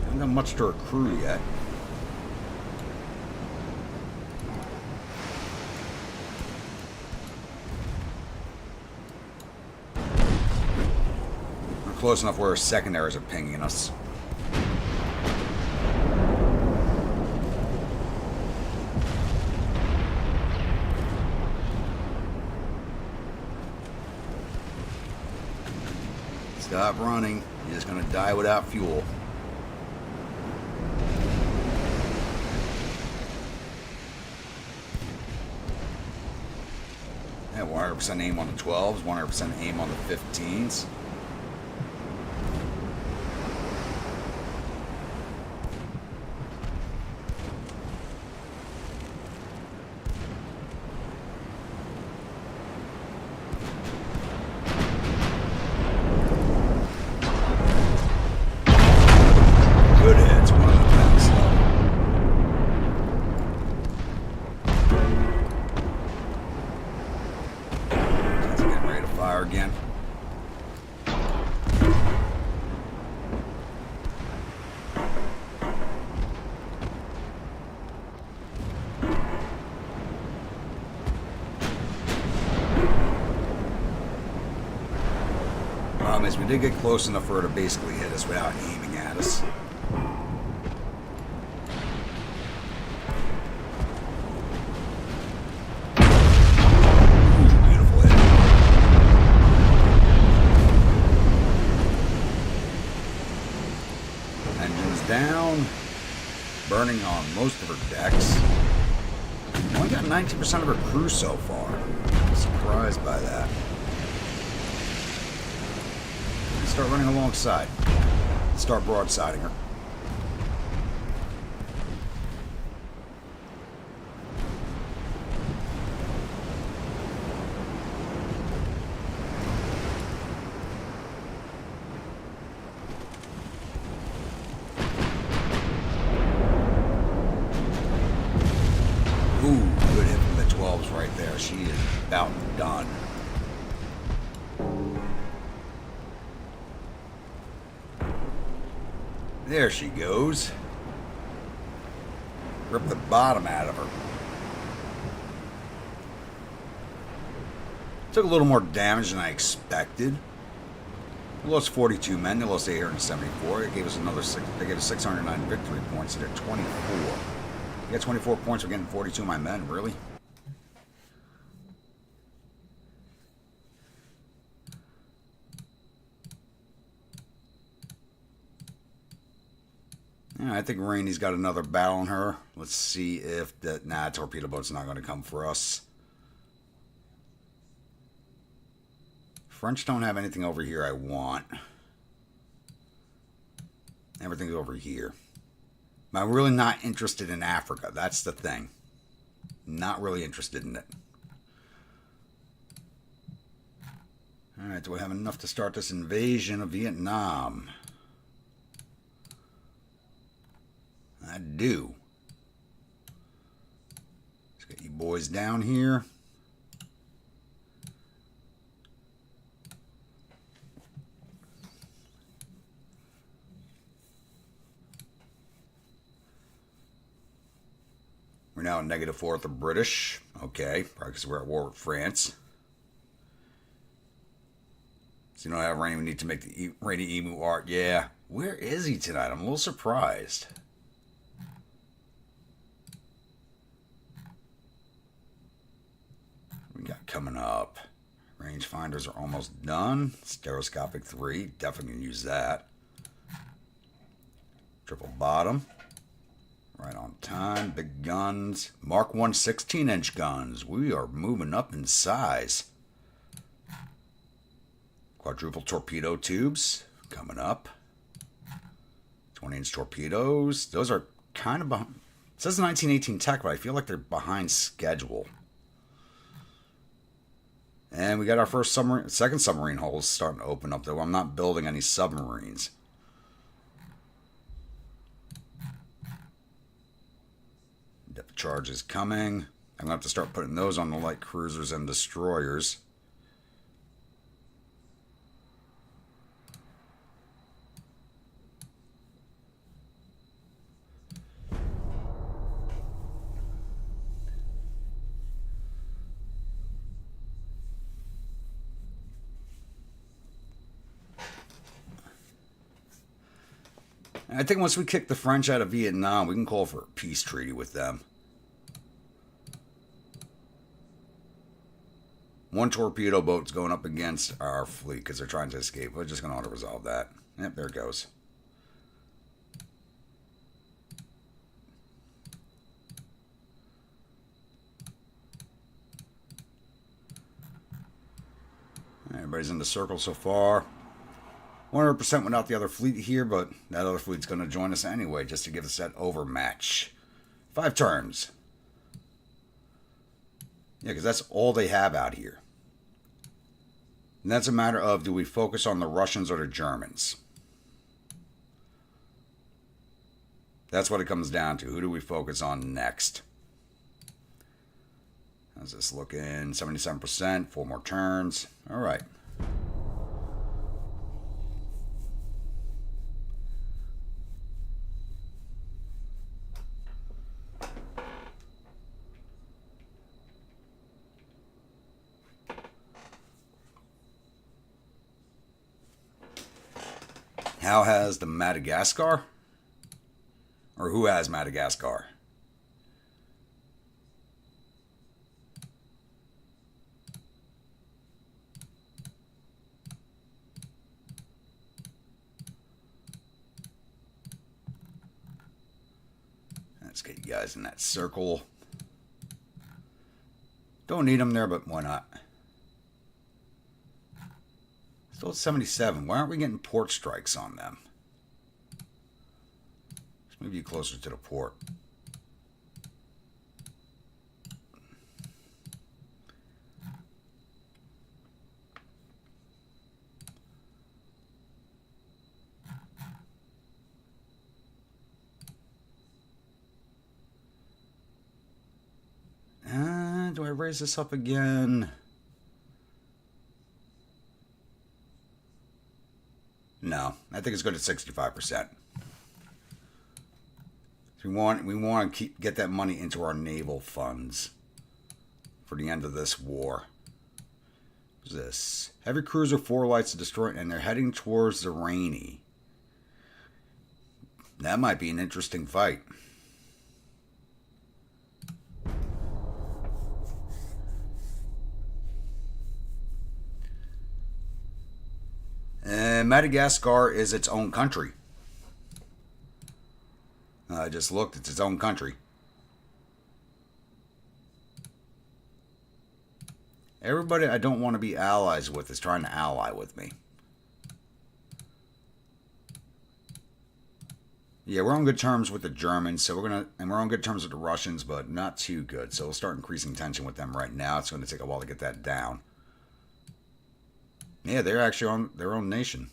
Haven't done much to her crew yet. We're close enough where her secondaries are pinging us. Stop running. You're just going to die without fuel. Yeah, 100% aim on the 12s, 100% aim on the 15s. Again. Problem is, we did get close enough for her to basically hit us without aiming at us. Down, burning on most of her decks. Only got 19% of her crew so far. I'm surprised by that. Start running alongside. Start broadsiding her. Right there, she is about done. There she goes. Rip the bottom out of her. Took a little more damage than I expected. We lost 42 men. They lost 874. It gave us another six. They gave us 609 victory points. They're 24. You got 24 points for getting 42 of my men. Really? Yeah, I think Rainey's got another battle on her. Let's see if that. Nah, torpedo boat's not going to come for us. French don't have anything over here I want. Everything's over here. But I'm really not interested in Africa. That's the thing. Not really interested in it. Alright, do I have enough to start this invasion of Vietnam? I do. Let's get you boys down here. We're now at -4 with the British. Okay, probably because we're at war with France. So you know how Rainy, we need to make the Rainy Emu art. Yeah. Where is he tonight? I'm a little surprised. We got coming up. Rangefinders are almost done. Stereoscopic 3. Definitely going to use that. Triple bottom. Right on time. Big guns. Mark 1 16-inch guns. We are moving up in size. Quadruple torpedo tubes. Coming up. 20-inch torpedoes. Those are kind of behind. It says 1918 tech, but I feel like they're behind schedule. And we got our first submarine, second submarine holes starting to open up, though I'm not building any submarines. Depth charge is coming. I'm going to have to start putting those on the light cruisers and destroyers. I think once we kick the French out of Vietnam, we can call for a peace treaty with them. One torpedo boat's going up against our fleet because they're trying to escape. We're just going to auto-resolve that. Yep, there it goes. Everybody's in the circle so far. 100% without the other fleet here, but that other fleet's going to join us anyway, just to give us that overmatch. 5 turns. Yeah, because that's all they have out here. And that's a matter of, do we focus on the Russians or the Germans? That's what it comes down to. Who do we focus on next? How's this looking? 77%, 4 more turns. All right. How has the Madagascar? Or who has Madagascar? Let's get you guys in that circle. Don't need them there, but why not? Still at 77. Why aren't we getting port strikes on them? Let's move you closer to the port. Do I raise this up again? No, I think it's good at 65%. So we want to get that money into our naval funds for the end of this war. What's this? Heavy cruiser 4 lights to destroy, and they're heading towards the Rainy. That might be an interesting fight. And Madagascar is its own country. I just looked, it's its own country. Everybody I don't want to be allies with is trying to ally with me. Yeah, we're on good terms with the Germans, so we're on good terms with the Russians, but not too good. So we'll start increasing tension with them right now. It's going to take a while to get that down. Yeah, they're actually on their own nation.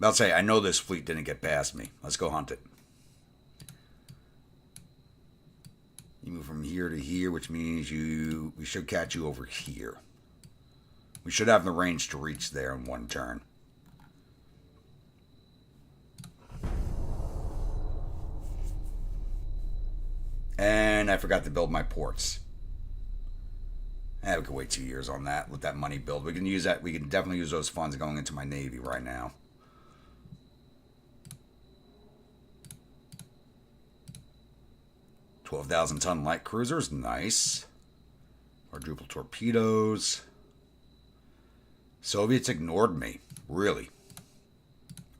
I'll say, I know this fleet didn't get past me. Let's go hunt it. You move from here to here, which means we should catch you over here. We should have the range to reach there in one turn. And I forgot to build my ports. We could wait 2 years on that. Let that money build. We can use that. We can definitely use those funds going into my Navy right now. 12,000-ton light cruisers, nice. Quadruple torpedoes. Soviets ignored me. Really?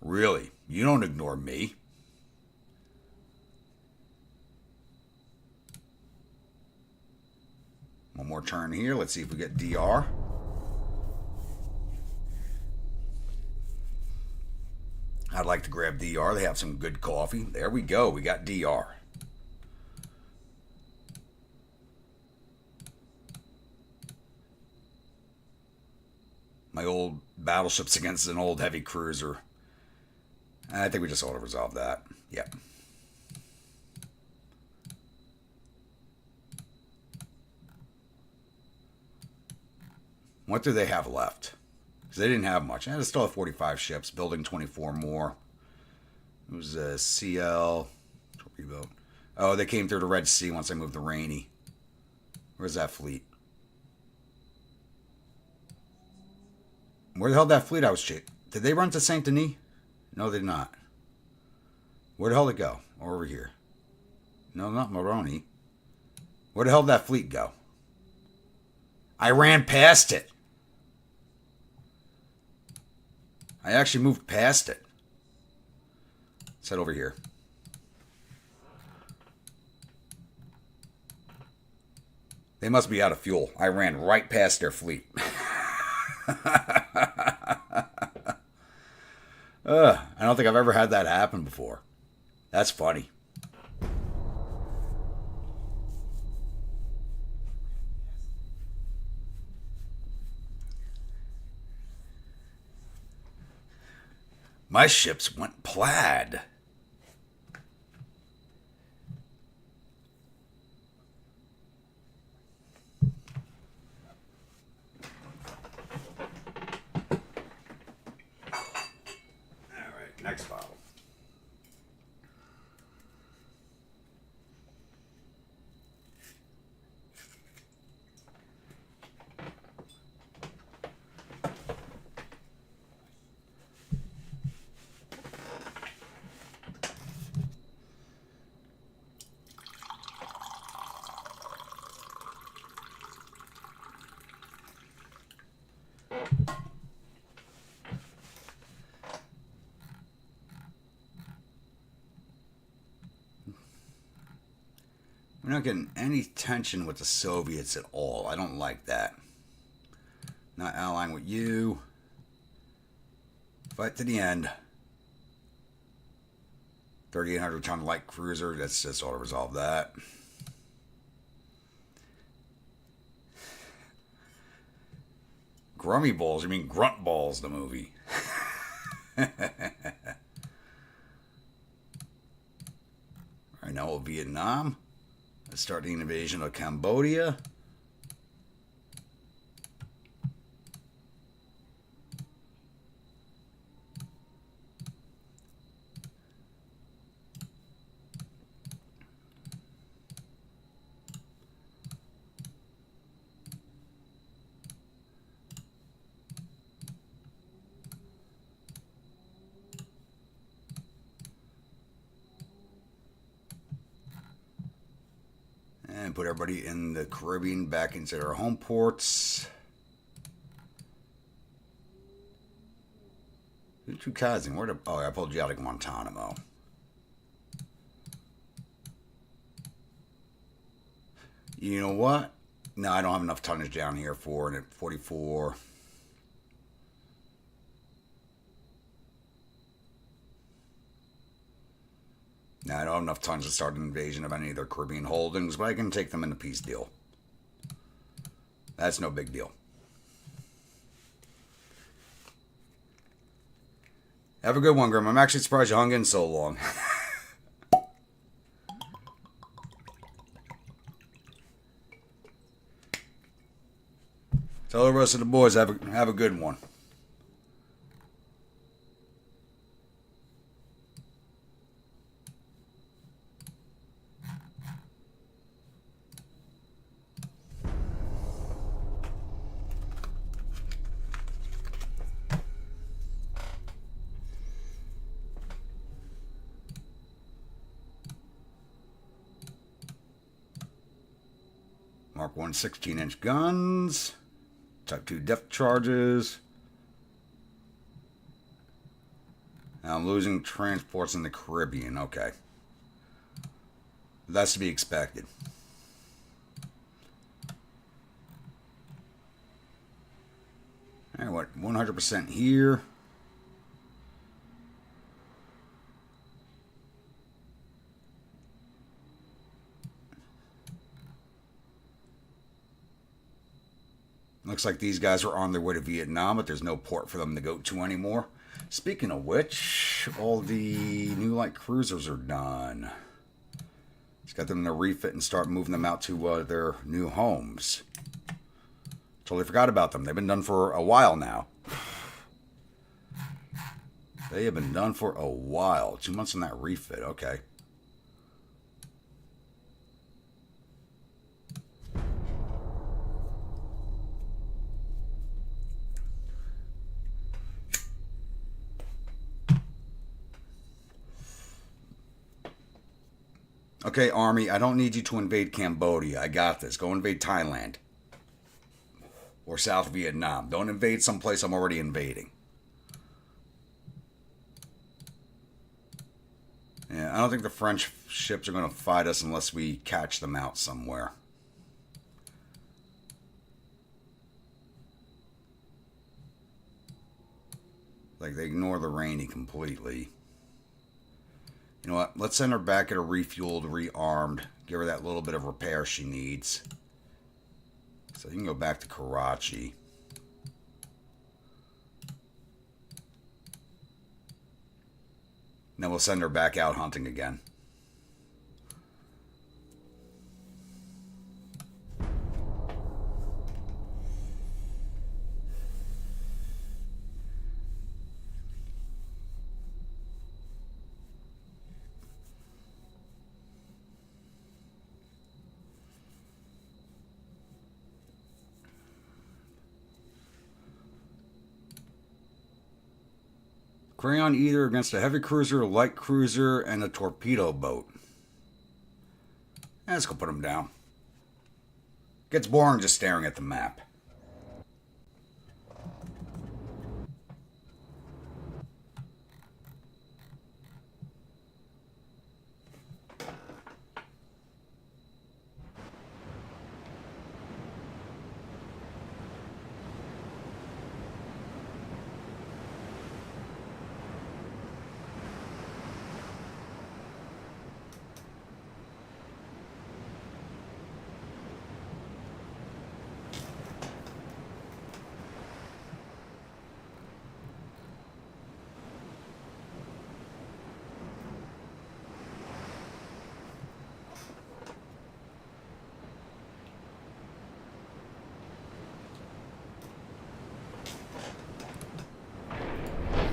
Really? You don't ignore me. One more turn here. Let's see if we get DR. I'd like to grab DR. They have some good coffee. There we go. We got DR. My old battleships against an old heavy cruiser. I think we just ought to resolve that. Yep. What do they have left? Because they didn't have much. They still have 45 ships, building 24 more. It was a CL torpedo. Oh, they came through the Red Sea once I moved the Rainy. Where's that fleet? Where the hell did that fleet I was chasing? Did they run to Saint Denis? No, they did not. Where the hell did it go? Over here. No, not Moroni. Where the hell did that fleet go? I ran past it. I actually moved past it. Let's head over here. They must be out of fuel. I ran right past their fleet. I don't think I've ever had that happen before. That's funny. My ships went plaid. Next bottle. We're not getting any tension with the Soviets at all. I don't like that. Not allying with you. Fight to the end. 3,800-ton light cruiser. That's just ought to resolve that. Grummy balls? You mean grunt balls, the movie. Alright, now Vietnam. Let's start the invasion of Cambodia. And put everybody in the Caribbean back into their home ports. Who's you causing? Where the... Oh, I pulled you out of Guantanamo. You know what? No, I don't have enough tonnage down here for it at 44. No, I don't have enough tons to start an invasion of any of their Caribbean holdings, but I can take them in a peace deal. That's no big deal. Have a good one, Grim. I'm actually surprised you hung in so long. Tell the rest of the boys have a good one. Mark 1 16-inch guns. Type 2 depth charges. Now I'm losing transports in the Caribbean. Okay. That's to be expected. Alright, what? 100% here. Looks like these guys are on their way to Vietnam, but there's no port for them to go to anymore. Speaking of which, all the new light cruisers are done. Just got them to refit and start moving them out to their new homes. Totally forgot about them. They've been done for a while now. They have been done for a while. 2 months on that refit. Okay. Okay, Army, I don't need you to invade Cambodia. I got this. Go invade Thailand. Or South Vietnam. Don't invade someplace I'm already invading. Yeah, I don't think the French ships are going to fight us unless we catch them out somewhere. Like, they ignore the Rainy completely. You know what? Let's send her back at her refueled, rearmed. Give her that little bit of repair she needs. So you can go back to Karachi. Then we'll send her back out hunting again. Crayon either against a heavy cruiser, a light cruiser, and a torpedo boat. Let's go put them down. Gets boring just staring at the map.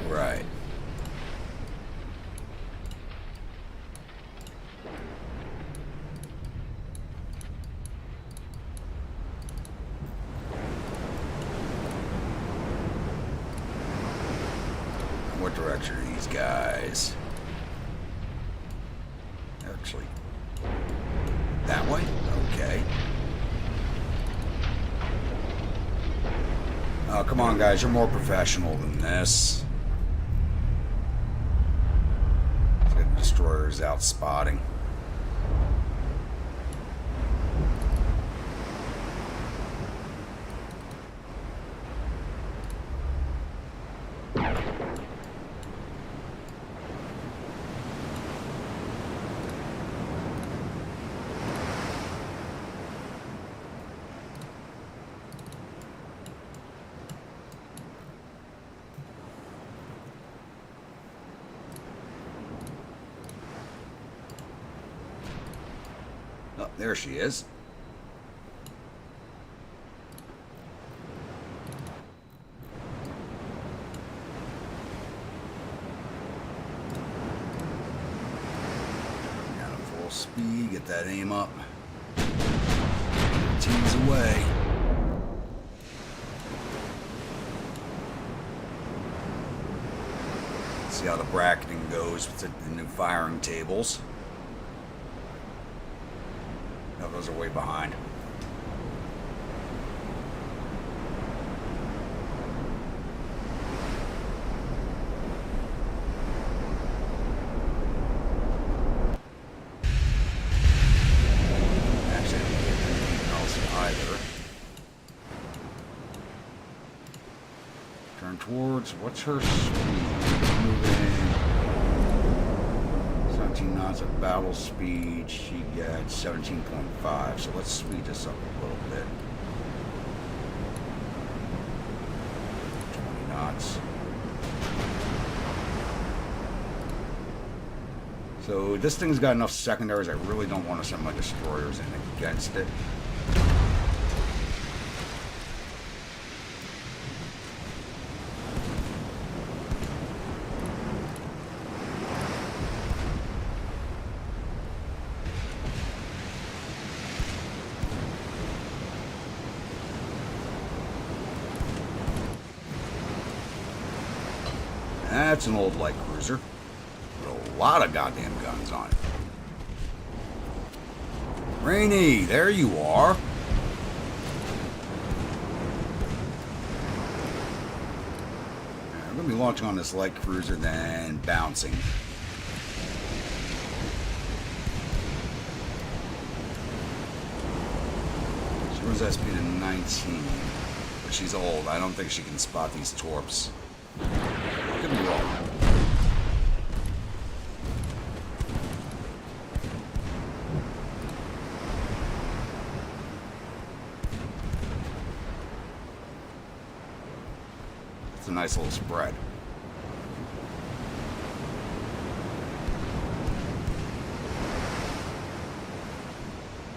Right. What direction are these guys? Actually, that way? Okay. Come on, guys, you're more professional than this. Let's get the destroyers out spotting. Oh, there she is. Down at full speed, get that aim up. Tease away. See how the bracketing goes with the new firing tables. No, those are way behind. Actually, I didn't get anything else either. Turn towards, what's her speed? Moving 17 knots at battle speed. She gets 17.5. So let's speed this up a little bit. 20 knots. So this thing's got enough secondaries. I really don't want to send my destroyers in against it. That's an old light cruiser with a lot of goddamn guns on it. Rainy, there you are. I'm going to be launching on this light cruiser, then bouncing. She runs that speed of 19, but she's old. I don't think she can spot these torps. Could be wrong. It's a nice little spread.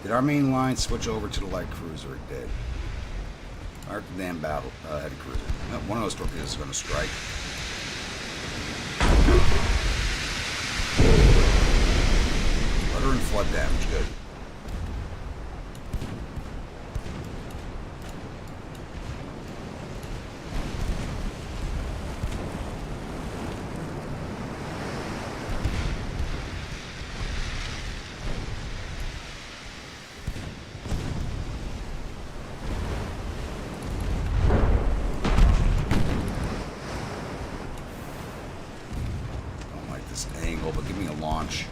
Did our main line switch over to the light cruiser? It did. Our damn battle heavy cruiser. No, one of those torpedoes is going to strike. Rudder and flood damage, good. Don't like this angle, but give me a launch.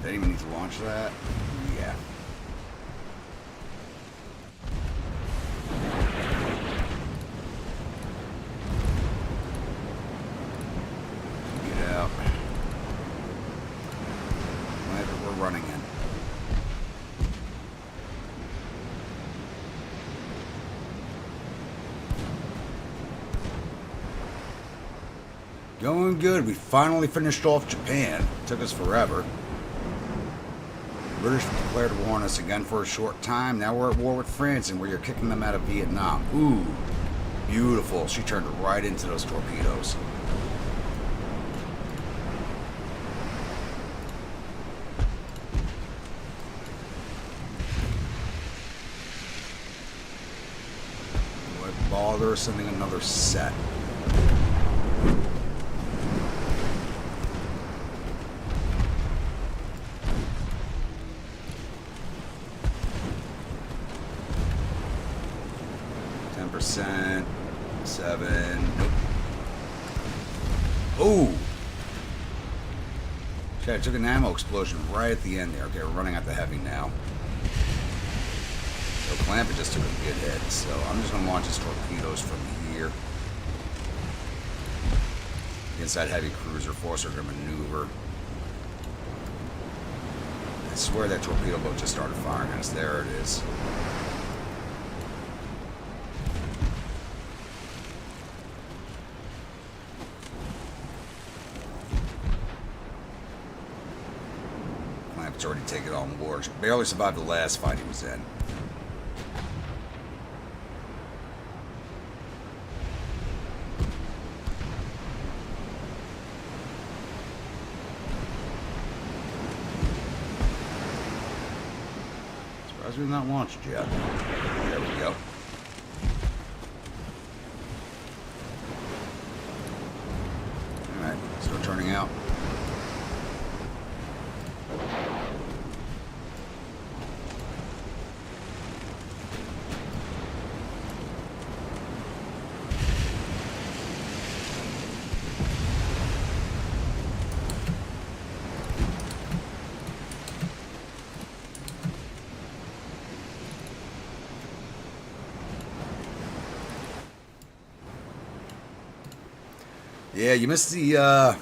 They didn't even need to launch that. Yeah. Get out. Whatever we're running in. Going good. We finally finished off Japan. Took us forever. British declared war on us again for a short time. Now we're at war with France, and we're kicking them out of Vietnam. Ooh, beautiful. She turned right into those torpedoes. We're sending another set. %, 7. Nope. Oh! Shit, I took an ammo explosion right at the end there. Okay, we're running out the heavy now. So Clampett just took a good hit. So I'm just going to launch his torpedoes from here. Against that heavy cruiser, force her to maneuver. I swear that torpedo boat just started firing at us. There it is. It's already taken on board. Barely survived the last fight he was in. Surprised we've not launched yet. There we go. Alright, start turning out. Yeah, you missed the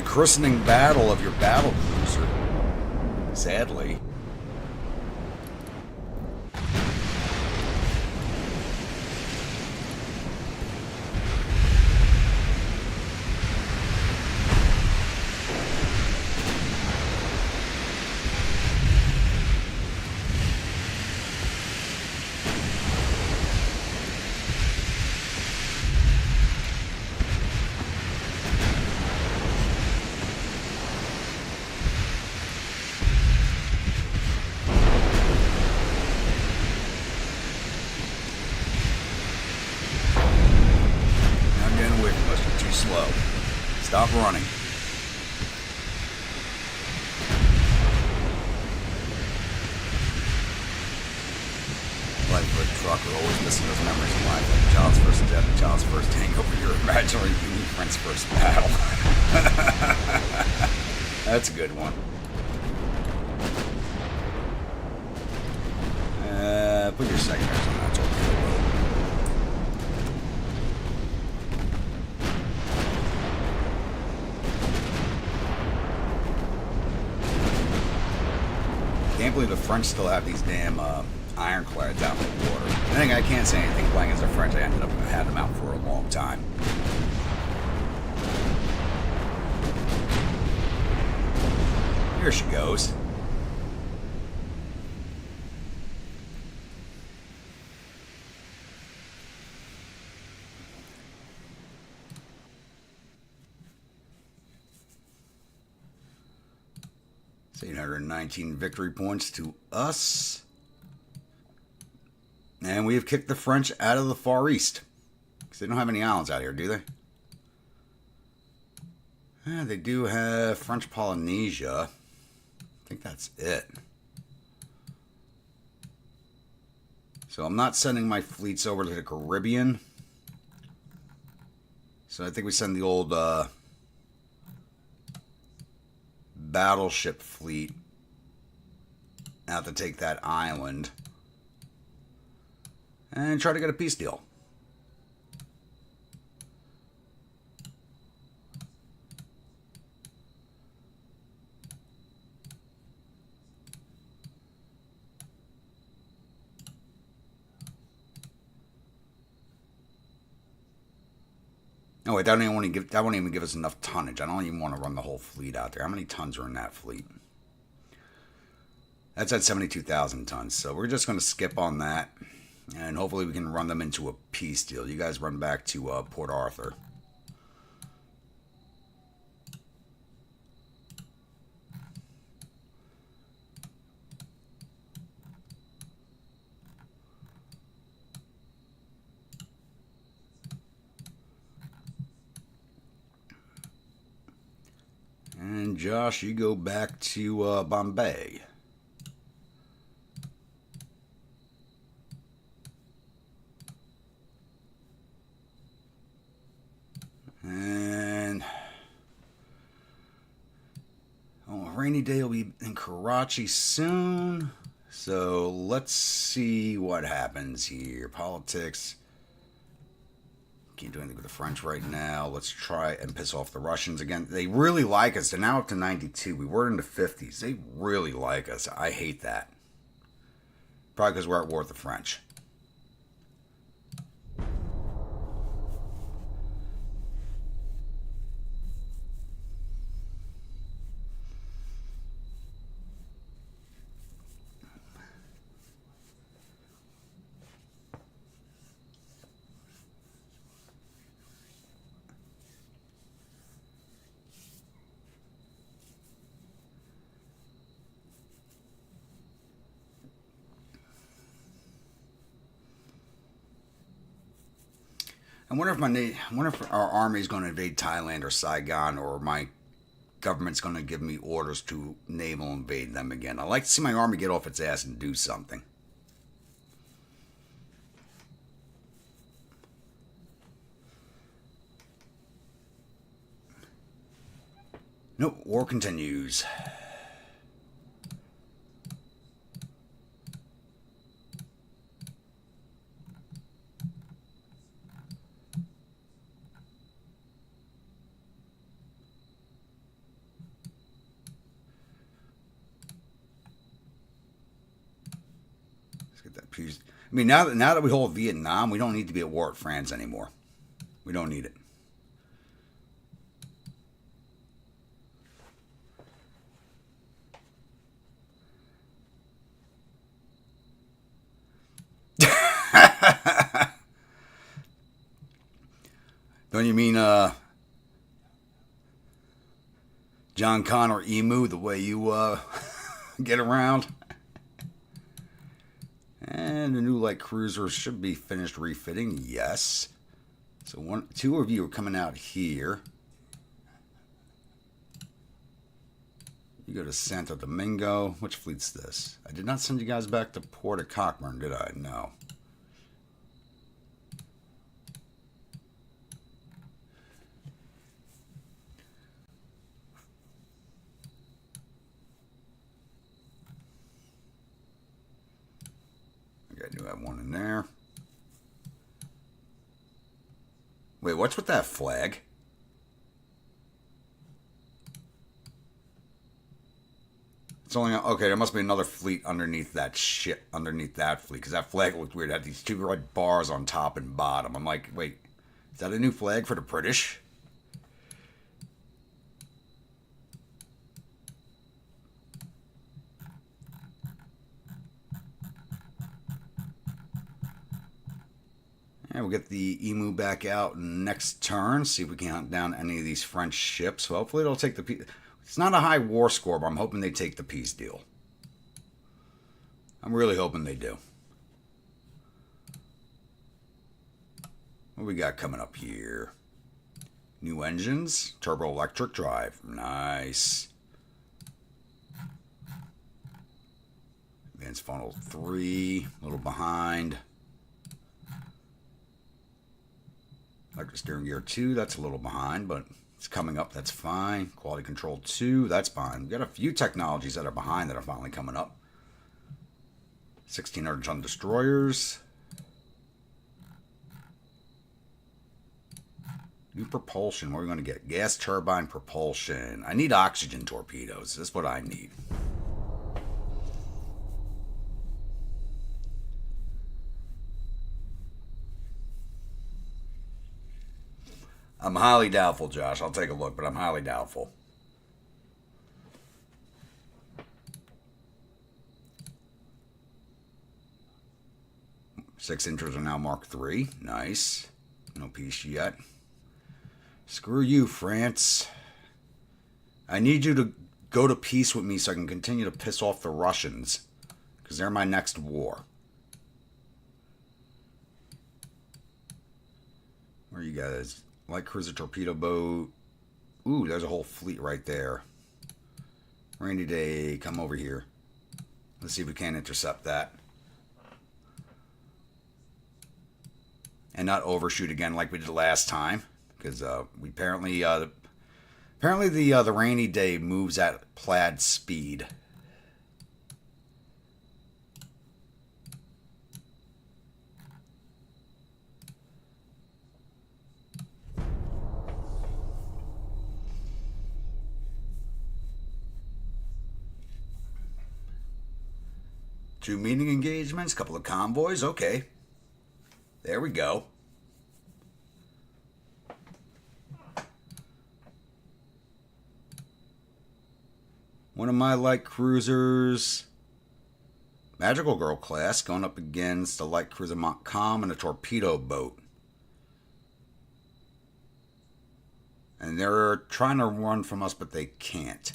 christening battle of your battle cruiser. Sadly. Stop running. Lightfoot trucker always missing those memories in life. Like child's first death, child's first hangover, your imaginary human friend's first battle. That's a good one. Put your secondaries on that torpedo boat. Can't believe the French still have these damn ironclads out in the water. I think I can't say anything playing as the French. I ended up had them out for a long time. Here she goes. It's 819 victory points to us. And we have kicked the French out of the Far East. Because they don't have any islands out here, do they? Yeah, they do have French Polynesia. I think that's it. So I'm not sending my fleets over to the Caribbean. So I think we send the old battleship fleet out to take that island and try to get a peace deal. Oh wait, that won't even give us enough tonnage. I don't even want to run the whole fleet out there. How many tons are in that fleet? That's at 72,000 tons. So we're just going to skip on that. And hopefully we can run them into a peace deal. You guys run back to Port Arthur. And Josh, you go back to Bombay. And rainy day will be in Karachi soon. So let's see what happens here. Politics. Can't do anything with the French right now. Let's try and piss off the Russians again. They really like us. They're now up to 92. We were in the 50s. They really like us. I hate that. Probably because we're at war with the French. I wonder if our army is going to invade Thailand or Saigon, or my government's going to give me orders to naval invade them again. I like to see my army get off its ass and do something. Nope, war continues. I mean, now that we hold Vietnam, we don't need to be at war with France anymore. We don't need it. Don't you mean John Connor Emu, the way you get around? And the new light cruiser should be finished refitting. Yes. So two of you are coming out here. You go to Santo Domingo. Which fleet's this? I did not send you guys back to Port of Cockburn, did I? No. I do have one in there. Wait, what's with that flag? It's only okay. There must be another fleet underneath that shit. Underneath that fleet, because that flag looked weird. It had these two red bars on top and bottom. I'm like, wait, is that a new flag for the British? And we'll get the Emu back out next turn. See if we can hunt down any of these French ships. Hopefully they'll take the peace. It's not a high war score, but I'm hoping they take the peace deal. I'm really hoping they do. What we got coming up here? New engines. Turbo electric drive. Nice. Advanced funnel 3. A little behind. Electric steering gear 2, that's a little behind, but it's coming up, that's fine. Quality control 2, that's fine. We've got a few technologies that are behind that are finally coming up. 1,600-ton destroyers. New propulsion, what are we going to get? Gas turbine propulsion. I need oxygen torpedoes, that's what I need. I'm highly doubtful, Josh. I'll take a look, but I'm highly doubtful. Six inches are now Mark III. Nice. No peace yet. Screw you, France. I need you to go to peace with me so I can continue to piss off the Russians. Because they're my next war. Where are you guys? Light cruiser torpedo boat. Ooh, there's a whole fleet right there. Rainy day, come over here. Let's see if we can intercept that. And not overshoot again like we did last time. Because we apparently the rainy day moves at plaid speed. Two meeting engagements, couple of convoys, okay. There we go. One of my light cruisers, Magical Girl class, going up against the light cruiser Montcalm and a torpedo boat. And they're trying to run from us, but they can't.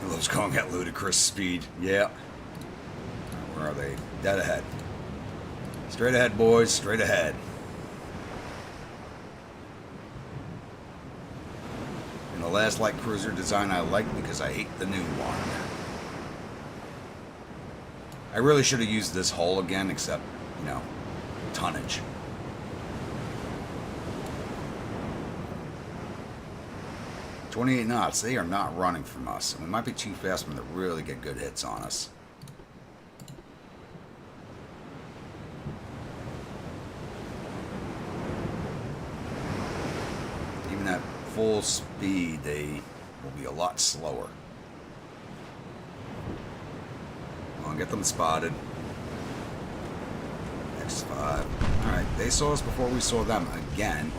Those going at ludicrous speed. Yeah. Where are they? Dead ahead. Straight ahead, boys. Straight ahead. And the last light cruiser design I liked because I hate the new one. I really should have used this hull again, except, you know, tonnage. .28 knots. They are not running from us. We might be too fast for them to really get good hits on us. Even at full speed, they will be a lot slower. Come on, get them spotted. X5. Alright, they saw us before we saw them again.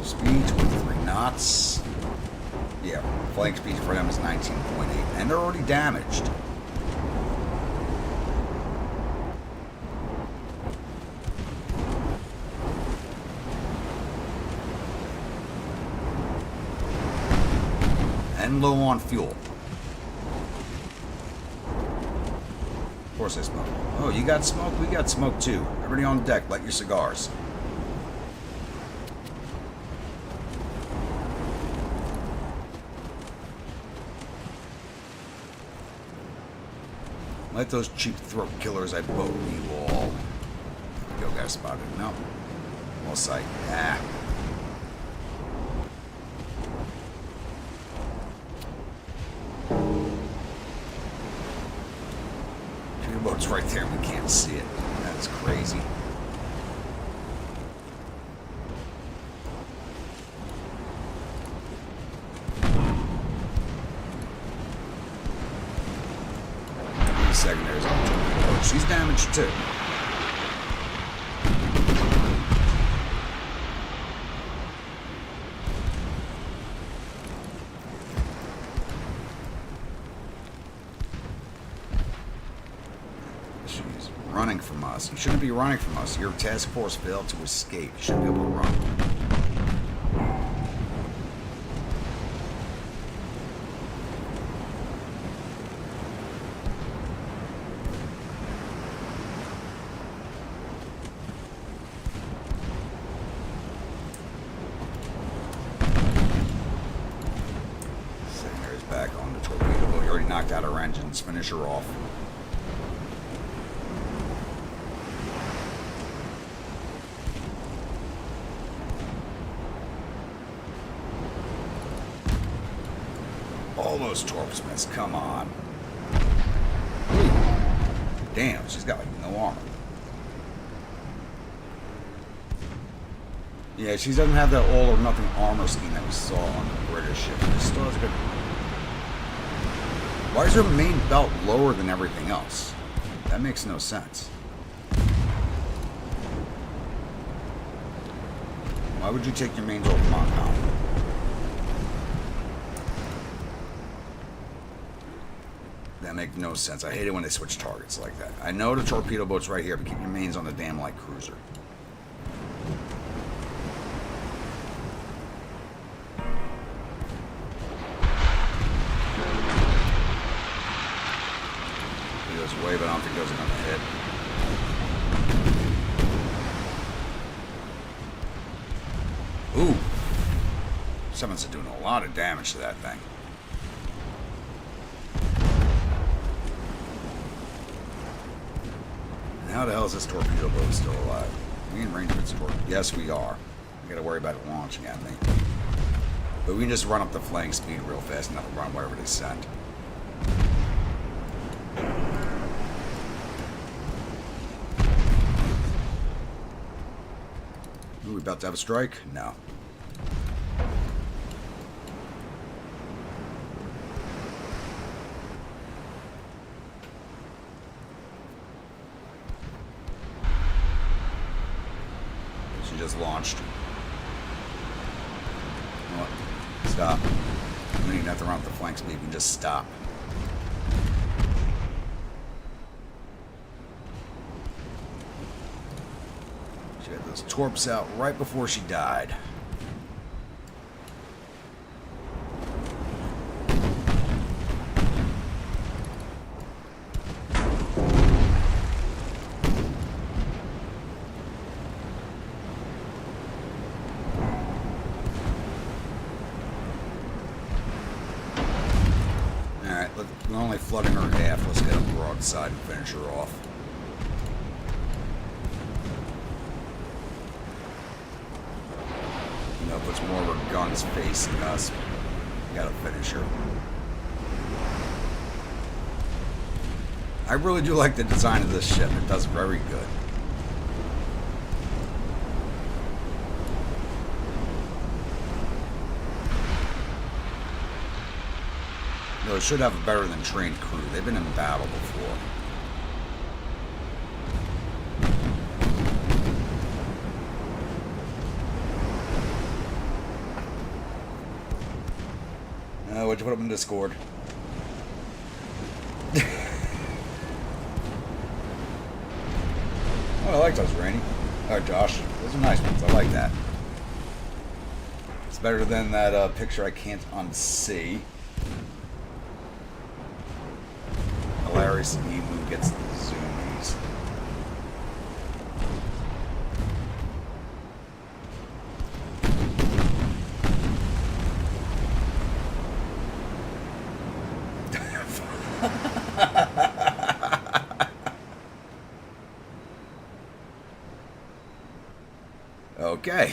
Speed 23 knots. Yeah, flying speed for them is 19.8, and they're already damaged. And low on fuel. Of course they smoke. Oh, you got smoke? We got smoke too. Everybody on deck, light your cigars. Let those cheap throat killers I boat you all. There we go, got spotted. No. All sight. Ah. Two boats right there and we can't see it. That's crazy. Secondaries on the torpedo. She's damaged too. She's running from us. You shouldn't be running from us. Your task force failed to escape. You shouldn't be able to run. Back on the torpedo boat. You already knocked out her engines. Finish her off. All those torps missed. Come on. Ooh. Damn, she's got like no armor. Yeah, she doesn't have that all or nothing armor scheme that we saw on the British ship. She still has a good. Why is her main belt lower than everything else? That makes no sense. Why would you take your mains off Montcalm? That makes no sense. I hate it when they switch targets like that. I know the torpedo boat's right here, but keep your mains on the damn light cruiser. torpedoes away, but I don't think those are going to hit. Ooh. Someone's doing a lot of damage to that thing. How the hell is this torpedo boat still alive? We in range of its torpedo? Yes, we are. We gotta worry about it launching at me. But we can just run up the flying speed real fast and that'll run wherever they send. Ooh, we about to have a strike? No. Just launched. What? Stop. We don't even have to run up the flank speed, we can just stop. She had those torps out right before she died. We're only flooding her half. Let's get a broadside and finish her off. You know, puts more of her guns facing us. We gotta finish her. I really do like the design of this ship. It does very good. It should have a better than trained crew. They've been in battle before. What'd you put up in Discord? Oh, I like those, Rainy. Alright, Josh. Those are nice ones. I like that. It's better than that picture I can't unsee. Hilarious Emu gets the zoomies. Okay.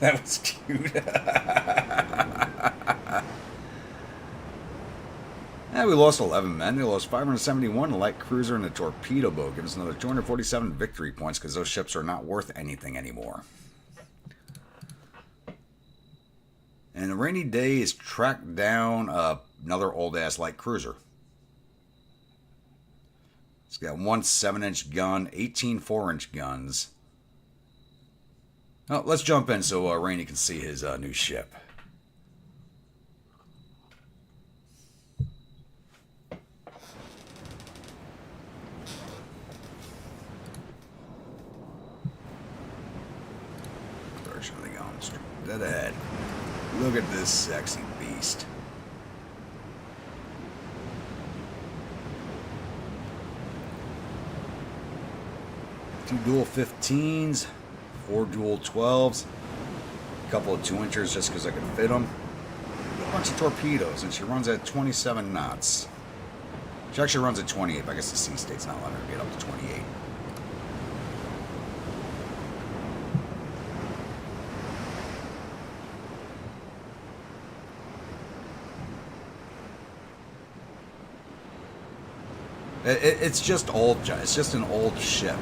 That was cute. We lost 11 men. We lost 571, a light cruiser and a torpedo boat. Give us another 247 victory points because those ships are not worth anything anymore. And a rainy day is tracked down another old-ass light cruiser. It's got one 7-inch gun, 18 4-inch guns. Oh, let's jump in so Rainy can see his new ship. Dead ahead. Look at this sexy beast. Two dual 15s, 4 dual 12s, a couple of 2-inchers just because I can fit them, a bunch of torpedoes, and she runs at 27 knots. She actually runs at 28, but I guess the sea state's not letting her get up to 28. It's just old. It's just an old ship.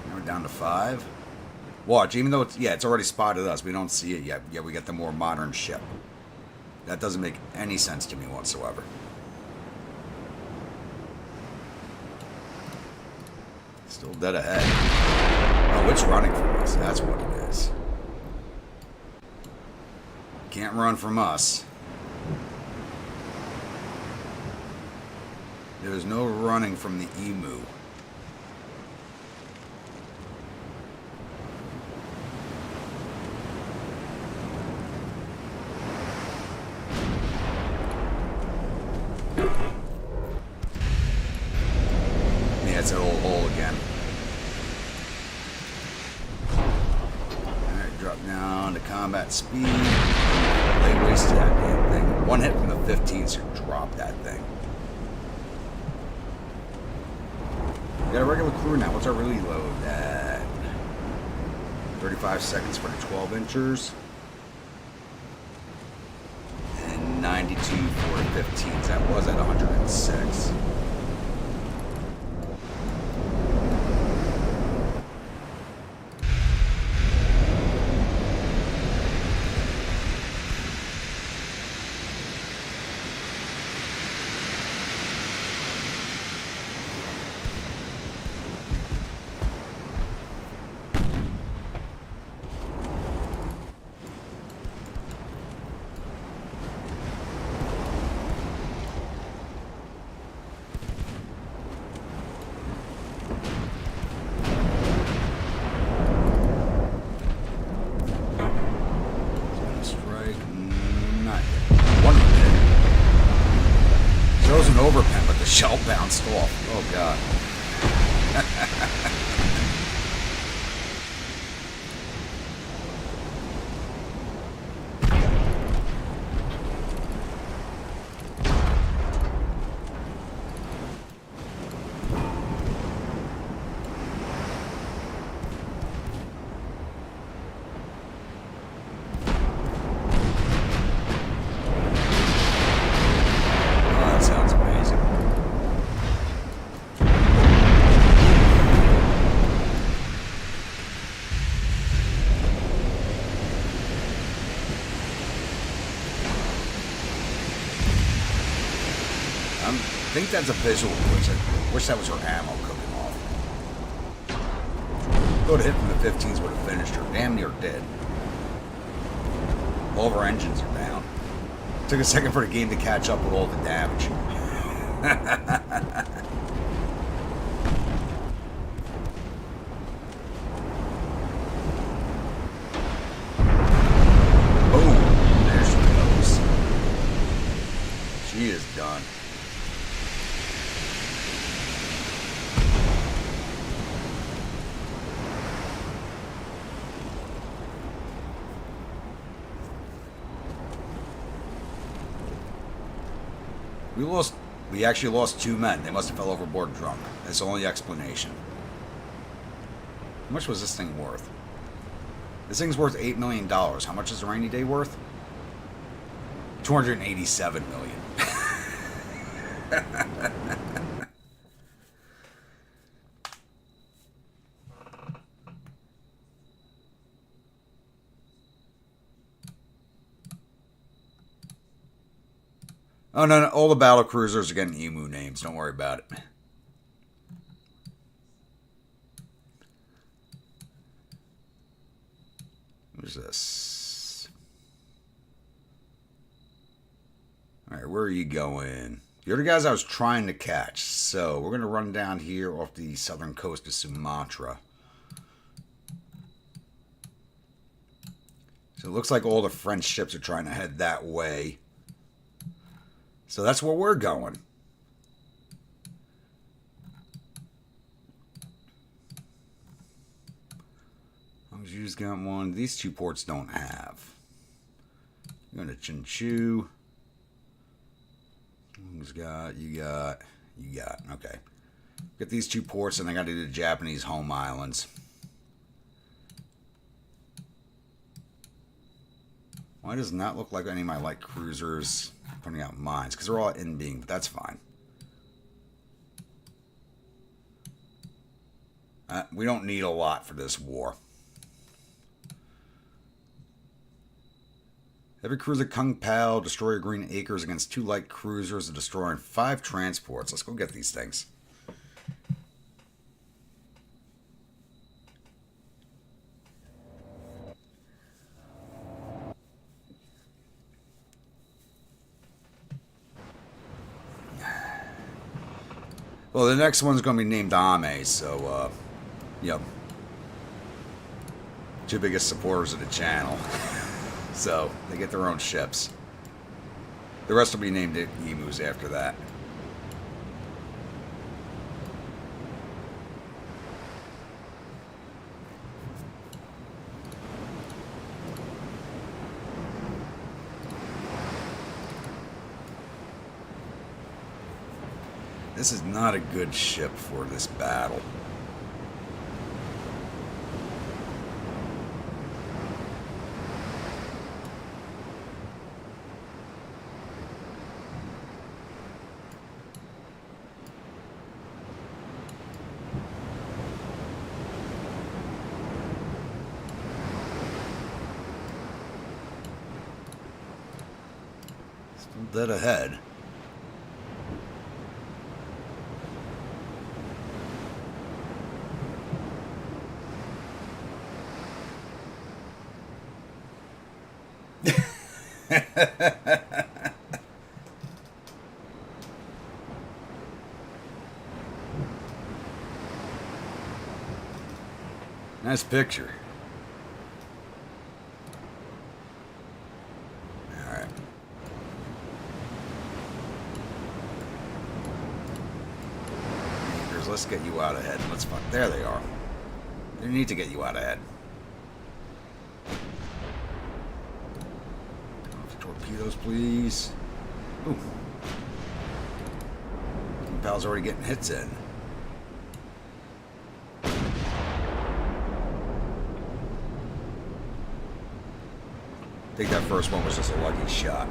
Now we're down to 5. Watch, even though it's already spotted us, we don't see it yet. Yet we get the more modern ship. That doesn't make any sense to me whatsoever. Still dead ahead. Oh, it's running from us. That's what it is. Can't run from us. There's no running from the Emu. That's an old hole again. Alright, drop down to combat speed. Lay waste to that damn thing. One hit from the 15, so drop that thing. We got a regular crew now. What's our really load at? 35 seconds for the 12 inchers. And 92 for the 15s. That was at 106. An overpen, but the shell bounced off. Oh god. I think that's a visual glitch. I wish that was her ammo cooking off. Go to hit from the 15s would have finished her. Damn near dead. All of our engines are down. Took a second for the game to catch up with all the damage. Oh, there she goes. She is done. We actually lost 2 men. They must have fell overboard drunk. That's the only explanation. How much was this thing worth? This thing's worth $8 million. How much is the rainy day worth? $287 million. Oh, no, all the battle cruisers are getting emu names. Don't worry about it. Who's this? Alright, where are you going? You're the guys I was trying to catch. So, we're going to run down here off the southern coast of Sumatra. So, it looks like all the French ships are trying to head that way. So that's where we're going. As long as you just got one. These 2 ports don't have. You're going to Chinchu. Who's got? You got. Okay. Get these 2 ports and I got to do the Japanese home islands. Why does it not look like any of my light cruisers putting out mines? Because they're all in being, but that's fine. We don't need a lot for this war. Every cruiser Kung Pao, destroyer Green Acres against 2 light cruisers and destroying 5 transports. Let's go get these things. Well, the next one's going to be named Ame, so, yep. 2 biggest supporters of the channel. So, they get their own ships. The rest will be named Emus after that. This is not a good ship for this battle. Still dead ahead. Nice picture. Alright. Let's get you out ahead. Let's fuck. There they are. They need to get you out ahead. Torpedoes, please. Ooh. My pal's already getting hits in. I think that first one was just a lucky shot.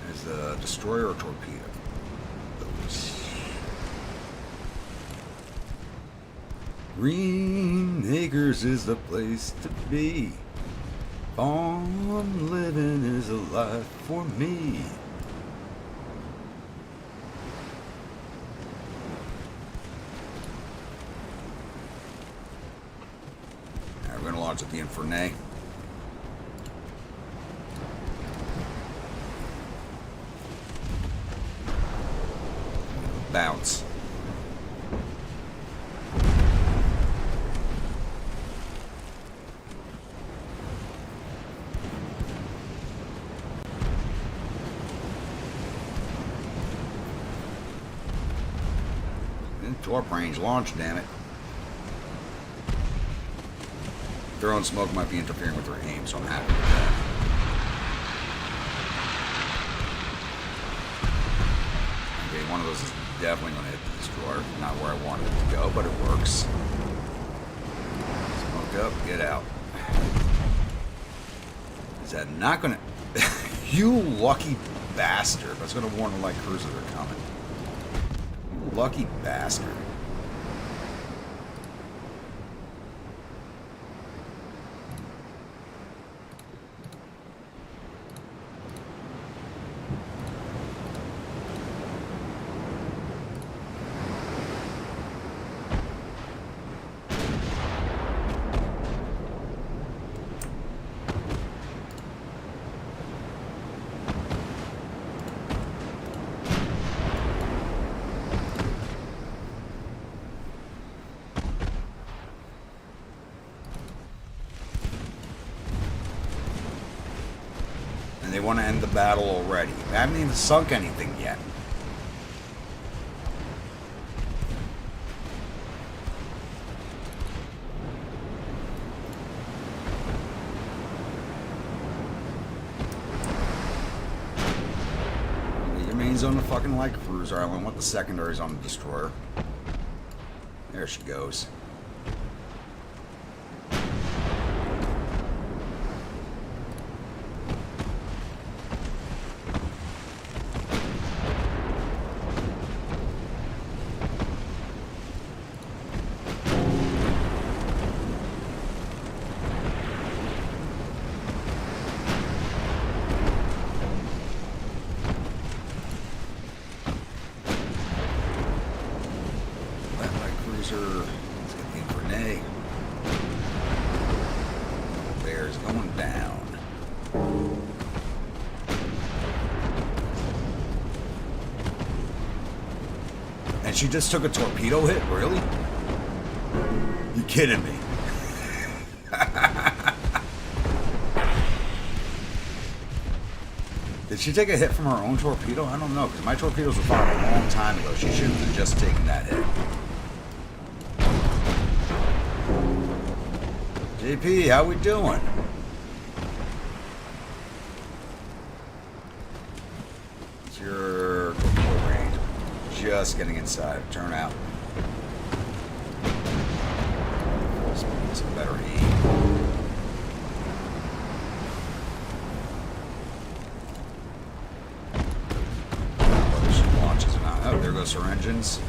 There's the destroyer or torpedo. Green Acres is the place to be. Farm living is a life for me. Alright, we're gonna launch at the Infernae. Bounce. Torp range launch, damn it. Throwing smoke might be interfering with her aim, so I'm happy with that. Okay, one of those is definitely going to hit the destroyer. Not where I wanted it to go, but it works. Smoke up, get out. Is that not going to... You lucky bastard. That's going to warn the light cruisers are coming. You lucky bastard. They want to end the battle already. I haven't even sunk anything yet. Your main's on the fucking light cruiser. I want the secondaries on the destroyer. There she goes. Let's get the Infernae. Bear's going down. And she just took a torpedo hit? Really? You kidding me? Did she take a hit from her own torpedo? I don't know, because my torpedoes were fired a long time ago. She shouldn't have just taken that hit. JP, how we doing? It's your range. Just getting inside. Turn out. Full speed, some better aim. Whether she launches or not. Oh, there goes her engines.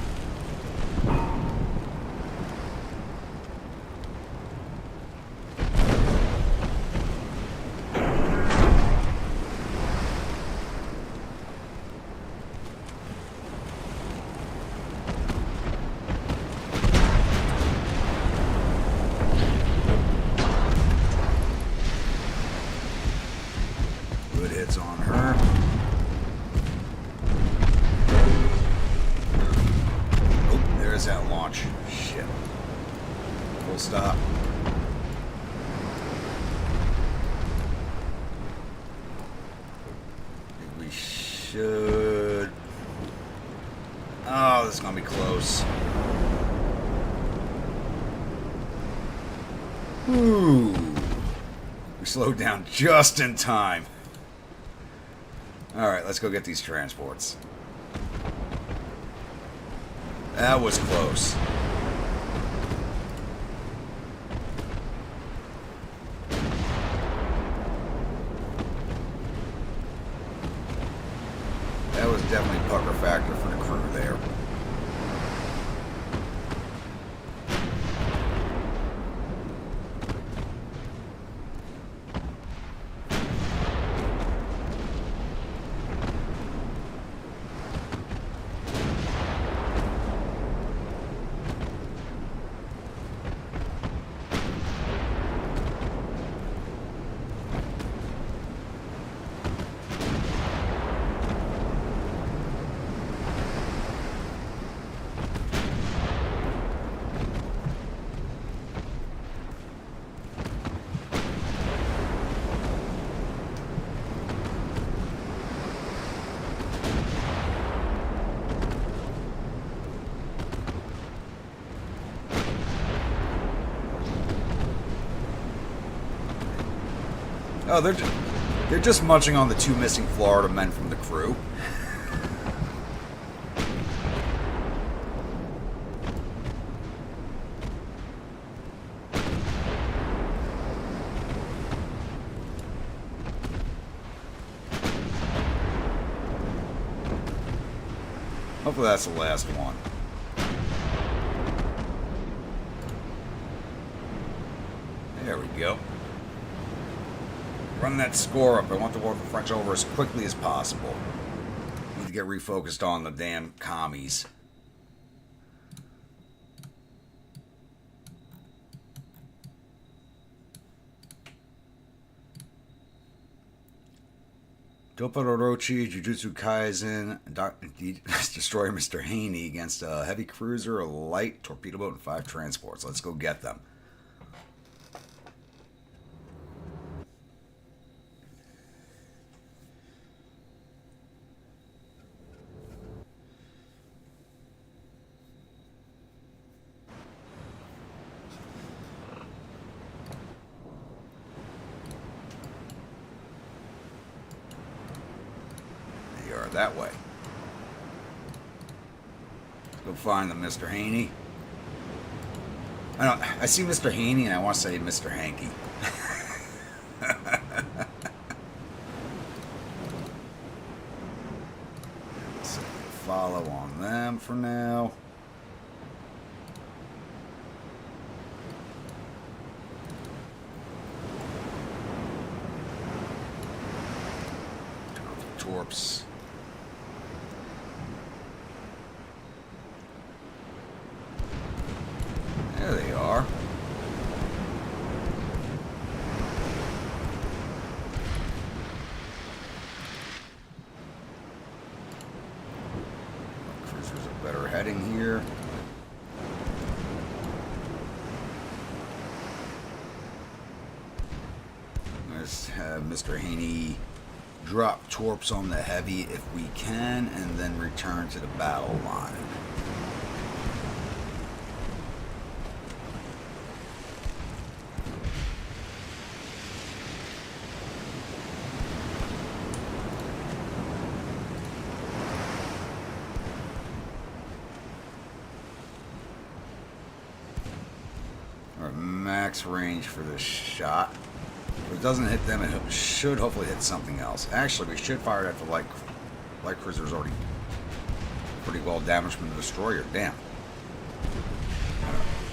On her. Oh, there's that launch. Shit. Full stop. We should. Oh, this is gonna be close. Ooh. We slowed down just in time. Alright, let's go get these transports. That was close. That was definitely pucker factor for the crew there. Oh, they're just munching on the 2 missing Florida men from the crew. Hopefully that's the last one. There we go. Run that score up. I want the war for French over as quickly as possible. Need to get refocused on the damn commies. Todoroki, Jujutsu Kaisen, destroy Mr. Haney against a heavy cruiser, a light torpedo boat, and 5 transports. Let's go get them. That way. Go find the Mr. Haney. I see Mr. Haney and I want to say Mr. Hanky. So follow on them for now. Torps. There they are. Cruiser's a better heading here. Let's have Mr. Haney drop torps on the heavy if we can, and then return to the battle line. max range for this shot. If it doesn't hit them, it should hopefully hit something else. Actually, we should fire it at the light cruiser's already pretty well damaged from the destroyer. Damn.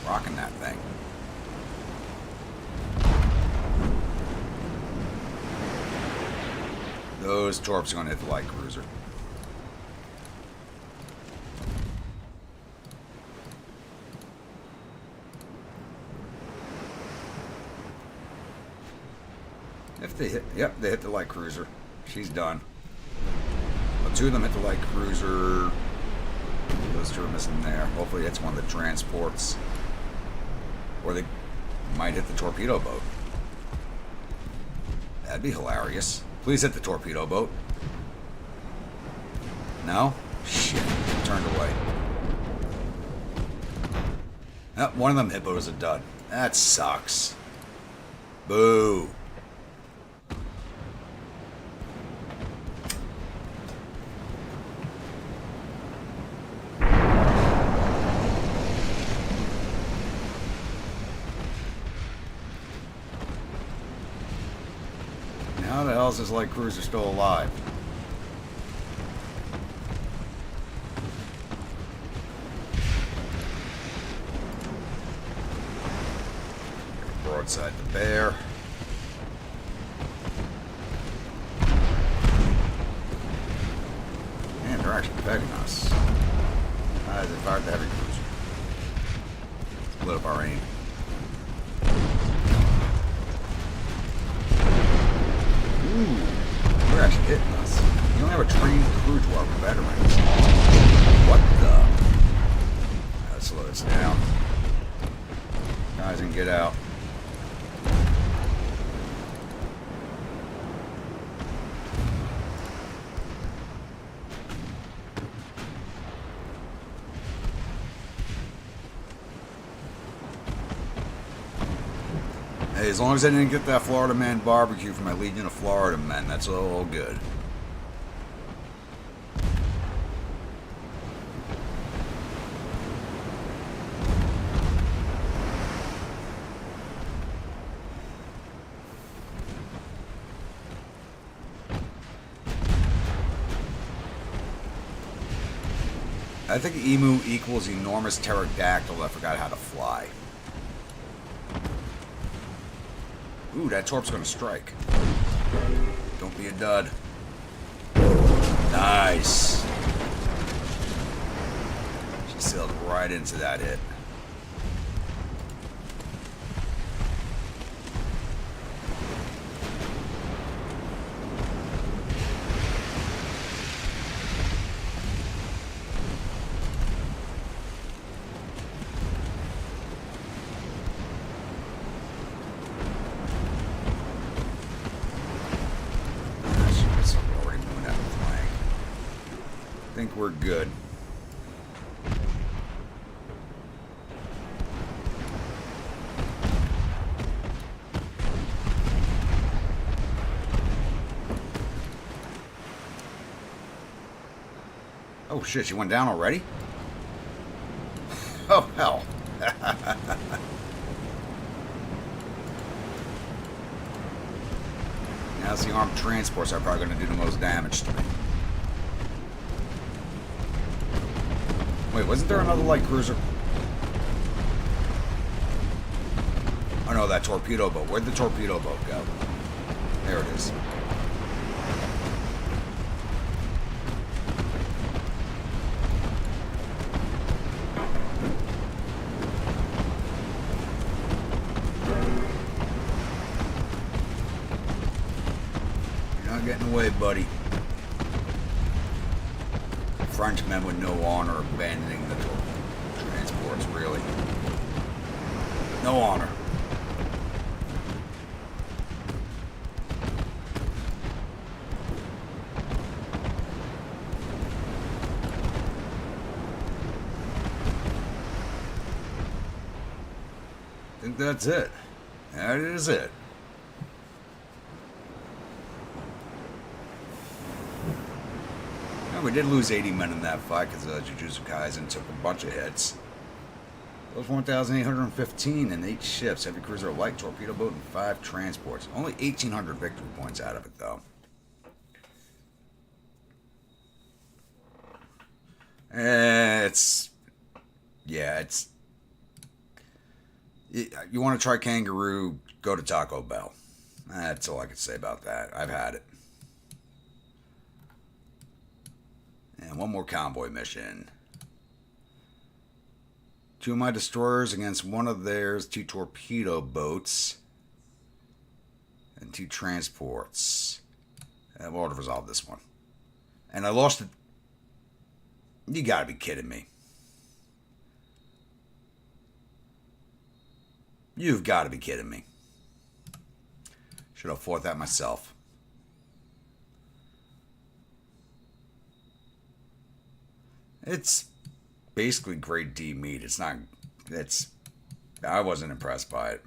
Rocking that thing. Those torps are going to hit the light cruiser. If they hit, yep, they hit the light cruiser. She's done. Well, two of them hit the light cruiser. Those two are missing there. Hopefully, it's one of the transports, or they might hit the torpedo boat. That'd be hilarious. Please hit the torpedo boat. No? Shit. Turned away. Oh, one of them hit, but it was a dud. That sucks. Boo. How the hell is this light cruiser still alive? Broadside the bear. Man, they're actually pegging us. They fired the heavy cruiser. Split up our aim. Ooh, they're actually hitting us. You only have a trained crew to our veterans. What the? Let's slow this down. Guys, and get out. Hey, as long as I didn't get that Florida Man barbecue from my Legion of Florida Men, that's all good. I think emu equals enormous pterodactyl that forgot how to fly. Ooh, that torp's gonna strike. Don't be a dud. Nice. She sailed right into that hit. I think we're good. Oh shit, she went down already? Oh hell. Now it's the armed transports that are probably going to do the most damage to me. Wait, wasn't there another light cruiser? Oh no, that torpedo boat. Where'd the torpedo boat go? There it is. You're not getting away, buddy. Frenchmen with no honor abandoning the transports, really. No honor. I think that's it. That is it. We did lose 80 men in that fight because Jujutsu Kaisen took a bunch of hits. Those 1,815 and 8 ships, heavy cruiser, a light torpedo boat, and 5 transports. Only 1,800 victory points out of it, though. You want to try Kangaroo, go to Taco Bell. That's all I can say about that. I've had it. And one more convoy mission. 2 of my destroyers against one of theirs, 2 torpedo boats, and 2 transports. I've already resolved this one. And I lost it. You gotta be kidding me. You've got to be kidding me. Should have fought that myself. It's basically grade D meat. It's not. I wasn't impressed by it.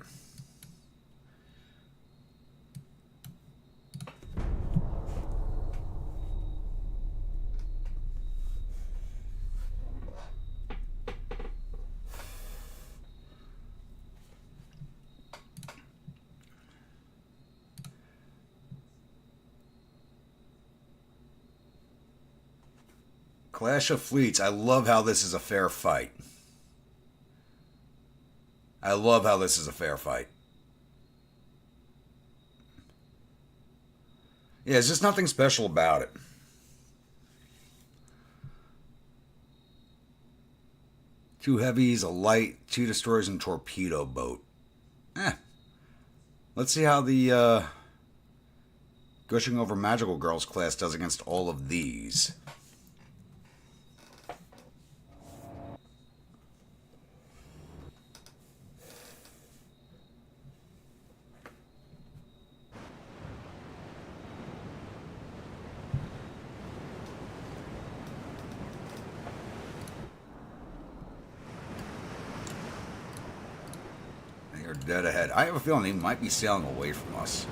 Clash of Fleets. I love how this is a fair fight. I love how this is a fair fight. Yeah, there's just nothing special about it. Two heavies, a light, 2 destroyers, and torpedo boat. Let's see how the Gushing Over Magical Girls class does against all of these. Dead ahead. I have a feeling he might be sailing away from us.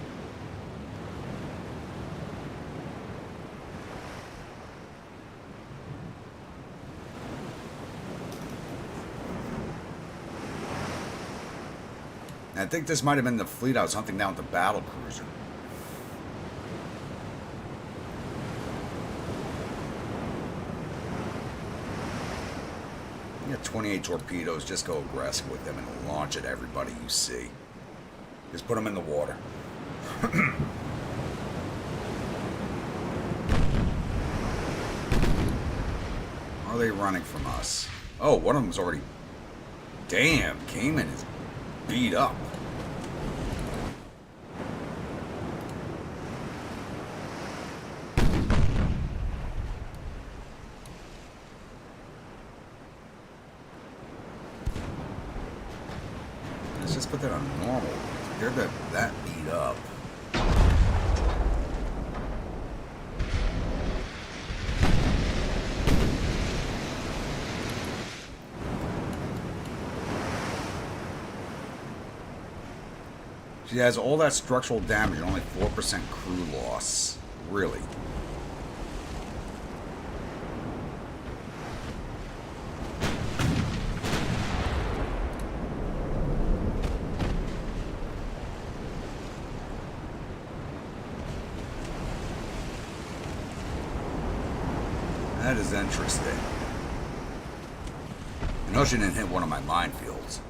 I think this might have been the fleet I was hunting down with the battle cruiser. You got 28 torpedoes. Just go aggressive with them and launch at everybody you see. Just put them in the water. Are they running from us? Oh, one of them's already... Damn, Cayman is beat up. Let's just put that on normal. They're that beat up. She has all that structural damage and only 4% crew loss. Really? That is interesting. I know she didn't hit one of my minefields.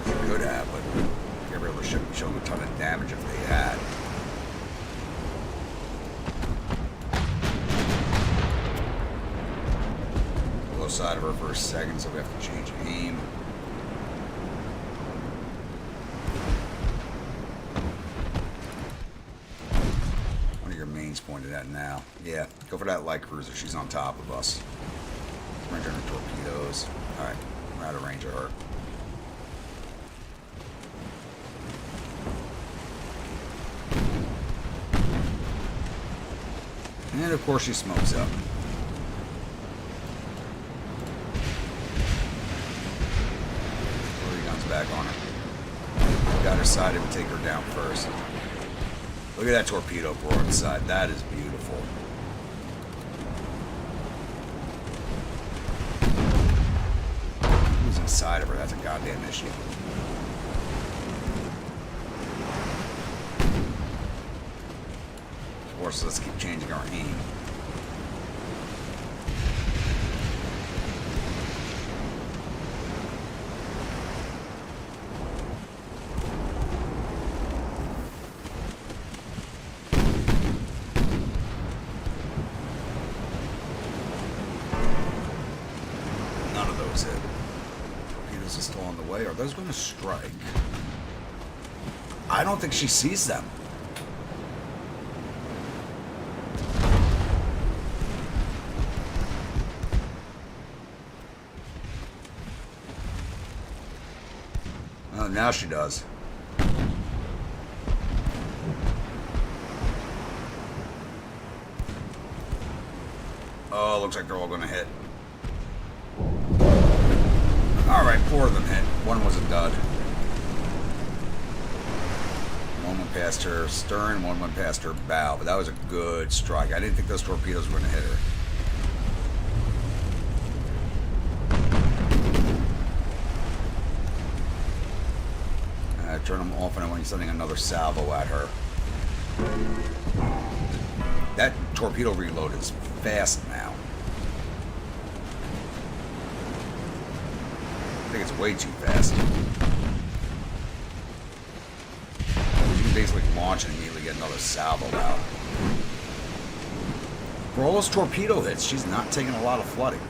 She could have, but Gabriel shouldn't have shown a ton of damage if they had. Low side of her for a second, so we have to change aim. Pointed at now. Yeah, go for that light cruiser. She's on top of us. Ranger and torpedoes. Alright, we're out of range of her. And of course she smokes up. Three guns back on her. Got her side, it would take her down first. Look at that torpedo broadside. That is beautiful. side of her. That's a goddamn issue. Of course, let's keep changing our aim. Are those going to strike? I don't think she sees them. Oh, now she does. Oh, looks like they're all going to hit. Alright, 4 of them hit. One was a dud. One went past her stern, one went past her bow. But that was a good strike. I didn't think those torpedoes were going to hit her. I turn them off and I want sending another salvo at her. That torpedo reload is fast now. I think it's way too fast. You can basically launch and immediately get another salvo out. For all those torpedo hits, she's not taking a lot of flooding.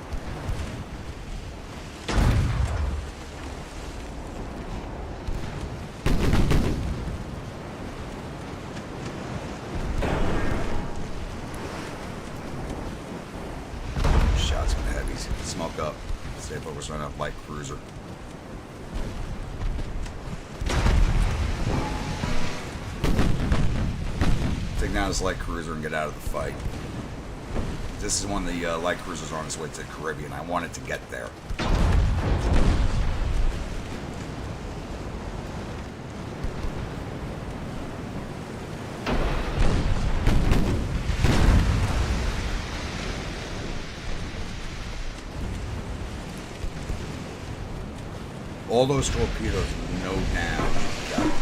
Shots from the heavies. Smoke up. Stay focused on a light cruiser. Take down this light cruiser and get out of the fight. This is one of the light cruisers on its way to the Caribbean. I wanted to get there. All those torpedoes, no down. Got it.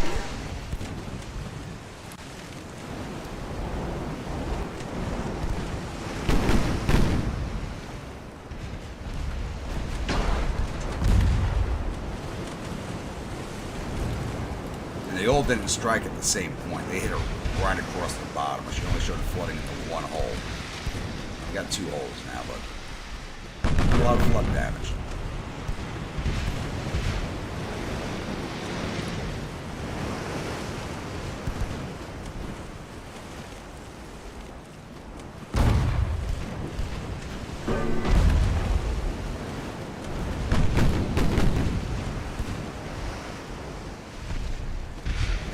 And they all didn't strike at the same point. They hit her right across the bottom. She only showed flooding into one hole. We got 2 holes now, but a lot of flood damage.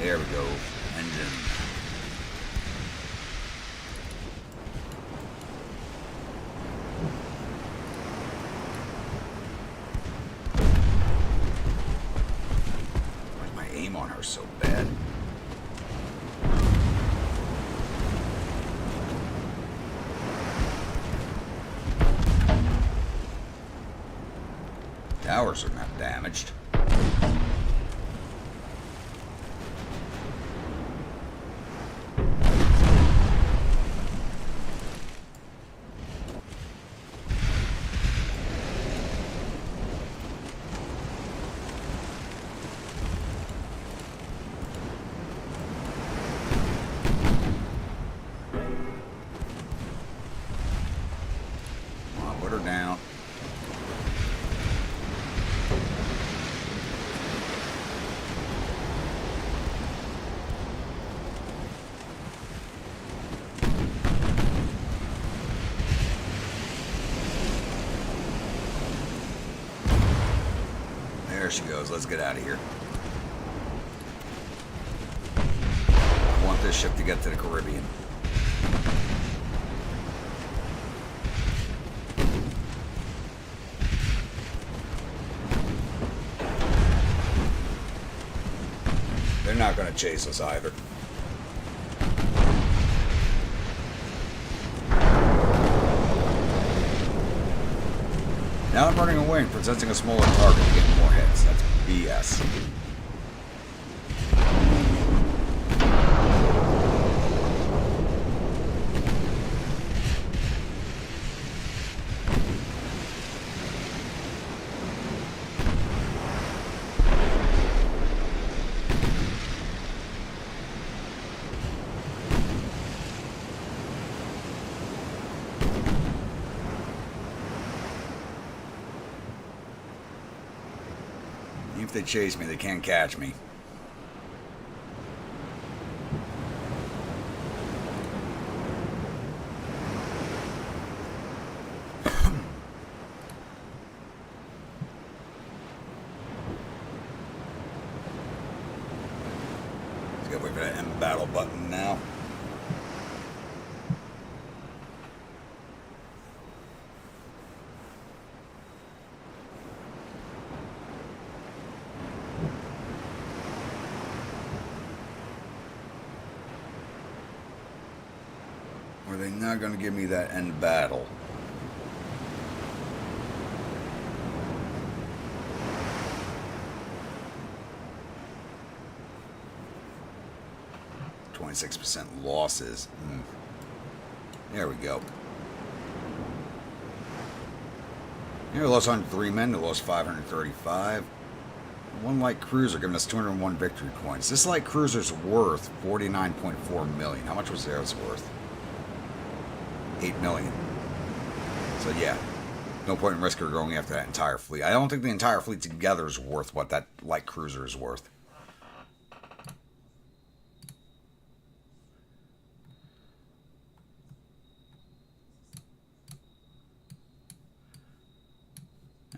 There we go. Engine. Why is my aim on her so bad? Towers are not damaged. Put her down. There she goes. Let's get out of here. I want this ship to get to the Caribbean. They're not going to chase us either. Now I'm running away and presenting a smaller target to get more hits. That's BS. If they chase me, they can't catch me. Just gotta wait for that end battle button now. Are they not going to give me that end battle? .6% losses. There we go. Here we lost 103 men. They lost 535. One light cruiser giving us 201 victory points. This light cruiser's worth 49.4 million. How much was theirs worth? 8 million. So yeah, no point in risking going after that entire fleet. I don't think the entire fleet together is worth what that light cruiser is worth.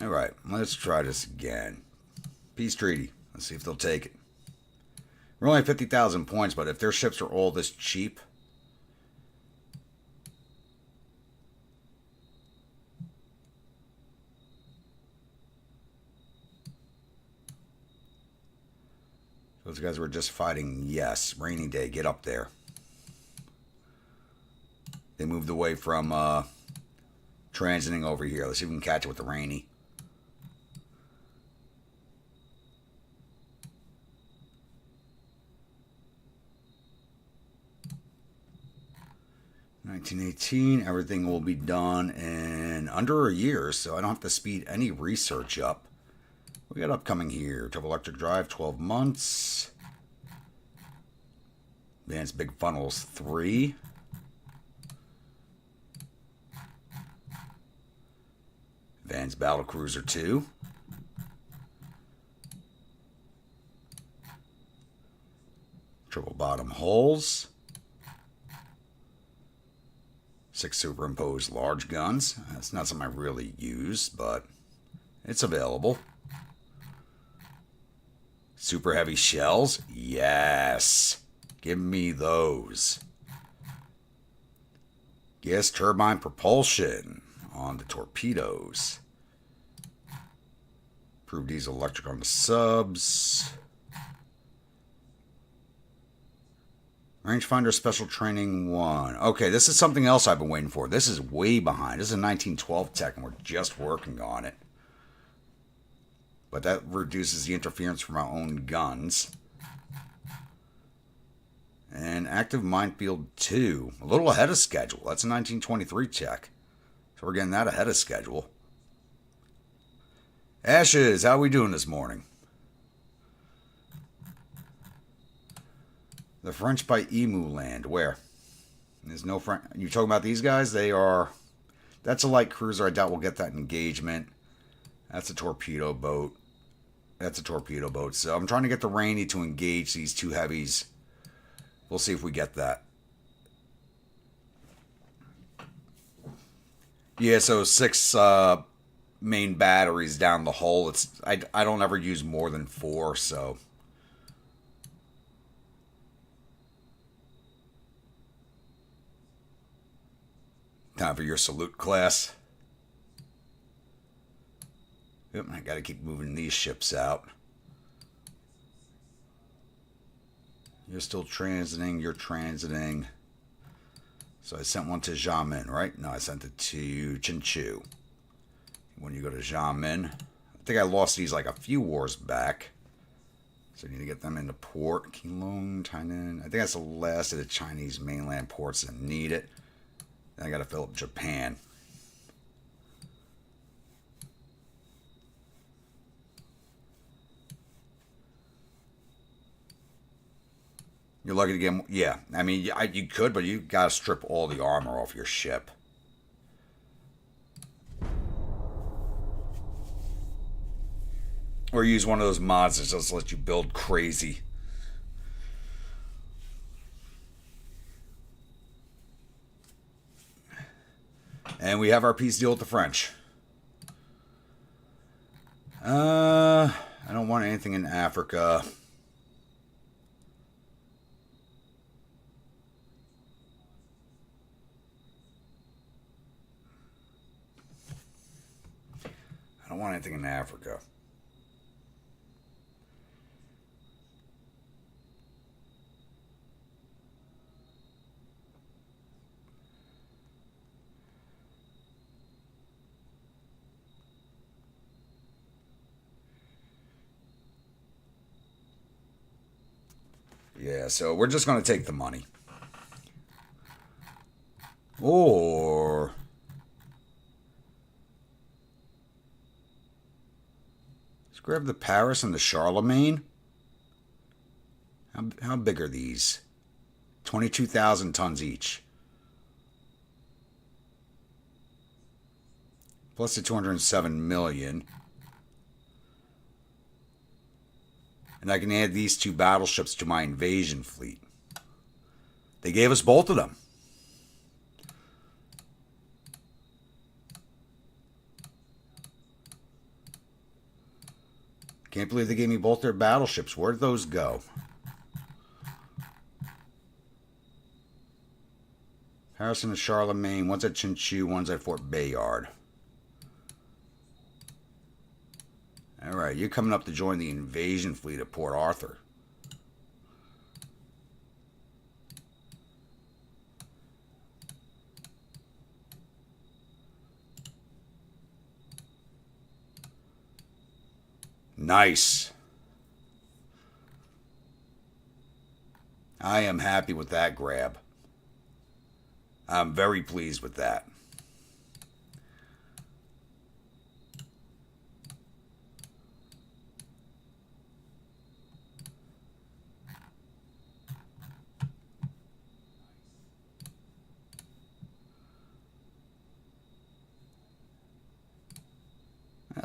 Alright, let's try this again. Peace treaty. Let's see if they'll take it. We're only at 50,000 points, but if their ships are all this cheap... Those guys were just fighting. Yes, rainy day. Get up there. They moved away from transiting over here. Let's see if we can catch it with the rainy. $1918. Everything will be done in under a year, so I don't have to speed any research up. We got upcoming here. Turbo electric drive, 12 months. Advanced big funnels, 3. Advanced battle cruiser, 2. Triple bottom hulls. 6 superimposed large guns. That's not something I really use, but it's available. Super heavy shells? Yes. Give me those. Gas turbine propulsion on the torpedoes. Improved diesel electric on the subs. Rangefinder special training 1. Okay, this is something else I've been waiting for. This is way behind. This is a 1912 tech and we're just working on it. But that reduces the interference from our own guns. And active minefield 2. A little ahead of schedule. That's a 1923 check. So we're getting that ahead of schedule. Ashes, how are we doing this morning? The French by Emu Land. Where? There's no French. You talking about these guys? They are... That's a light cruiser. I doubt we'll get that engagement. That's a torpedo boat. That's a torpedo boat. So I'm trying to get the Rainy to engage these 2 heavies. We'll see if we get that. Yeah, so 6 main batteries down the hull. I don't ever use more than 4, so... Time for your salute class. Yep, I gotta keep moving these ships out. You're still transiting, you're transiting. So I sent one to Xiamen, right? No, I sent it to Chinchu. when you go to Xiamen. I think I lost these like a few wars back. So I need to get them into port. Keelung, Tainan. I think that's the last of the Chinese mainland ports that need it. Then I got to fill up Japan. You're lucky to get... Yeah, I mean, you could, but you got to strip all the armor off your ship. Or use one of those mods that just lets you build crazy. And we have our peace deal with the French. I don't want anything in Africa. I don't want anything in Africa. Yeah, so we're just going to take the money. Or... let's grab the Paris and the Charlemagne. How big are these? 22,000 tons each. Plus the 207 million. And I can add these two battleships to my invasion fleet. They gave us both of them. Can't believe they gave me both their battleships. Where'd those go? Harrison and Charlemagne. One's at Chinchu, one's at Fort Bayard. Alright, you're coming up to join the invasion fleet at Port Arthur. Nice. I am happy with that grab. I'm very pleased with that.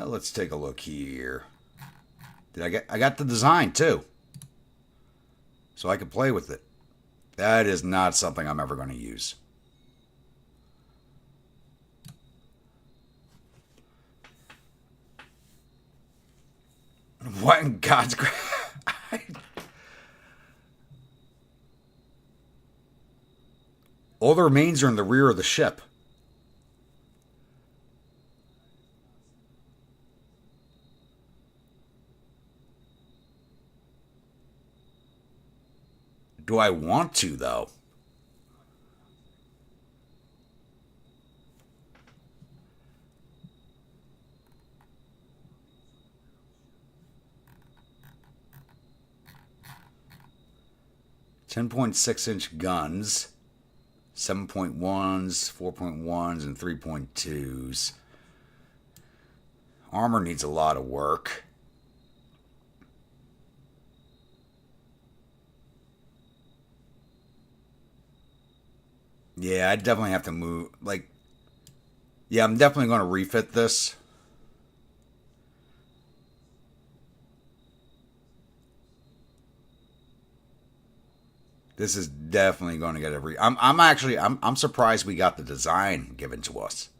Let's take a look here. I got the design too. So I can play with it. That is not something I'm ever going to use. What in God's grace? All the remains are in the rear of the ship. Do I want to, though? .6-inch guns, 7.1s, 4.1s, and 3.2s. Armor needs a lot of work. Yeah, I definitely have to move. Like, yeah, I'm definitely going to refit this. This is definitely going to get I'm surprised we got the design given to us.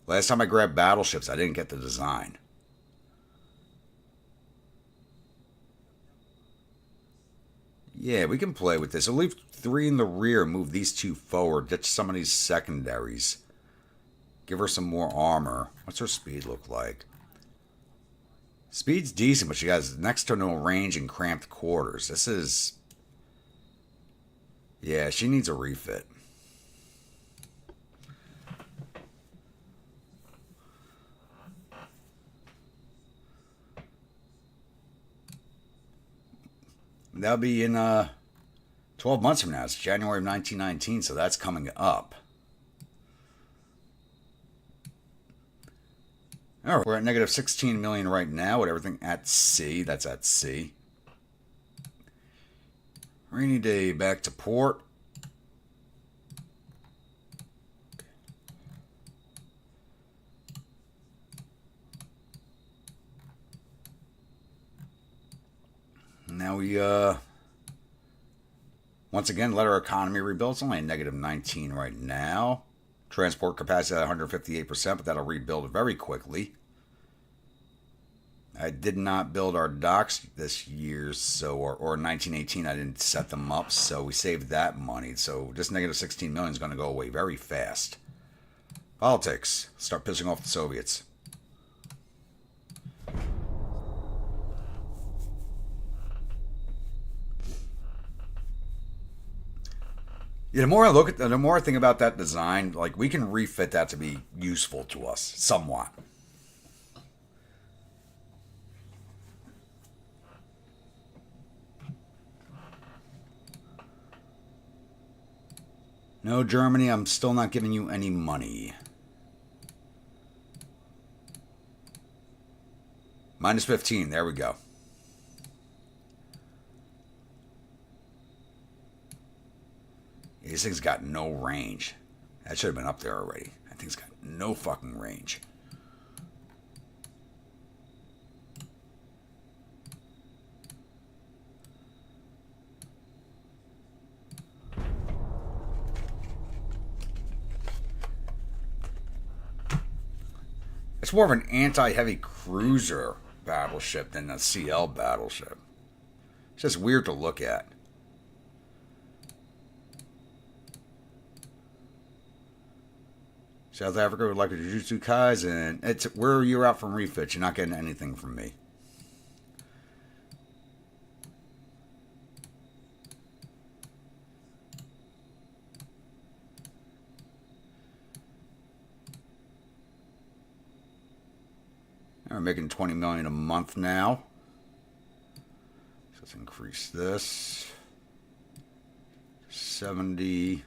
Last time I grabbed battleships, I didn't get the design. Yeah, we can play with this. I'll leave 3 in the rear, move these 2 forward, ditch some of these secondaries. Give her some more armor. What's her speed look like? Speed's decent, but she has next to no range and cramped quarters. This is... yeah, she needs a refit. That'll be in 12 months from now. It's January of 1919, so that's coming up. All right, we're at negative 16 million right now with everything at sea. That's at sea. Rainy day back to port. Now we once again let our economy rebuild. It's only a negative 19 right now. Transport capacity at 158%, but that'll rebuild very quickly. I did not build our docks this year, so or in 1918 I didn't set them up, so we saved that money. So this negative 16 million is going to go away very fast. Politics. Start pissing off the Soviets. Yeah, the more I look at, the more I think about that design, like we can refit that to be useful to us somewhat. No, Germany, I'm still not giving you any money. Minus 15, there we go. These things got no range. That should have been up there already. That thing's got no fucking range. It's more of an anti-heavy cruiser battleship than a CL battleship. It's just weird to look at. South Africa would like a Jujutsu Kaisen. It's where you're out from refits. You're not getting anything from me. We're making 20 million a month now. So let's increase this. 70.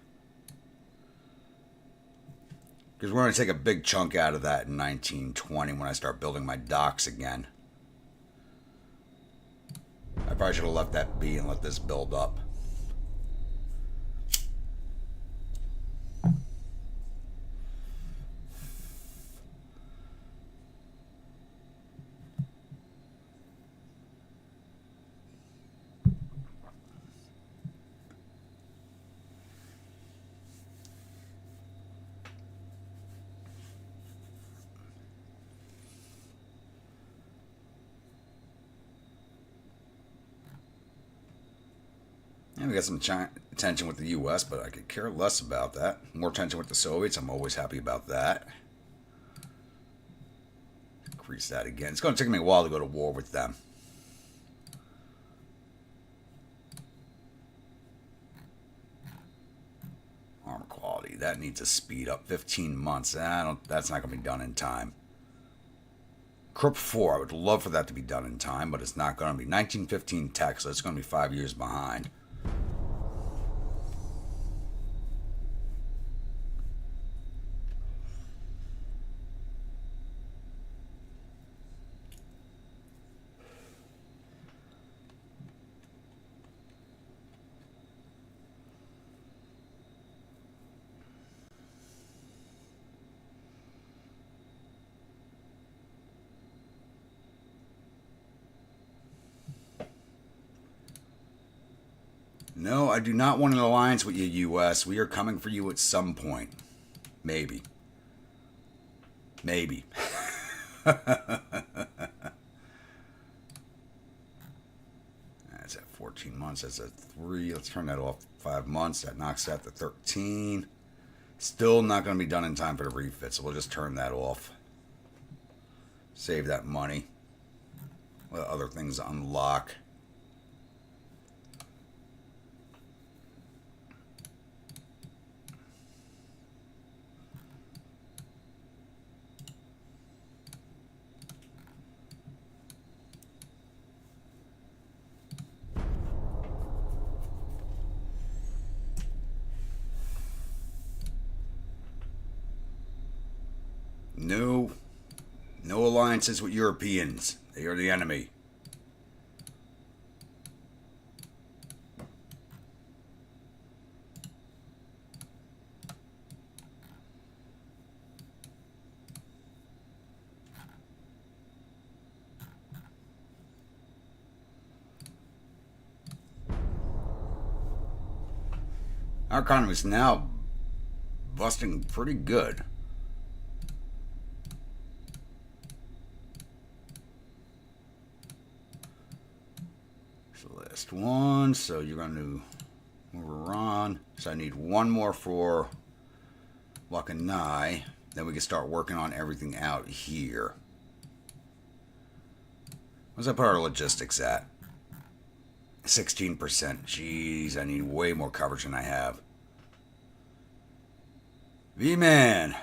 Because we're going to take a big chunk out of that in 1920 when I start building my docks again. I probably should have left that be and let this build up. Yeah, we got some tension with the U.S., but I could care less about that. More tension with the Soviets. I'm always happy about that. Increase that again. It's going to take me a while to go to war with them. Armor quality. That needs to speed up. 15 months. That's not going to be done in time. Krupp 4. I would love for that to be done in time, but it's not going to be. 1915 tech, so it's going to be 5 years behind. No, I do not want an alliance with you, U.S. We are coming for you at some point. Maybe. Maybe. That's at 14 months. That's at 3. Let's turn that off 5 months. That knocks that to 13. Still not going to be done in time for the refit, so we'll just turn that off. Save that money. Let other things unlock. No, no alliances with Europeans. They are the enemy. Our economy is now busting pretty good. So last one. So you're going to move Iran. So I need one more for Lakanai. Then we can start working on everything out here. What's that put our logistics at? 16%. Jeez, I need way more coverage than I have. V-Man.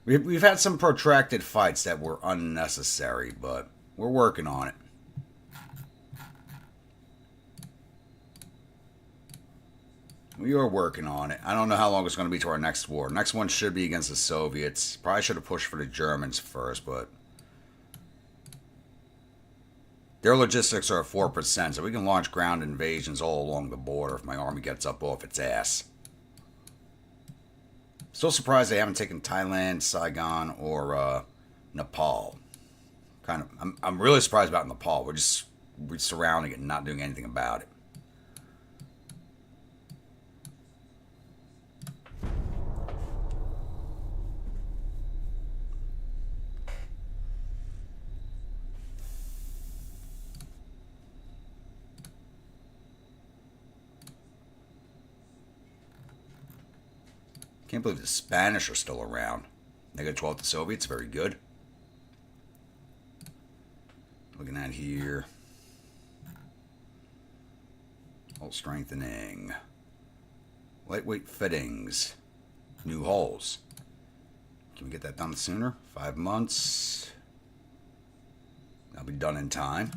We've had some protracted fights that were unnecessary, but we're working on it. We are working on it. I don't know how long it's going to be to our next war. Next one should be against the Soviets. Probably should have pushed for the Germans first, but their logistics are at 4%, so we can launch ground invasions all along the border if my army gets up off its ass. Still surprised they haven't taken Thailand, Saigon, or Nepal. I'm really surprised about Nepal. We're surrounding it and not doing anything about it. Can't believe the Spanish are still around. -12 the Soviets, very good. Looking at here. Hull strengthening. Lightweight fittings. New hulls. Can we get that done sooner? 5 months. That'll be done in time.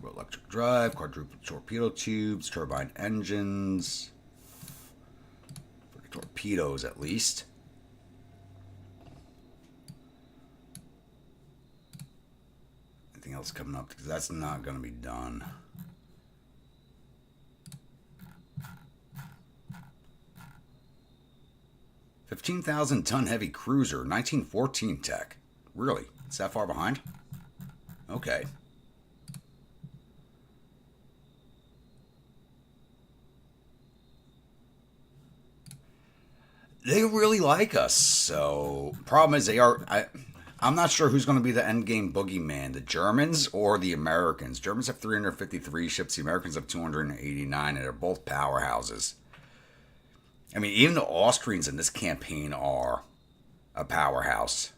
Electric drive, quadruple torpedo tubes, turbine engines. For the torpedoes, at least. Anything else coming up? Because that's not going to be done. $15,000-ton heavy cruiser, 1914 tech. Really? It's that far behind? Okay. They really like us, so problem is I'm not sure who's going to be the endgame boogeyman, the Germans or the Americans. Germans have 353 ships, the Americans have 289, and they're both powerhouses. I mean, even the Austrians in this campaign are a powerhouse.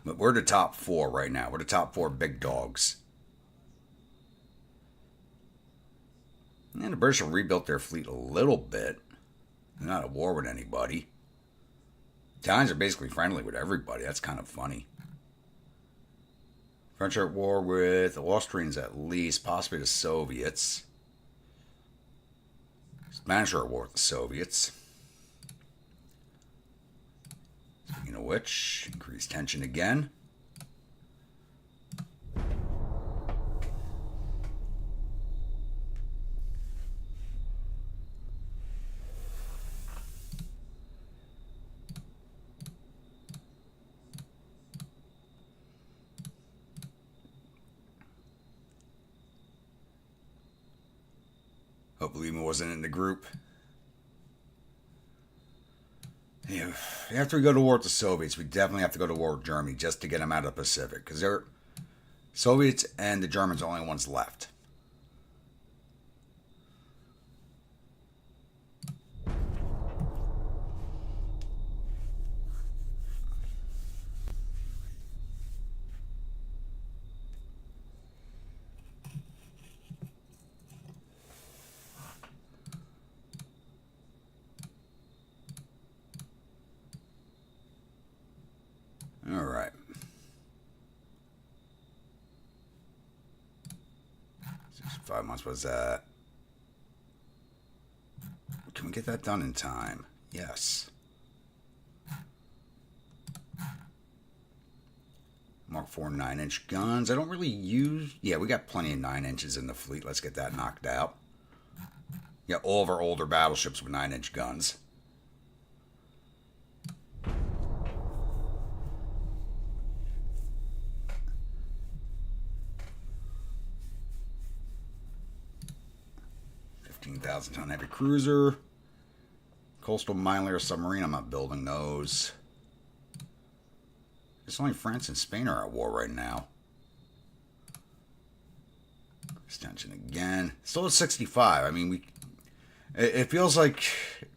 But we're the top 4 right now. We're the top 4 big dogs. And the British have rebuilt their fleet a little bit. They're not at war with anybody. Italians are basically friendly with everybody. That's kind of funny. French are at war with the Austrians at least, possibly the Soviets. Spanish are at war with the Soviets. Speaking of which, increased tension again. Hopefully he wasn't in the group. Yeah, after we go to war with the Soviets, we definitely have to go to war with Germany just to get them out of the Pacific. Because they're Soviets and the Germans are the only ones left. All right. 5 months was that? Can we get that done in time? Yes. Mark 4 9-inch guns. I don't really use... Yeah, we got plenty of 9 inches in the fleet. Let's get that knocked out. Yeah, all of our older battleships with 9-inch guns. $15,000-ton heavy cruiser. Coastal mine layer submarine. I'm not building those. It's only France and Spain are at war right now. Extension again. Still at 65. I mean, it feels like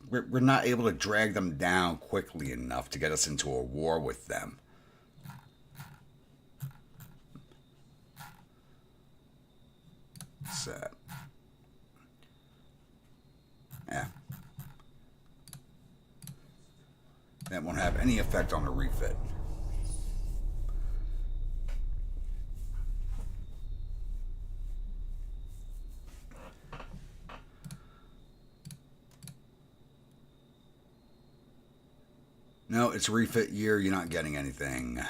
we're not able to drag them down quickly enough to get us into a war with them. What's that? Yeah. That won't have any effect on the refit. No, it's refit year. You're not getting anything.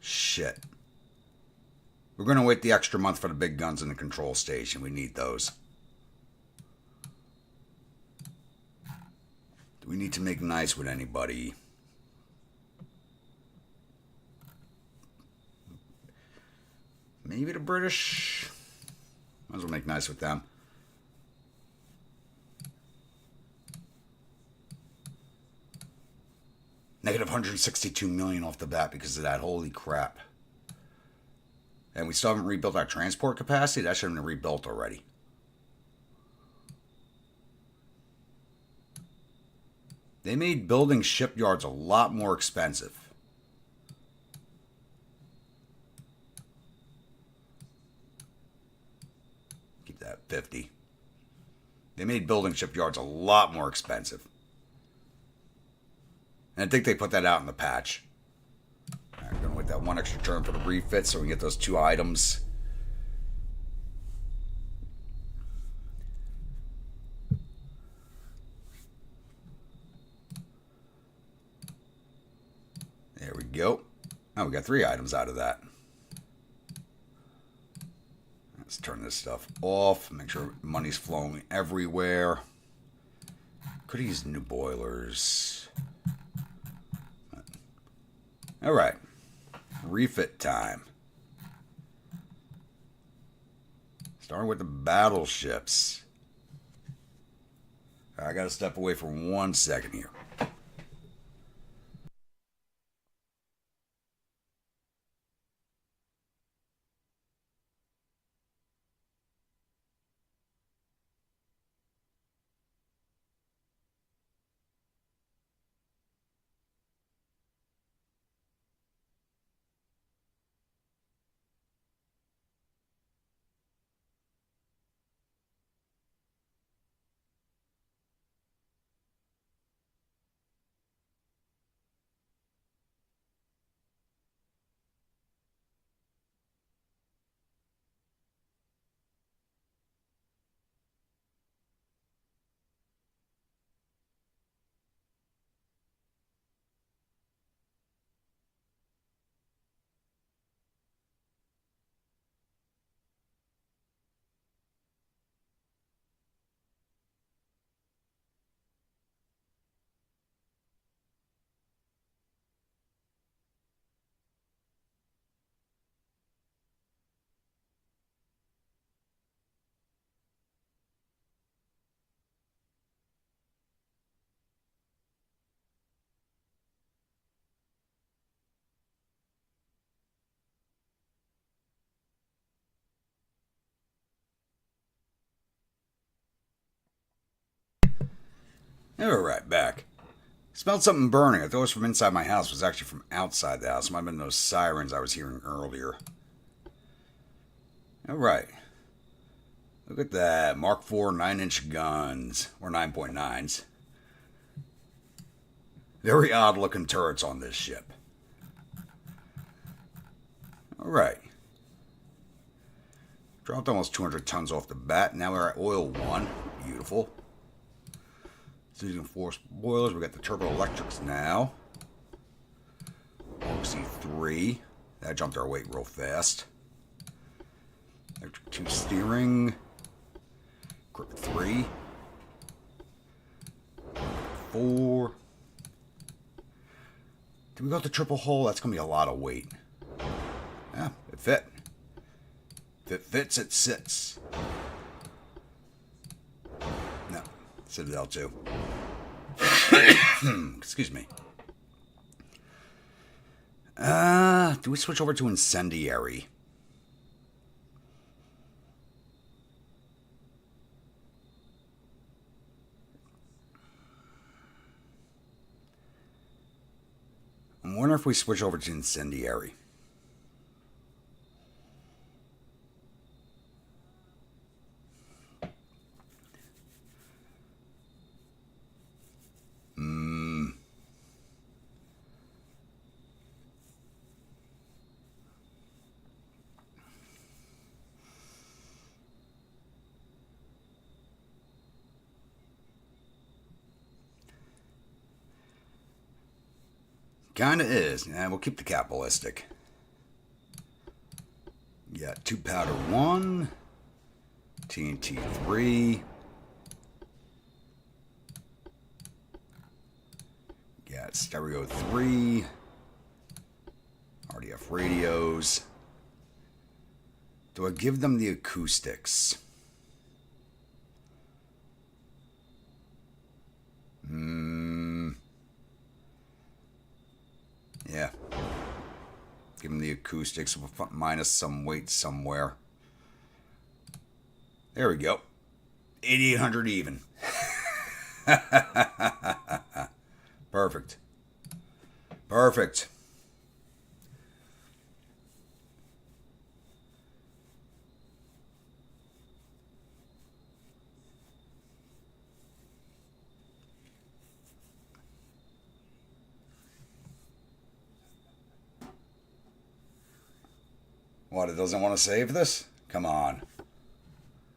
Shit. We're going to wait the extra month for the big guns in the control station. We need those. Do we need to make nice with anybody? Maybe the British. Might as well make nice with them. Negative 162 million off the bat because of that. Holy crap. And we still haven't rebuilt our transport capacity? That should have been rebuilt already. They made building shipyards a lot more expensive. Keep that 50. They made building shipyards a lot more expensive. And I think they put that out in the patch. All right, we're going to wait that one extra turn for the refit so we can get those 2 items. There we go. Oh, we got 3 items out of that. Let's turn this stuff off. Make sure money's flowing everywhere. Could have used new boilers. All right, refit time. Starting with the battleships. I got to step away for 1 second here. And we're right back. Smelled something burning. I thought it was from inside my house. It was actually from outside the house. It might have been those sirens I was hearing earlier. All right. Look at that. Mark IV 9-inch guns. Or 9.9s. Very odd looking turrets on this ship. Alright. Dropped almost 200 tons off the bat. Now we're at oil 1. Beautiful. Using forced boilers. We got the turbo electrics now. OC3. That jumped our weight real fast. Electric 2 steering. Grip 3. 4. Did we go to triple hull? That's going to be a lot of weight. Yeah, it fit. If it fits, it sits. No, Citadel 2. Excuse me. Do we switch over to incendiary? I'm wondering if we switch over to incendiary. Kinda is. And we'll keep the cap ballistic. Got 2 powder 1. TNT 3. Got stereo 3. RDF radios. Do I give them the acoustics? Yeah. Give them the acoustics minus some weight somewhere. There we go. 8,800 even. Perfect. Perfect. What, it doesn't want to save this? Come on.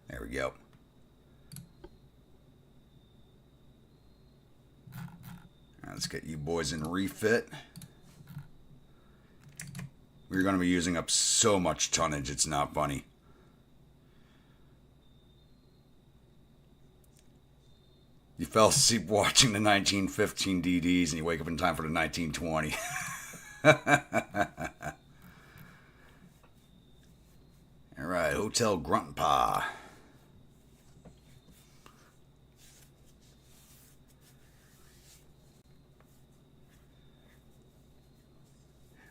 There we go. Let's get you boys in refit. We're going to be using up so much tonnage, it's not funny. You fell asleep watching the 1915 DDs and you wake up in time for the 1920. Alright, Hotel Gruntpa.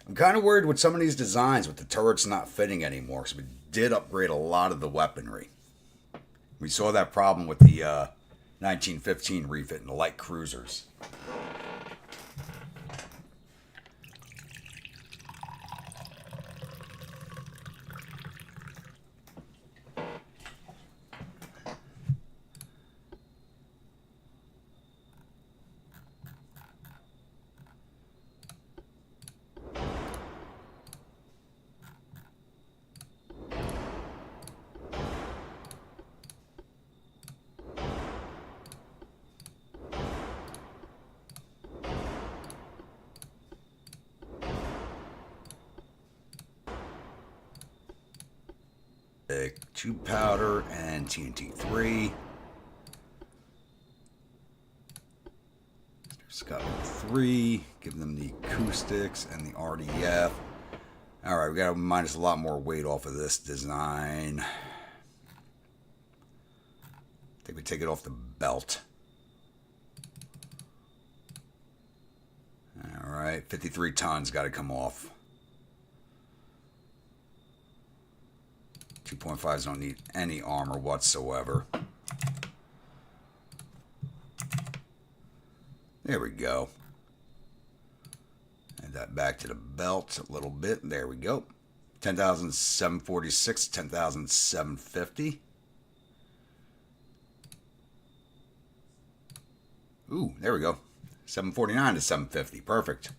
I'm kind of worried with some of these designs with the turrets not fitting anymore, because we did upgrade a lot of the weaponry. We saw that problem with the 1915 refit and the light cruisers. Two powder and TNT 3. Scotland 3. Give them the acoustics and the RDF. Alright, we got to minus a lot more weight off of this design. I think we take it off the belt. Alright, 53 tons got to come off. 2.5s don't need any armor whatsoever. There we go. Add that back to the belt a little bit. There we go. 10,746, 10,750. Ooh, there we go. 749 to 750. Perfect.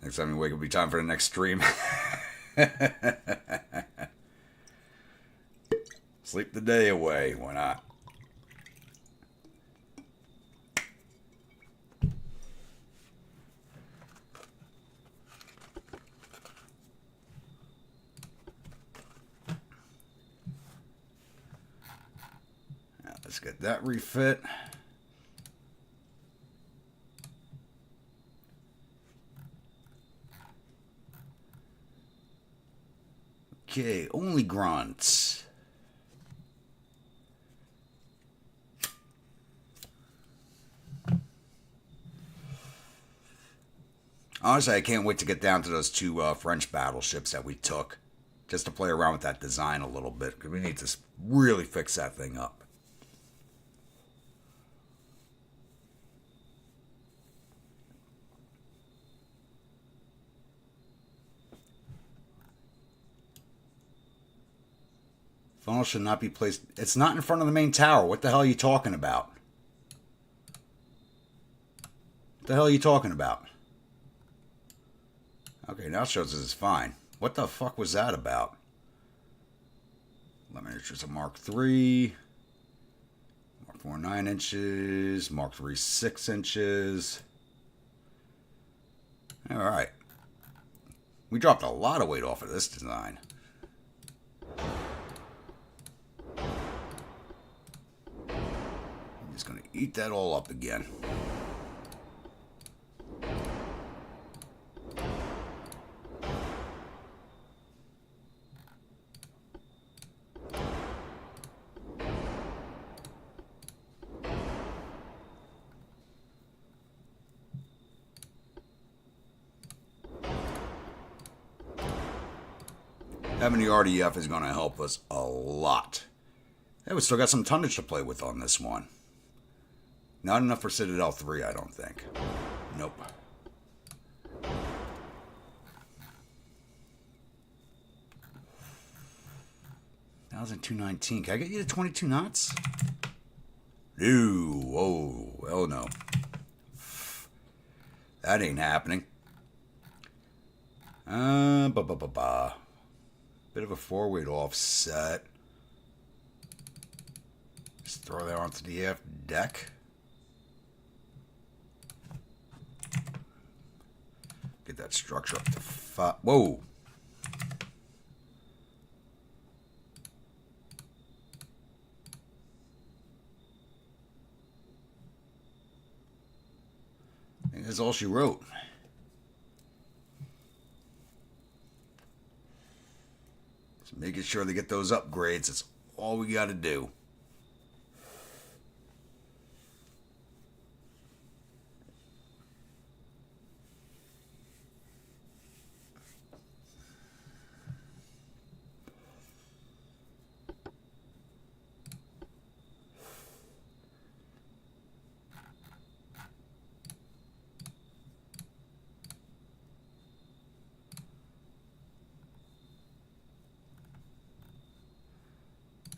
Next time you wake up, it'll be time for the next stream. Sleep the day away. Why not? Now, let's get that refit. Okay, only grunts. Honestly, I can't wait to get down to those two French battleships that we took. Just to play around with that design a little bit. Because we need to really fix that thing up. Funnel should not be placed. It's not in front of the main tower. What the hell are you talking about? What the hell are you talking about? Okay, now it shows us it's fine. What the fuck was that about? Let me choose a Mark III. Mark IV 9 inches. Mark III 6 inches. Alright. We dropped a lot of weight off of this design. I'm just going to eat that all up again. Having the RDF is going to help us a lot. Hey, we still got some tonnage to play with on this one. Not enough for Citadel 3, I don't think. Nope. That was in 219. Can I get you to 22 knots? No. Whoa. Hell no. That ain't happening. Bit of a forward offset. Just throw that onto the aft deck. Get that structure up to 5. Whoa. I think that's all she wrote. Making sure they get those upgrades. That's all we got to do.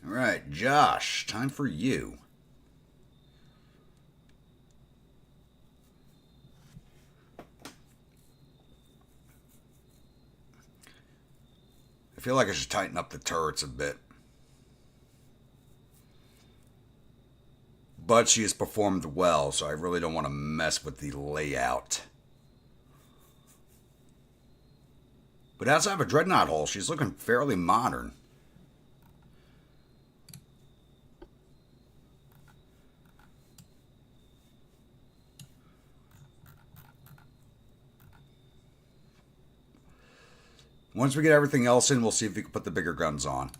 All right, Josh, time for you. I feel like I should tighten up the turrets a bit. But she has performed well, so I really don't want to mess with the layout. But outside of a Dreadnought hull, she's looking fairly modern. Once we get everything else in, we'll see if we can put the bigger guns on.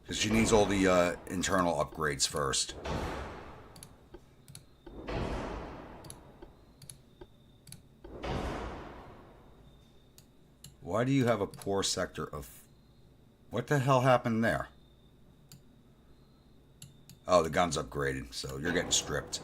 Because she needs all the internal upgrades first. Why do you have a poor sector of... What the hell happened there? Oh, the gun's upgraded, so you're getting stripped.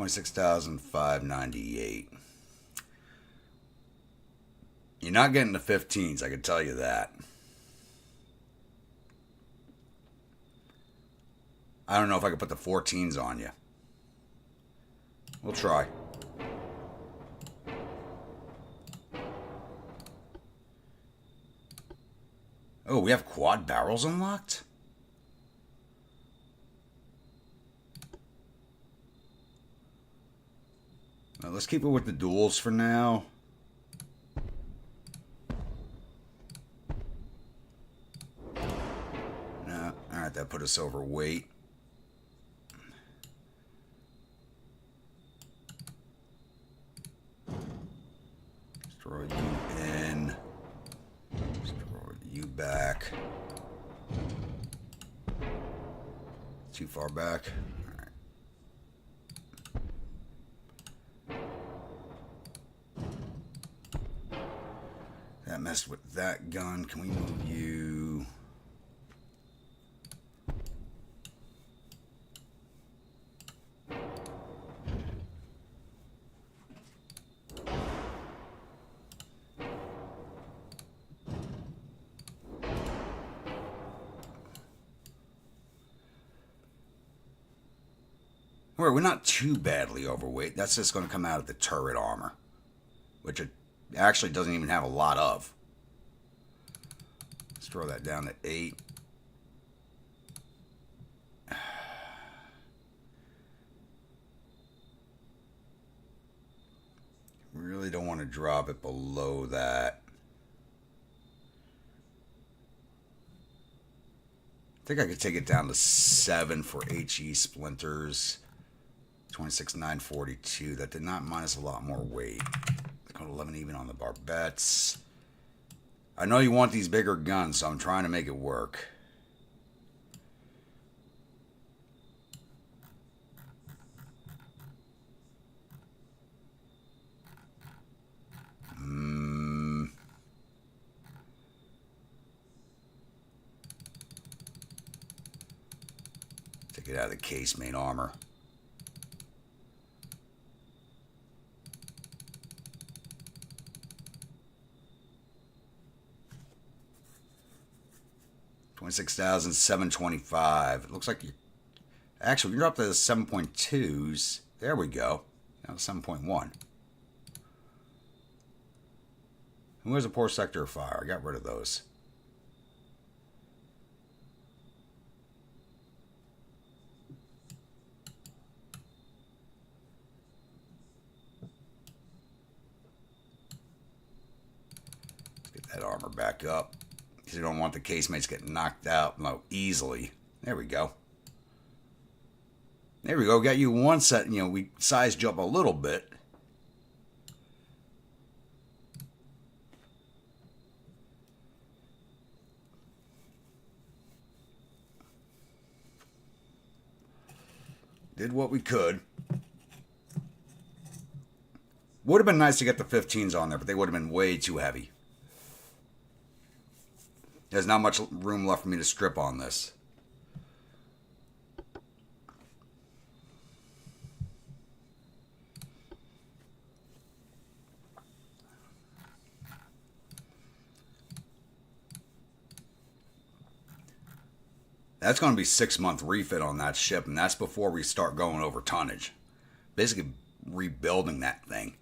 $26,598. You're not getting the 15s, I can tell you that. I don't know if I can put the 14s on you. We'll try. Oh, we have quad barrels unlocked? Well, let's keep it with the duels for now. No, alright, that put us overweight. Destroy you in. Destroy you back. Too far back. That messed with that gun. Can we move you? We're not too badly overweight. That's just going to come out of the turret armor, which it actually doesn't even have a lot of. Let's throw that down to 8. Really don't want to drop it below that. I think I could take it down to 7 for HE splinters. 26,942. That did not minus a lot more weight. Go to 11 even on the barbettes. I know you want these bigger guns, so I'm trying to make it work. Take it out of the casemate armor. $26,725. It looks like you actually you're up to the 7.2s. There we go. Now 7.1. Who has a poor sector of fire? I got rid of those. Let's get that armor back up. Because you don't want the casemates getting knocked out easily. There we go. There we go. Got you one set. You know, we sized you up a little bit. Did what we could. Would have been nice to get the 15s on there, but they would have been way too heavy. There's not much room left for me to strip on this. That's going to be 6-month refit on that ship, and that's before we start going over tonnage. Basically rebuilding that thing.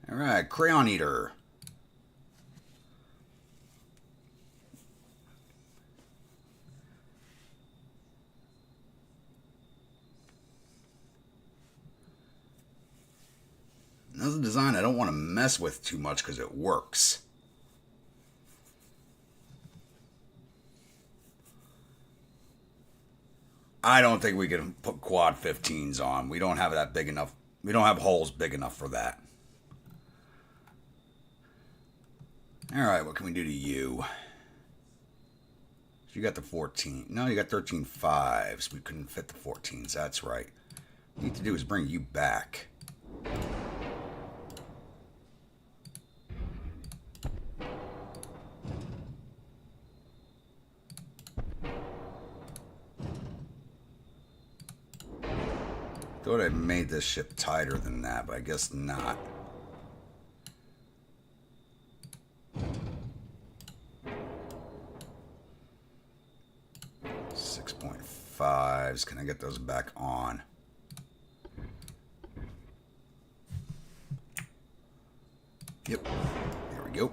Alright, Crayon Eater. Another design I don't want to mess with too much because it works. I don't think we can put quad 15s on. We don't have that big enough. We don't have holes big enough for that. Alright, what can we do to you? You got the 14. No, you got 13 5s. We couldn't fit the 14s. That's right. What we need to do is bring you back. Thought I made this ship tighter than that, but I guess not. .5s. Can I get those back on? Yep. There we go.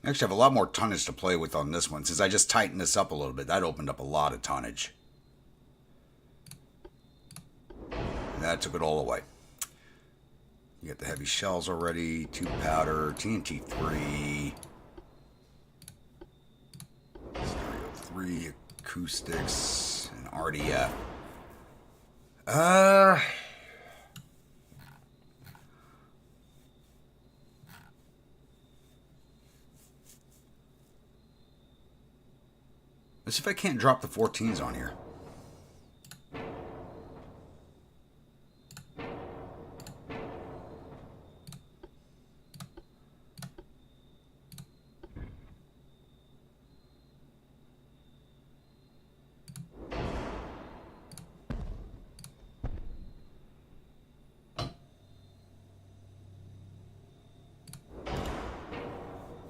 Actually, I have a lot more tonnage to play with on this one. Since I just tightened this up a little bit, that opened up a lot of tonnage. And that took it all away. You got the heavy shells already, 2 powder, TNT 3, stereo 3, acoustics, and RDF. Let's see if I can't drop the 14s on here.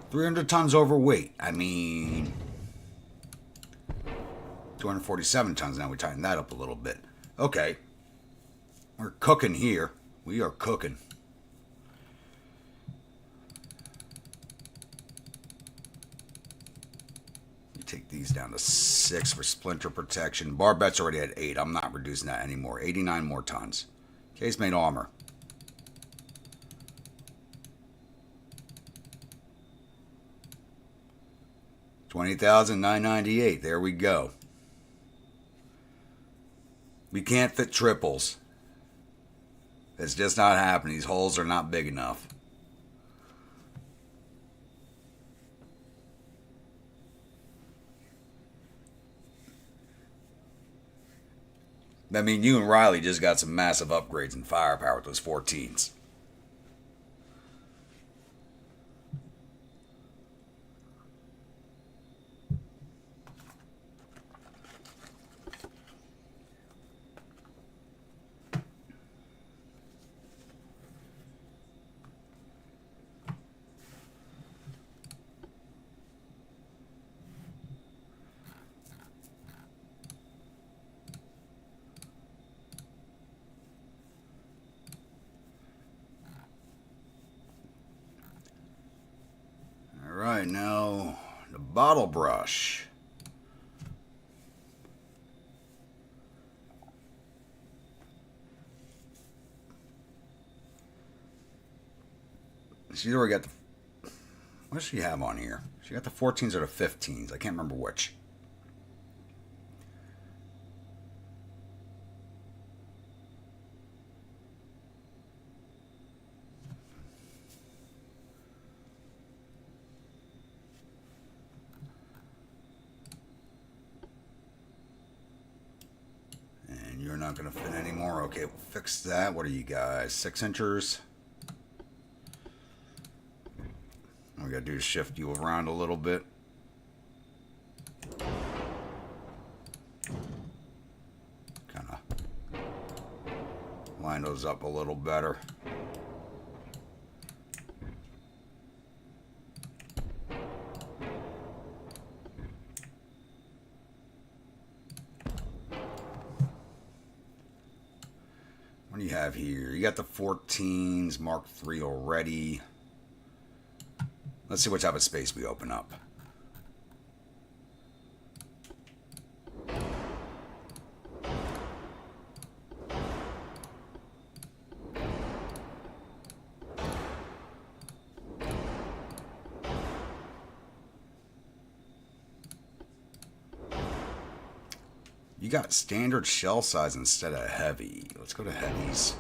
$300 tons overweight. I mean, 247 tons now. We tightened that up a little bit. Okay. We're cooking here. We are cooking. You take these down to 6 for splinter protection. Barbet's already at 8. I'm not reducing that anymore. 89 more tons. Casemate armor. $20,998. There we go. We can't fit triples. It's just not happening. These holes are not big enough. I mean, you and Riley just got some massive upgrades in firepower with those 14s. Alright, now the bottle brush. She's already got the... What does she have on here? She got the 14s or the 15s. I can't remember which. And you're not going to fit anymore. Okay, we'll fix that. What are you guys? 6-inchers? All we got to do is shift you around a little bit. Kind of line those up a little better. What do you have here? You got the 14s, Mark III already. Let's see what type of space we open up. You got standard shell size instead of heavy. Let's go to heavies.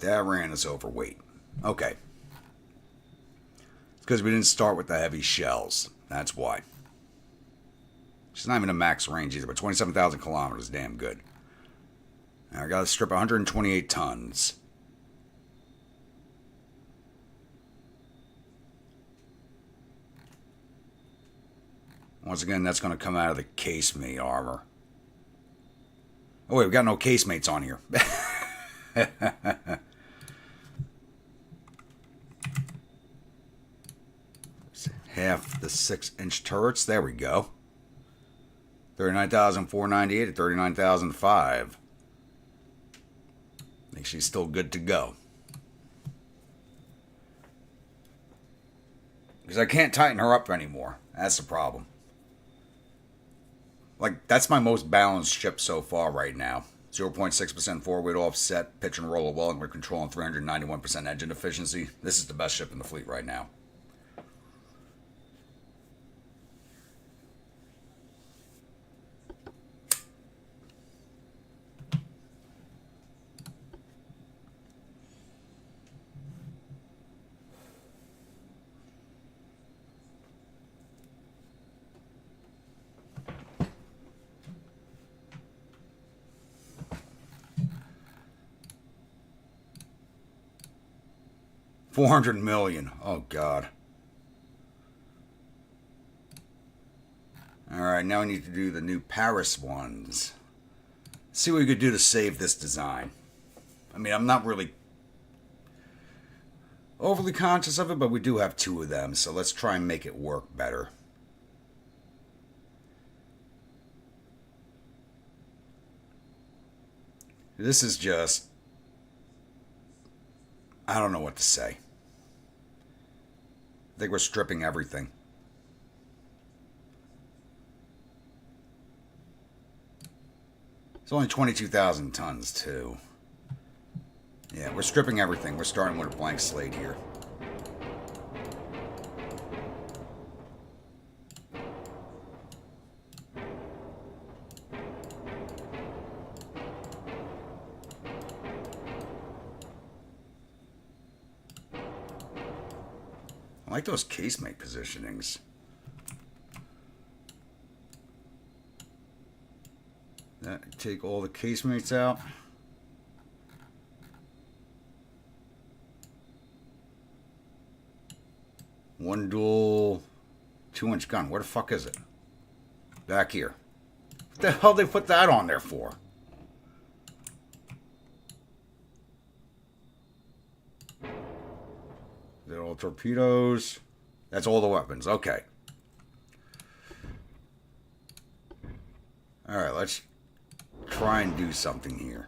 that ran us overweight. Okay. It's because we didn't start with the heavy shells. That's why. She's not even a max range either, but 27,000 kilometers is damn good. Now I got to strip 128 tons. Once again, that's going to come out of the casemate armor. Oh wait, we got no casemates on here. Half the 6-inch turrets. There we go. 39,498 to 39,005. I think she's still good to go. Because I can't tighten her up anymore. That's the problem. Like, that's my most balanced ship so far right now. 0.6% forward weight offset, pitch and roll of well, and we're controlling 391% engine efficiency. This is the best ship in the fleet right now. $400 million. Oh, God. Alright, now we need to do the new Paris ones. See what we could do to save this design. I mean, I'm not really overly conscious of it, but we do have 2 of them, so let's try and make it work better. This is just... I don't know what to say. I think we're stripping everything. It's only 22,000 tons, too. Yeah, we're stripping everything. We're starting with a blank slate here. I like those casemate positionings. That, take all the casemates out. One dual 2-inch gun. Where the fuck is it? Back here. What the hell did they put that on there for? They're all torpedoes. That's all the weapons. Okay. Alright, let's try and do something here.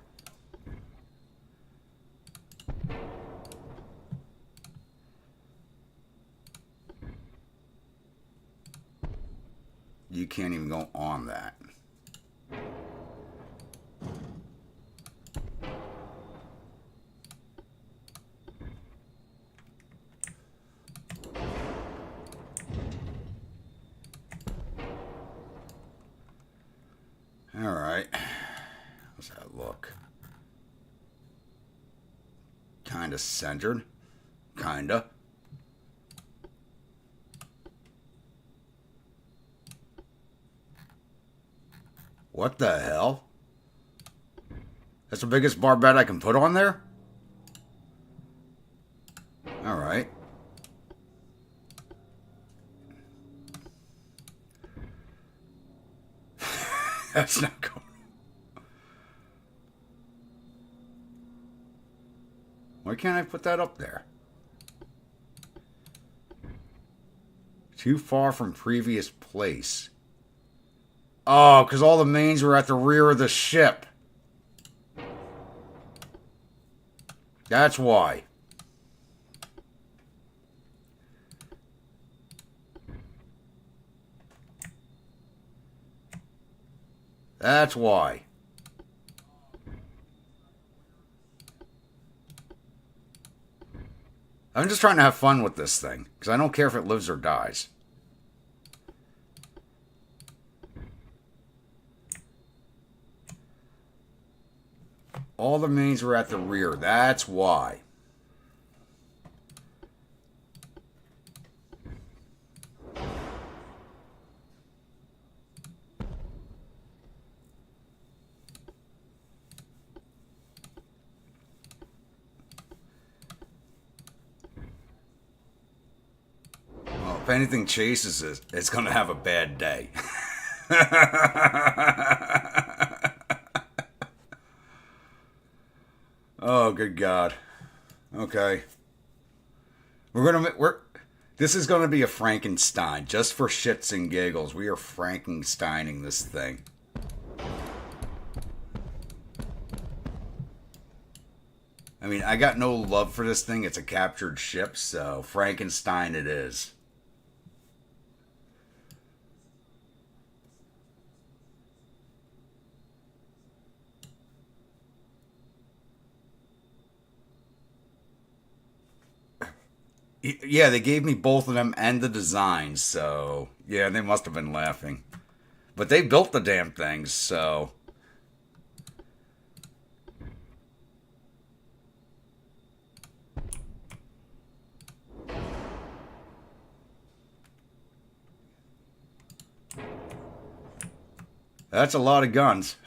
You can't even go on that. Alright. How's that look? Kinda centered. Kinda. What the hell? That's the biggest barbette I can put on there? Alright. That's not going. Why can't I put that up there? Too far from previous place. Oh, because all the mains were at the rear of the ship. That's why. That's why. I'm just trying to have fun with this thing, because I don't care if it lives or dies. All the mains were at the rear. That's why. Well, if anything chases it, it's going to have a bad day. Oh, good God. Okay. This is gonna be a Frankenstein, just for shits and giggles. We are Frankensteining this thing. I mean, I got no love for this thing. It's a captured ship, so Frankenstein it is. Yeah, they gave me both of them and the designs, so yeah, they must have been laughing. But they built the damn things, so that's a lot of guns.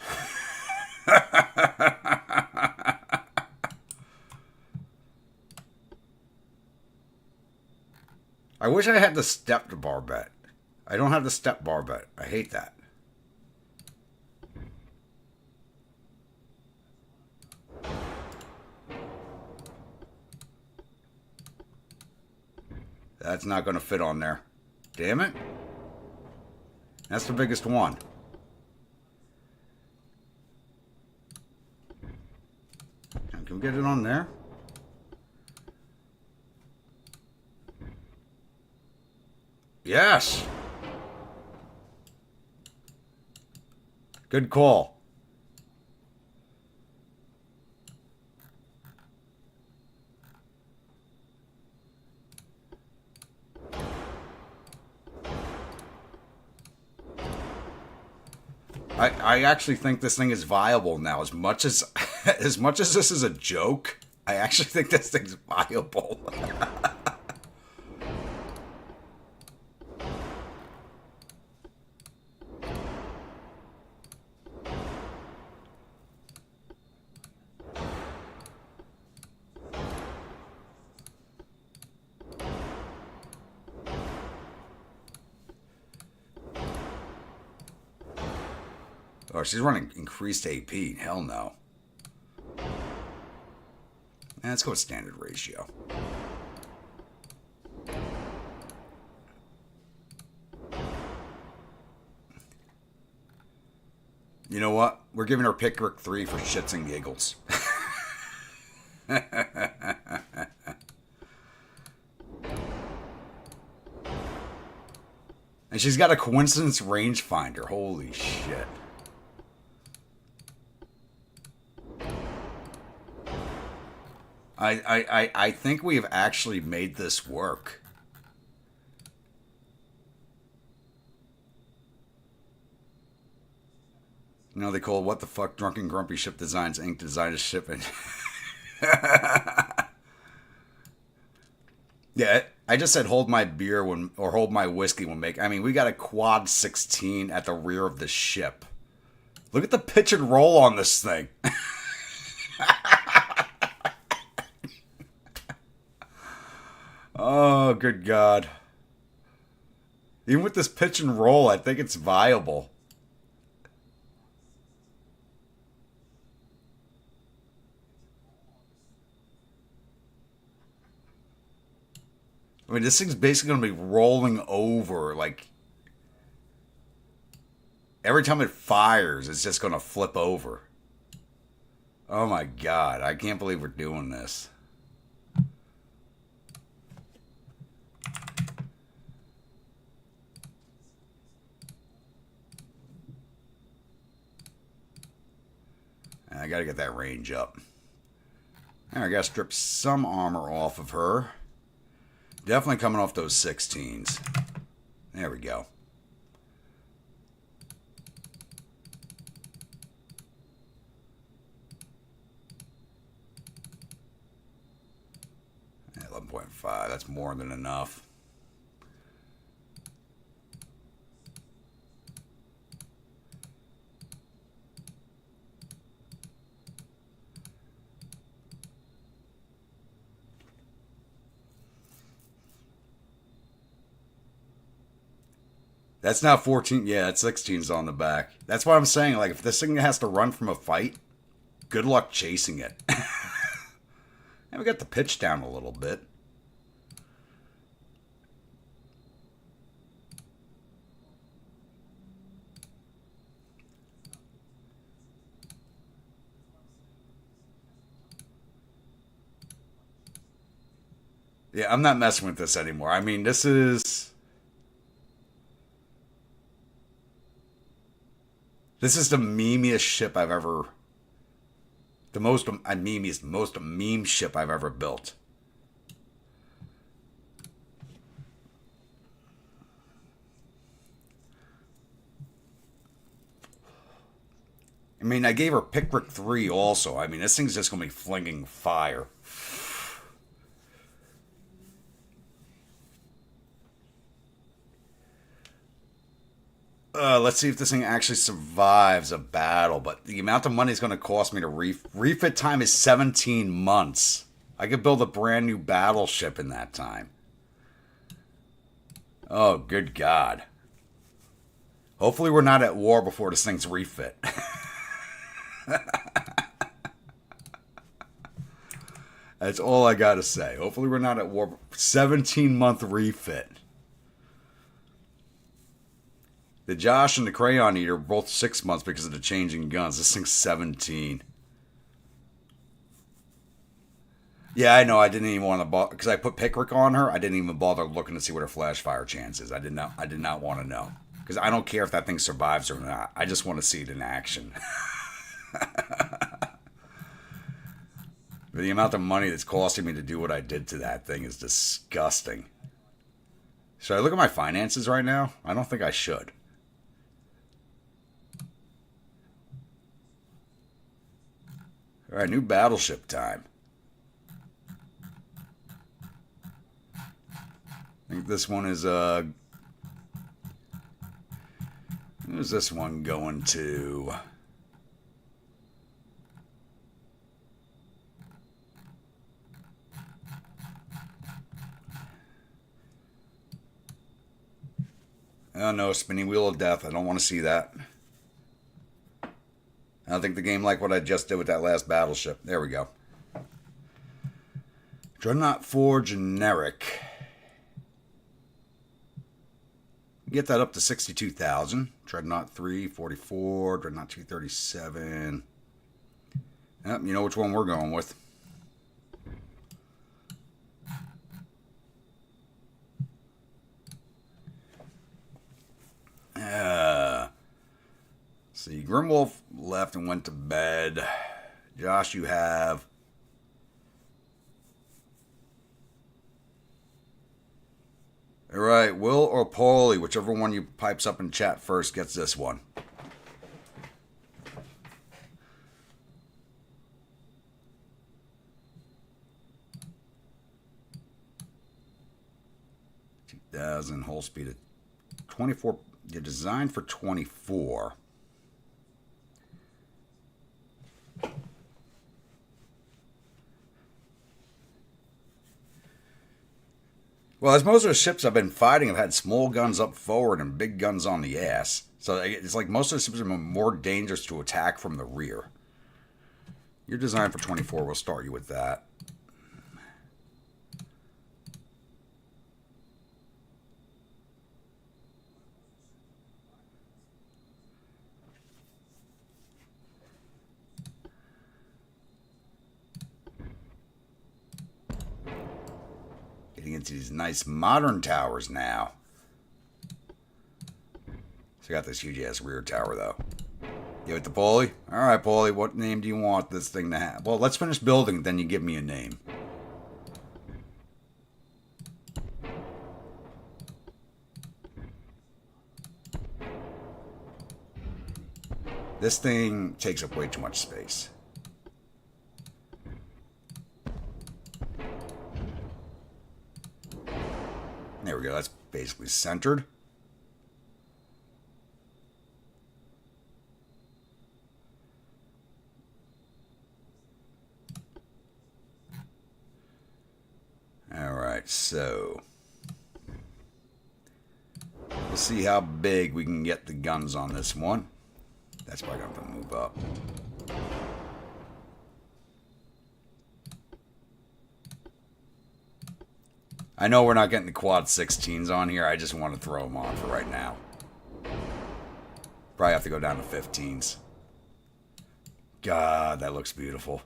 I wish I had the stepped barbette. I don't have the step barbette. I hate that. That's not going to fit on there. Damn it. That's the biggest one. Can we get it on there? Yes. Good call. I actually think this thing is viable now. As much as as much as this is a joke, I actually think this thing's viable. Oh, she's running increased AP. Hell no. Let's go with standard ratio. You know what? We're giving her Pickrick 3 for shits and giggles. And she's got a coincidence rangefinder. Holy shit. I think we have actually made this work. You know, they call it, what the fuck, Drunken Grumpy Ship Designs Inc. designed a ship and yeah, I just said hold my beer when, or hold my whiskey when make. I mean, we got a quad 16 at the rear of the ship. Look at the pitch and roll on this thing. Oh, good God. Even with this pitch and roll, I think it's viable. I mean, this thing's basically going to be rolling over. Like, every time it fires, it's just going to flip over. Oh my God. I can't believe we're doing this. I gotta get that range up. I gotta strip some armor off of her. Definitely coming off those 16s. There we go. 7.5. That's more than enough. That's not 14. Yeah, that's 16's on the back. That's what I'm saying. Like, if this thing has to run from a fight, good luck chasing it. And we got the pitch down a little bit. Yeah, I'm not messing with this anymore. I mean, this is... This is the memeiest ship I've ever... The most memeiest, most meme ship I've ever built. I mean, I gave her Pickrick 3 also. I mean, this thing's just going to be flinging fire. Let's see if this thing actually survives a battle. But the amount of money it's going to cost me to refit time is 17 months. I could build a brand new battleship in that time. Oh, good God. Hopefully we're not at war before this thing's refit. That's all I got to say. Hopefully we're not at war. 17-month refit. The Josh and the Crayon Eater are both 6 months because of the changing guns. This thing's 17. Yeah, I know. I didn't even want to bother because I put Pickrick on her. I didn't even bother looking to see what her flash fire chance is. I did not want to know because I don't care if that thing survives or not. I just want to see it in action. The amount of money that's costing me to do what I did to that thing is disgusting. Should I look at my finances right now? I don't think I should. All right, new battleship time. I think this one is who's this one going to? Oh no, spinning wheel of death. I don't want to see that. I don't think the game liked what I just did with that last battleship. There we go. Dreadnought 4 generic. Get that up to 62,000. Dreadnought 3, 44. Dreadnought 2, 37. Yep, you know which one we're going with. See, Grimwolf left and went to bed. Josh, you have... All right, Will or Paulie, whichever one you pipes up in chat first gets this one. $2,000 whole speed at 24. You're designed for 24. Well, as most of the ships I've been fighting have had small guns up forward and big guns on the ass. So it's like most of the ships are more dangerous to attack from the rear. You're designed for 24. We'll start you with that. Getting into these nice modern towers now. So I got this huge ass rear tower though. Give it to Paulie. All right, Paulie, what name do you want this thing to have? Well, let's finish building, then you give me a name. This thing takes up way too much space. There we go. That's basically centered. Alright, so we'll see how big we can get the guns on this one. That's probably going to have to move up. I know we're not getting the quad 16s on here. I just want to throw them on for right now. Probably have to go down to 15s. God, that looks beautiful.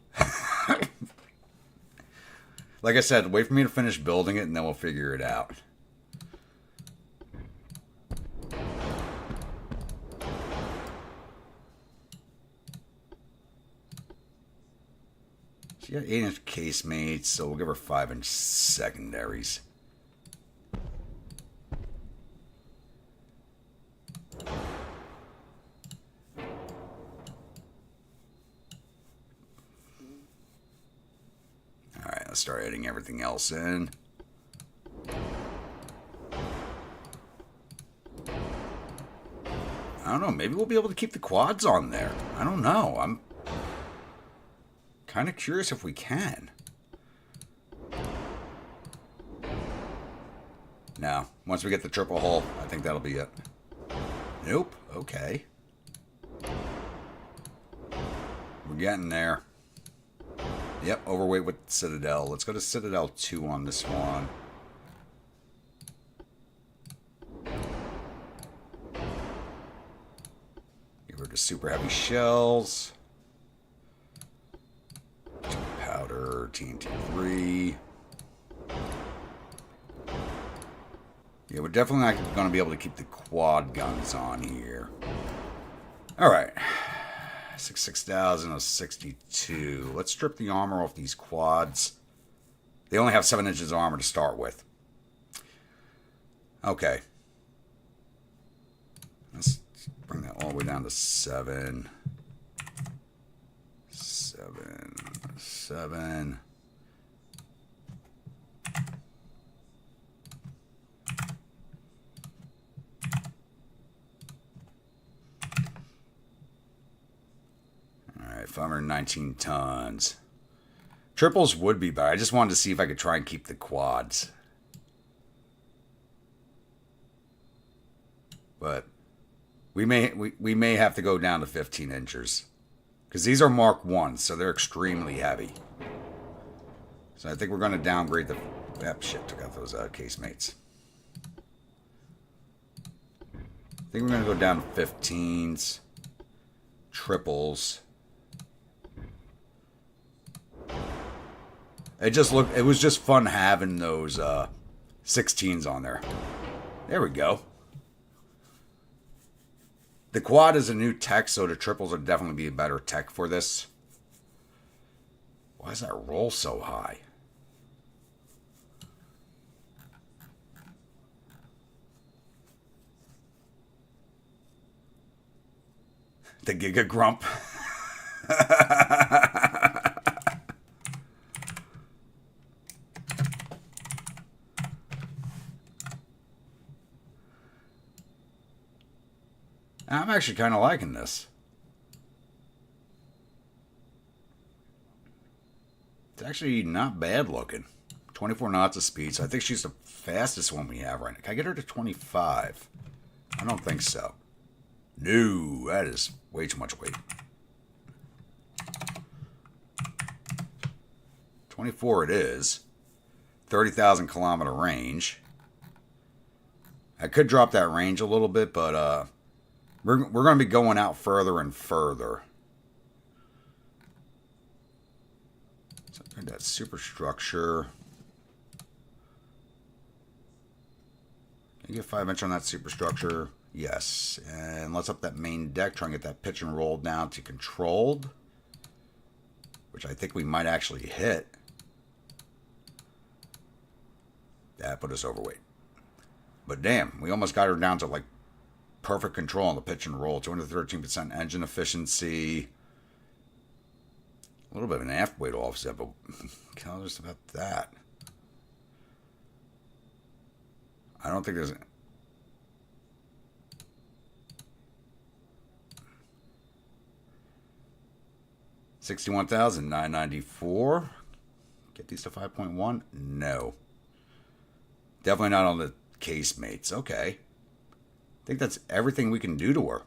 Like I said, wait for me to finish building it and then we'll figure it out. She got 8-inch casemates, so we'll give her 5-inch secondaries. Alright, let's start adding everything else in. I don't know, maybe we'll be able to keep the quads on there. I don't know, I'm kind of curious if we can. No, once we get the triple hull, I think that'll be it. Nope, okay. We're getting there. Yep, overweight with Citadel. Let's go to Citadel 2 on this one. Give her the super heavy shells. Powder, TNT 3. Yeah, we're definitely not going to be able to keep the quad guns on here. Alright. 6,000 of 62. Let's strip the armor off these quads. They only have 7 inches of armor to start with. Okay. Let's bring that all the way down to 7. 7. Alright, 519 tons. Triples would be better. I just wanted to see if I could try and keep the quads. But we may have to go down to 15 inches. Because these are Mark 1s, so they're extremely heavy. So I think we're going to downgrade the... Yep, shit, took out those casemates. I think we're going to go down to 15s. Triples. It was just fun having those 16s on there. There we go. The quad is a new tech, so the triples would definitely be a better tech for this. Why does that roll so high? The Giga Grump. I'm actually kind of liking this. It's actually not bad looking. 24 knots of speed, so I think she's the fastest one we have right now. Can I get her to 25? I don't think so. No, that is way too much weight. 24 it is. 30,000 kilometer range. I could drop that range a little bit, but we're going to be going out further and further. So that superstructure. Can you get 5-inch on that superstructure? Yes. And let's up that main deck. Try and get that pitch and roll down to controlled. Which I think we might actually hit. That put us overweight. But damn, we almost got her down to like perfect control on the pitch and roll. 213% engine efficiency. A little bit of an aft weight offset, but tell us about that. I don't think there's... 61,994. Get these to 5.1? No. Definitely not on the casemates. Okay. I think that's everything we can do to her.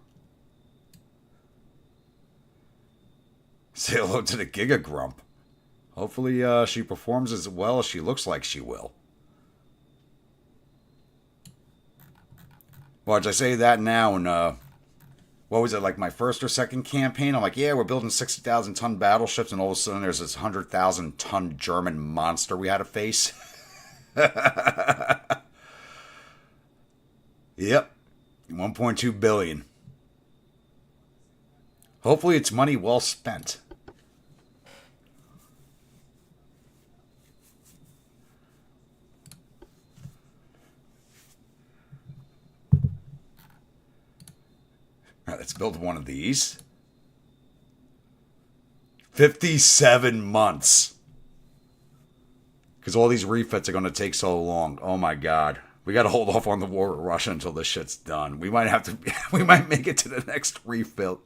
Say hello to the Giga Grump. Hopefully she performs as well as she looks like she will. Watch, I say that now, and what was it, like my first or second campaign? I'm like, yeah, we're building 60,000 ton battleships, and all of a sudden there's this 100,000 ton German monster we had to face. Yep. 1.2 billion. Hopefully it's money well spent. All right, let's build one of these. 57 months. Because all these refits are going to take so long. Oh my god. We got to hold off on the war with Russia until this shit's done. We might have to... we might make it to the next refit.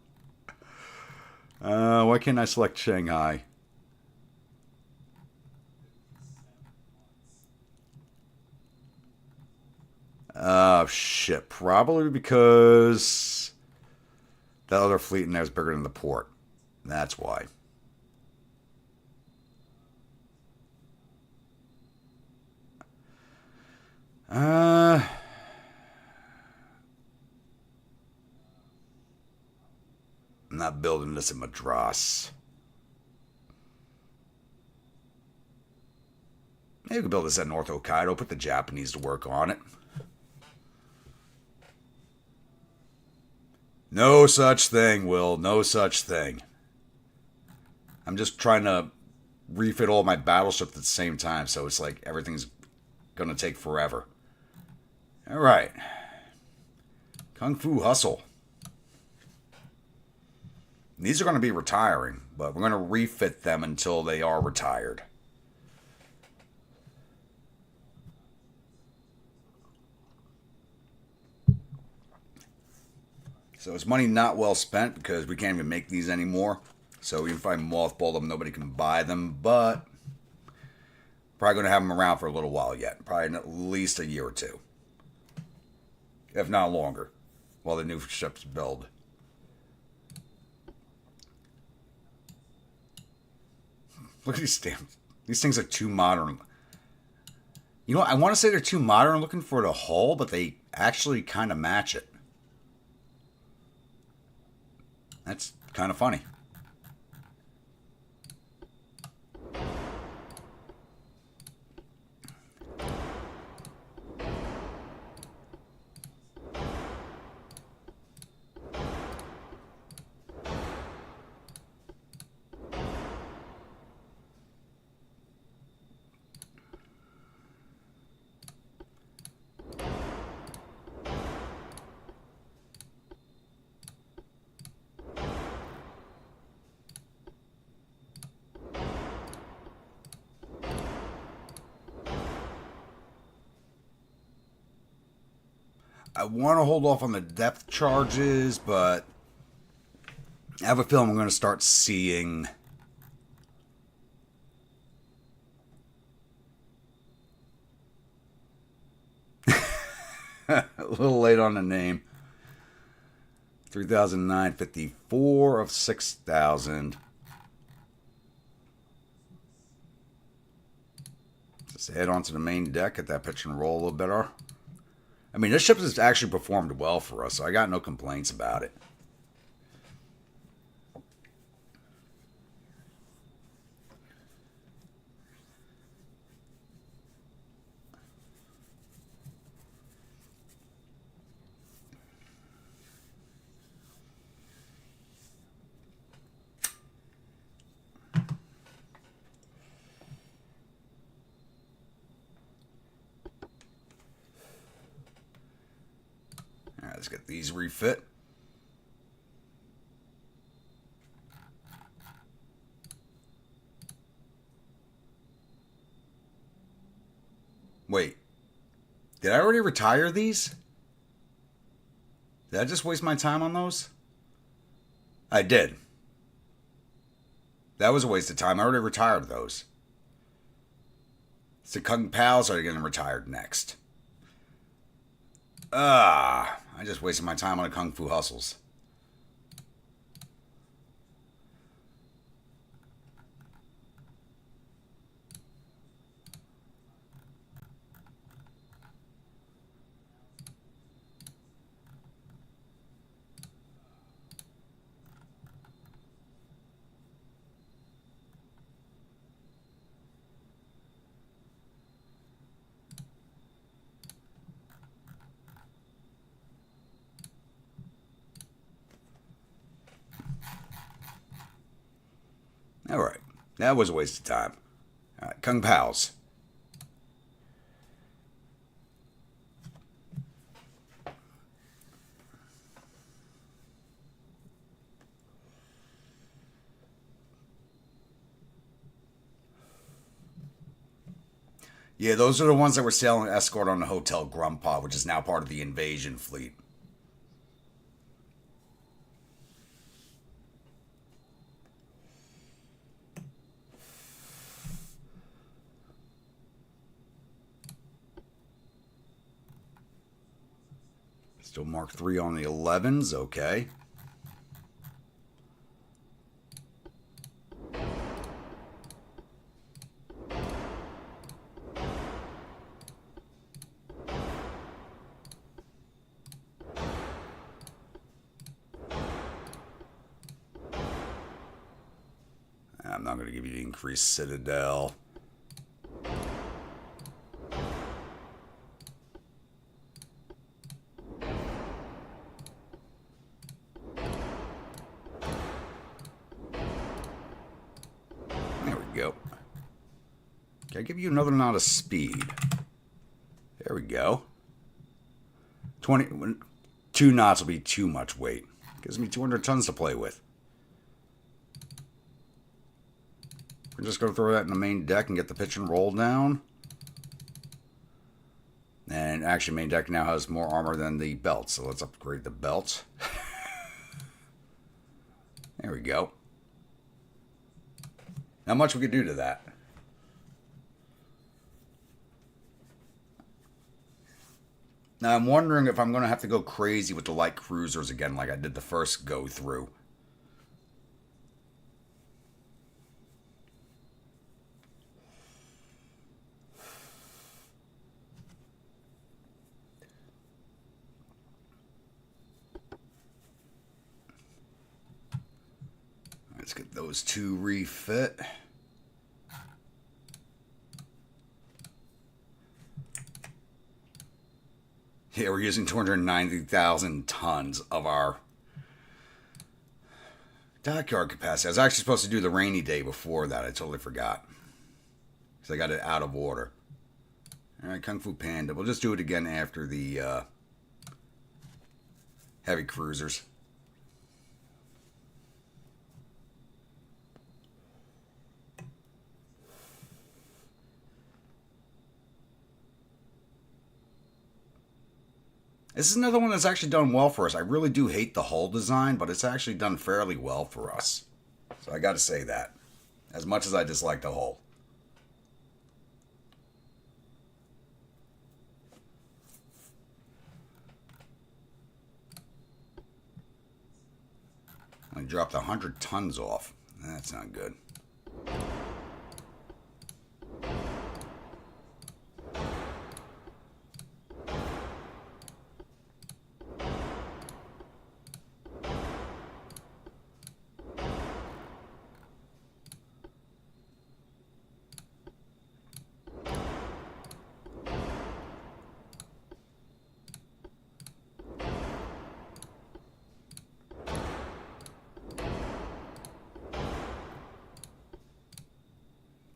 Why can't I select Shanghai? Oh, shit. Probably because that other fleet in there is bigger than the port. That's why. I'm not building this in Madras. Maybe we could build this at North Hokkaido. Put the Japanese to work on it. No such thing, Will. No such thing. I'm just trying to refit all my battleships at the same time, so it's like everything's gonna take forever. Alright. Kung Fu Hustle. These are going to be retiring, but we're going to refit them until they are retired. So it's money not well spent because we can't even make these anymore. So even if I mothball them, nobody can buy them. But probably going to have them around for a little while yet. Probably at least a year or two. If not longer. While the new ships build. Look at these stamps. These things are too modern. You know what? I want to say they're too modern looking for the hull, but they actually kind of match it. That's kind of funny. I want to hold off on the depth charges, but I have a feeling I'm going to start seeing a little late on the name. 3,954 of 6,000. Just head onto the main deck, get that pitch and roll a little better. I mean, this ship has actually performed well for us, so I got no complaints about it. Let's get these refit. Wait. Did I already retire these? Did I just waste my time on those? I did. That was a waste of time. I already retired those. So Kung Pals are getting retired next. I just wasted my time on the Kung Fu Hustles. Alright, that was a waste of time. Alright, Kung Pals. Yeah, those are the ones that were sailing escort on the Hotel Grumpa, which is now part of the Invasion Fleet. Still Mark III on the 11s, okay. I'm not going to give you the increased Citadel. There we go. Can I give you another knot of speed? There we go. 2 knots will be too much weight. Gives me 200 tons to play with. We're just going to throw that in the main deck and get the pitch and roll down. And actually, main deck now has more armor than the belt, so let's upgrade the belt. There we go. Not much we could do to that. Now, I'm wondering if I'm going to have to go crazy with the light cruisers again like I did the first go through. Let's get those 2 refit. Yeah, we're using 290,000 tons of our dockyard capacity. I was actually supposed to do the rainy day before that. I totally forgot. Because I got it out of order. Alright, Kung Fu Panda. We'll just do it again after the heavy cruisers. This is another one that's actually done well for us. I really do hate the hull design, but it's actually done fairly well for us. So I got to say that. As much as I dislike the hull. I dropped 100 tons off. That's not good.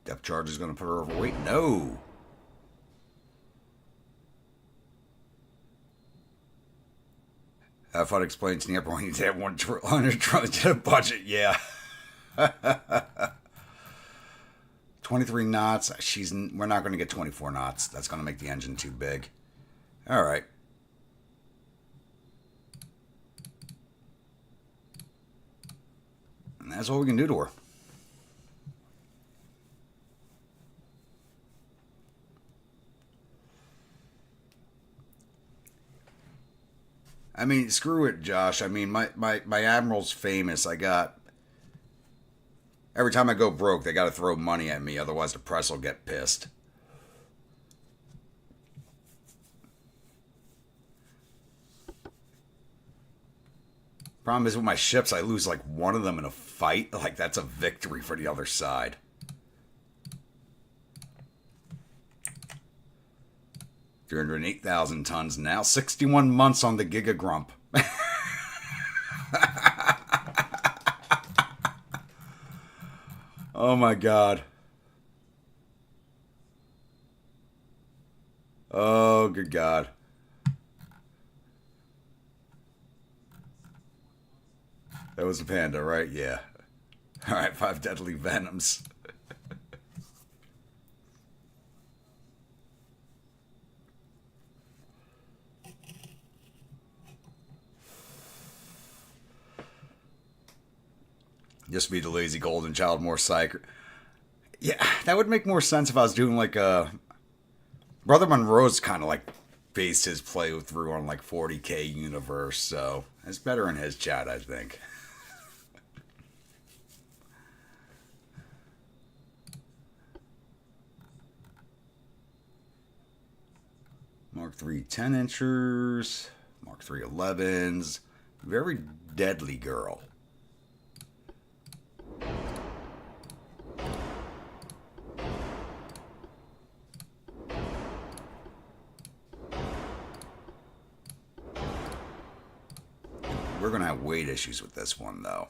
Depth charge is going to put her overweight. No. Have fun explaining to the upper when you have 100 trillion budget. Yeah. 23 knots. We're not going to get 24 knots. That's going to make the engine too big. All right. And that's all we can do to her. I mean, screw it, Josh. I mean, my Admiral's famous. I got... Every time I go broke, they got to throw money at me. Otherwise, the press will get pissed. Problem is with my ships, I lose like one of them in a fight. Like, that's a victory for the other side. $308,000 tons now. 61 months on the Giga Grump. Oh my god. Oh, good god. That was a panda, right? Yeah. Alright, 5 deadly venoms. Just be the lazy golden child, more psych. Yeah, that would make more sense if I was doing like a... Brother Monroe's kind of like based his playthrough on like 40k universe, so it's better in his chat, I think. Mark III 10-inchers, Mark III 11s, very deadly girl. We're going to have weight issues with this one, though.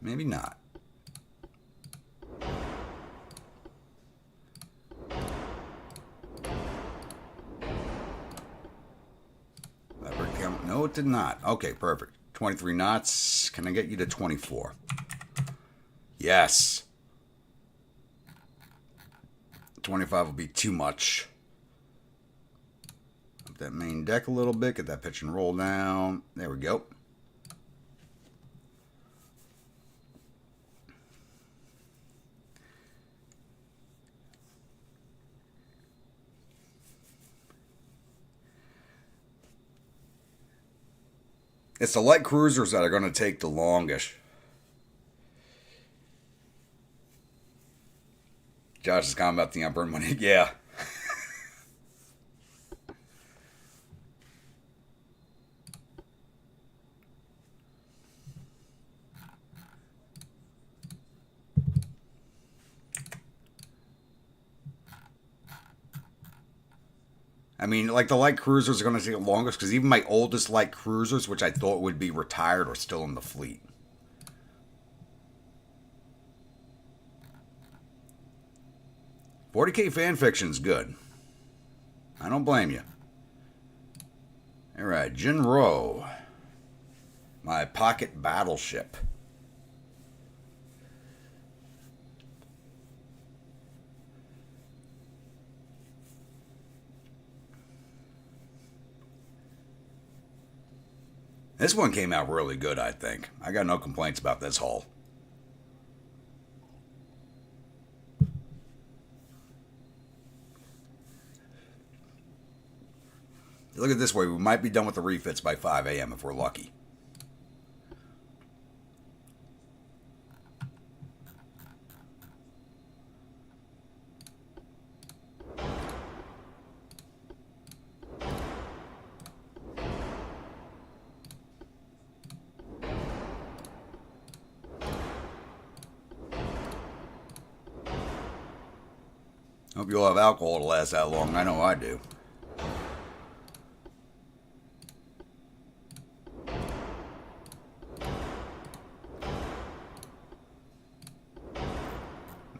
Maybe not. No, it did not. Okay, perfect. 23 knots. Can I get you to 24? Yes. 25 will be too much. Up that main deck a little bit. Get that pitch and roll down. There we go. It's the light cruisers that are going to take the longest. Josh is calling about the Emperor money. Yeah. I mean, like, the light cruisers are going to take the longest because even my oldest light cruisers, which I thought would be retired, are still in the fleet. $40K fanfiction's good. I don't blame you. Alright, Jinro. My pocket battleship. This one came out really good, I think. I got no complaints about this hull. Look at it this way, we might be done with the refits by 5 a.m. if we're lucky. Hope you'll have alcohol to last that long. I know I do.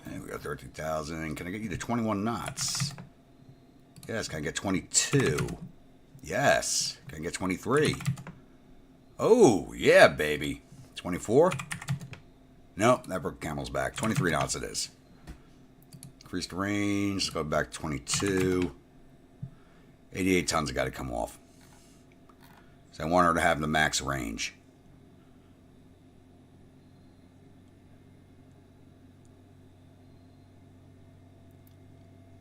And we got 13,000. Can I get you to 21 knots? Yes. Can I get 22? Yes. Can I get 23? Oh, yeah, baby. 24? Nope, that broke Camel's back. 23 knots it is. Increased range. Let's go back 22. 88 tons have got to come off. So I want her to have the max range.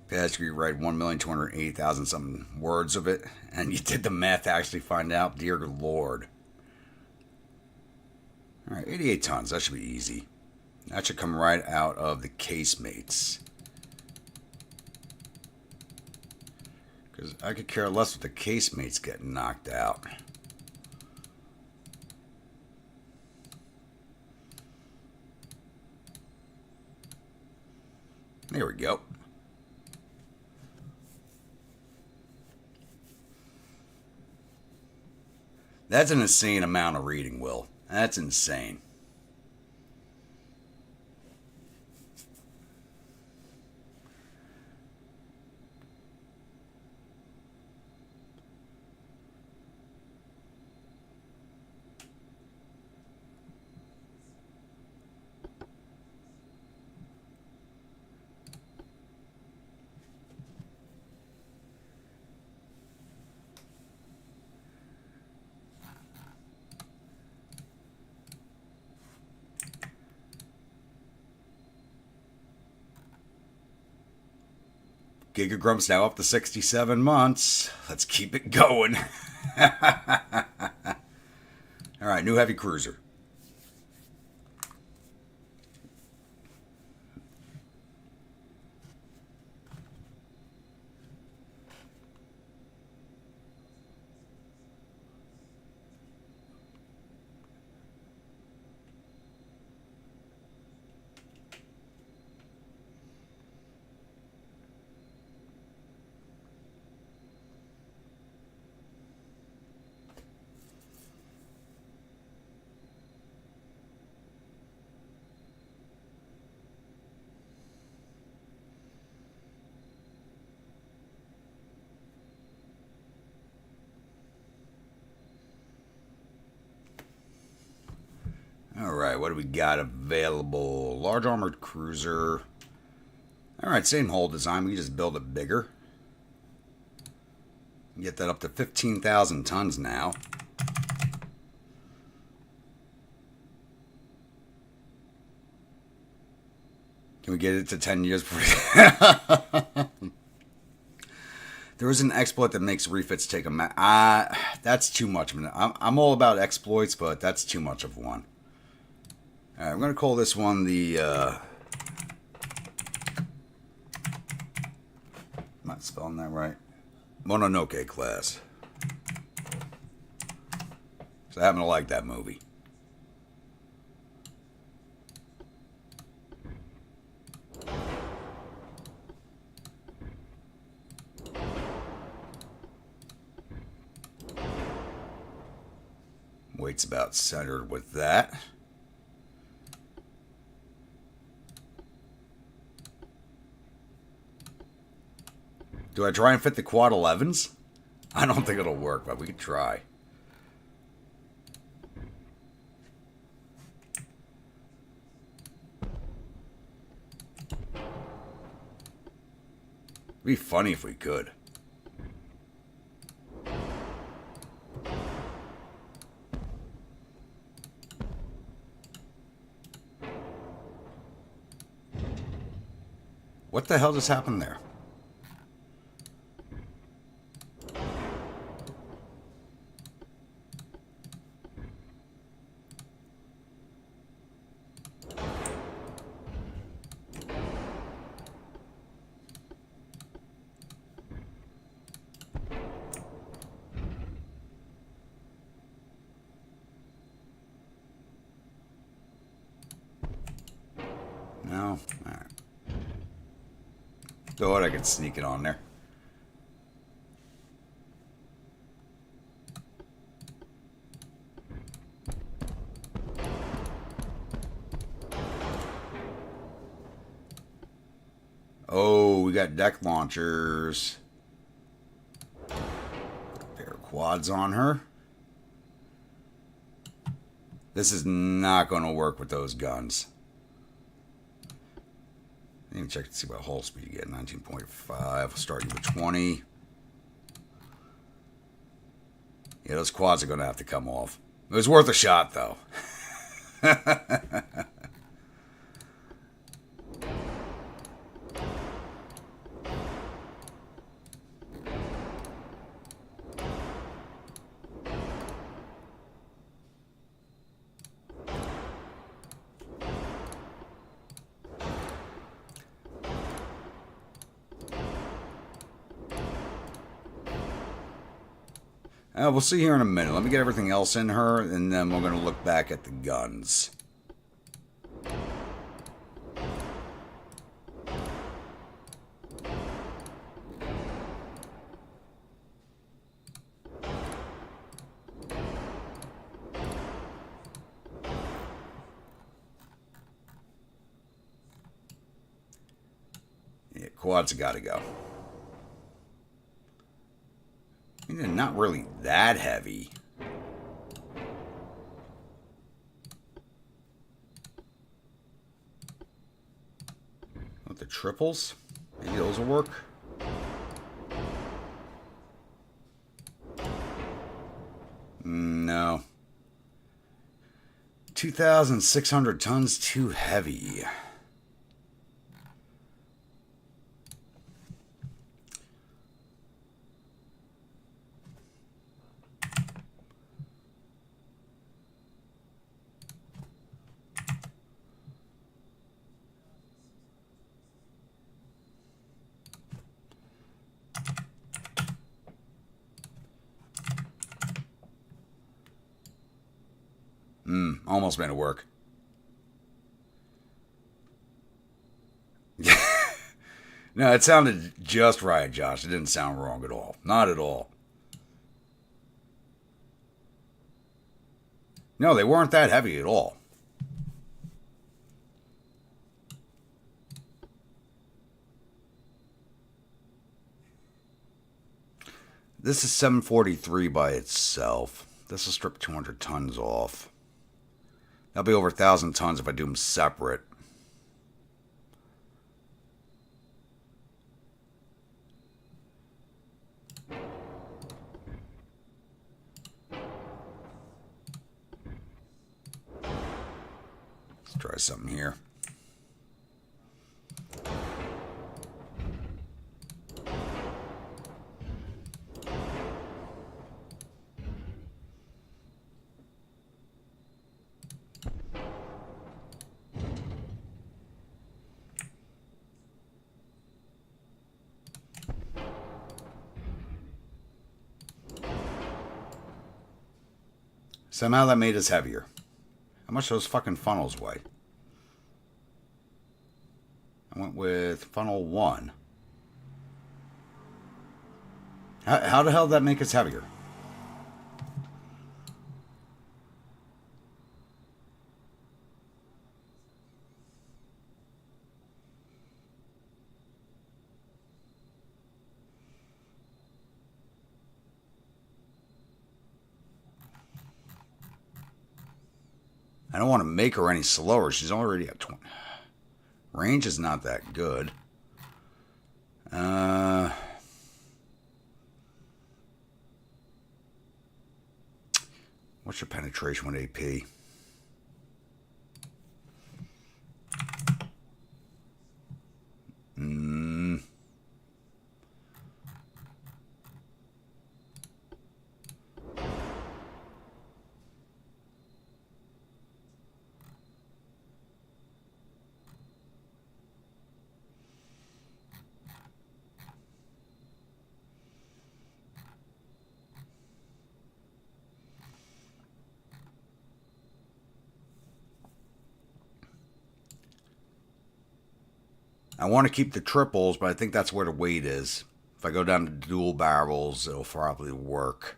Capacity read 1,280,000 something words of it, and you did the math to actually find out. Dear Lord. All right, 88 tons. That should be easy. That should come right out of the casemates. Because I could care less with the casemates getting knocked out. There we go. That's an insane amount of reading, Will. That's insane. Giga Grump's now up to 67 months. Let's keep it going. All right, new heavy cruiser. Alright, what do we got available? Large armored cruiser. Alright, same hull design. We can just build it bigger. Get that up to 15,000 tons now. Can we get it to 10 years before? There is an exploit that makes refits take a that's too much of an... I'm all about exploits, but that's too much of one. Alright, I'm going to call this one the... I'm not spelling that right. Mononoke class. So I happen to like that movie. Weight's about centered with that. Do I try and fit the quad 11s? I don't think it'll work, but we could try. It'd be funny if we could. What the hell just happened there? No? Alright. Thought I could sneak it on there. Oh, we got deck launchers. Pair of quads on her. This is not going to work with those guns. didn't even check to see what hull speed you get. 19.5. I'll start you with 20. Yeah, those quads are going to have to come off. It was worth a shot, though. We'll see here in a minute. Let me get everything else in her, and then we're going to look back at the guns. Yeah, quads have got to go. Not really that heavy. With the triples? Maybe those will work. No. 2,600 tons too heavy. Almost made it work. No, it sounded just right, Josh. It didn't sound wrong at all. Not at all. No, they weren't that heavy at all. This is 743 by itself. This will strip 200 tons off. That'll be over 1,000 tons if I do them separate. Let's try something here. Somehow that made us heavier. How much those fucking funnels weigh? I went with funnel 1. How the hell did that make us heavier? I don't want to make her any slower. She's already at 20. Range is not that good. What's your penetration with AP? I want to keep the triples, but I think that's where the weight is. If I go down to dual barrels, it'll probably work.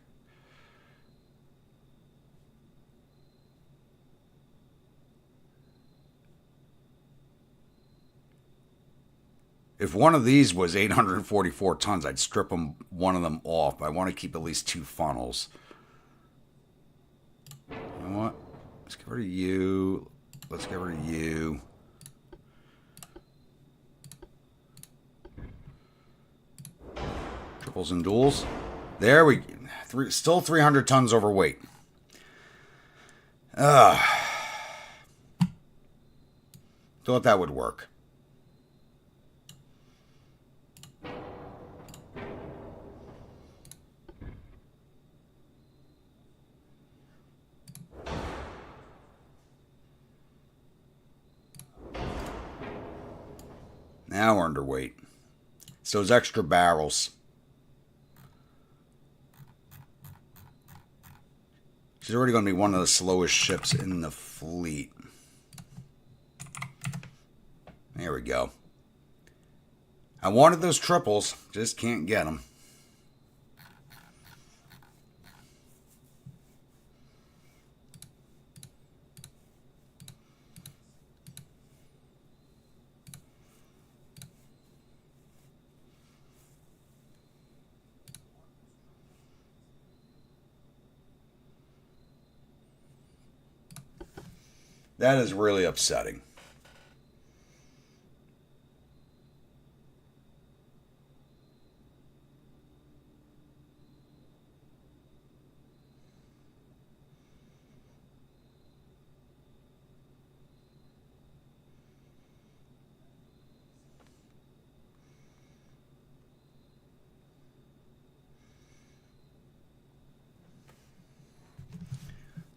If one of these was 844 tons, I'd strip one of them off. But I want to keep at least 2 funnels. You know what? Let's get rid of you. Let's get rid of you. Triples and duals. There we go. Still 300 tons overweight. Thought that would work. Now we're underweight. It's those extra barrels. She's already going to be one of the slowest ships in the fleet. There we go. I wanted those triples. Just can't get them. That is really upsetting.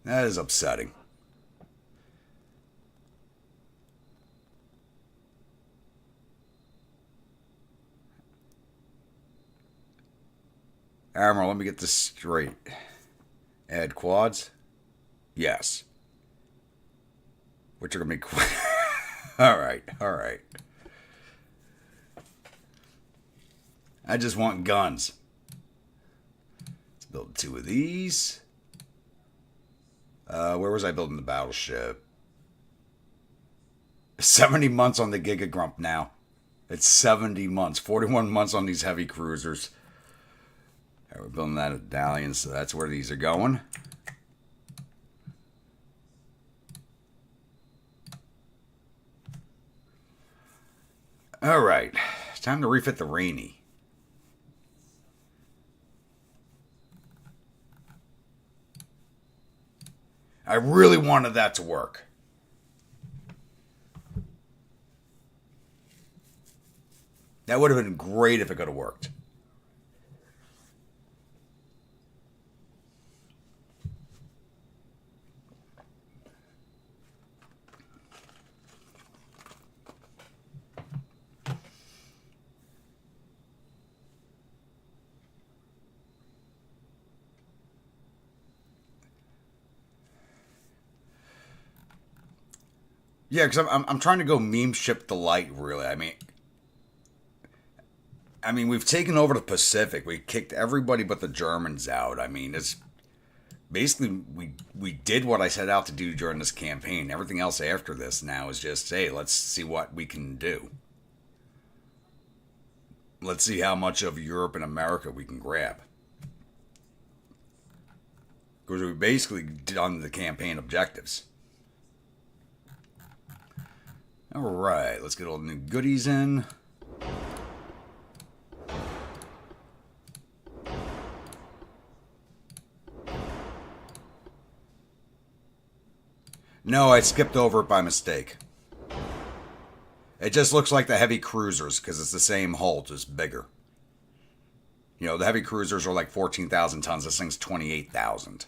That is upsetting. Admiral, let me get this straight. Add quads? Yes. Which are going to be... Alright, alright. I just want guns. Let's build 2 of these. Where was I building the battleship? 70 months on the Giga Grump now. It's 70 months. 41 months on these heavy cruisers. Right, we're building that medallion, so that's where these are going. Alright. Time to refit the Rainy. I really wanted that to work. That would have been great if it could have worked. Yeah, because I'm trying to go meme ship delight, really. I mean, we've taken over the Pacific. We kicked everybody but the Germans out. I mean, it's basically we did what I set out to do during this campaign. Everything else after this now is just, hey, let's see what we can do. Let's see how much of Europe and America we can grab. Because we basically done the campaign objectives. Alright, let's get all the new goodies in. No, I skipped over it by mistake. It just looks like the heavy cruisers because it's the same hull, just bigger. You know, the heavy cruisers are like 14,000 tons. This thing's 28,000.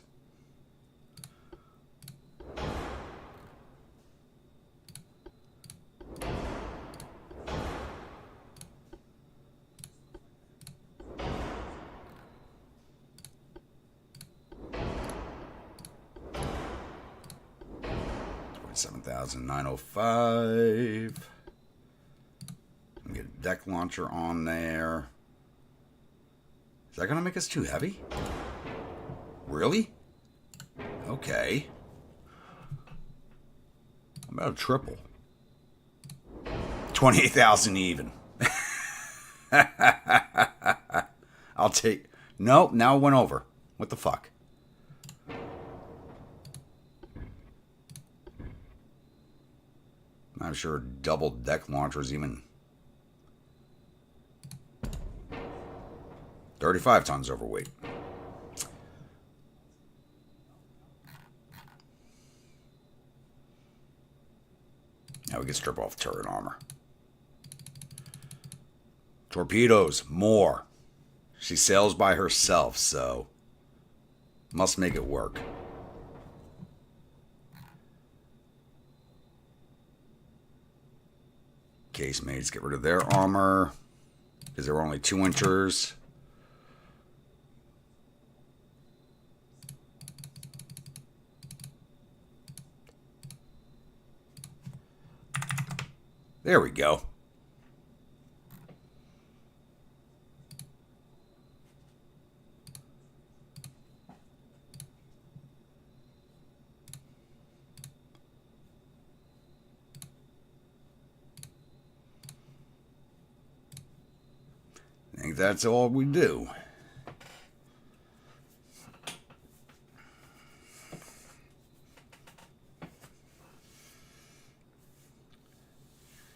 $7,905. Get a deck launcher on there. Is that going to make us too heavy? Really? Okay. How about a triple? 28,000 even. I'll take... Nope, now it went over. What the fuck? I'm sure double deck launchers even... 35 tons overweight. Now we can strip off turret armor. Torpedoes, more. She sails by herself, so must make it work. Casemates, get rid of their armor because they were only 2 inchers. There we go. I think that's all we do.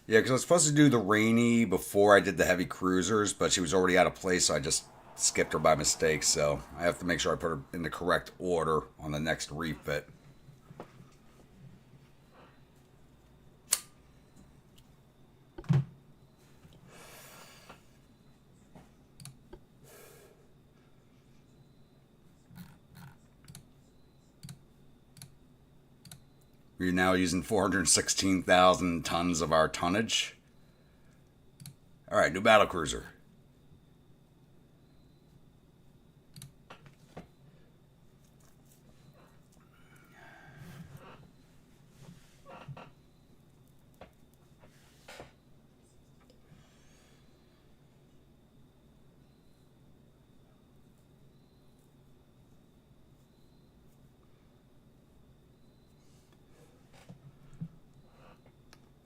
Yeah, because I was supposed to do the Rainy before I did the heavy cruisers, but she was already out of place, so I just skipped her by mistake. So I have to make sure I put her in the correct order on the next refit. We're now using 416,000 tons of our tonnage. All right, new battlecruiser.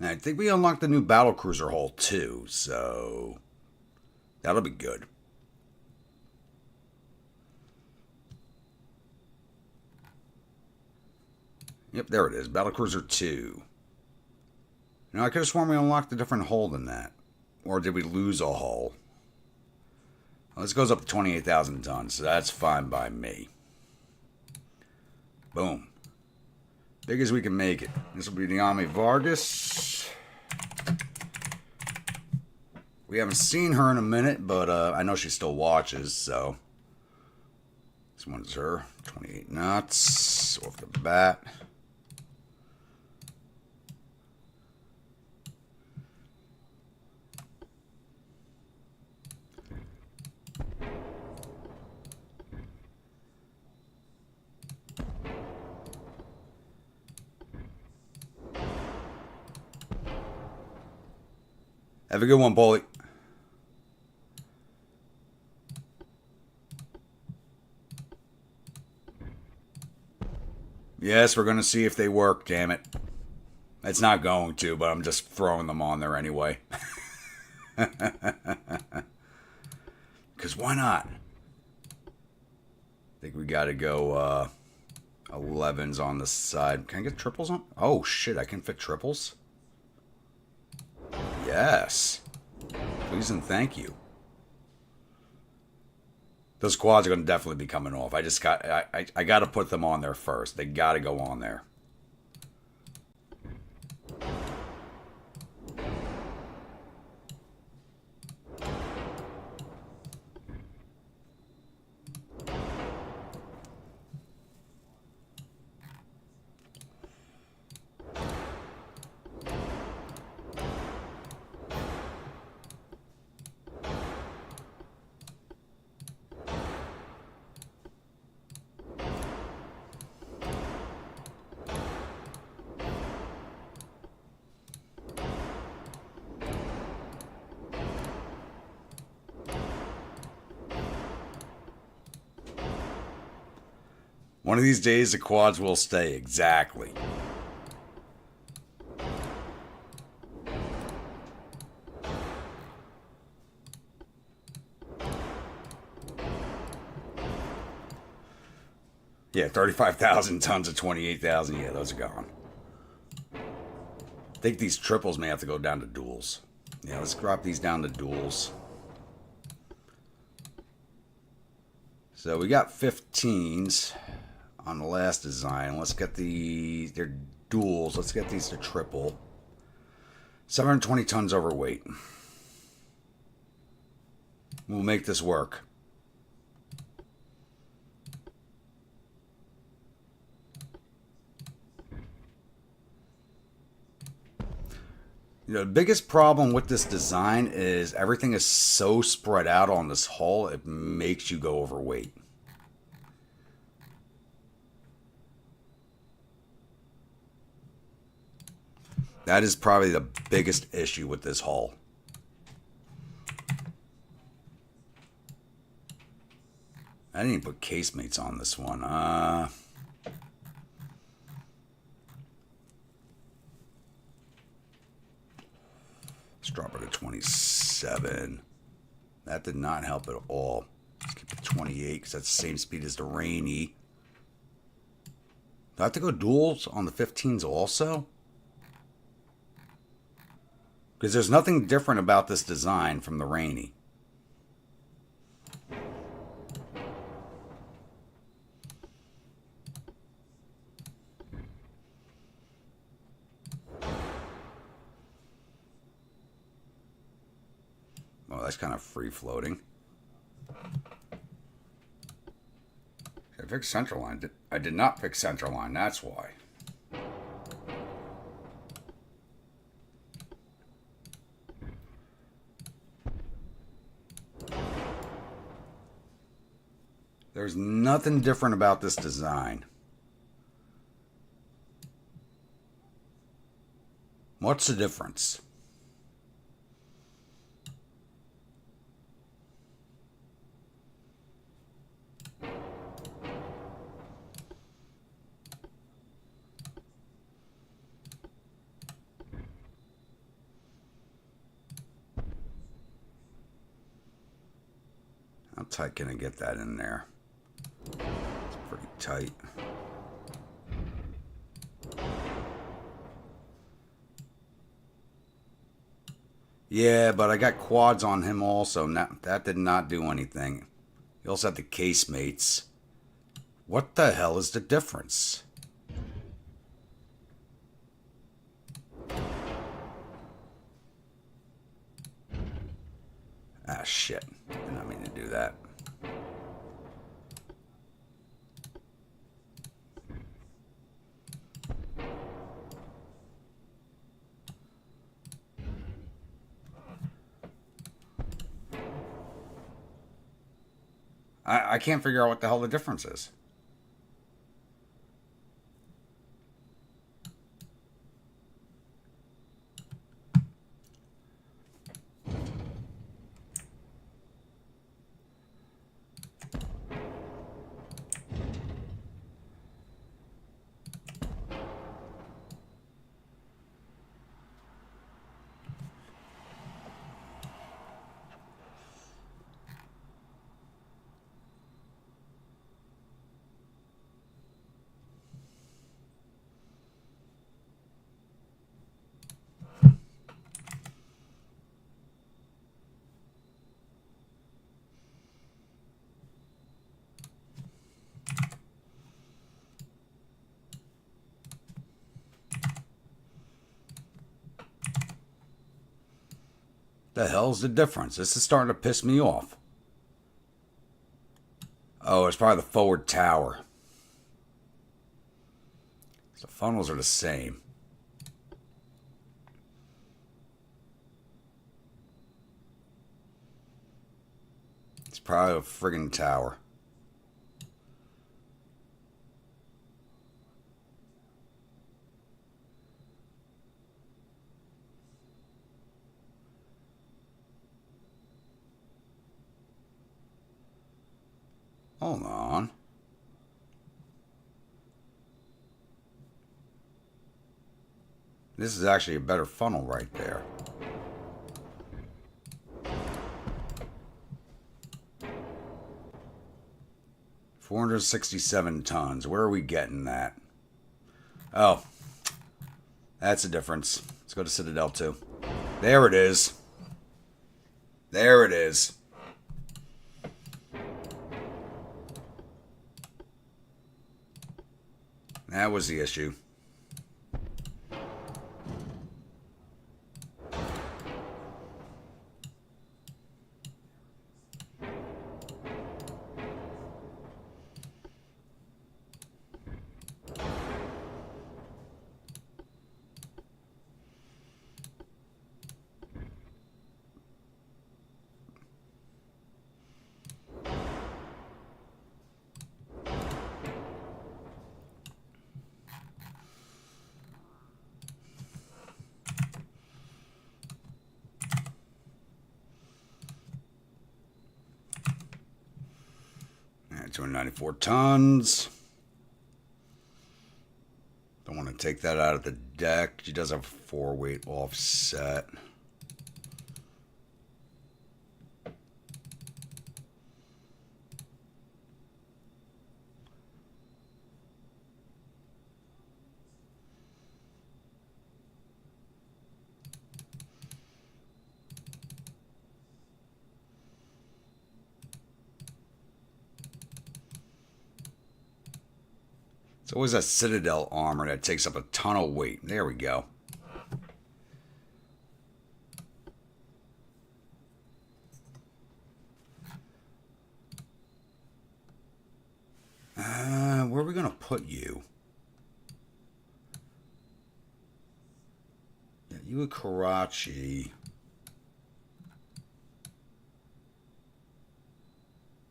I think we unlocked the new battlecruiser hull too, so that'll be good. Yep, there it is, battlecruiser 2. Now I could have sworn we unlocked a different hull than that, or did we lose a hull? Well, this goes up to 28,000 tons, so that's fine by me. Boom. Big as we can make it. This will be the Ami Vargas. We haven't seen her in a minute, but I know she still watches, so. This one's her. 28 knots off the bat. Have a good one, Paulie. Yes, we're going to see if they work, damn it. It's not going to, but I'm just throwing them on there anyway. Because why not? I think we got to go 11s on the side. Can I get triples on? Oh, shit, I can fit triples? Yes. Please and thank you. Those quads are going to definitely be coming off. I got to put them on there first. They got to go on there. One of these days, the quads will stay. Exactly. Yeah, 35,000 tons of 28,000. Yeah, those are gone. I think these triples may have to go down to duals. Yeah, let's drop these down to duals. So we got 15s on the last design. Let's get they're duals. Let's get these to triple. 720 tons overweight. We'll make this work. You know, the biggest problem with this design is everything is so spread out on this hull, it makes you go overweight. That is probably the biggest issue with this hull. I didn't even put casemates on this one. Let's drop it to 27. That did not help at all. Let's keep it 28 because that's the same speed as the Rainy. Do I have to go duals on the 15s also? Because there's nothing different about this design from the Rainy. Well, that's kind of free floating. I picked central line. I did not pick central line. That's why. There's nothing different about this design. What's the difference? How tight can I get that in there? It's pretty tight. Yeah, but I got quads on him also. That did not do anything. You also had the casemates. What the hell is the difference? Ah, shit. Did not mean to do that. I can't figure out what the hell the difference is. The hell's the difference? This is starting to piss me off. Oh, it's probably the forward tower. The funnels are the same. It's probably a friggin' tower. Hold on. This is actually a better funnel right there. $467 tons. Where are we getting that? Oh, that's the difference. Let's go to Citadel 2. There it is. There it is. That was the issue. All right, 294 tons. Don't want to take that out of the deck. She does have a 4-weight offset. It's always a Citadel armor that takes up a ton of weight. There we go. Where are we going to put you? Yeah, you at Karachi.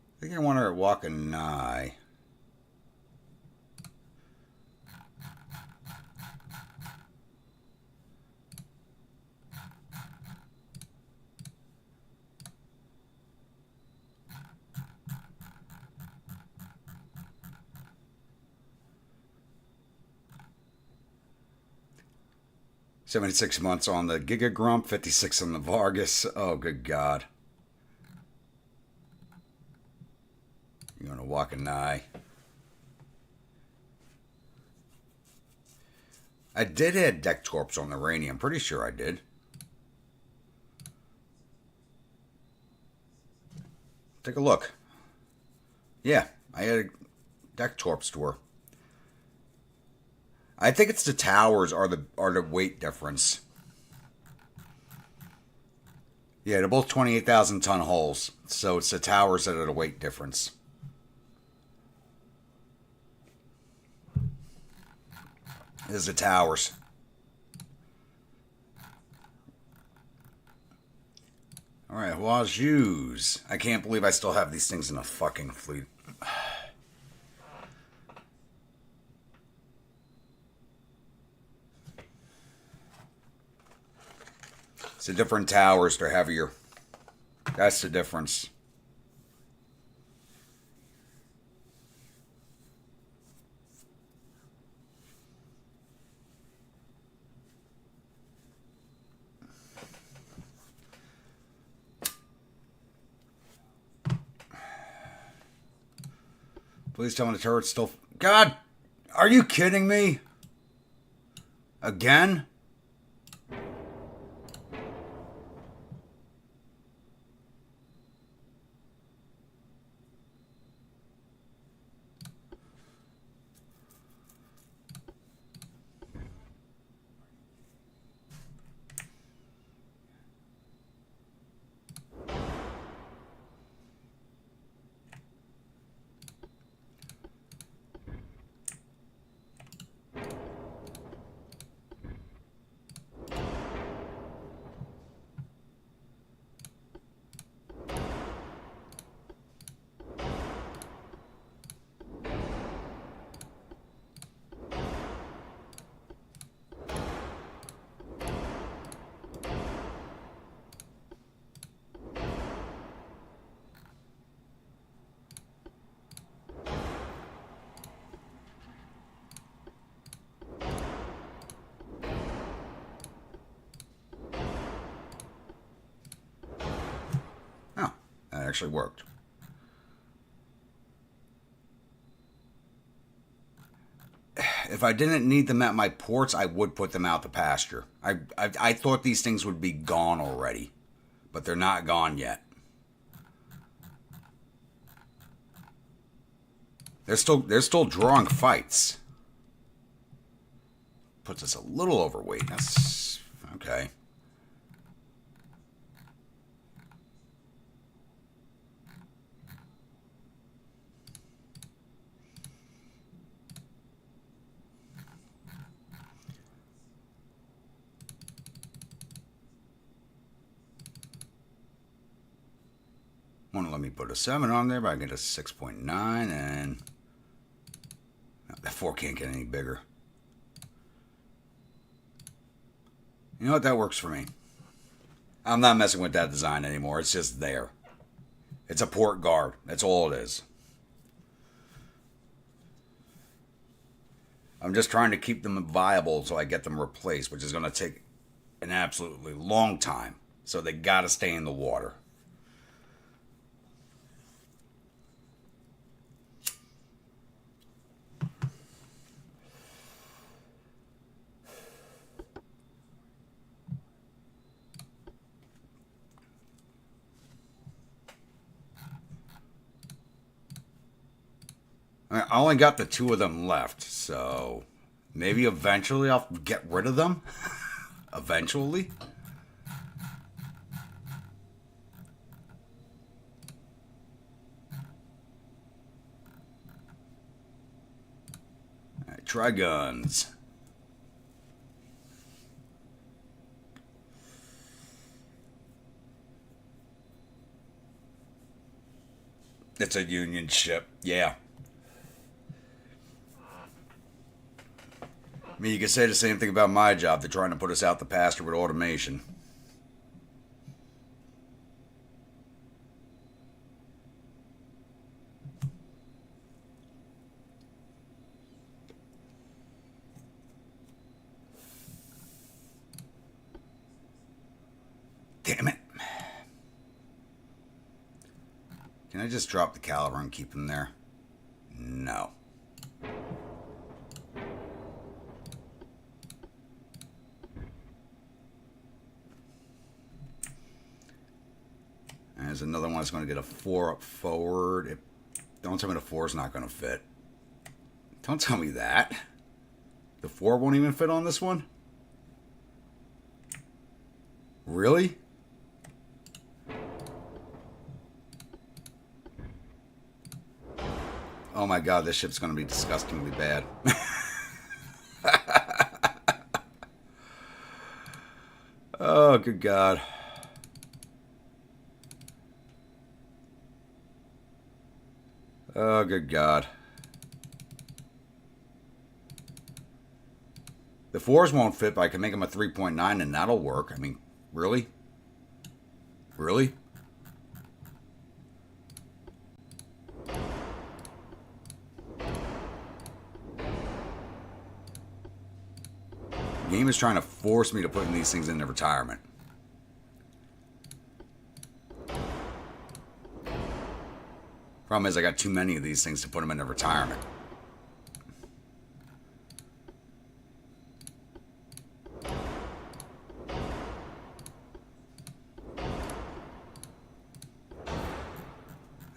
I think I want her at Wakanai. $76 months on the Giga Grump, 56 on the Vargas. Oh, good God. You're going to walk an eye. I did add Deck Torps on the Rainy. I'm pretty sure I did. Take a look. Yeah, I had a Deck Torps to her. I think it's the towers are the weight difference. Yeah, they're both 28,000 ton hulls, so it's the towers that are the weight difference. There's the towers. All right, Huaju's. I can't believe I still have these things in a fucking fleet. It's the different towers, they're heavier. That's the difference. Please tell me the turret's still... God! Are you kidding me? Again? That actually worked. If I didn't need them at my ports, I would put them out to pasture. I thought these things would be gone already, but they're not gone yet. They're still drawing fights. puts us a little overweight. That's okay. Want to let me put a 7 on there, but I get a 6.9, and that 4 can't get any bigger. You know what? That works for me. I'm not messing with that design anymore. It's just there. It's a port guard. That's all it is. I'm just trying to keep them viable so I get them replaced, which is going to take an absolutely long time. So they got to stay in the water. I only got the 2 of them left, so maybe eventually I'll get rid of them. Eventually. All right, try guns. It's a Union ship, yeah. I mean, you could say the same thing about my job. They're trying to put us out the pasture with automation. Damn it. Can I just drop the caliber and keep them there? No. There's another one that's going to get a 4 up forward. Don't tell me the 4's not going to fit. Don't tell me that. The 4 won't even fit on this one? Really? Oh my god, this ship's going to be disgustingly bad. Oh, good god. Oh, good god. The 4s won't fit, but I can make them a 3.9 and that'll work. I mean, really? Really? The game is trying to force me to put these things into retirement. Problem is, I got too many of these things to put them into retirement.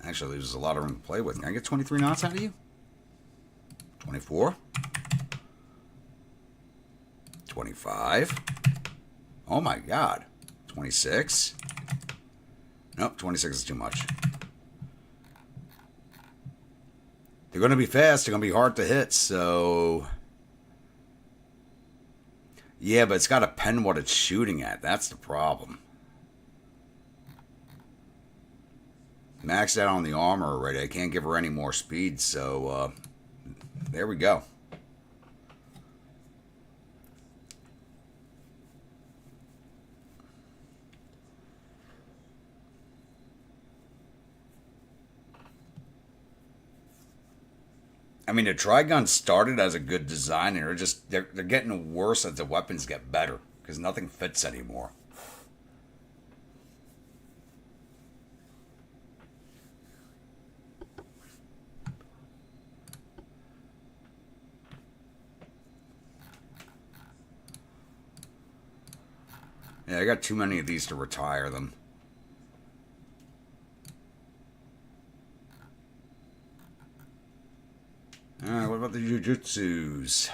Actually, there's a lot of room to play with. Can I get 23 knots out of you? 24. 25. Oh my god. 26. Nope, 26 is too much. They're going to be fast. They're going to be hard to hit, so... Yeah, but it's got to pen what it's shooting at. That's the problem. Maxed out on the armor already. I can't give her any more speed, so... there we go. I mean, the Trigun started as a good design, and they're getting worse as the weapons get better because nothing fits anymore. Yeah, I got too many of these to retire them. Alright, what about the Jujutsus?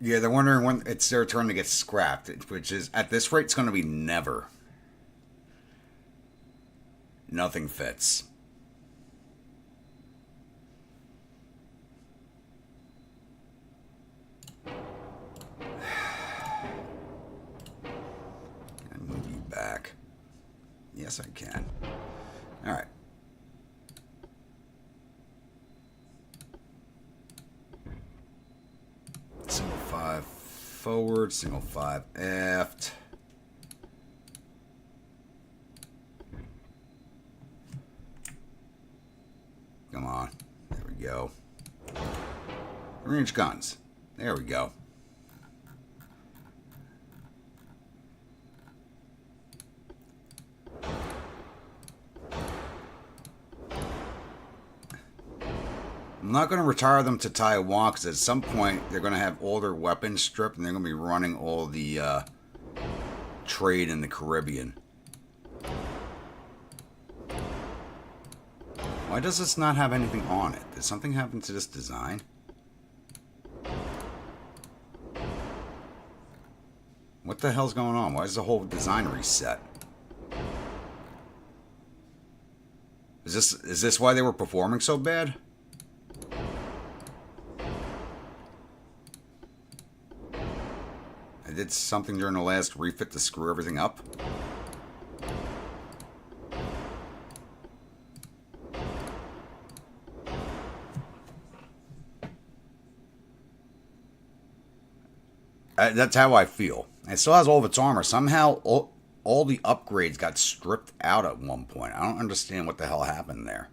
Yeah, they're wondering when it's their turn to get scrapped, which is, at this rate, it's going to be never. Nothing fits. Can I move you back? Yes, I can. All right. Single 5 forward, single 5 aft. Come on. There we go. Range guns. There we go. I'm not going to retire them to Taiwan because at some point they're going to have all their weapons stripped and they're going to be running all the trade in the Caribbean. Why does this not have anything on it? Did something happen to this design? What the hell's going on? Why is the whole design reset? Is this why they were performing so bad? I did something during the last refit to screw everything up. That's how I feel. It still has all of its armor. Somehow, all the upgrades got stripped out at one point. I don't understand what the hell happened there.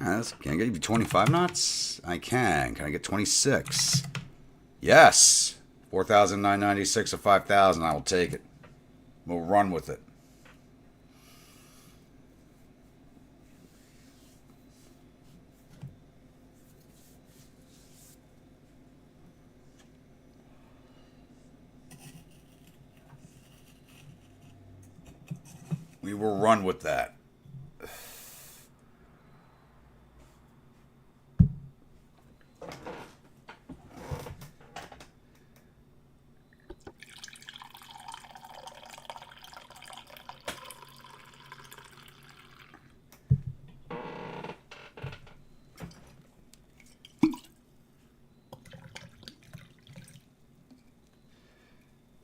Can I get you 25 knots? I can. Can I get 26? Yes. 4,996 of 5,000. I will take it. We'll run with it. We will run with that.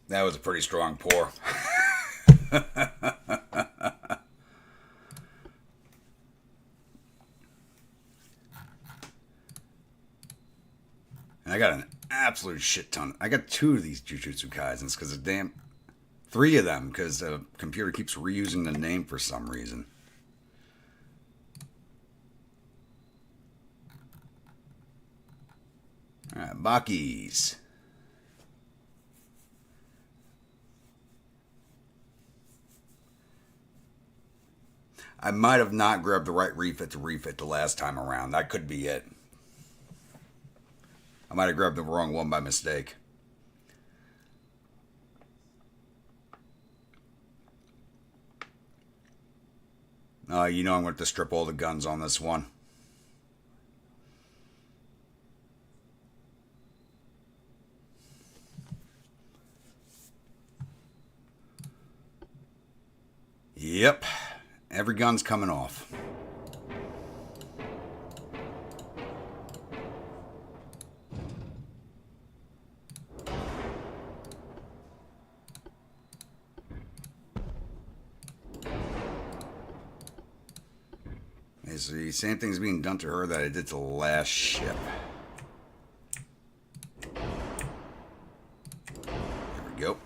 That was a pretty strong pour. And I got an absolute shit ton. I got 2 of these Jujutsu Kaisens because of damn... 3 of them because the computer keeps reusing the name for some reason. Alright, Bakis. I might have not grabbed the right refit to refit the last time around. That could be it. I might have grabbed the wrong one by mistake. You know I'm going to have to strip all the guns on this one. Yep. Every gun's coming off. The same thing's being done to her that I did to the last ship. There we go.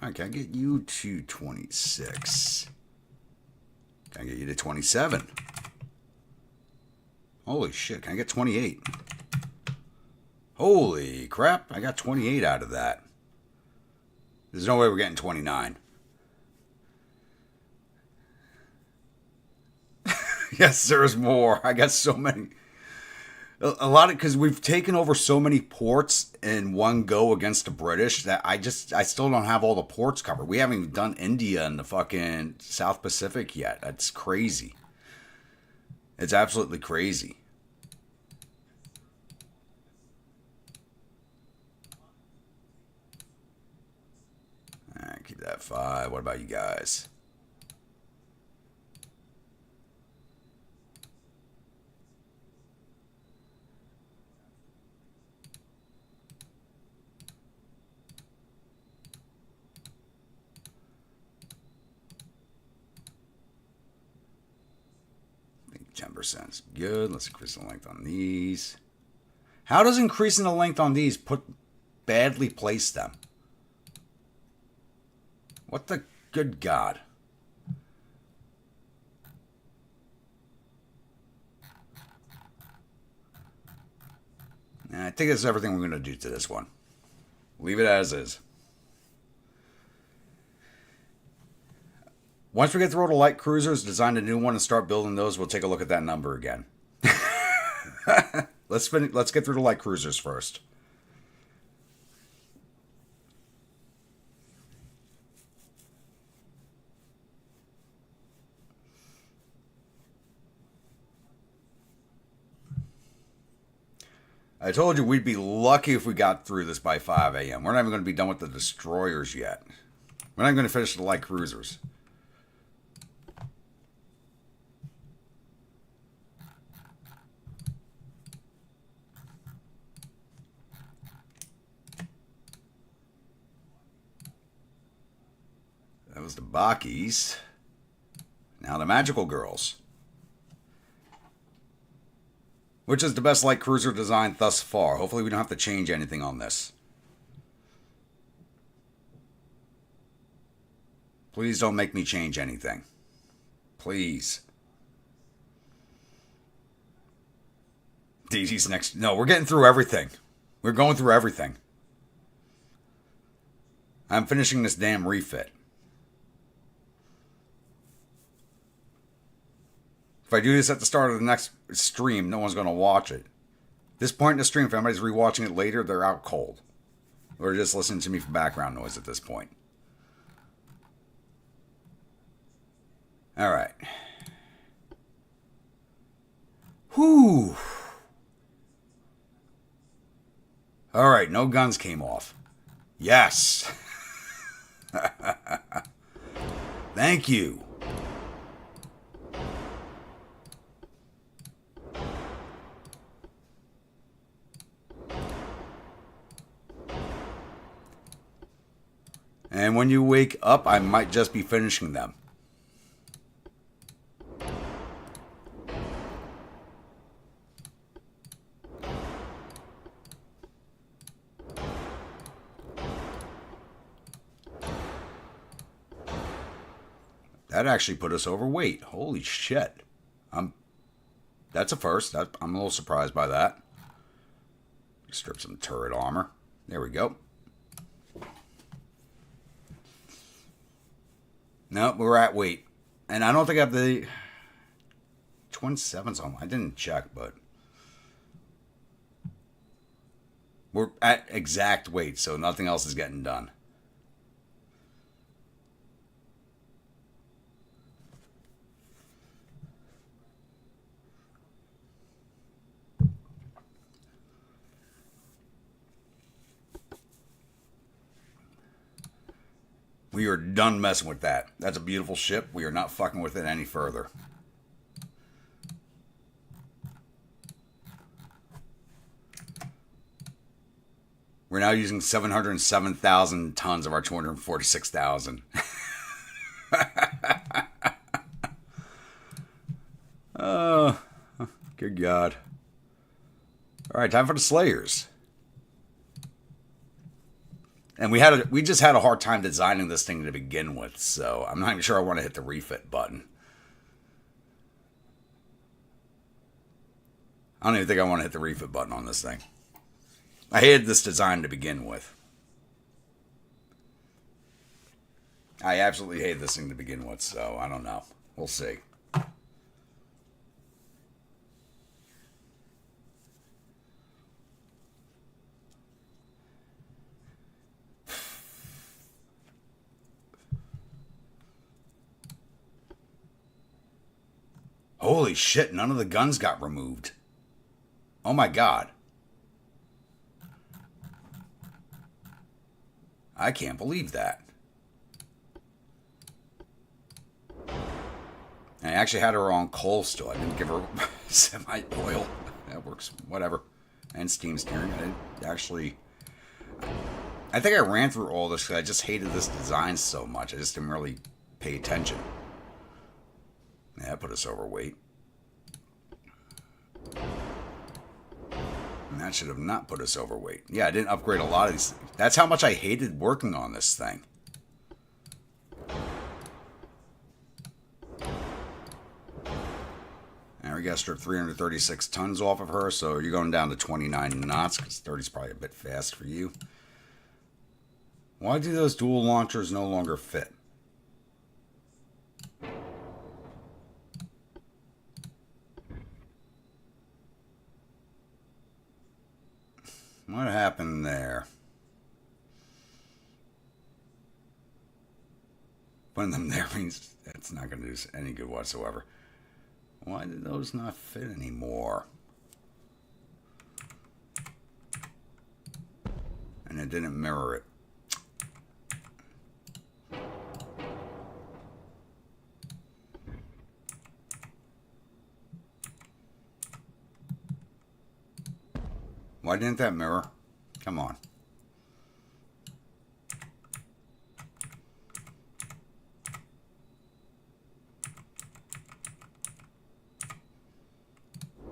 Alright, can I get you to 26? Can I get you to 27? Holy shit, can I get 28? Holy crap, I got 28 out of that. There's no way we're getting 29. Yes, there's more. I got so many. A lot of, because we've taken over so many ports in one go against the British that I still don't have all the ports covered. We haven't even done India and the fucking South Pacific yet. That's crazy. It's absolutely crazy. All right, keep that 5. What about you guys? I think 10% is good. Let's increase the length on these. How does increasing the length on these badly place them? What the good God? I think that's everything we're going to do to this one. Leave it as is. Once we get through all the light cruisers, design a new one and start building those, we'll take a look at that number again. Let's get through the light cruisers first. I told you we'd be lucky if we got through this by 5 a.m. We're not even going to be done with the destroyers yet. We're not even going to finish the light cruisers. That was the Bakis. Now the Magical Girls. Which is the best light cruiser design thus far. Hopefully we don't have to change anything on this. Please don't make me change anything. Please. DD's next. No, we're getting through everything. We're going through everything. I'm finishing this damn refit. If I do this at the start of the next stream, no one's going to watch it. This point in the stream, if anybody's rewatching it later, they're out cold. Or just listening to me for background noise at this point. Alright. Whew. Alright, no guns came off. Yes. Thank you. And when you wake up, I might just be finishing them. That actually put us overweight. Holy shit. That's a first. I'm a little surprised by that. Strip some turret armor. There we go. Nope, we're at weight. And I don't think I have the 27s on. I didn't check, but we're at exact weight, so nothing else is getting done. We are done messing with that. That's a beautiful ship. We are not fucking with it any further. We're now using 707,000 tons of our 246,000. Oh, good God. All right, time for the Slayers. And we just had a hard time designing this thing to begin with, so I'm not even sure I want to hit the refit button. I don't even think I want to hit the refit button on this thing. I hated this design to begin with. I absolutely hate this thing to begin with, so I don't know. We'll see. Holy shit, none of the guns got removed. Oh my god. I can't believe that. I actually had her on coal still. I didn't give her semi-oil. That works, whatever. And steam steering. I didn't actually... I think I ran through all this because I just hated this design so much. I just didn't really pay attention. Yeah, that put us overweight. And that should have not put us overweight. Yeah, I didn't upgrade a lot of these things. That's how much I hated working on this thing. Now we got to strip 336 tons off of her, so you're going down to 29 knots, because 30 is probably a bit fast for you. Why do those dual launchers no longer fit? What happened there? Putting them there means that's not going to do any good whatsoever. Why did those not fit anymore? And it didn't mirror it. Why didn't that mirror? Come on.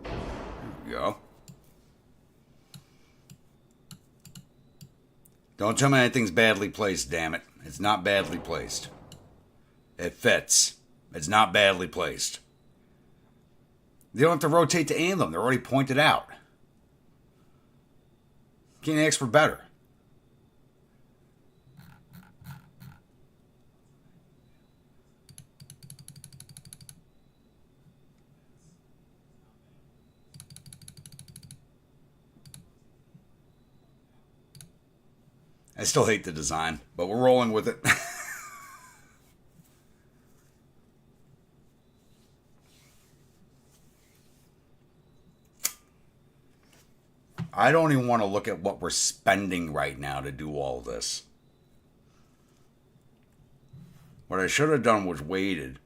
There we go. Don't tell me anything's badly placed, damn it. It's not badly placed. It fits. It's not badly placed. They don't have to rotate to aim them. They're already pointed out. Can't ask for better. I still hate the design, but we're rolling with it. I don't even want to look at what we're spending right now to do all this. What I should have done was waited,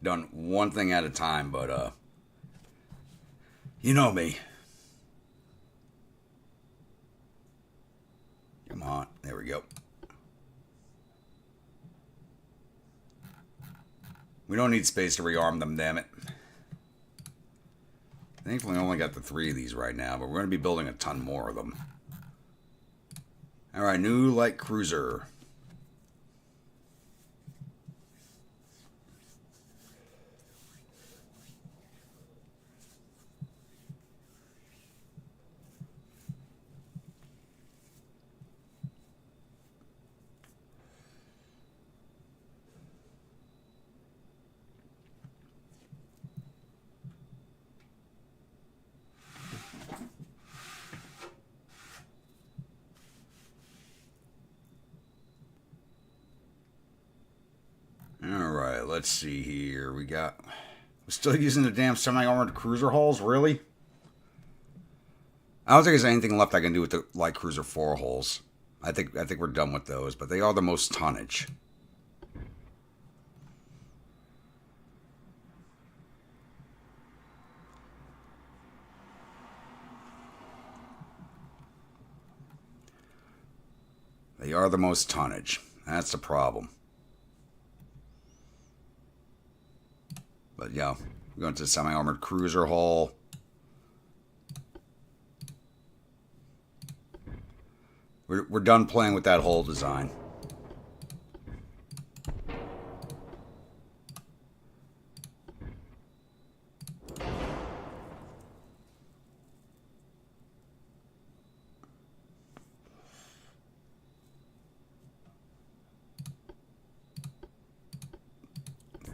done one thing at a time, but you know me. Come on, there we go. We don't need space to rearm them, damn it. Thankfully, I only got the 3 of these right now, but we're going to be building a ton more of them. Alright, new light cruiser. Alright, let's see here. We're still using the damn semi-armored cruiser hulls, really? I don't think there's anything left I can do with the light cruiser 4 hulls. I think we're done with those, but they are the most tonnage. They are the most tonnage. That's the problem. But yeah, we're going to the semi-armored cruiser hull. We're done playing with that hull design.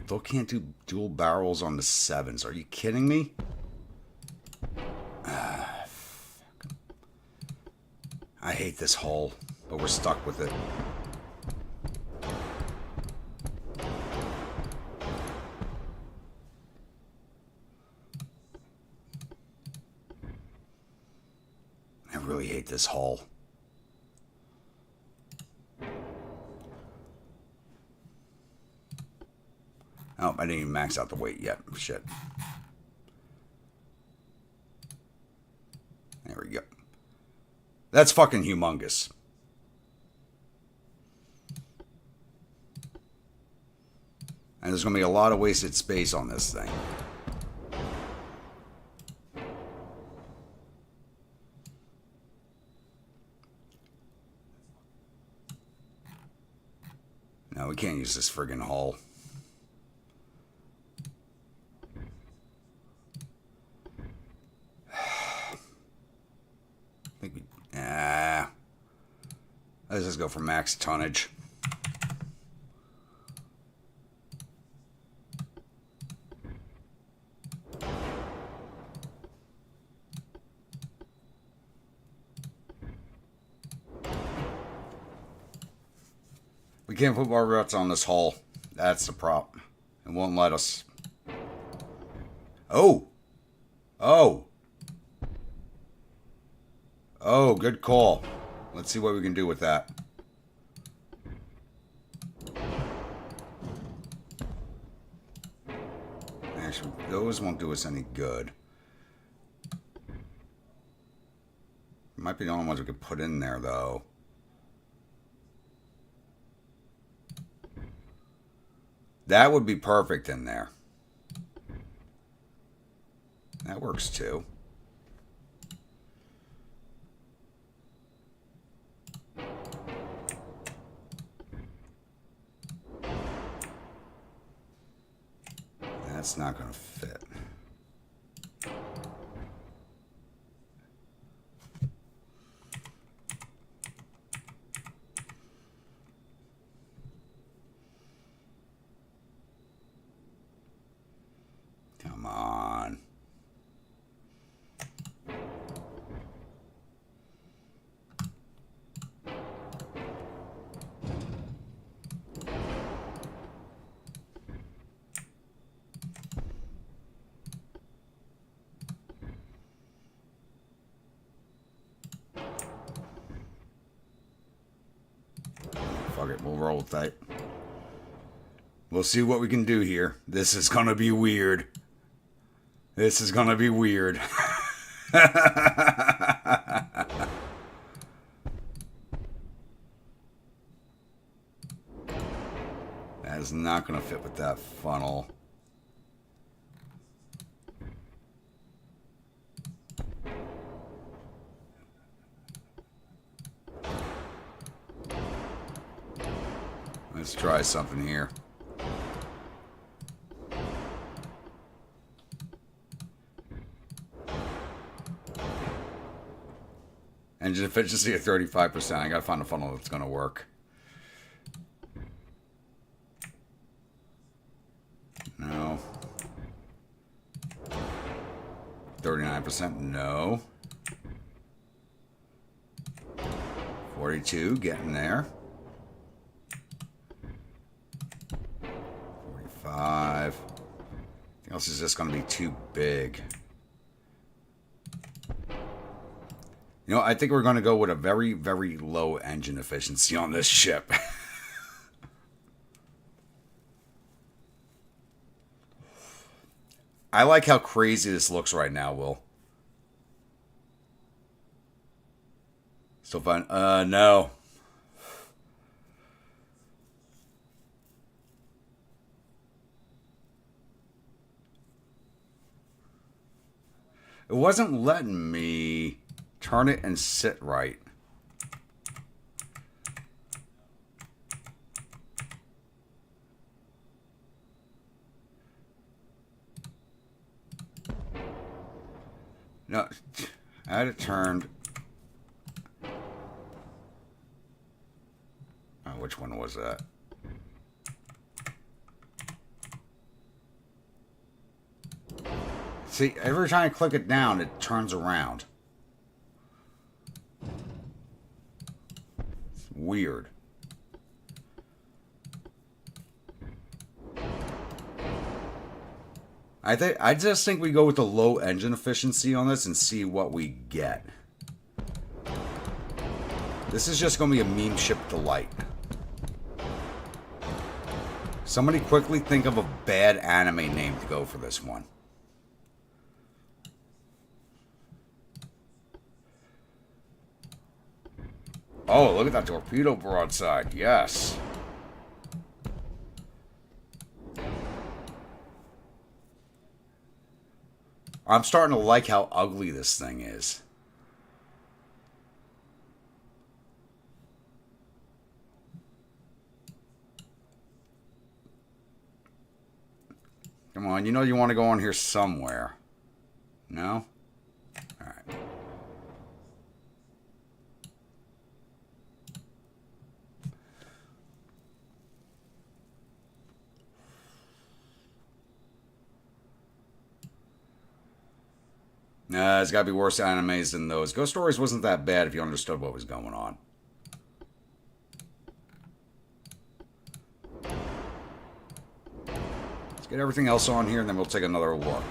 Still can't do dual barrels on the 7s. Are you kidding me? I hate this hull, but we're stuck with it. I really hate this hull. Oh, I didn't even max out the weight yet. Shit. There we go. That's fucking humongous. And there's going to be a lot of wasted space on this thing. No, we can't use this friggin' hull. Let's just go for max tonnage. We can't put bar ruts on this hull. That's the prop. It won't let us. Oh! Oh! Oh, good call. Let's see what we can do with that. Actually, those won't do us any good. Might be the only ones we could put in there, though. That would be perfect in there. That works, too. That's not going to fit. Come on. Fuck it, we'll roll with that. We'll see what we can do here. This is gonna be weird. This is gonna be weird. That is not gonna fit with that funnel. Let's try something here. Engine efficiency at 35%. I gotta find a funnel that's gonna work. No. 39%. No. 42. Getting there. 45. Anything else is just gonna be too big. You know, I think we're going to go with a very, very low engine efficiency on this ship. I like how crazy this looks right now, Will. Still fun? No. It wasn't letting me turn it and sit right. No, I had it turned. Oh, which one was that? See, every time I click it down, it turns around. It's weird. I just think we go with the low engine efficiency on this and see what we get. This is just going to be a meme ship delight. Somebody quickly think of a bad anime name to go for this one. Oh, look at that torpedo broadside. Yes. I'm starting to like how ugly this thing is. Come on, you know you want to go on here somewhere. No? Alright. Nah, it's gotta be worse animes than those. Ghost Stories wasn't that bad if you understood what was going on. Let's get everything else on here and then we'll take another look.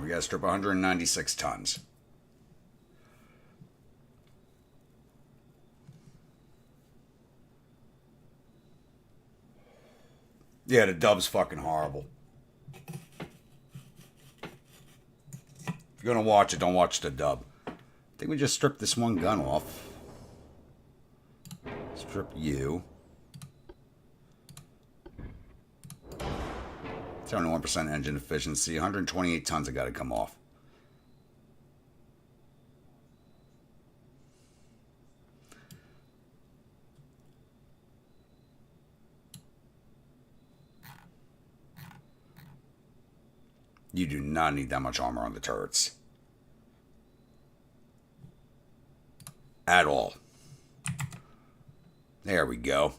We got to strip 196 tons. Yeah, the dub's fucking horrible. If you're going to watch it, don't watch the dub. I think we just stripped this one gun off. Strip you. 71% engine efficiency. 128 tons have got to come off. You do not need that much armor on the turrets. At all. There we go.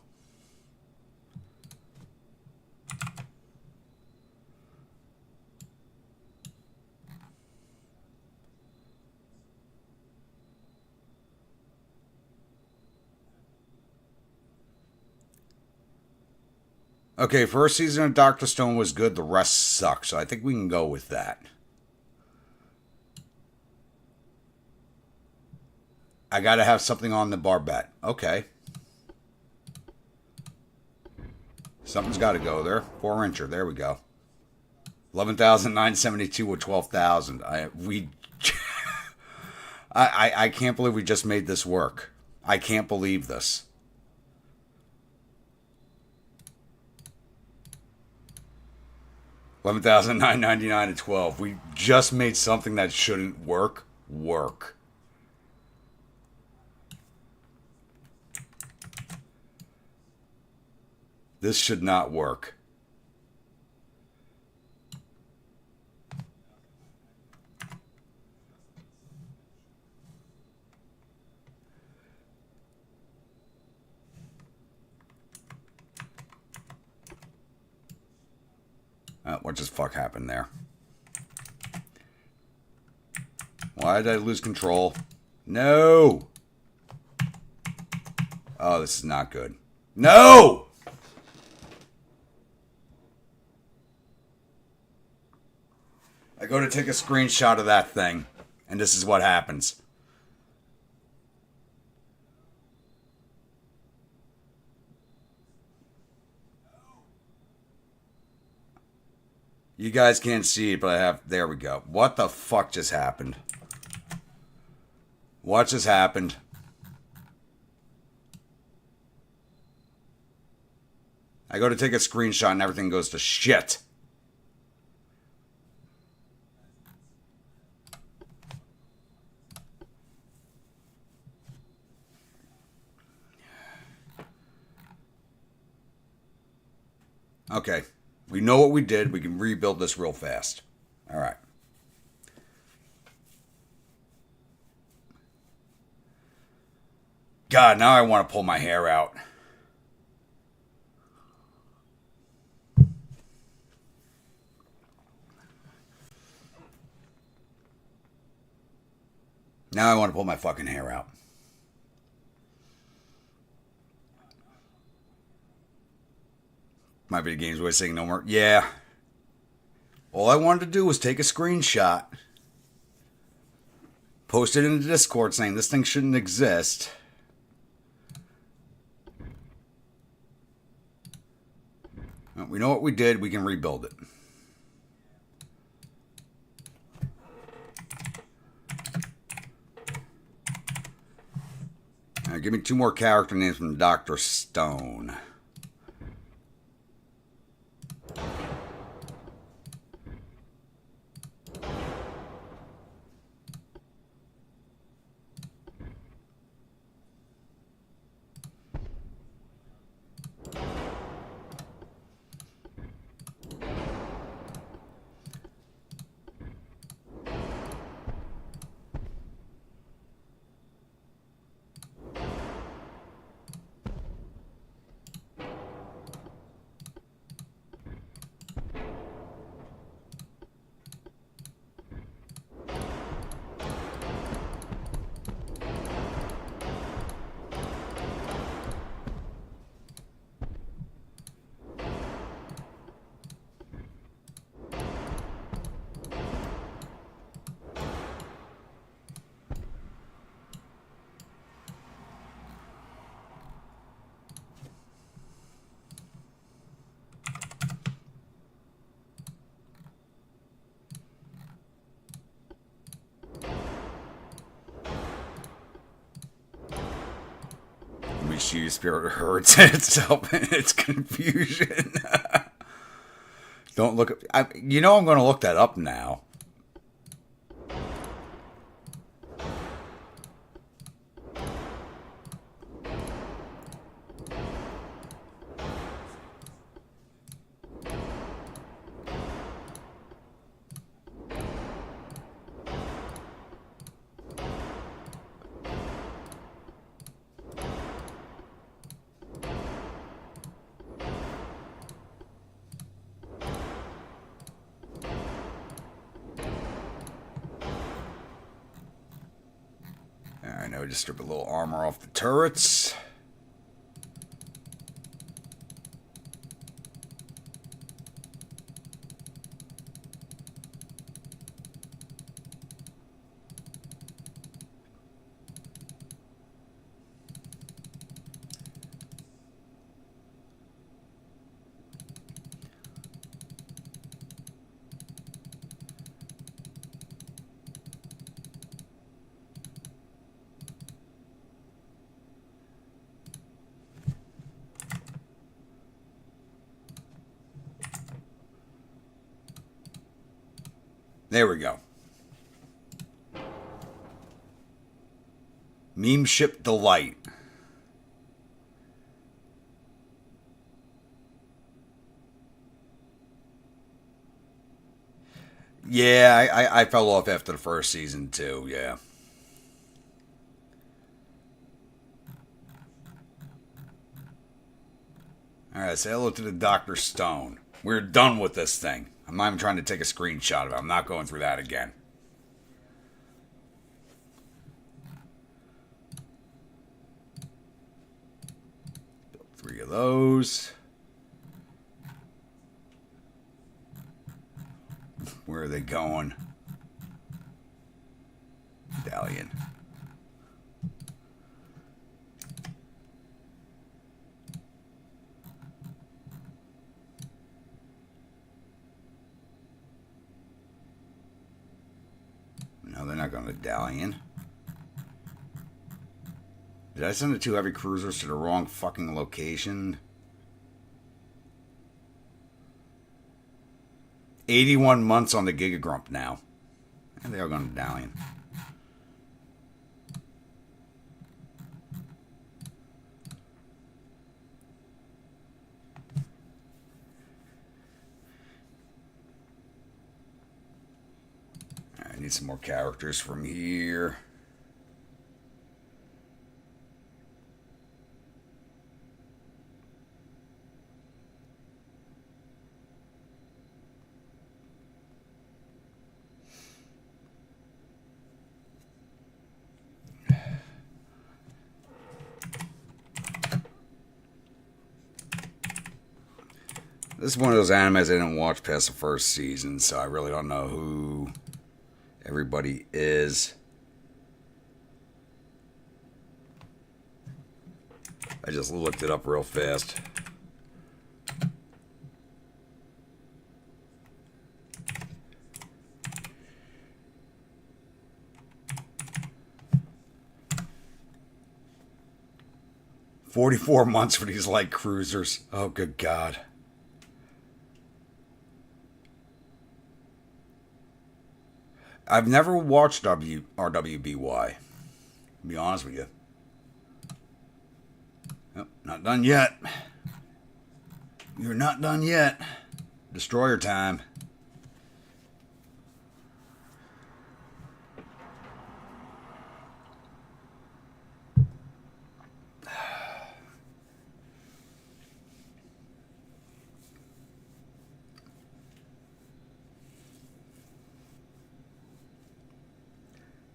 Okay, first season of Dr. Stone was good. The rest sucks. So I think we can go with that. I got to have something on the barbette. Okay. Something's got to go there. 4-incher. There we go. 11,972 with 12,000. I can't believe we just made this work. I can't believe this. $11,999 at 12. We just made something that shouldn't work. This should not work. What just fuck happened there? Why did I lose control? No! Oh, this is not good. No! I go to take a screenshot of that thing, and this is what happens. You guys can't see it, but I have... There we go. What the fuck just happened? What just happened? I go to take a screenshot and everything goes to shit. Okay. We know what we did. We can rebuild this real fast. All right. God, now I want to pull my hair out. Now I want to pull my fucking hair out. My video games always saying no more. Yeah. All I wanted to do was take a screenshot, post it in the Discord saying this thing shouldn't exist. We know what we did. We can rebuild it. All right, give me 2 more character names from Dr. Stone. Mischievous spirit hurts itself in its confusion. Don't look up. You know I'm going to look that up now. Alright, now we just strip a little armor off the turrets. There we go. Meme ship delight. Yeah, I fell off after the first season too, yeah. Alright, say hello to the Dr. Stone. We're done with this thing. I'm not even trying to take a screenshot of it. I'm not going through that again. Build 3 of those. Where are they going? Medallion. No, they're not going to Medallion. Did I send the 2 heavy cruisers to the wrong fucking location? 81 months on the Gigagrump now. And they are going to Dalian. I need some more characters from here. This is one of those animes I didn't watch past the first season, so I really don't know who everybody is. I just looked it up real fast. $44 months for these light cruisers. Oh, good God. I've never watched RWBY. To be honest with you. Nope, not done yet. You're not done yet. Destroyer time.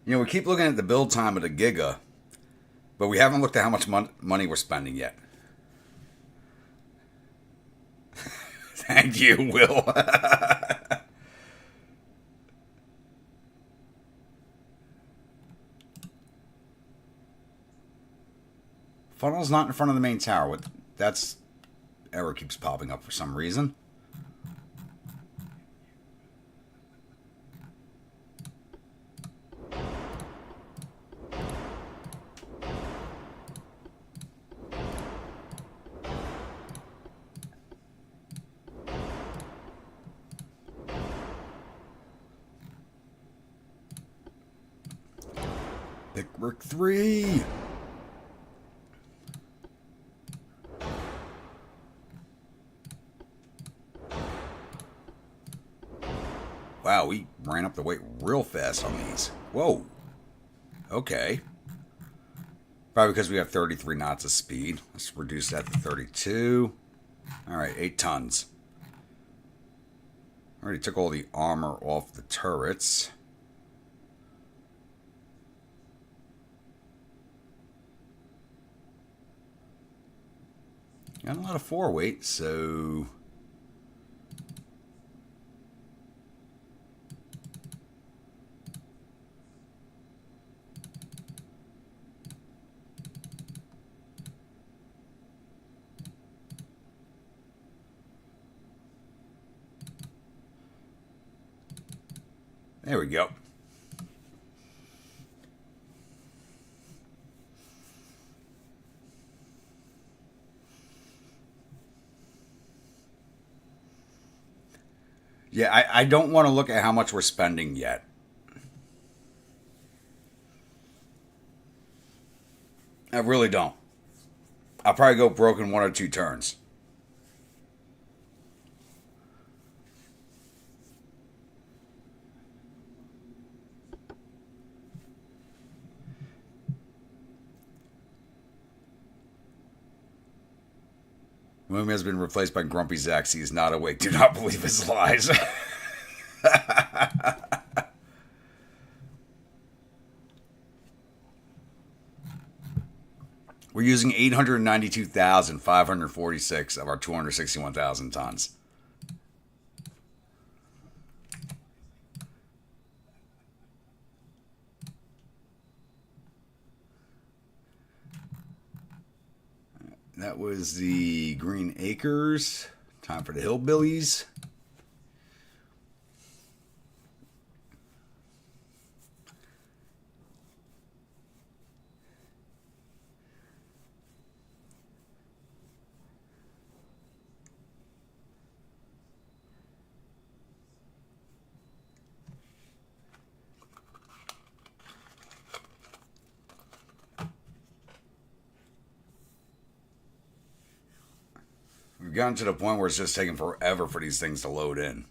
You know, we keep looking at the build time of the Giga, but we haven't looked at how much money we're spending yet. Thank you, Will. Funnel's not in front of the main tower. That's error keeps popping up for some reason. Pickwork 3. Wow, we ran up the weight real fast on these. Whoa. Okay. Probably because we have 33 knots of speed. Let's reduce that to 32. Alright, 8 tons. Already took all the armor off the turrets. Got a lot of 4 weight, so... There we go. Yeah, I don't want to look at how much we're spending yet. I really don't. I'll probably go broken 1 or 2 turns. Moon has been replaced by Grumpy Zax. He is not awake. Do not believe his lies. We're using 892,546 of our 261,000 tons. That was the Green Acres. Time for the Hillbillies. We've gotten to the point where it's just taking forever for these things to load in.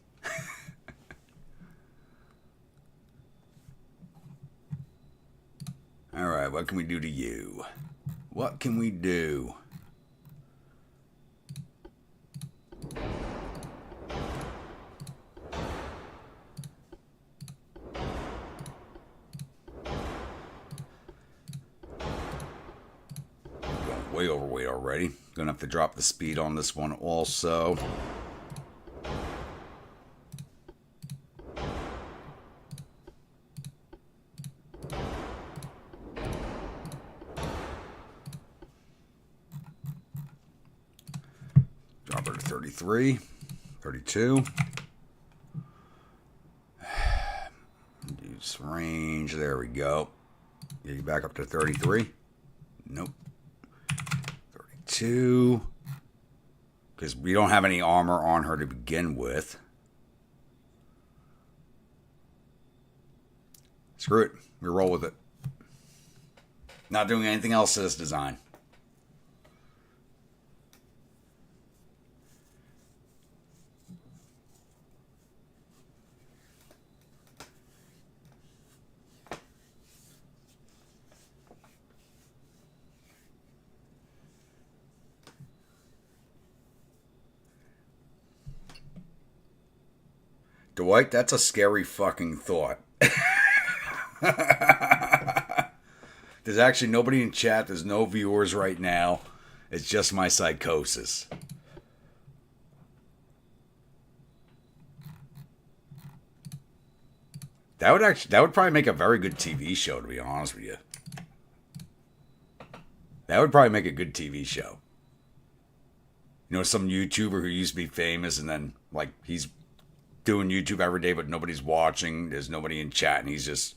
Alright, what can we do to you? What can we do? Going way overweight already. Gonna have to drop the speed on this one also. Drop her to 33, 32. Use range, there we go. Get you back up to 33. Nope. 32. Because we don't have any armor on her to begin with. Screw it. We roll with it. Not doing anything else to this design. Dwight, that's a scary fucking thought. There's actually nobody in chat. There's no viewers right now. It's just my psychosis. That would probably make a very good TV show, to be honest with you. That would probably make a good TV show. You know, some YouTuber who used to be famous and then, like, he's doing YouTube every day, but nobody's watching. There's nobody in chat, and he's just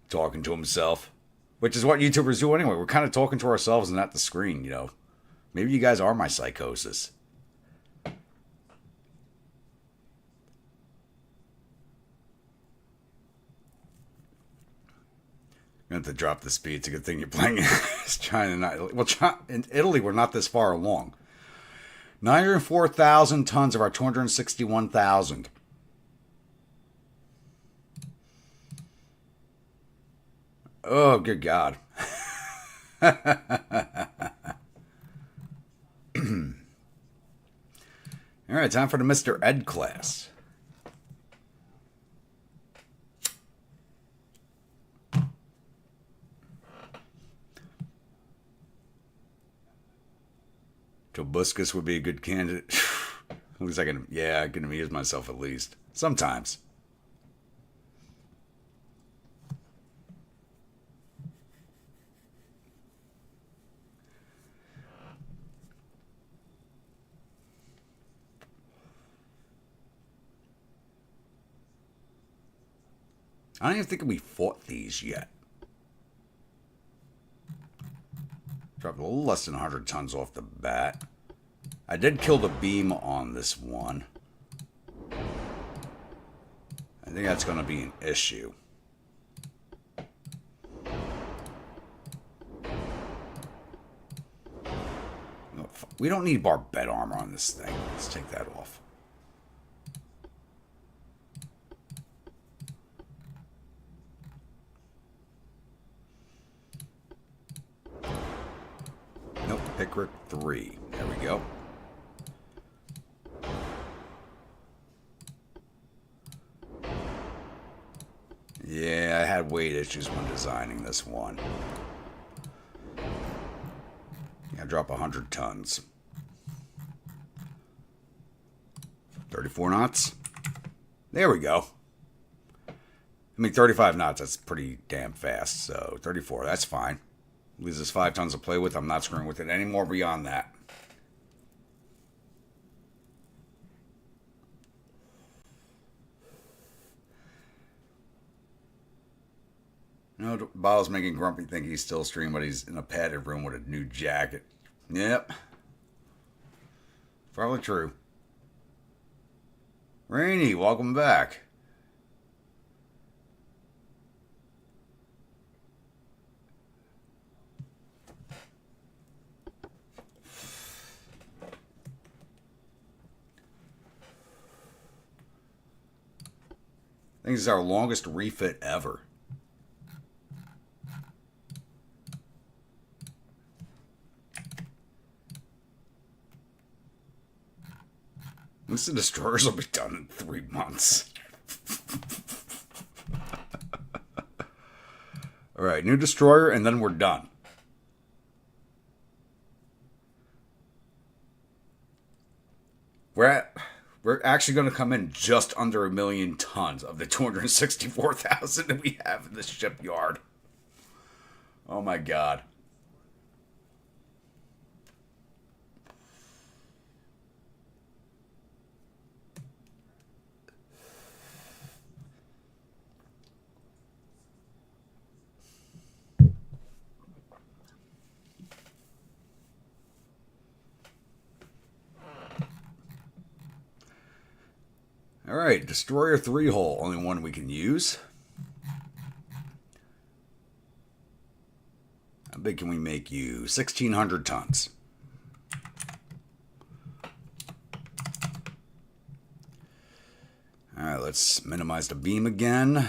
talking to himself. Which is what YouTubers do anyway. We're kind of talking to ourselves and not the screen, you know. Maybe you guys are my psychosis. I'm going to have to drop the speed. It's a good thing you're playing China. Not, well, in Italy, we're not this far along. 904,000 tons of our 261,000. Oh, good God. All right, time for the Mr. Ed class. Tobuscus would be a good candidate. At least I can amuse myself at least. Sometimes. I don't even think we fought these yet. Dropped a little less than 100 tons off the bat. I did kill the beam on this one. I think that's going to be an issue. We don't need barbette armor on this thing. Let's take that off. Nope, Pickrick 3. There we go. Yeah, I had weight issues when designing this one. Yeah, drop 100 tons. 34 knots. There we go. I mean, 35 knots, that's pretty damn fast. So 34, that's fine. Leaves us 5 tons to play with. I'm not screwing with it anymore beyond that. You know, Bottle's making Grumpy think he's still streaming, but he's in a padded room with a new jacket. Yep. Probably true. Rainy, welcome back. think this is our longest refit ever. At least the destroyers will be done in 3 months. Alright, new destroyer, and then we're done. We're actually going to come in just under 1 million tons of the 264,000 that we have in the shipyard. Oh my god. Alright, Destroyer 3-hole, only one we can use. How big can we make you? 1,600 tons. Alright, let's minimize the beam again.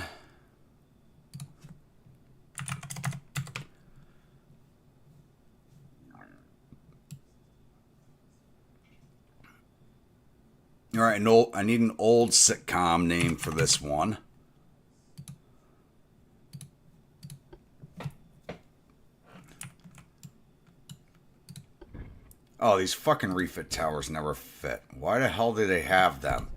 Alright, I need an old sitcom name for this one. Oh, these fucking refit towers never fit. Why the hell do they have them?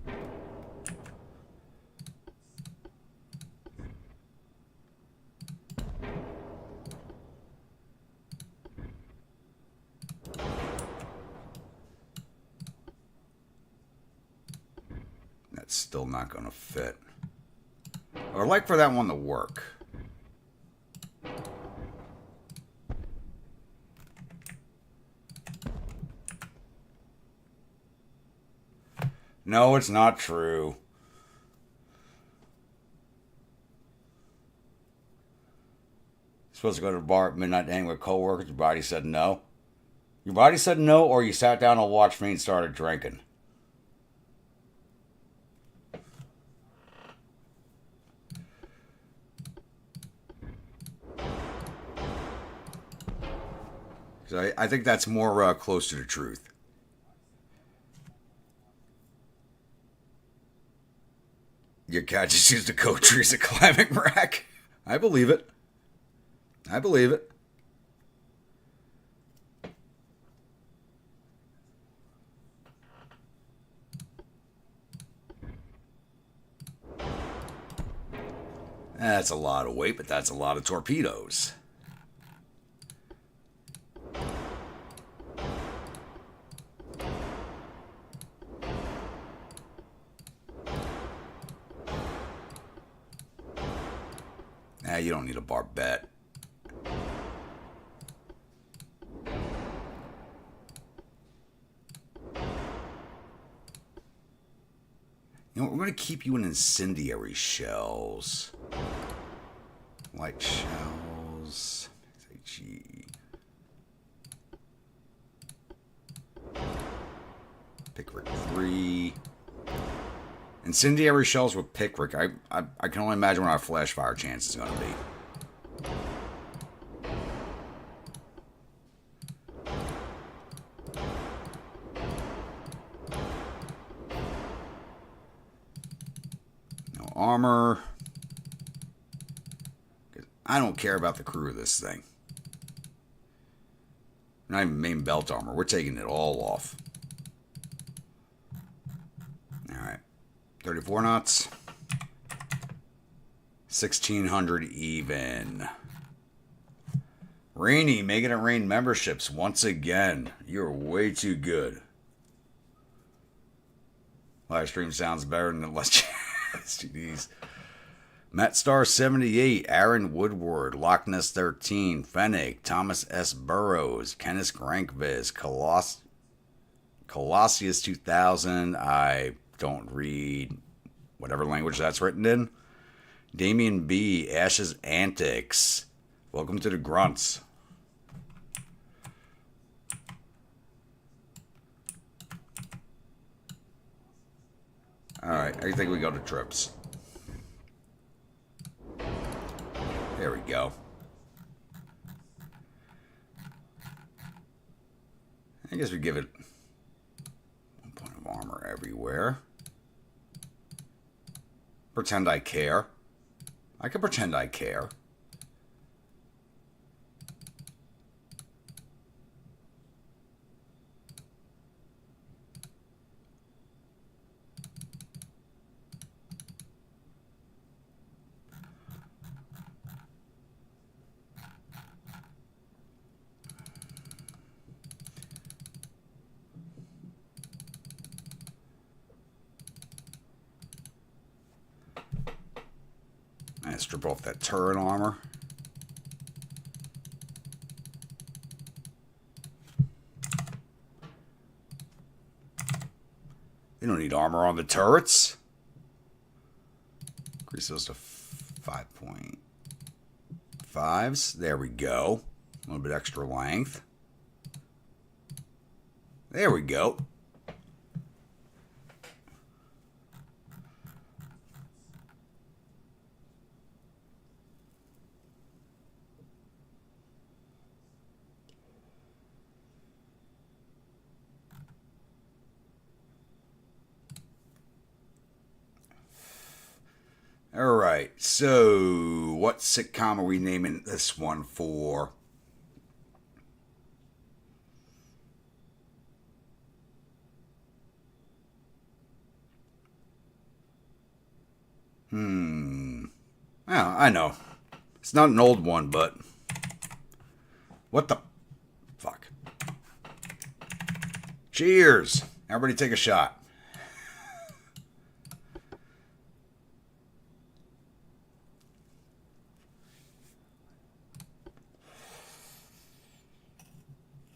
That's still not going to fit. I would like for that one to work. No, it's not true. Supposed to go to the bar at midnight to hang with coworkers. Your body said no. Your body said no, or you sat down and watched me and started drinking. So I think that's more close to the truth. Your cat just used a coat tree as a climbing rack. I believe it. I believe it. That's a lot of weight, but that's a lot of torpedoes. You don't need a barbette. You know, we're going to keep you in incendiary shells. Light shells. XHE. Pickrick 3. Incendiary shells with Pickrick. I can only imagine what our flash fire chance is going to be. No armor. I don't care about the crew of this thing. Not even main belt armor. We're taking it all off. 34 knots. 1,600 even. Rainy, making it rain memberships once again. You're way too good. Livestream sounds better than Let's Chat STDs. Matt Star 78, Aaron Woodward, Loch Ness 13, Fennec, Thomas S. Burrows, Kenneth Grankviz, Colossius 2000. I don't read whatever language that's written in. Damien B. Ash's Antics. Welcome to the Grunts. Alright, I think we go to trips. There we go. I guess we give it 1 point of armor everywhere. Pretend I care. I can pretend I care. Let's strip off that turret armor. You don't need armor on the turrets. Increase those to 5.5s. There we go. A little bit extra length. There we go. All right, so what sitcom are we naming this one for? Oh, I know. It's not an old one, but... What the... Fuck. Cheers! Everybody take a shot.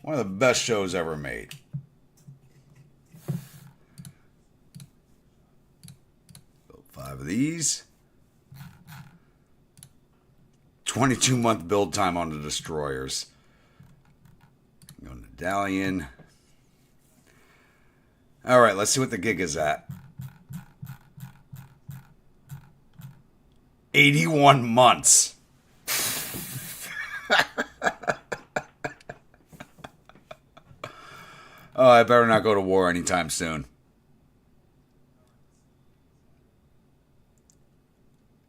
One of the best shows ever made. Build 5 of these. 22-month build time on the destroyers. Go to Medallion. All right, let's see what the gig is at. 81 months. Oh, I better not go to war anytime soon.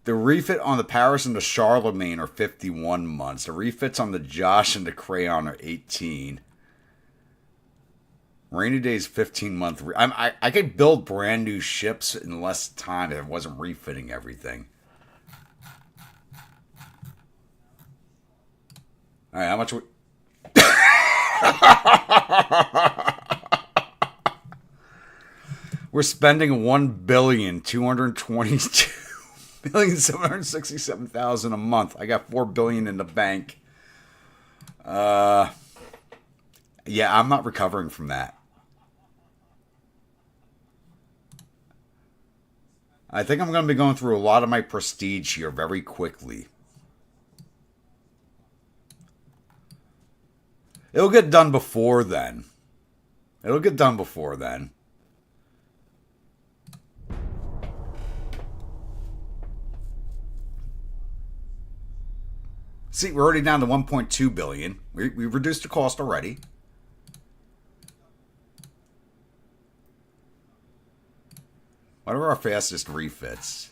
The refit on the Paris and the Charlemagne are 51 months. The refits on the Josh and the Crayon are 18. Rainy Day's 15-month. I could build brand new ships in less time if I wasn't refitting everything. All right, how much? We're spending $1,222,767,000 a month. I got $4 billion in the bank. Yeah, I'm not recovering from that. I think I'm going to be going through a lot of my prestige here very quickly. It'll get done before then. It'll get done before then. See, we're already down to 1.2 billion. We've reduced the cost already. What are our fastest refits?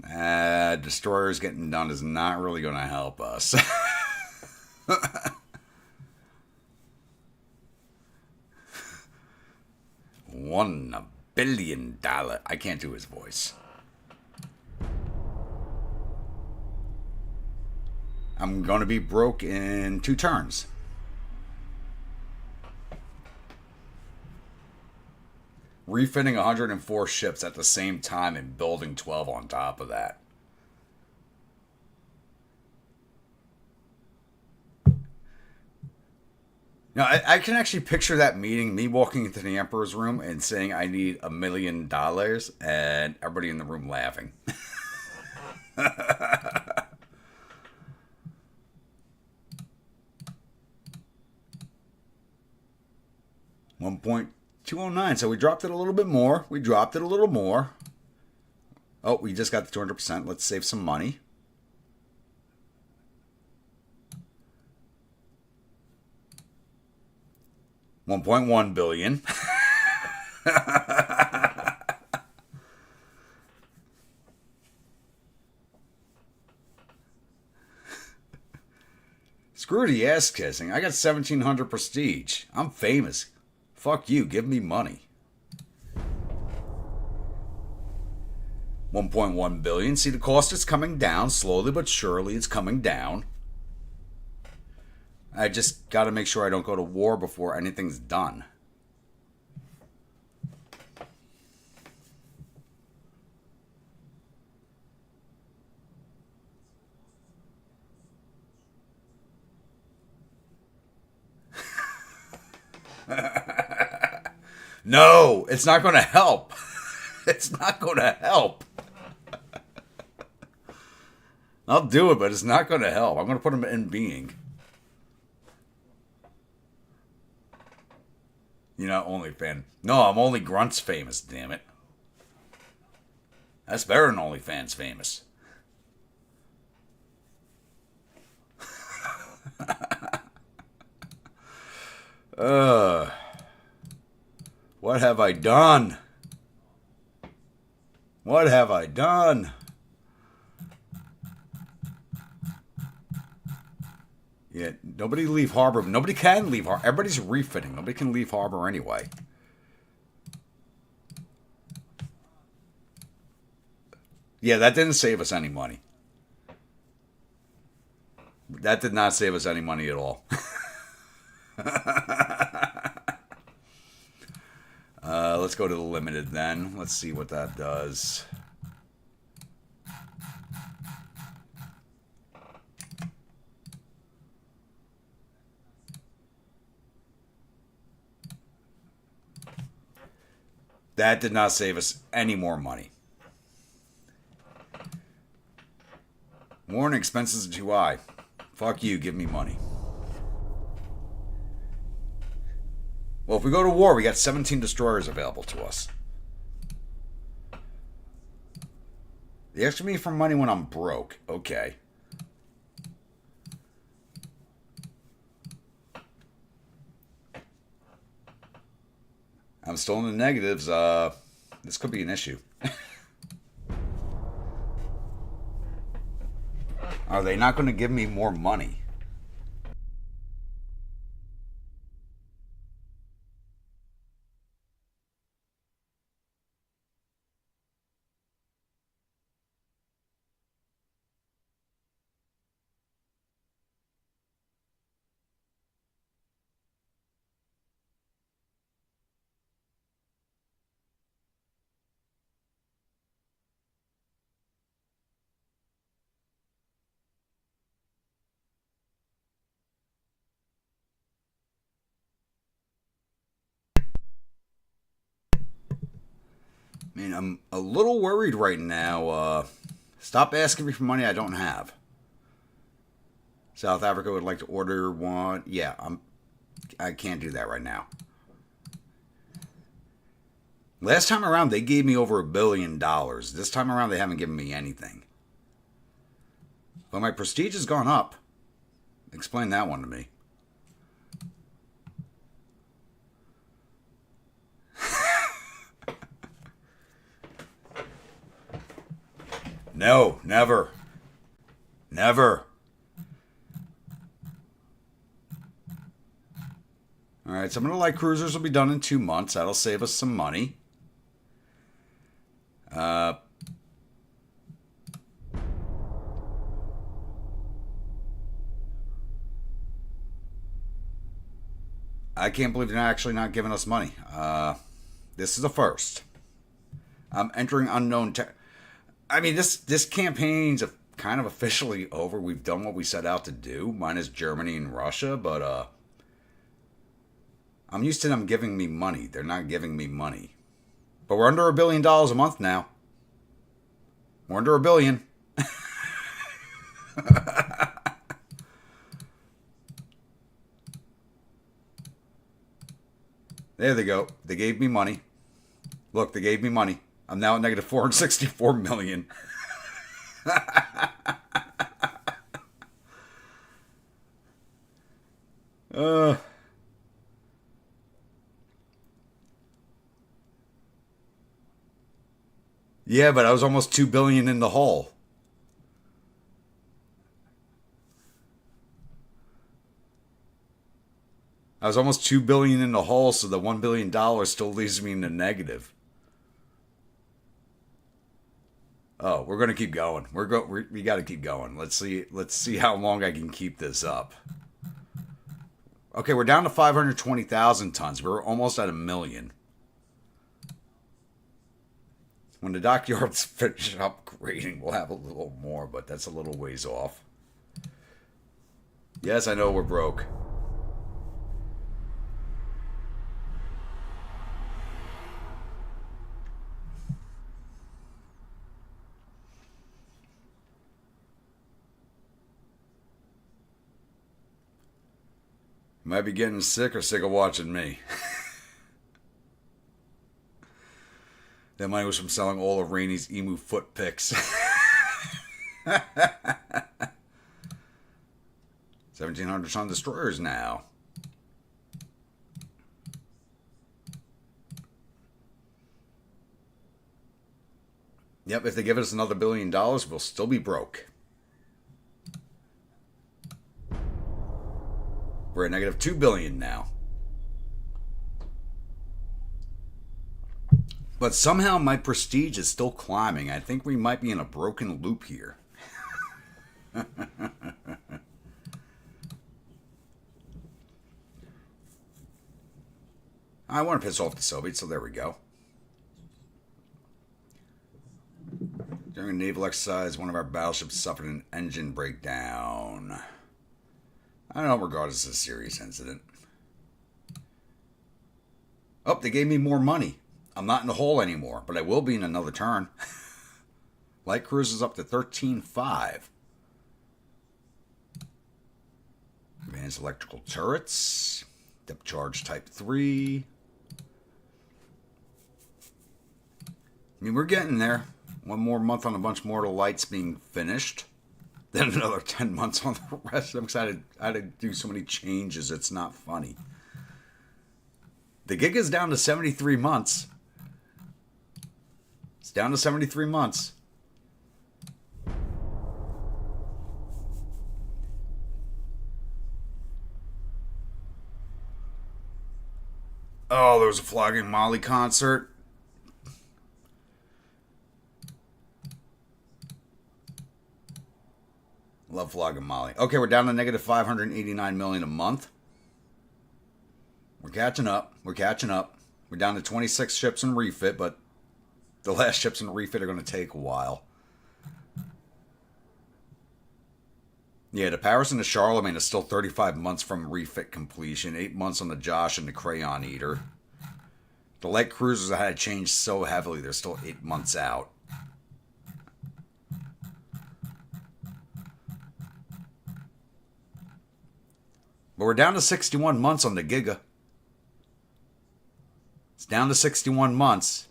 Destroyers getting done is not really going to help us. $1 billion. I can't do his voice. I'm going to be broke in 2 turns. Refitting 104 ships at the same time and building 12 on top of that. Now, I can actually picture that meeting, me walking into the Emperor's room and saying I need $1 million and everybody in the room laughing. 1.209. So we dropped it a little bit more. Oh, we just got the 200%. Let's save some money. $1.1 billion. Screw the ass kissing. I got 1,700 prestige. I'm famous. Fuck you. Give me money. 1.1 billion. See, the cost is coming down slowly but surely. It's coming down. I just got to make sure I don't go to war before anything's done. No, it's not going to help. It's not going to help. I'll do it, but it's not going to help. I'm going to put him in being. You're not OnlyFans. No, I'm only Grunts famous, damn it. That's better than OnlyFans famous. What have I done? What have I done? Yeah, nobody leave harbor. Nobody can leave harbor. Everybody's refitting. Nobody can leave harbor anyway. Yeah, that didn't save us any money. That did not save us any money at all. Let's go to the limited then. Let's see what that does. That did not save us any more money. Warning, expenses are too high. Fuck you, give me money. Well, if we go to war, we got 17 destroyers available to us. They ask me for money when I'm broke. Okay. I'm still in the negatives. This could be an issue. Are they not going to give me more money? I mean, I'm a little worried right now. Stop asking me for money I don't have. South Africa would like to order one. Yeah, I can't do that right now. Last time around, they gave me over $1 billion. This time around, they haven't given me anything. But my prestige has gone up. Explain that one to me. No, never. Never. Alright, some of the light cruisers will be done in 2 months. That'll save us some money. I can't believe they're actually not giving us money. This is the first. I'm entering unknown I mean, this campaign's kind of officially over. We've done what we set out to do, minus Germany and Russia, but I'm used to them giving me money. They're not giving me money. But we're under $1 billion a month now. We're under $1 billion. There they go. They gave me money. Look, they gave me money. I'm now at negative 464 million. uh, yeah, but I was almost 2 billion in the hole. I was almost 2 billion in the hole, so the $1 billion still leaves me in the negative. Oh, we're gonna keep going. We got to keep going. Let's see how long I can keep this up. Okay, we're down to 520,000 tons. We're almost at 1 million. When the dockyards finish upgrading, we'll have a little more, but that's a little ways off. Yes, I know we're broke. You might be getting sick or sick of watching me. That money was from selling all of Rainey's emu foot pics. 1,700 ton destroyers now. Yep, if they give us another $1 billion, we'll still be broke. We're at negative 2 billion now. But somehow my prestige is still climbing. I think we might be in a broken loop here. I want to piss off the Soviets, so there we go. During a naval exercise, one of our battleships suffered an engine breakdown. I don't regard this as a serious incident. Oh, they gave me more money. I'm not in the hole anymore, but I will be in another turn. Light cruise is up to 13.5. Advanced electrical turrets. Depth charge type 3. I mean, we're getting there. One more month on a bunch more of the lights being finished. Then another 10 months on the rest. I'm excited. I had to do so many changes, it's not funny. The gig is down to 73 months. It's down to 73 months. Oh, there was a Flogging Molly concert. Love Flogging Molly. Okay, we're down to negative 589 million a month. We're catching up. We're catching up. We're down to 26 ships in refit, but the last ships in refit are going to take a while. Yeah, the Paris and the Charlemagne is still 35 months from refit completion. 8 months on the Josh and the Crayon Eater. The light cruisers had to change so heavily, they're still 8 months out. But we're down to 61 months on the Giga. It's down to 61 months.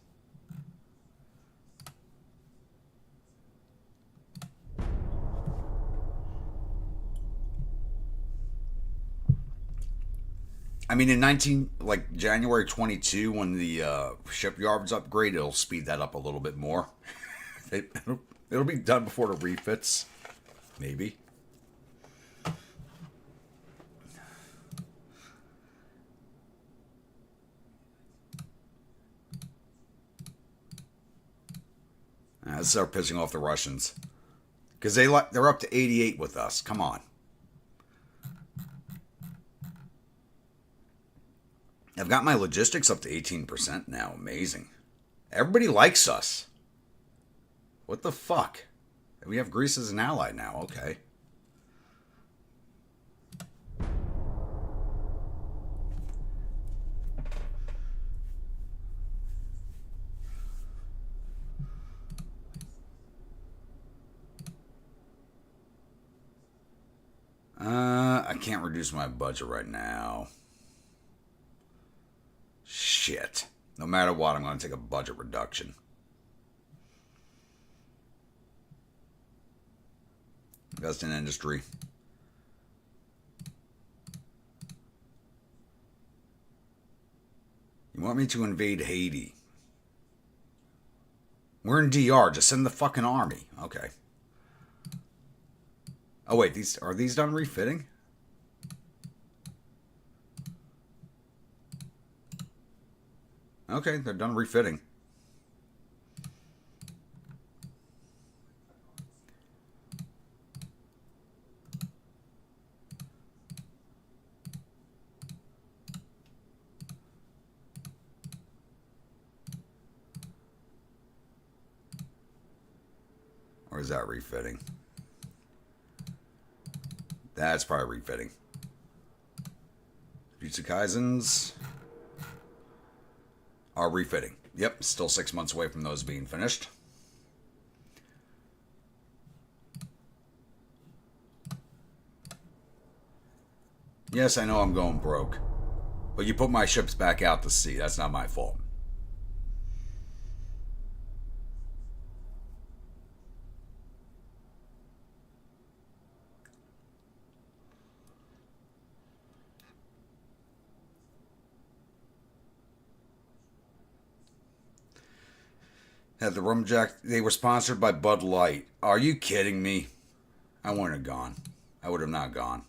I mean, in January 22, when the shipyards upgrade, it'll speed that up a little bit more. It'll be done before the refits, maybe. Let's start pissing off the Russians, because they're up to 88 with us. Come on. I've got my logistics up to 18% now. Amazing. Everybody likes us. What the fuck? We have Greece as an ally now. Okay. I can't reduce my budget right now. Shit. No matter what, I'm going to take a budget reduction. Invest in industry. You want me to invade Haiti? We're in DR. Just send the fucking army. Okay. Oh wait, are these done refitting? Okay, they're done refitting. Or is that refitting? That's probably refitting. Jutsu Kaisens are refitting. Yep, still 6 months away from those being finished. Yes, I know I'm going broke. But you put my ships back out to sea. That's not my fault. Had the Rumjack, they were sponsored by Bud Light. Are you kidding me? I wouldn't have gone. I would have not gone.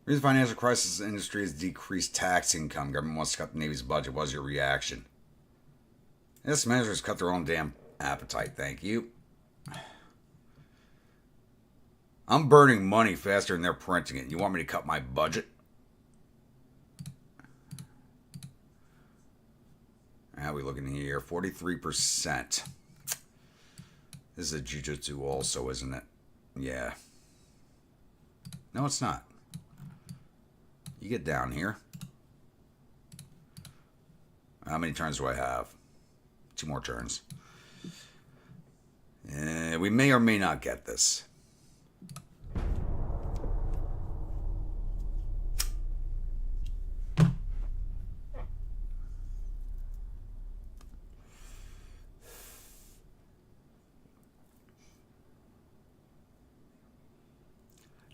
Reason financial crisis industry has decreased tax income. Government wants to cut the Navy's budget. What was your reaction? This measures cut their own damn appetite. Thank you. I'm burning money faster than they're printing it. You want me to cut my budget? How are we looking here? 43%. This is a Jujutsu also, isn't it? Yeah. No, it's not. You get down here. How many turns do I have? 2 more turns. We may or may not get this.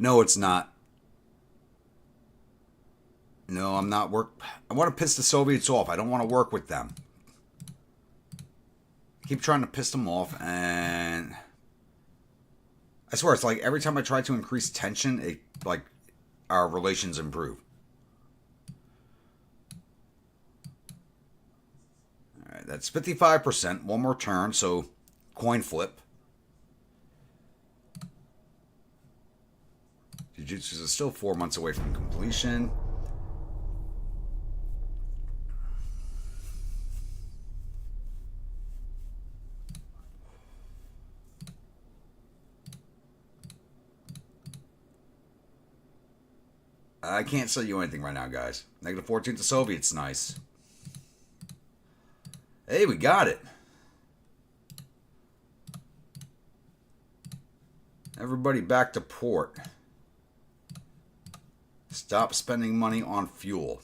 No, it's not. No, I'm not I want to piss the Soviets off. I don't want to work with them. I keep trying to piss them off, and I swear it's like every time I try to increase tension, our relations improve. All right, that's 55%. One more turn, so coin flip. Jujutsu is still 4 months away from completion. I can't sell you anything right now, guys. -14 to Soviets, nice. Hey, we got it. Everybody back to port. Stop spending money on fuel.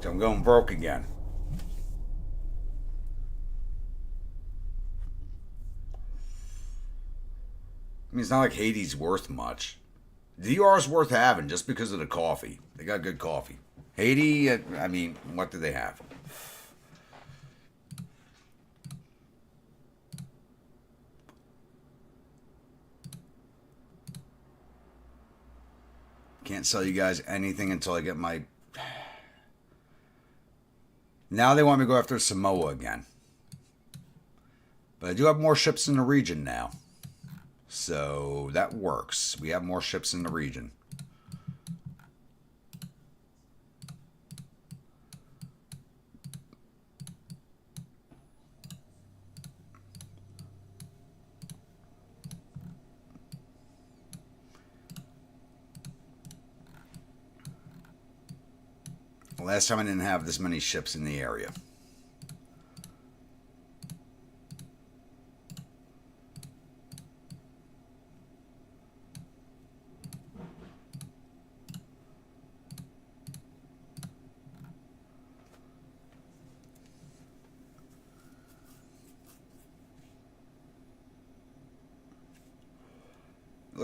So I'm going broke again. I mean, it's not like Haiti's worth much. DR's worth having just because of the coffee. They got good coffee. Haiti, I mean, what do they have? Can't sell you guys anything until I get my... Now they want me to go after Samoa again. But I do have more ships in the region now. So that works. We have more ships in the region. Last time I didn't have this many ships in the area.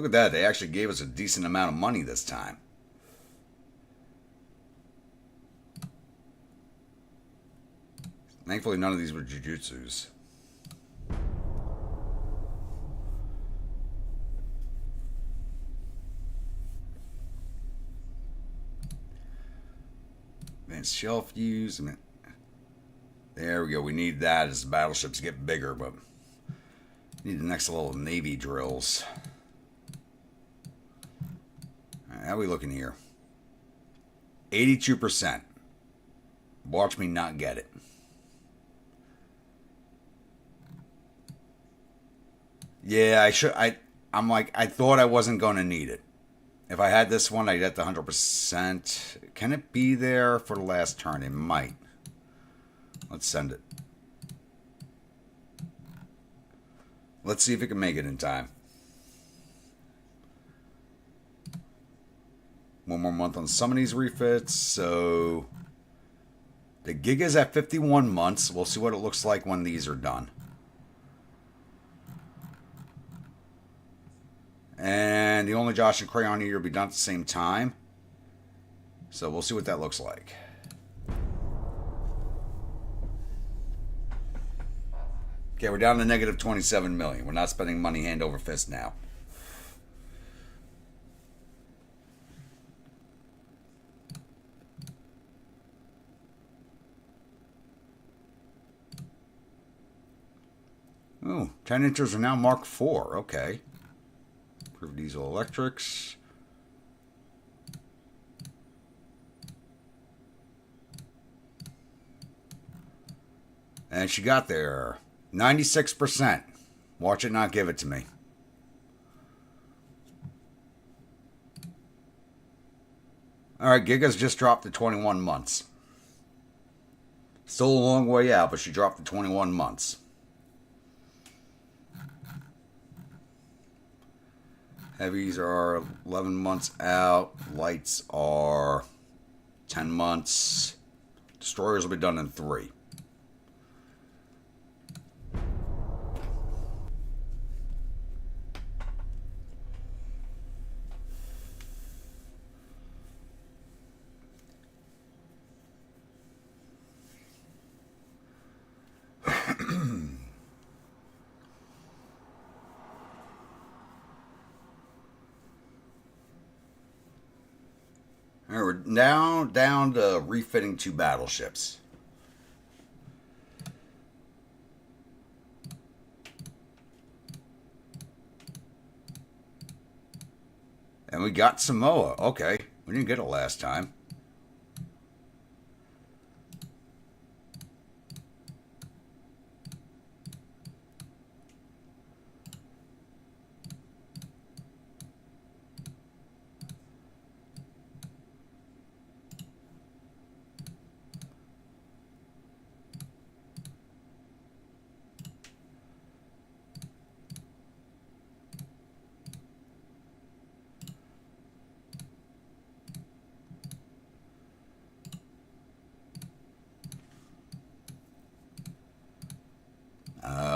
Look at that. They actually gave us a decent amount of money this time. Thankfully, none of these were jujutsus. Advanced shelf use. There we go. We need that as the battleships get bigger, but need the next level of Navy drills. All right, how are we looking here? 82%. Watch me not get it. Yeah, I'm like, I thought I wasn't going to need it. If I had this one, I'd get the 100%. Can it be there for the last turn? It might. Let's send it. Let's see if it can make it in time. One more month on some of these refits. So the gig is at 51 months. We'll see what it looks like when these are done. And the only Josh and Crayon here will be done at the same time. So we'll see what that looks like. Okay, we're down to negative 27 million. We're not spending money hand over fist now. Oh, 10 inches are now Mark IV. Okay. Improve diesel electrics. And she got there. 96%. Watch it not give it to me. Alright, Giga's just dropped to 21 months. Still a long way out, but she dropped to 21 months. Heavies are 11 months out. Lights are 10 months. Destroyers will be done in 3. We're down to refitting 2 battleships. And we got Samoa. Okay. We didn't get it last time.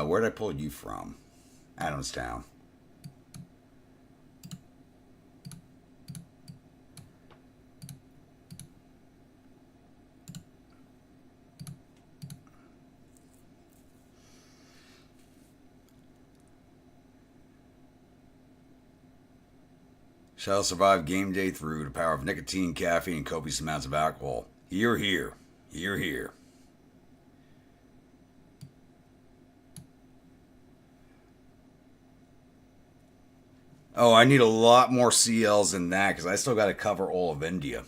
Where'd I pull you from? Adamstown. Shall survive game day through the power of nicotine, caffeine, and copious amounts of alcohol. Hear, hear. Hear, hear. Oh, I need a lot more CLs than that because I still got to cover all of India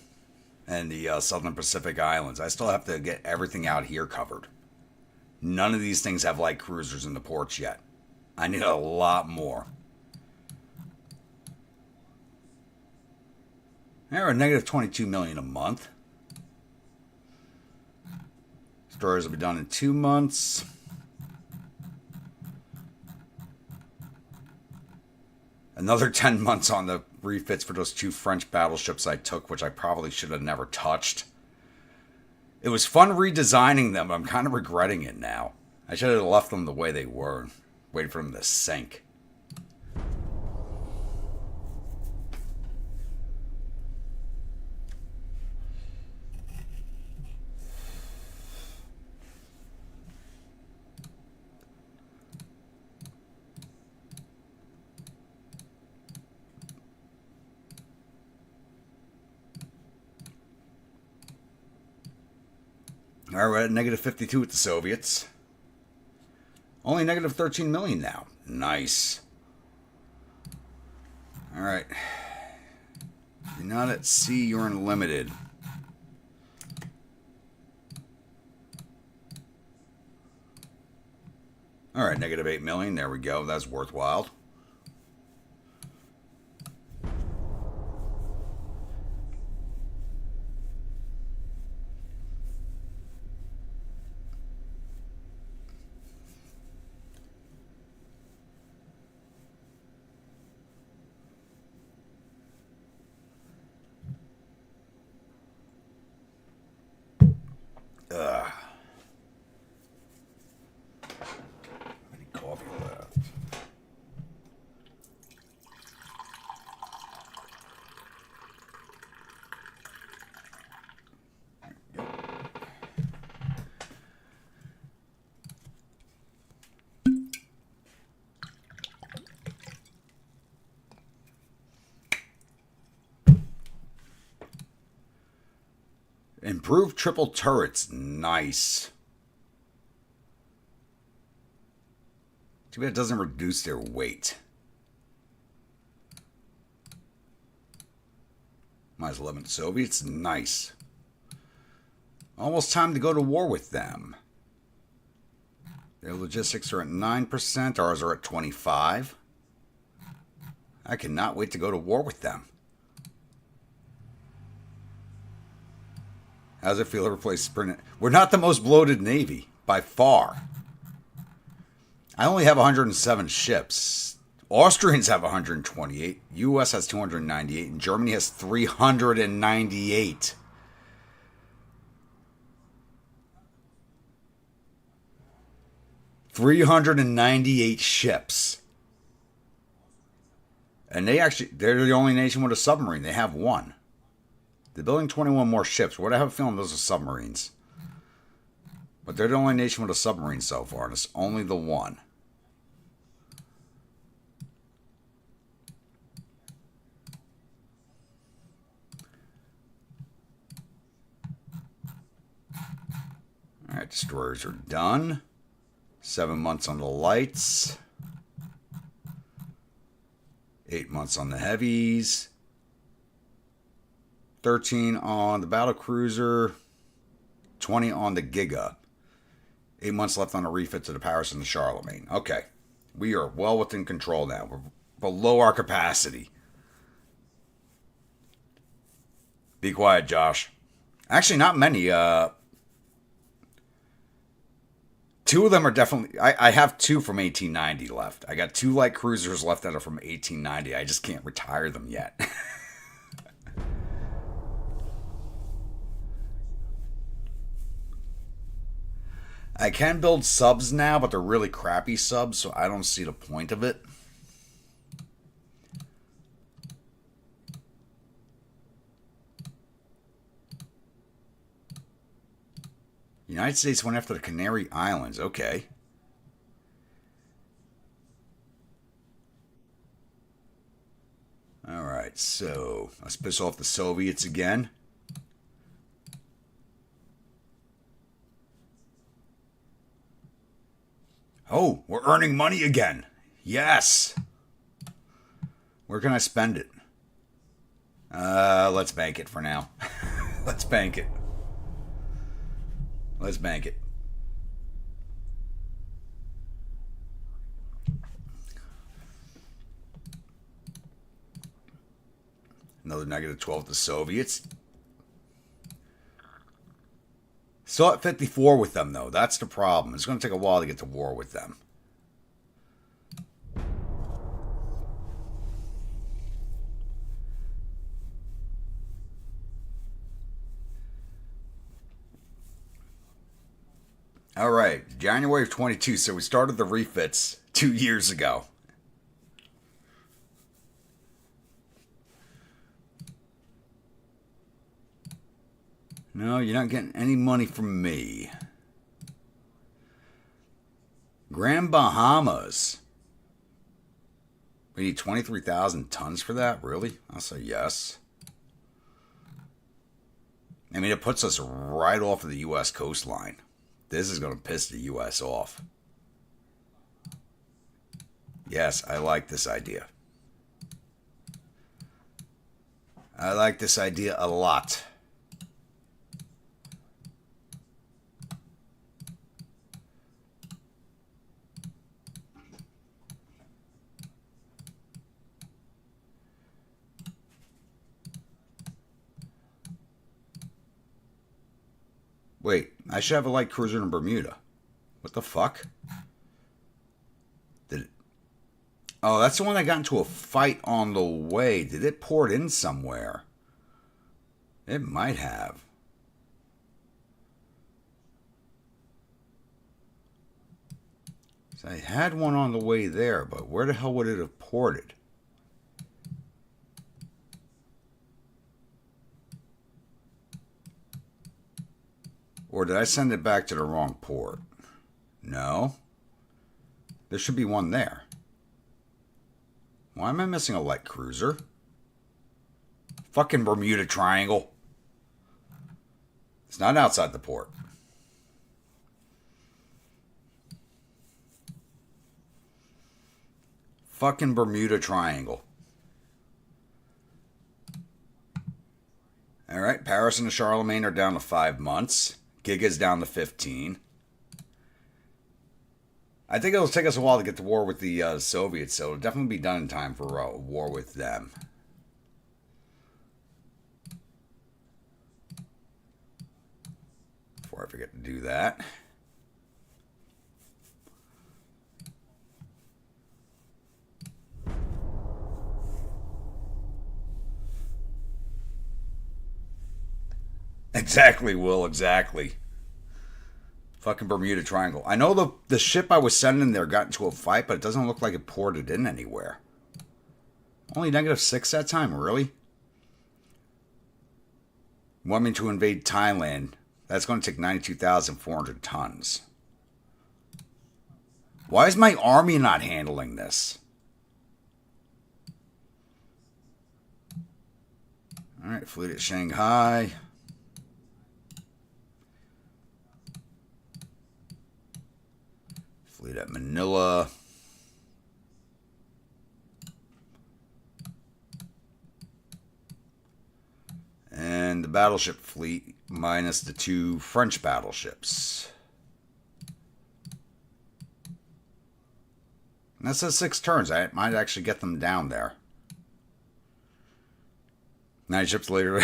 and the Southern Pacific Islands. I still have to get everything out here covered. None of these things have light cruisers in the ports yet. I need a lot more. They're a negative 22 million a month. Stories will be done in 2 months. Another 10 months on the refits for those 2 French battleships I took, which I probably should have never touched. It was fun redesigning them, but I'm kind of regretting it now. I should have left them the way they were. Waited for them to sink. All right, we're at negative 52 with the Soviets. Only negative 13 million now. Nice. All right. You're not at sea, you're unlimited. All right, negative 8 million. There we go. That's worthwhile. Any coffee left? Improved triple turrets. Nice. Too bad it doesn't reduce their weight. Minus 11 Soviets. Nice. Almost time to go to war with them. Their logistics are at 9%. Ours are at 25%. I cannot wait to go to war with them. How's it feel to replace Sprint? We're not the most bloated Navy, by far. I only have 107 ships. Austrians have 128. U.S. has 298. And Germany has 398. $398 ships. And they're the only nation with a submarine. They have one. They're building 21 more ships. What I have a feeling those are submarines. But they're the only nation with a submarine so far, and it's only the one. Alright, destroyers are done. 7 months on the lights. 8 months on the heavies. 13 on the battle cruiser. 20 on the Giga. 8 months left on the refit to the Paris and the Charlemagne. Okay. We are well within control now. We're below our capacity. Be quiet, Josh. Actually, not many. Two of them are definitely... I have two from 1890 left. I got 2 light cruisers left that are from 1890. I just can't retire them yet. I can build subs now, but they're really crappy subs, so I don't see the point of it. United States went after the Canary Islands. Okay. Alright, so let's piss off the Soviets again. Oh, we're earning money again. Yes. Where can I spend it? Let's bank it for now. Let's bank it. Let's bank it. Another negative 12 to the Soviets. Still at 54 with them, though. That's the problem. It's going to take a while to get to war with them. All right, January of 22. So we started the refits 2 years ago. No, you're not getting any money from me. Grand Bahamas. We need 23,000 tons for that? Really? I'll say yes. I mean, it puts us right off of the U.S. coastline. This is going to piss the U.S. off. Yes, I like this idea. I like this idea a lot. Wait, I should have a light cruiser in Bermuda. What the fuck? Did it? Oh, that's the one that got into a fight on the way. Did it port in somewhere? It might have. So I had one on the way there, but where the hell would it have ported? Or did I send it back to the wrong port? No. There should be one there. Why am I missing a light cruiser? Fucking Bermuda Triangle. It's not outside the port. Fucking Bermuda Triangle. Alright, Paris and the Charlemagne are down to 5 months. Giga's down to 15. I think it'll take us a while to get to war with the Soviets, so it'll definitely be done in time for a war with them. Before I forget to do that. Exactly, Will, exactly. Fucking Bermuda Triangle. I know the ship I was sending there got into a fight, but it doesn't look like it ported in anywhere. Only -6 that time, really? Want me to invade Thailand? That's going to take 92,400 tons. Why is my army not handling this? Alright, fleet at Shanghai. Fleet at Manila. And the battleship fleet minus the 2 French battleships. And that says 6 turns. I might actually get them down there. 9 ships later.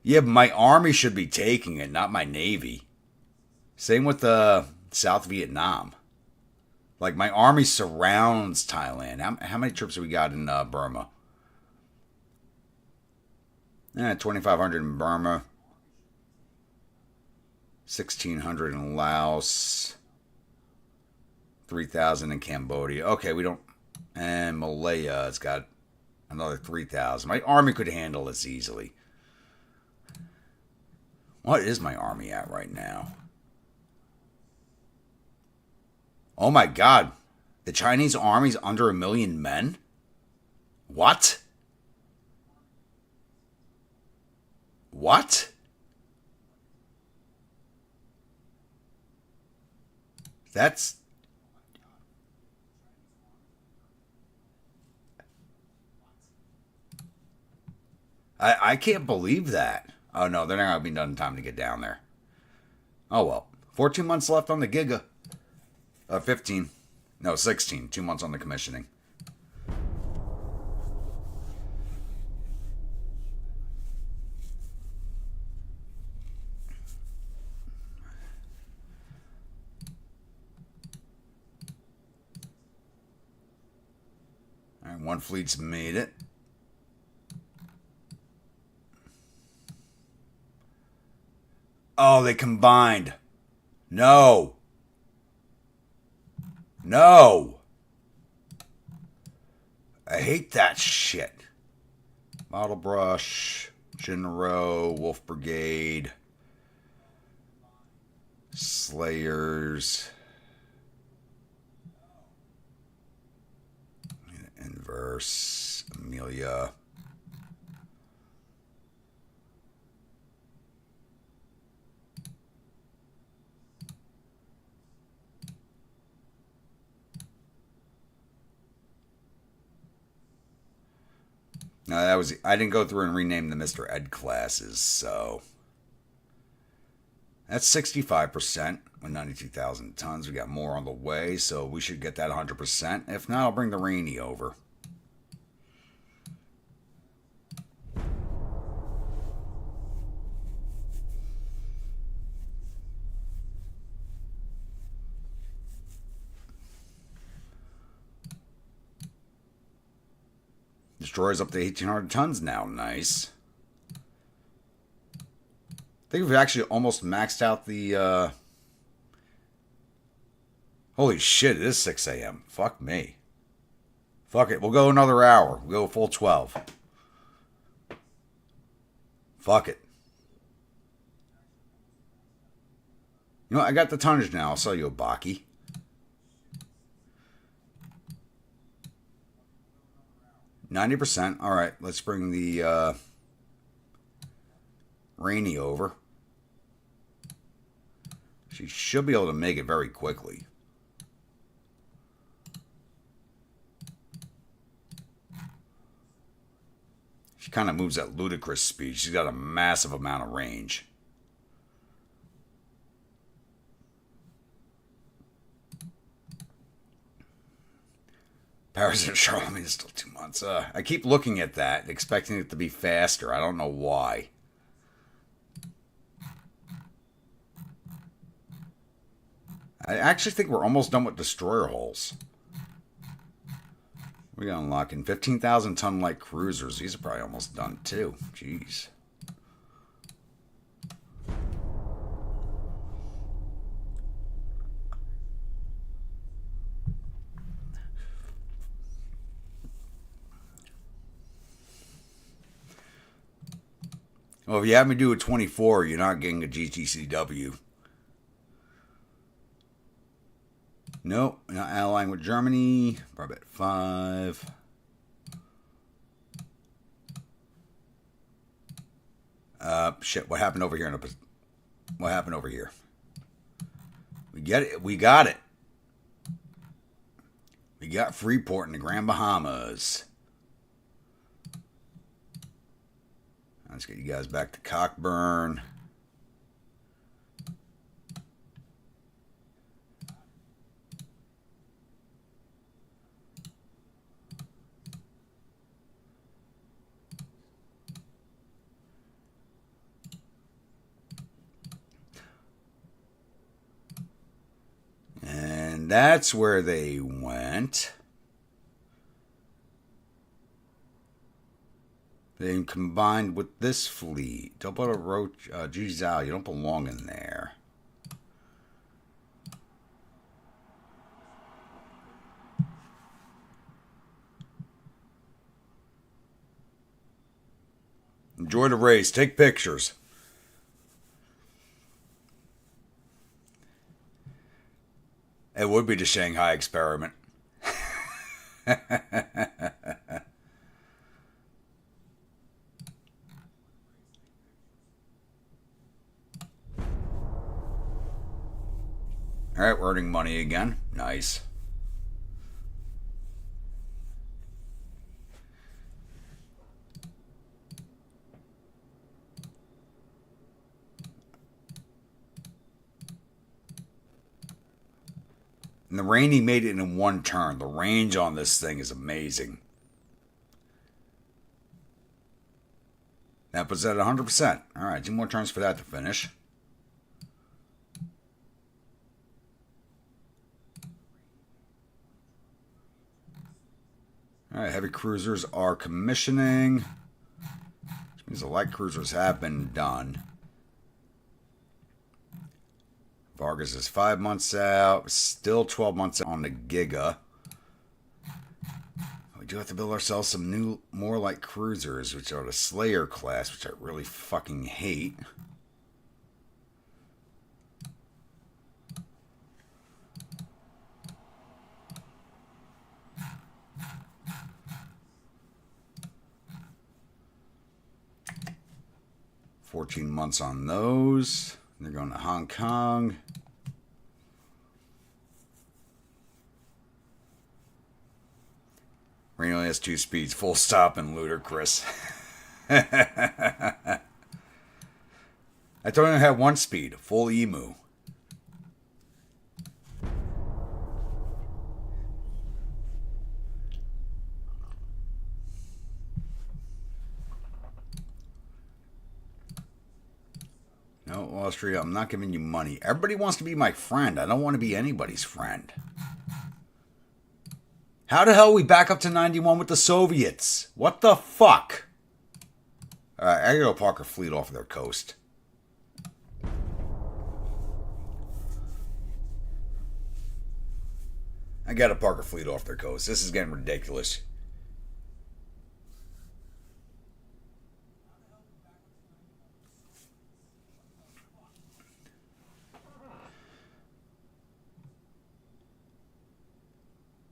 Yeah, but my army should be taking it, not my navy. Same with South Vietnam. Like, my army surrounds Thailand. How many troops have we got in Burma? 2,500 in Burma. 1,600 in Laos. 3,000 in Cambodia. Okay, we don't... And Malaya, it's got another 3,000. My army could handle this easily. What is my army at right now? Oh my god. The Chinese army's under 1 million men? What? What? That's... I can't believe that. Oh no, they're not going to be done in time to get down there. Oh well. 14 months left on the Giga. 15. No, 16. 2 months on the commissioning. Alright, 1 fleet's made it. Oh, they combined. No. No. I hate that shit. Model Brush, Jinro, Wolf Brigade, Slayers. Inverse. Curse, Amelia. No, that was I didn't go through and rename the Mr. Ed classes, so that's 65% with 92,000 tons. We got more on the way, so we should get that 100%. If not, I'll bring the Rainy over. Destroyer's up to 1,800 tons now. Nice. I think we've actually almost maxed out the... Holy shit, it is 6 a.m. Fuck me. Fuck it, we'll go another hour. We'll go full 12. Fuck it. You know, I got the tonnage now. I'll sell you a Baki. %. All right, let's bring the Rainy over. She should be able to make it very quickly. She kind of moves at ludicrous speed. She's got a massive amount of range. Paris and Charlemagne is still 2 months. I keep looking at that, expecting it to be faster. I don't know why. I actually think we're almost done with destroyer hulls. We got unlocking 15,000 ton light cruisers. These are probably almost done too. Jeez. Well, if you have me do a 24, you're not getting a GTCW. Nope, not allying with Germany. Probably at 5. Shit, what happened over here? What happened over here? We get it. We got it. We got Freeport in the Grand Bahamas. Let's get you guys back to Cockburn. And that's where they went. Then combined with this fleet. Don't put a roach. Geez, Al, you don't belong in there. Enjoy the race. Take pictures. It would be the Shanghai experiment. All right, we're earning money again. Nice. And the Rainy made it in one turn. The range on this thing is amazing. That puts that at 100%. All right, 2 more turns for that to finish. All right, heavy cruisers are commissioning. Which means the light cruisers have been done. Vargas is 5 months out. Still 12 months out on the Giga. We do have to build ourselves some new, more light cruisers, which are the Slayer class, which I really fucking hate. 14 months on those. They're going to Hong Kong. Rain only has 2 speeds, full stop and ludicrous. I told him I had 1 speed, full emu. No, Austria, I'm not giving you money. Everybody wants to be my friend. I don't want to be anybody's friend. How the hell are we back up to 91 with the Soviets? What the fuck? Alright, I gotta go park a fleet off of their coast. I gotta park a fleet off their coast. This is getting ridiculous.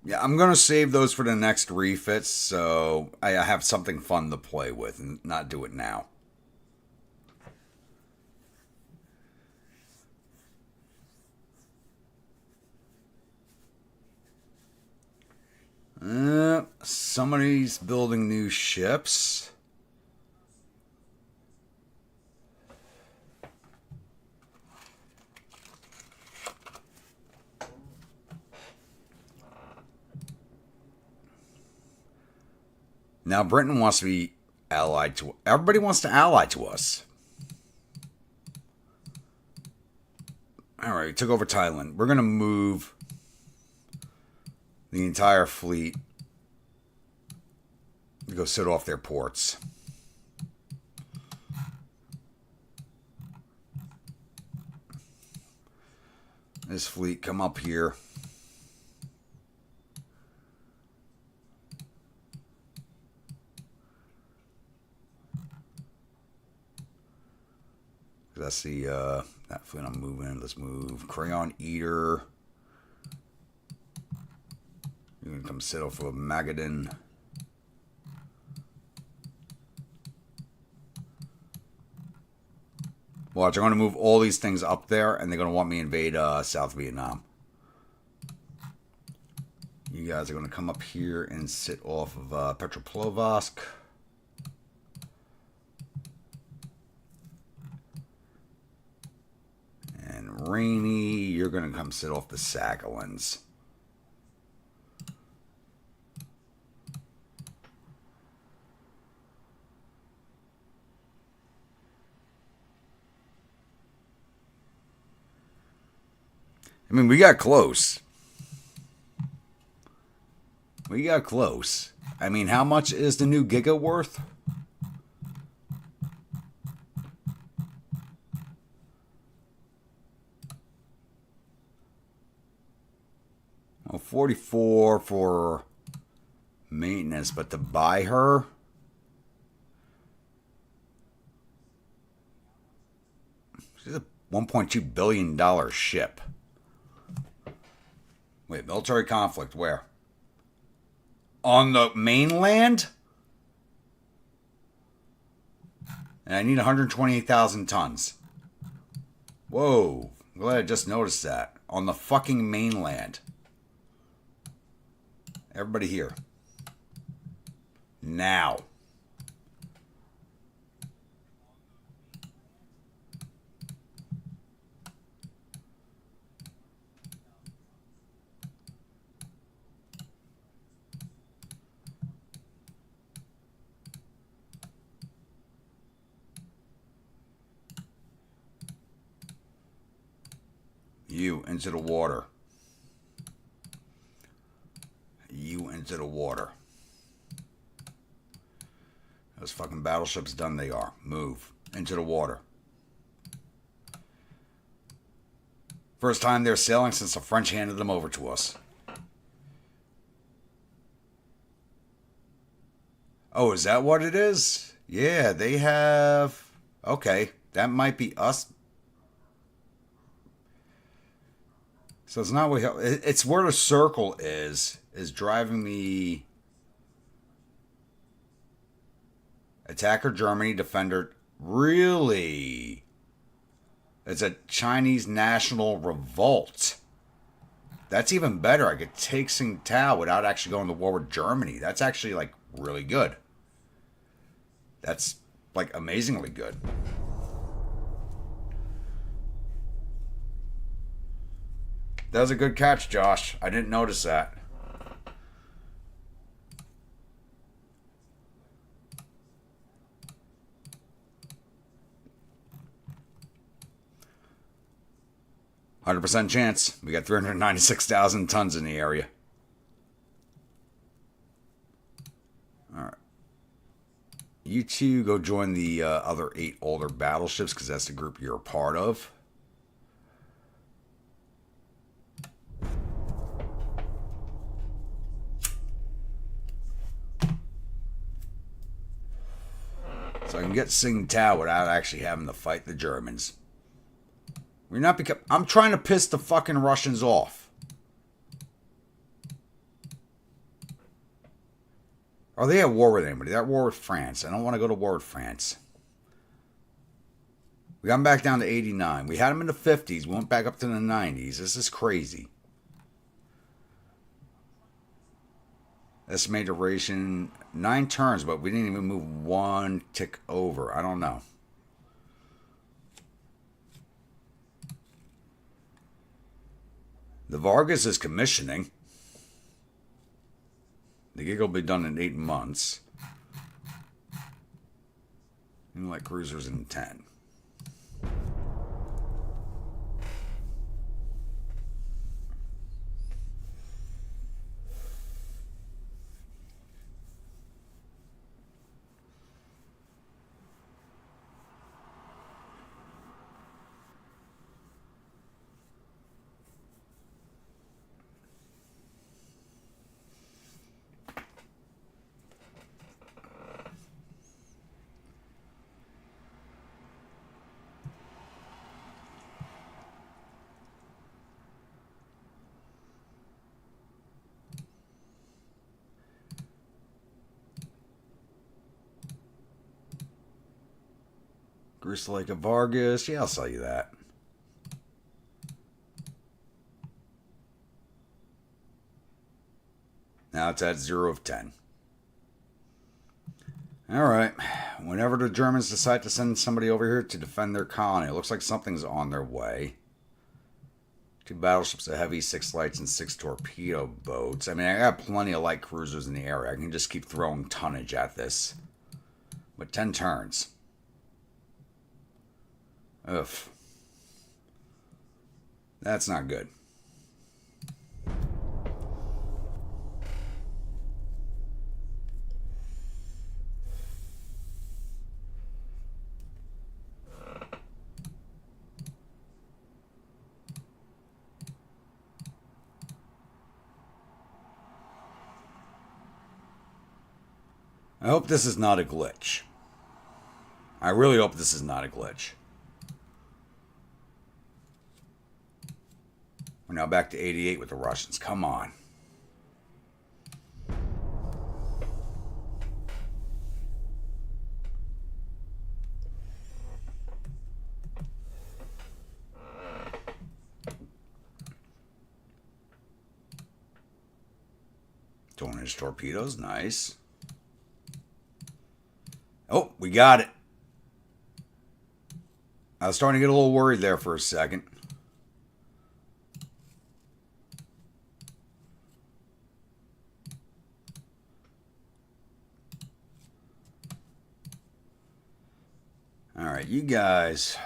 Yeah, I'm going to save those for the next refits, so I have something fun to play with and not do it now. Somebody's building new ships. Now Britain wants to be allied to... Everybody wants to ally to us. Alright, we took over Thailand. We're going to move the entire fleet to go sit off their ports. This fleet, come up here. That's the that fleet I'm moving. Let's move Crayon Eater. You're gonna come sit off of Magadan. Watch, I'm gonna move all these things up there, and they're gonna want me to invade South Vietnam. You guys are gonna come up here and sit off of Petropavlovsk. Rainy, you're going to come sit off the Sakhalins. I mean, we got close. We got close. I mean, how much is the new Giga worth? Well, 44 for maintenance, but to buy her, she's a $1.2 billion ship. Wait, military conflict, where? On the mainland? And I need 128,000 tons. Whoa, I'm glad I just noticed that. On the fucking mainland. Everybody here. Now. You into the water. You into the water. Those fucking battleships done they are. Move. Into the water. First time they're sailing since the French handed them over to us. Oh, is that what it is? Yeah, they have... Okay, that might be us. So it's not what... It's where the circle is driving me... Attacker Germany, Defender Really? It's a Chinese national revolt. That's even better. I could take Tsingtao without actually going to war with Germany. That's actually, like, really good. That's, like, amazingly good. That was a good catch, Josh. I didn't notice that. %100 chance. We got 396,000 tons in the area. All right. You two go join the other 8 older battleships because that's the group you're a part of. So I can get Tsingtao without actually having to fight the Germans. We're not become. I'm trying to piss the fucking Russians off. Are they at war with anybody? They're at war with France. I don't want to go to war with France. We got them back down to 89. We had them in the 50s. We went back up to the 90s. This is crazy. Estimated duration 9 turns, but we didn't even move 1 tick over. I don't know. The Vargas is commissioning. The gig will be done in 8 months. And like cruisers in 10. Grease like a Vargas. Yeah, I'll sell you that. Now it's at 0 of 10. Alright. Whenever the Germans decide to send somebody over here to defend their colony, it looks like something's on their way. 2 battleships, a heavy, 6 lights, and 6 torpedo boats. I mean, I got plenty of light cruisers in the area. I can just keep throwing tonnage at this. But 10 turns. Ugh. That's not good. I hope this is not a glitch. I really hope this is not a glitch. We're now back to 88 with the Russians. Come on. Tornado torpedoes, nice. Oh, we got it. I was starting to get a little worried there for a second. All right, you guys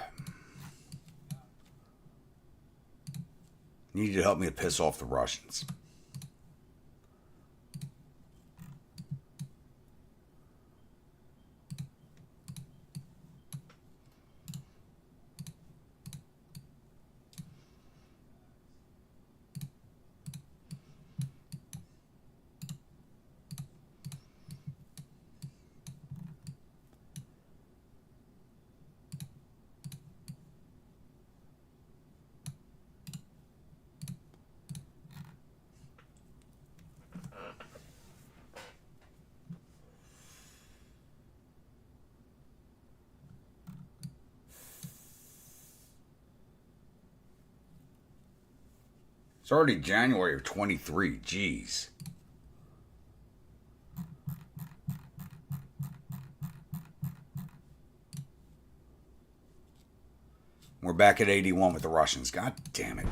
need to help me to piss off the Russians. It's already January of 23. Jeez. We're back at 81 with the Russians. God damn it.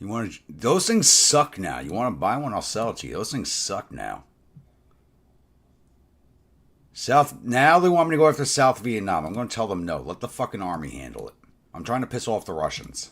You want to? Those things suck now. You want to buy one? I'll sell it to you. Those things suck now. South. Now they want me to go after South Vietnam. I'm going to tell them no. Let the fucking army handle it. I'm trying to piss off the Russians.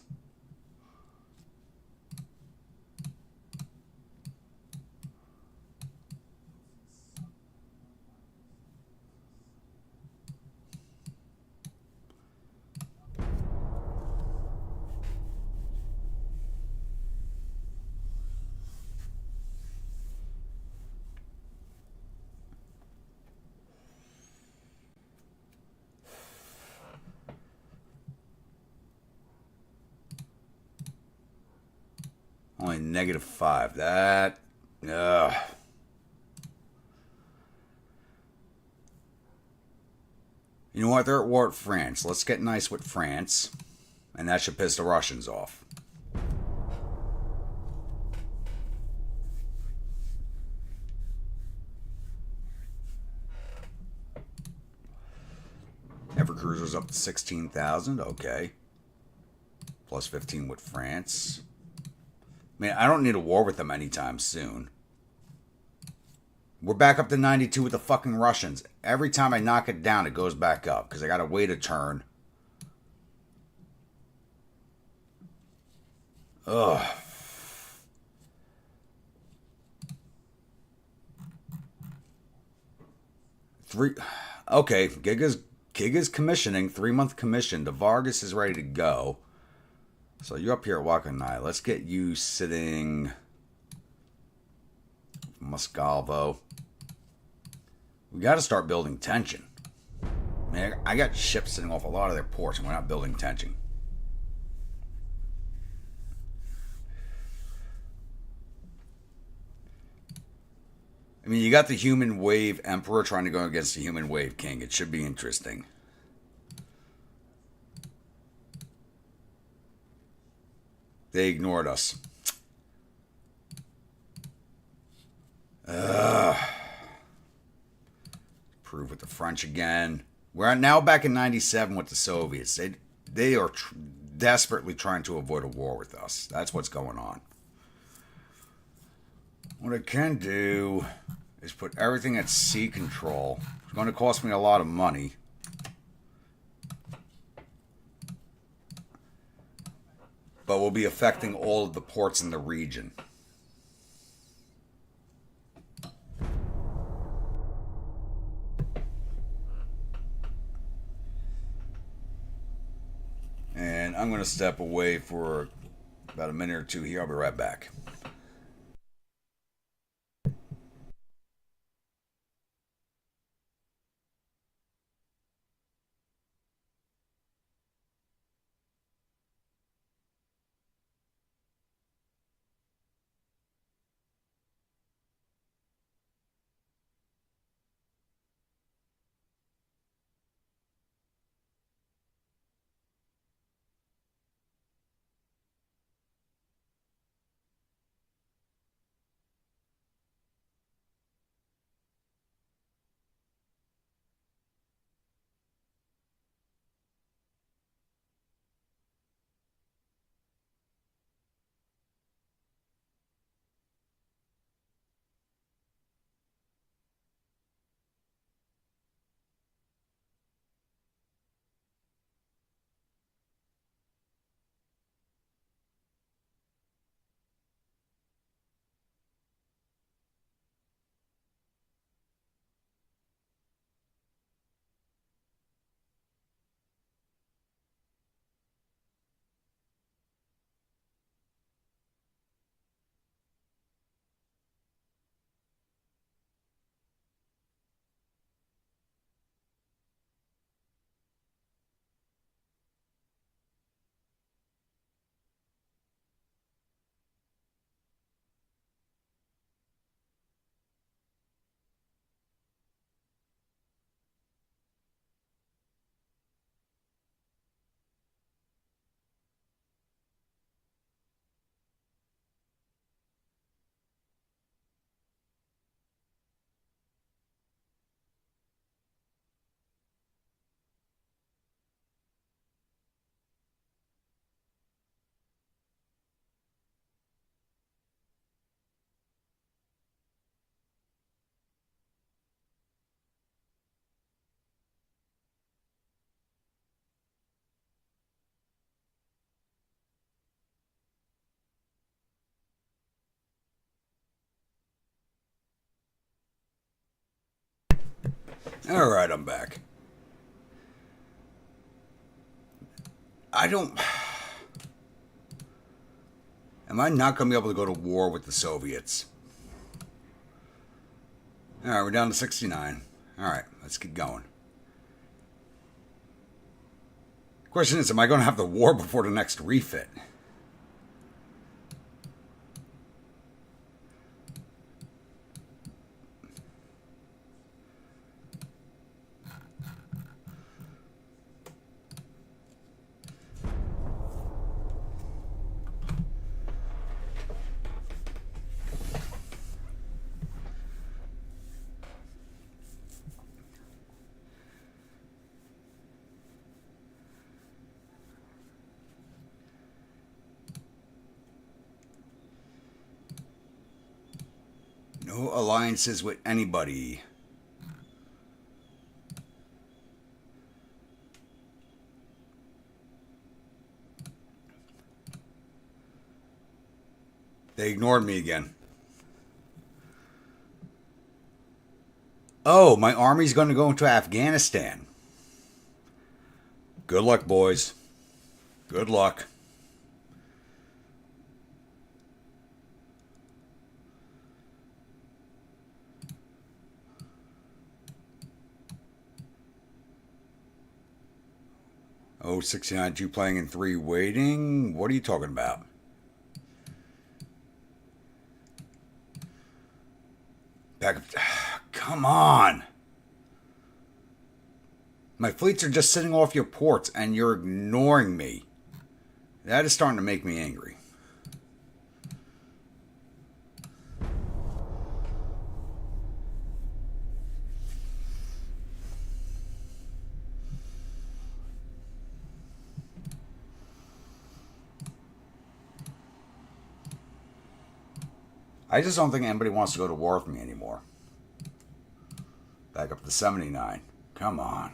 Only -5. That. Ugh. You know what? They're at war with France. Let's get nice with France. And that should piss the Russians off. Ever Cruiser's up to 16,000. Okay. Plus 15 with France. Man, I don't need a war with them anytime soon. We're back up to 92 with the fucking Russians. Every time I knock it down, it goes back up because I got to wait a turn. Ugh. Okay, Giga's commissioning, 3-month commission. The Vargas is ready to go. So you're up here at Wakanai. Let's get you sitting Moscovo. We got to start building tension. Man, I got ships sitting off a lot of their ports, and we're not building tension. I mean, you got the Human Wave Emperor trying to go against the Human Wave King. It should be interesting. They ignored us. Prove with the French again. We're now back in 97 with the Soviets. They are desperately trying to avoid a war with us. That's what's going on. What I can do is put everything at sea control. It's going to cost me a lot of money. But will be affecting all of the ports in the region. And I'm going to step away for about a minute or two here. I'll be right back. Alright, I'm back. I don't... Am I not going to be able to go to war with the Soviets? Alright, we're down to 69. Alright, let's get going. Question is, am I going to have the war before the next refit? No alliances with anybody. They ignored me again. Oh, my army's going to go into Afghanistan. Good luck, boys. Good luck. Oh, 69, 2 playing in 3 waiting. What are you talking about? Back up. Come on. My fleets are just sitting off your ports and you're ignoring me. That is starting to make me angry. I just don't think anybody wants to go to war with me anymore. Back up to 79. Come on.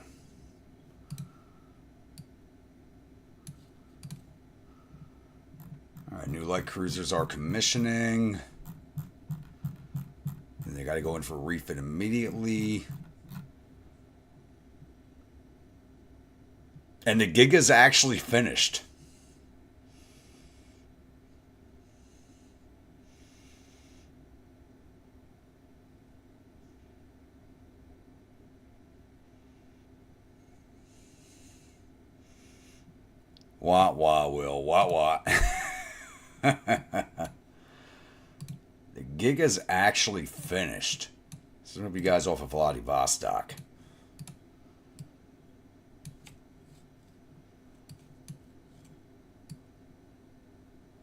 Alright, new light cruisers are commissioning. And they got to go in for a refit immediately. And the gig is actually finished. Wah, wah, Will. Wah, wah. The gig is actually finished. Some of you guys off of Vladivostok.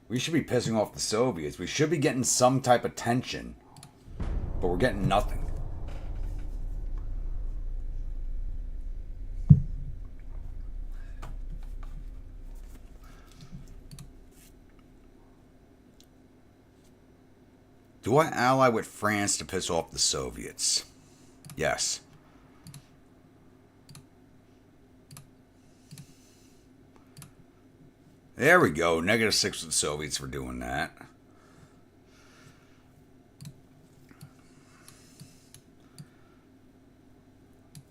We should be pissing off the Soviets. We should be getting some type of tension. But we're getting nothing. Do I ally with France to piss off the Soviets? Yes. There we go. -6 with the Soviets for doing that.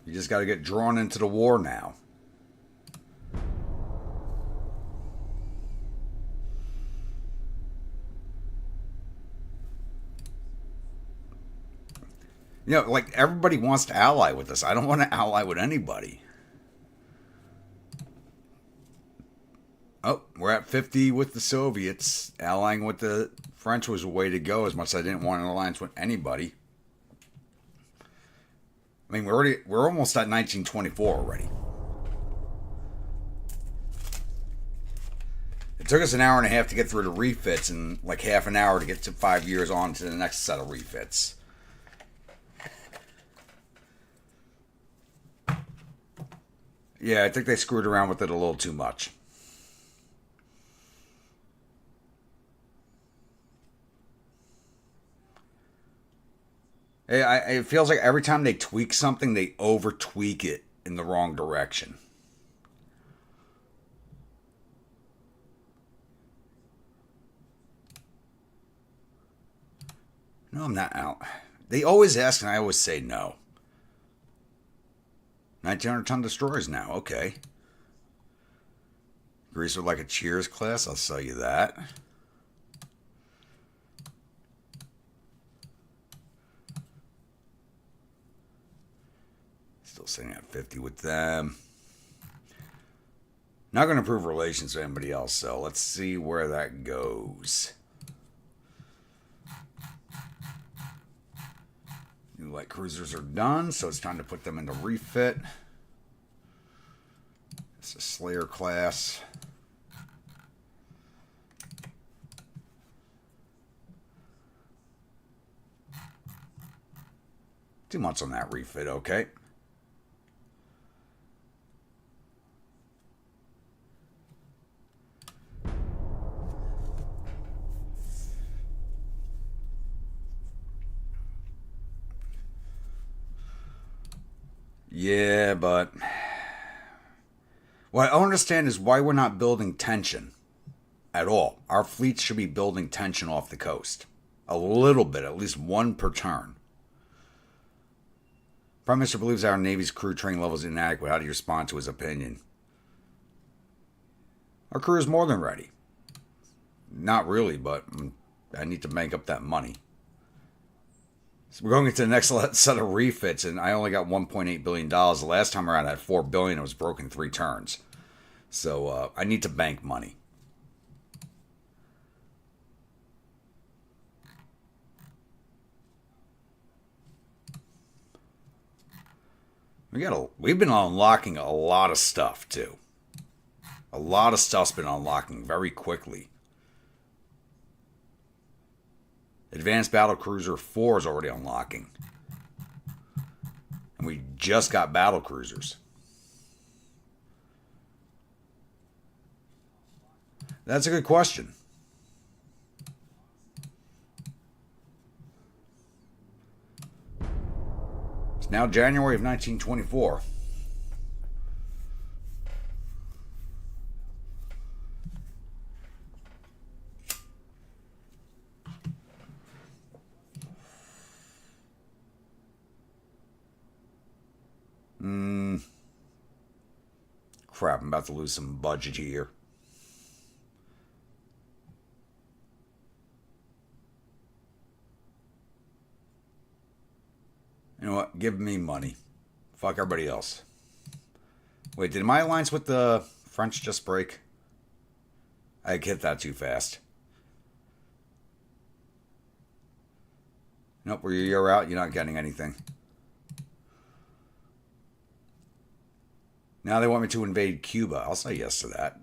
You just got to get drawn into the war now. You know, like, everybody wants to ally with us. I don't want to ally with anybody. Oh, we're at 50 with the Soviets. Allying with the French was a way to go, as much as I didn't want an alliance with anybody. I mean, we're almost at 1924 already. It took us an hour and a half to get through the refits and like half an hour to get to 5 years on to the next set of refits. Yeah, I think they screwed around with it a little too much. It feels like every time they tweak something, they over-tweak it in the wrong direction. No, I'm not out. They always ask, and I always say no. 1,900-ton destroyers now. Okay. Greaser like a Cheers class. I'll sell you that. Still sitting at 50 with them. Not going to improve relations with anybody else, so let's see where that goes. New light cruisers are done, so it's time to put them into refit. It's a Slayer class. Two months on that refit, okay. Yeah, but what I don't understand is why we're not building tension at all. Our fleet should be building tension off the coast. A little bit, at least one per turn. Prime Minister believes our Navy's crew training level is inadequate. How do you respond to his opinion? Our crew is more than ready. Not really, but I need to make up that money. So we're going into the next set of refits, and I only got $1.8 billion. The last time around, I had $4 billion. It was broken 3 turns. So I need to bank money. We've been unlocking a lot of stuff, too. A lot of stuff's been unlocking very quickly. Advanced Battlecruiser 4 is already unlocking. And we just got Battlecruisers. That's a good question. It's now January of 1924. Crap, I'm about to lose some budget here. You know what? Give me money. Fuck everybody else. Wait, did my alliance with the French just break? I hit that too fast. Nope, where you're out, you're not getting anything. Now they want me to invade Cuba. I'll say yes to that.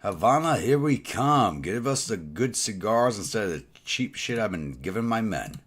Havana, here we come. Give us the good cigars instead of the cheap shit I've been giving my men.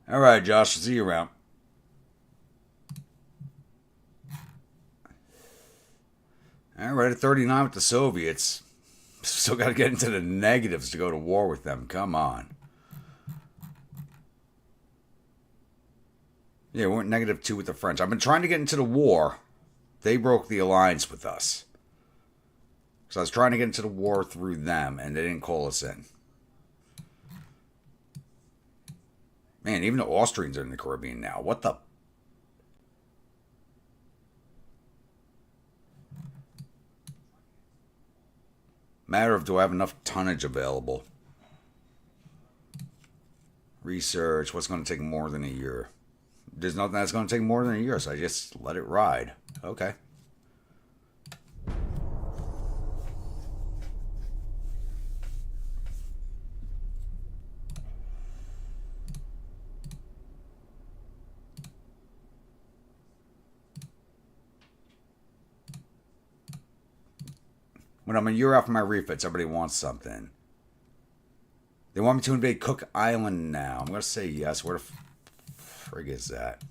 All right, Josh. See you around. All right, at 39 with the Soviets. Still got to get into the negatives to go to war with them. Come on. Yeah, we're -2 with the French. I've been trying to get into the war. They broke the alliance with us. So I was trying to get into the war through them, and they didn't call us in. Man, even the Austrians are in the Caribbean now. What the? Matter of do I have enough tonnage available? Research. What's going to take more than a year? There's nothing that's going to take more than a year, so I just let it ride. Okay. When I'm a year out from my refits, everybody wants something. They want me to invade Cook Island now. I'm going to say yes. Where the frig is that?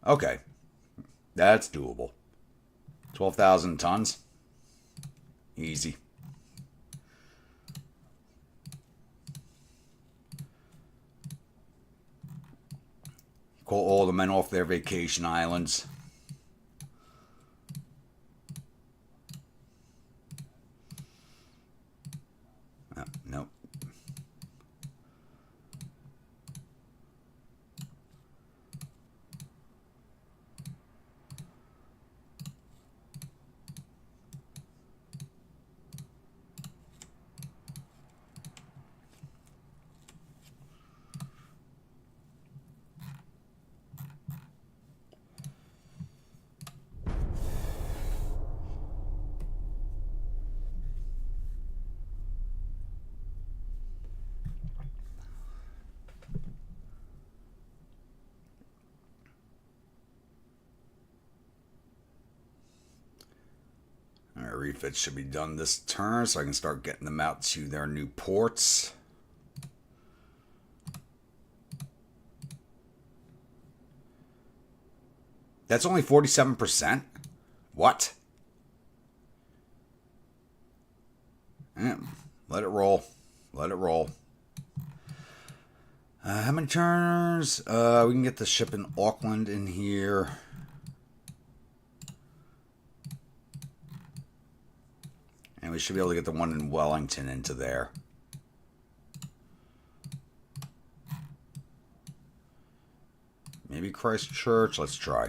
Okay. That's doable. 12,000 tons. Easy. Call all the men off their vacation islands. Oh, nope. Alright, refits should be done this turn, so I can start getting them out to their new ports. That's only 47%? What? Let it roll. Let it roll. How many turns? We can get the ship in Auckland in here. And we should be able to get the one in Wellington into there. Maybe Christchurch. Let's try.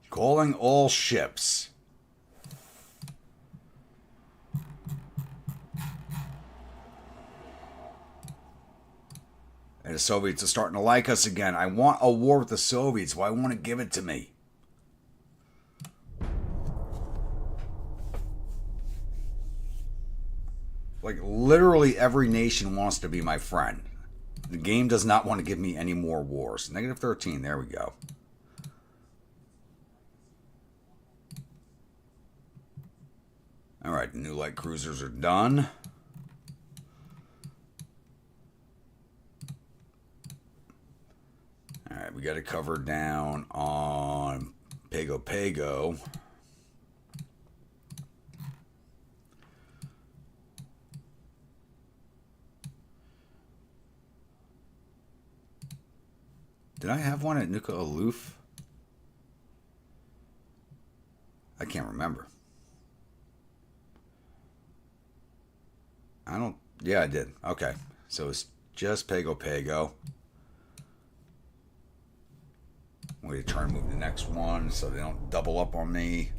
Calling all ships. And the Soviets are starting to like us again. I want a war with the Soviets. Why won't it give it to me? Like, literally every nation wants to be my friend. The game does not want to give me any more wars. Negative 13. There we go. Alright, the new light cruisers are done. Alright, we got to cover down on Pago Pago. Did I have one at Nuka Aloof? I can't remember. I don't... Yeah, I did. Okay. So it's just Pago Pago. I'm going to try and move the next one so they don't double up on me.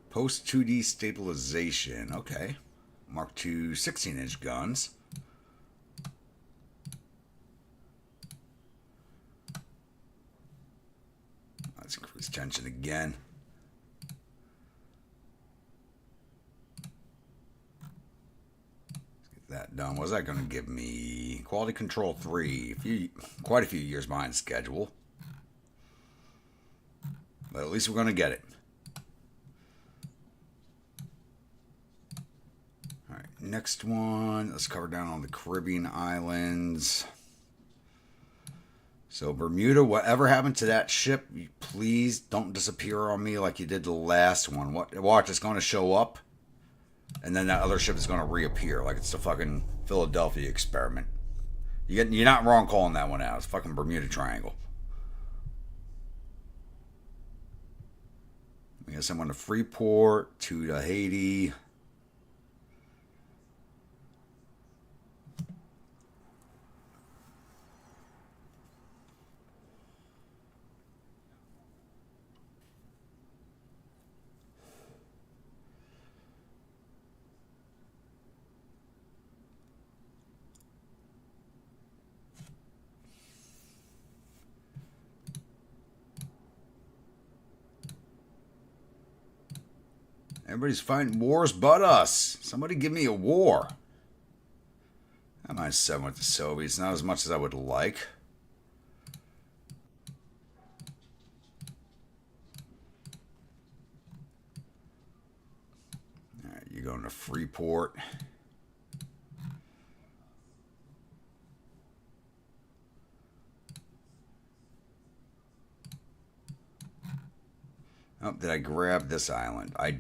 Post 2D stabilization. Okay. Mark II 16-inch guns. Let's increase tension again. Let's get that done. What is that going to give me? Quality Control 3. Quite a few years behind schedule. But at least we're going to get it. Next one, let's cover down on the Caribbean islands. So Bermuda, whatever happened to that ship, please don't disappear on me like you did the last one. Watch, it's going to show up, and then that other ship is going to reappear like it's the fucking Philadelphia experiment. You're not wrong calling that one out. It's fucking Bermuda Triangle. We got someone to Freeport, two to Haiti. Everybody's fighting wars but us. Somebody give me a war. I'm not seven with the Soviets, not as much as I would like. Alright, you're going to Freeport. Oh, did I grab this island? I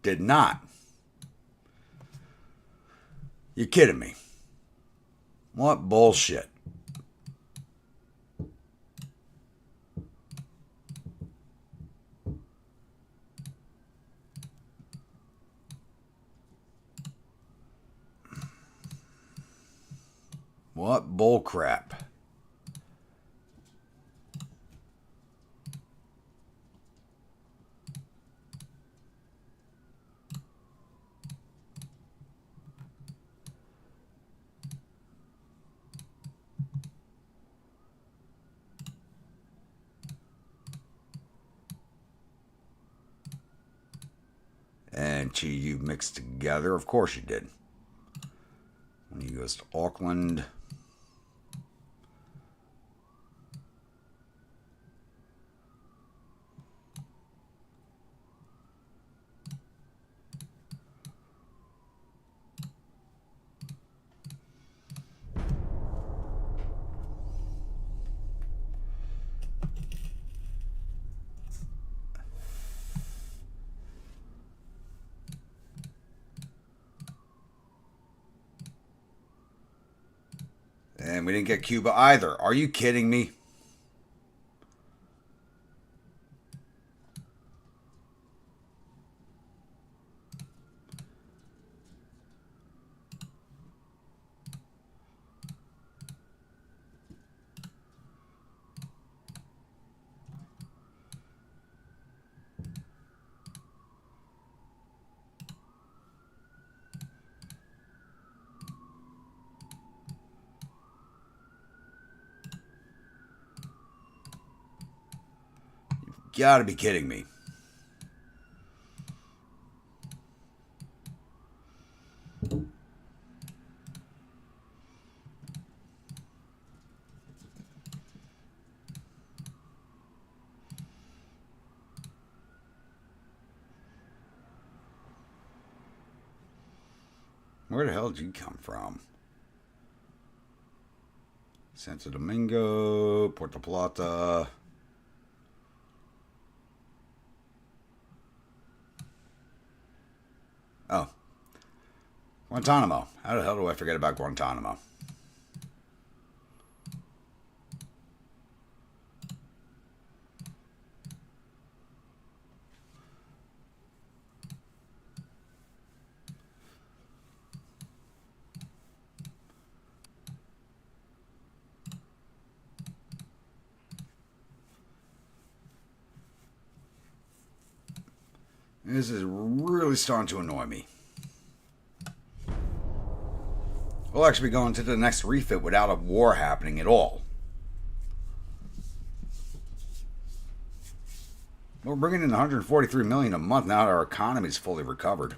did not. You're kidding me. What bullshit. What bullcrap. And you mixed together. Of course you did. When he goes to Auckland. And we didn't get Cuba either. Are you kidding me? You gotta be kidding me. Where the hell did you come from? Santo Domingo, Puerto Plata. Oh. Guantanamo. How the hell do I forget about Guantanamo? This is really starting to annoy me. We'll actually be going to the next refit without a war happening at all. We're bringing in 143 million a month now that our economy is fully recovered.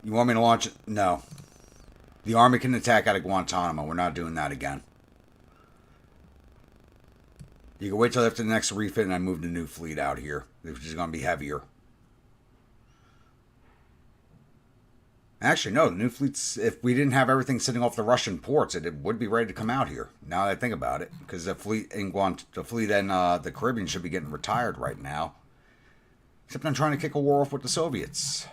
You want me to launch it? No. The Army can attack out of Guantanamo. We're not doing that again. You can wait till after the next refit and I move the new fleet out here, which is going to be heavier. Actually, no, the new fleets, if we didn't have everything sitting off the Russian ports, it would be ready to come out here. Now that I think about it, because the fleet in the Caribbean should be getting retired right now. Except I'm trying to kick a war off with the Soviets.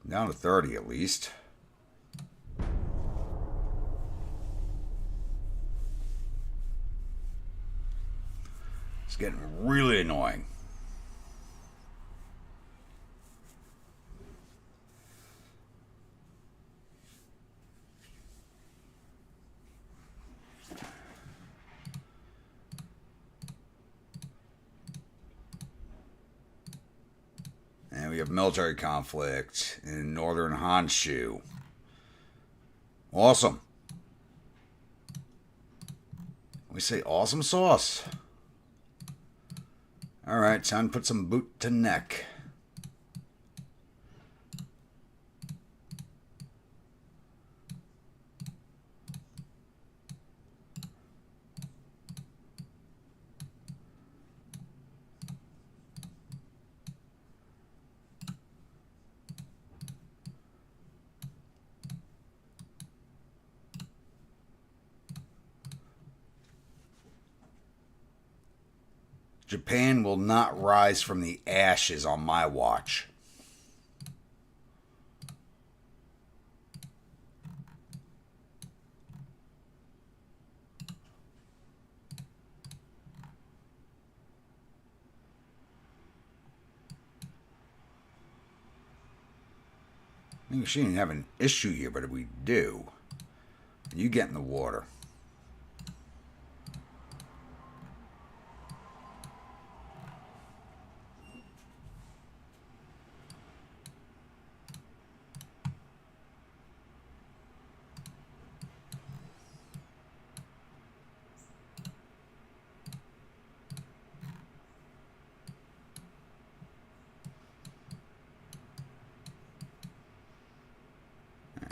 Down to 30 at least. It's getting really annoying. And we have military conflict in northern Honshu. Awesome. We say awesome sauce. Alright, time to put some boot to neck. Japan will not rise from the ashes on my watch. I think we shouldn't have an issue here, but if we do, you get in the water.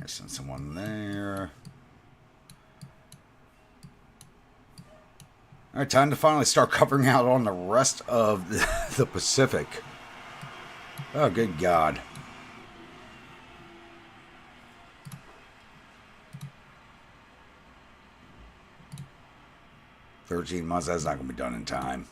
Send someone there. All right, time to finally start covering out on the rest of the Pacific. Oh, good God. $13 months, that's not going to be done in time.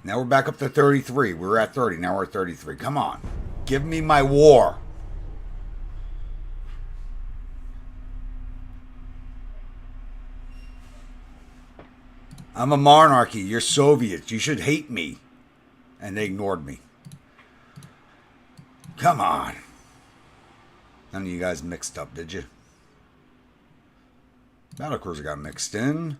Now we're back up to 33. We were at 30. Now we're at 33. Come on. Give me my war. I'm a monarchy. You're Soviets. You should hate me. And they ignored me. Come on. None of you guys mixed up, did you? Battlecruiser got mixed in.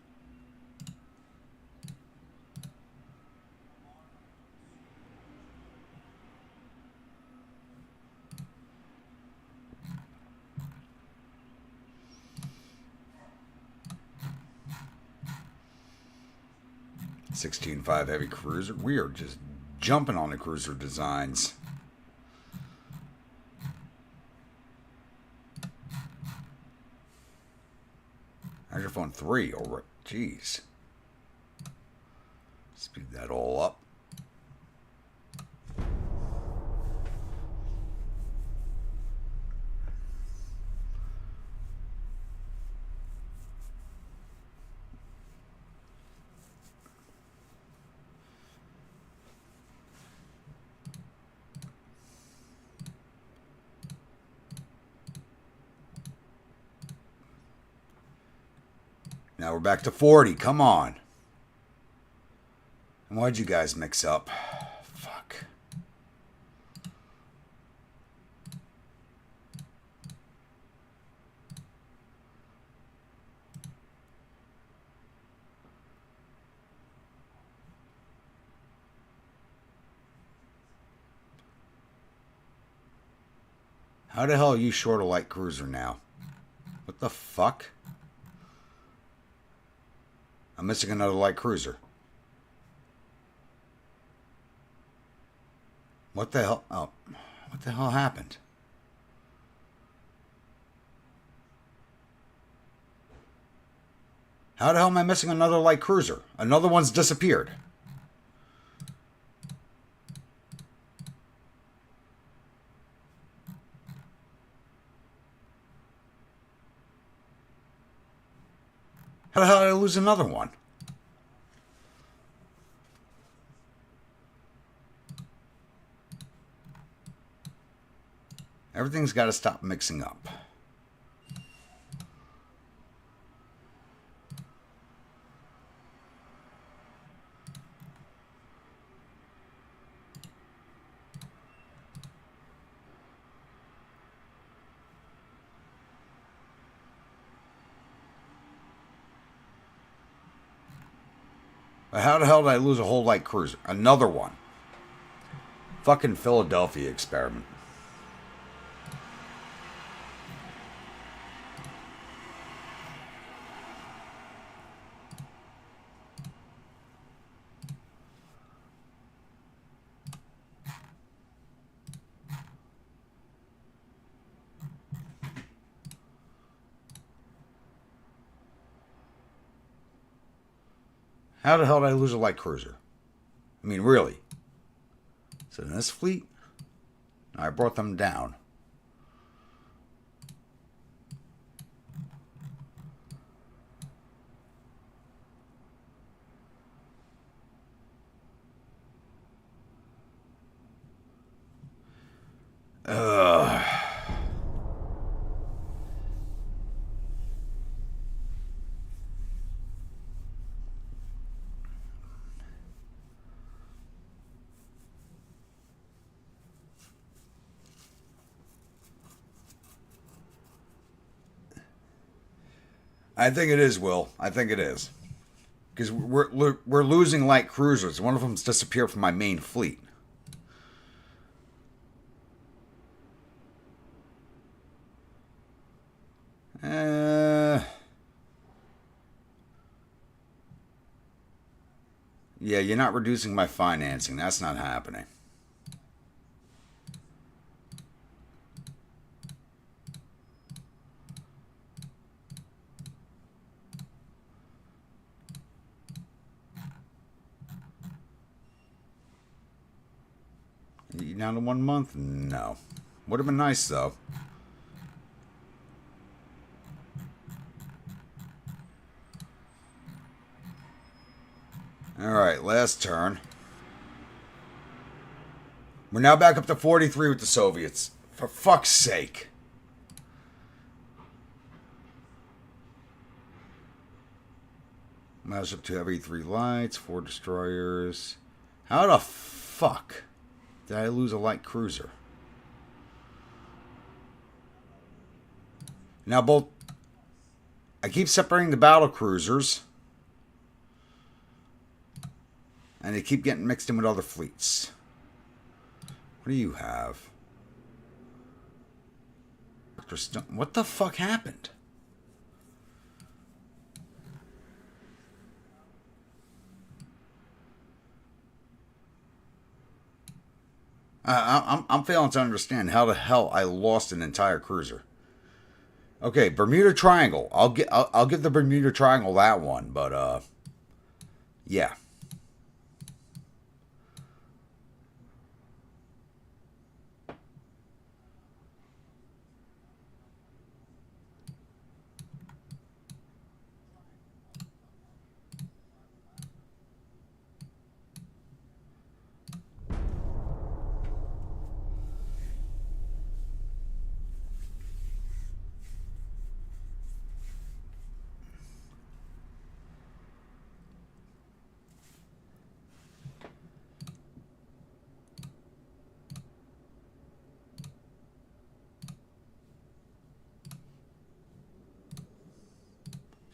$16.5 heavy cruiser. We are just jumping on the cruiser designs. Hydrophone 3. Oh, jeez. Speed that all up. Now we're back to 40. Come on. And why'd you guys mix up? Fuck. How the hell are you short a light cruiser now? What the fuck? I'm missing another light cruiser. What the hell? Oh, what the hell happened? How the hell am I missing another light cruiser? Another one's disappeared. How the hell did I lose another one? Everything's got to stop mixing up. How the hell did I lose a whole light cruiser? Another one. Fucking Philadelphia experiment. How the hell did I lose a light cruiser? I mean, really? Is it in this fleet? I brought them down. Ugh. I think it is, Will. I think it is. Because we're losing light cruisers. One of them's disappeared from my main fleet. Yeah, you're not reducing my financing. That's not happening. You down to 1 month? No. Would have been nice, though. Alright, last turn. We're now back up to 43 with the Soviets. For fuck's sake. Mouse up to every 3 lights, 4 destroyers. How the fuck did I lose a light cruiser? Now both... I keep separating the battle cruisers. And they keep getting mixed in with other fleets. What do you have? What the fuck happened? I'm failing to understand how the hell I lost an entire cruiser. Okay, Bermuda Triangle. I'll give the Bermuda Triangle that one, but yeah.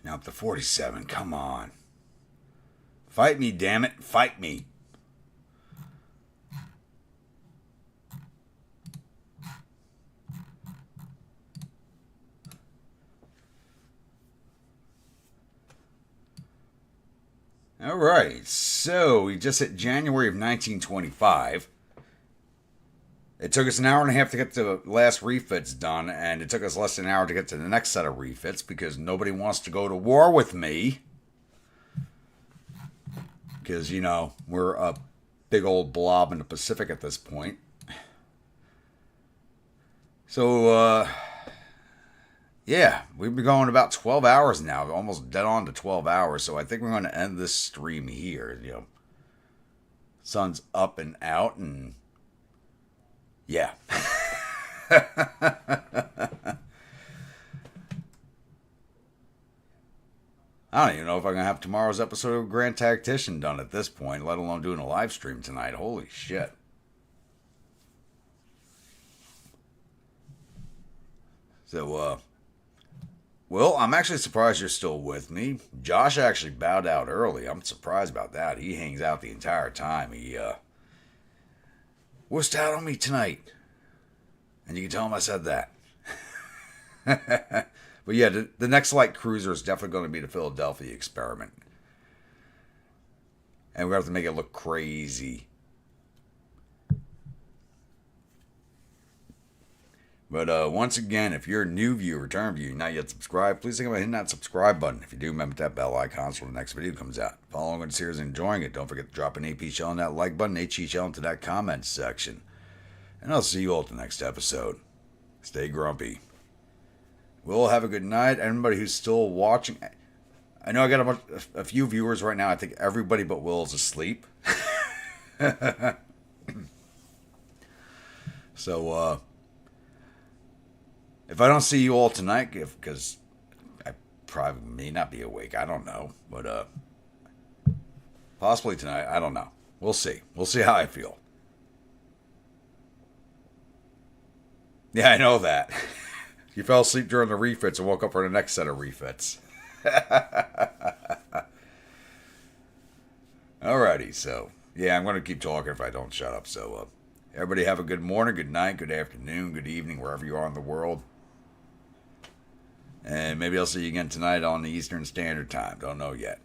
Now up to 47. Come on. Fight me, damn it. Fight me. All right. So we just hit January of 1925. It took us an hour and a half to get the last refits done, and it took us less than an hour to get to the next set of refits because nobody wants to go to war with me. Because, you know, we're a big old blob in the Pacific at this point. So, yeah, we've been going about 12 hours now, almost dead on to 12 hours. So I think we're going to end this stream here. You know, sun's up and out, and yeah. I don't even know if I'm going to have tomorrow's episode of Grand Tactician done at this point, let alone doing a live stream tonight. Holy shit. So, Well, I'm actually surprised you're still with me. Josh actually bowed out early. I'm surprised about that. He hangs out the entire time. He wussed out on me tonight. And you can tell him I said that. But yeah, the next light cruiser is definitely going to be the Philadelphia experiment. And we're going to have to make it look crazy. But once again, if you're a new viewer, return viewer, not yet subscribed, please think about hitting that subscribe button. If you do, remember that bell icon so when the next video comes out. Following the series and enjoying it, don't forget to drop an AP shell on that like button, HE shell into that comment section. And I'll see you all at the next episode. Stay grumpy. We'll have a good night. Everybody who's still watching, I know I got a few viewers right now. I think everybody but Will is asleep. So, if I don't see you all tonight, because I probably may not be awake, I don't know. But possibly tonight, I don't know. We'll see. We'll see how I feel. Yeah, I know that. You fell asleep during the refits and woke up for the next set of refits. Alrighty, so yeah, I'm going to keep talking if I don't shut up. So everybody have a good morning, good night, good afternoon, good evening, wherever you are in the world. And maybe I'll see you again tonight on the Eastern Standard Time. Don't know yet.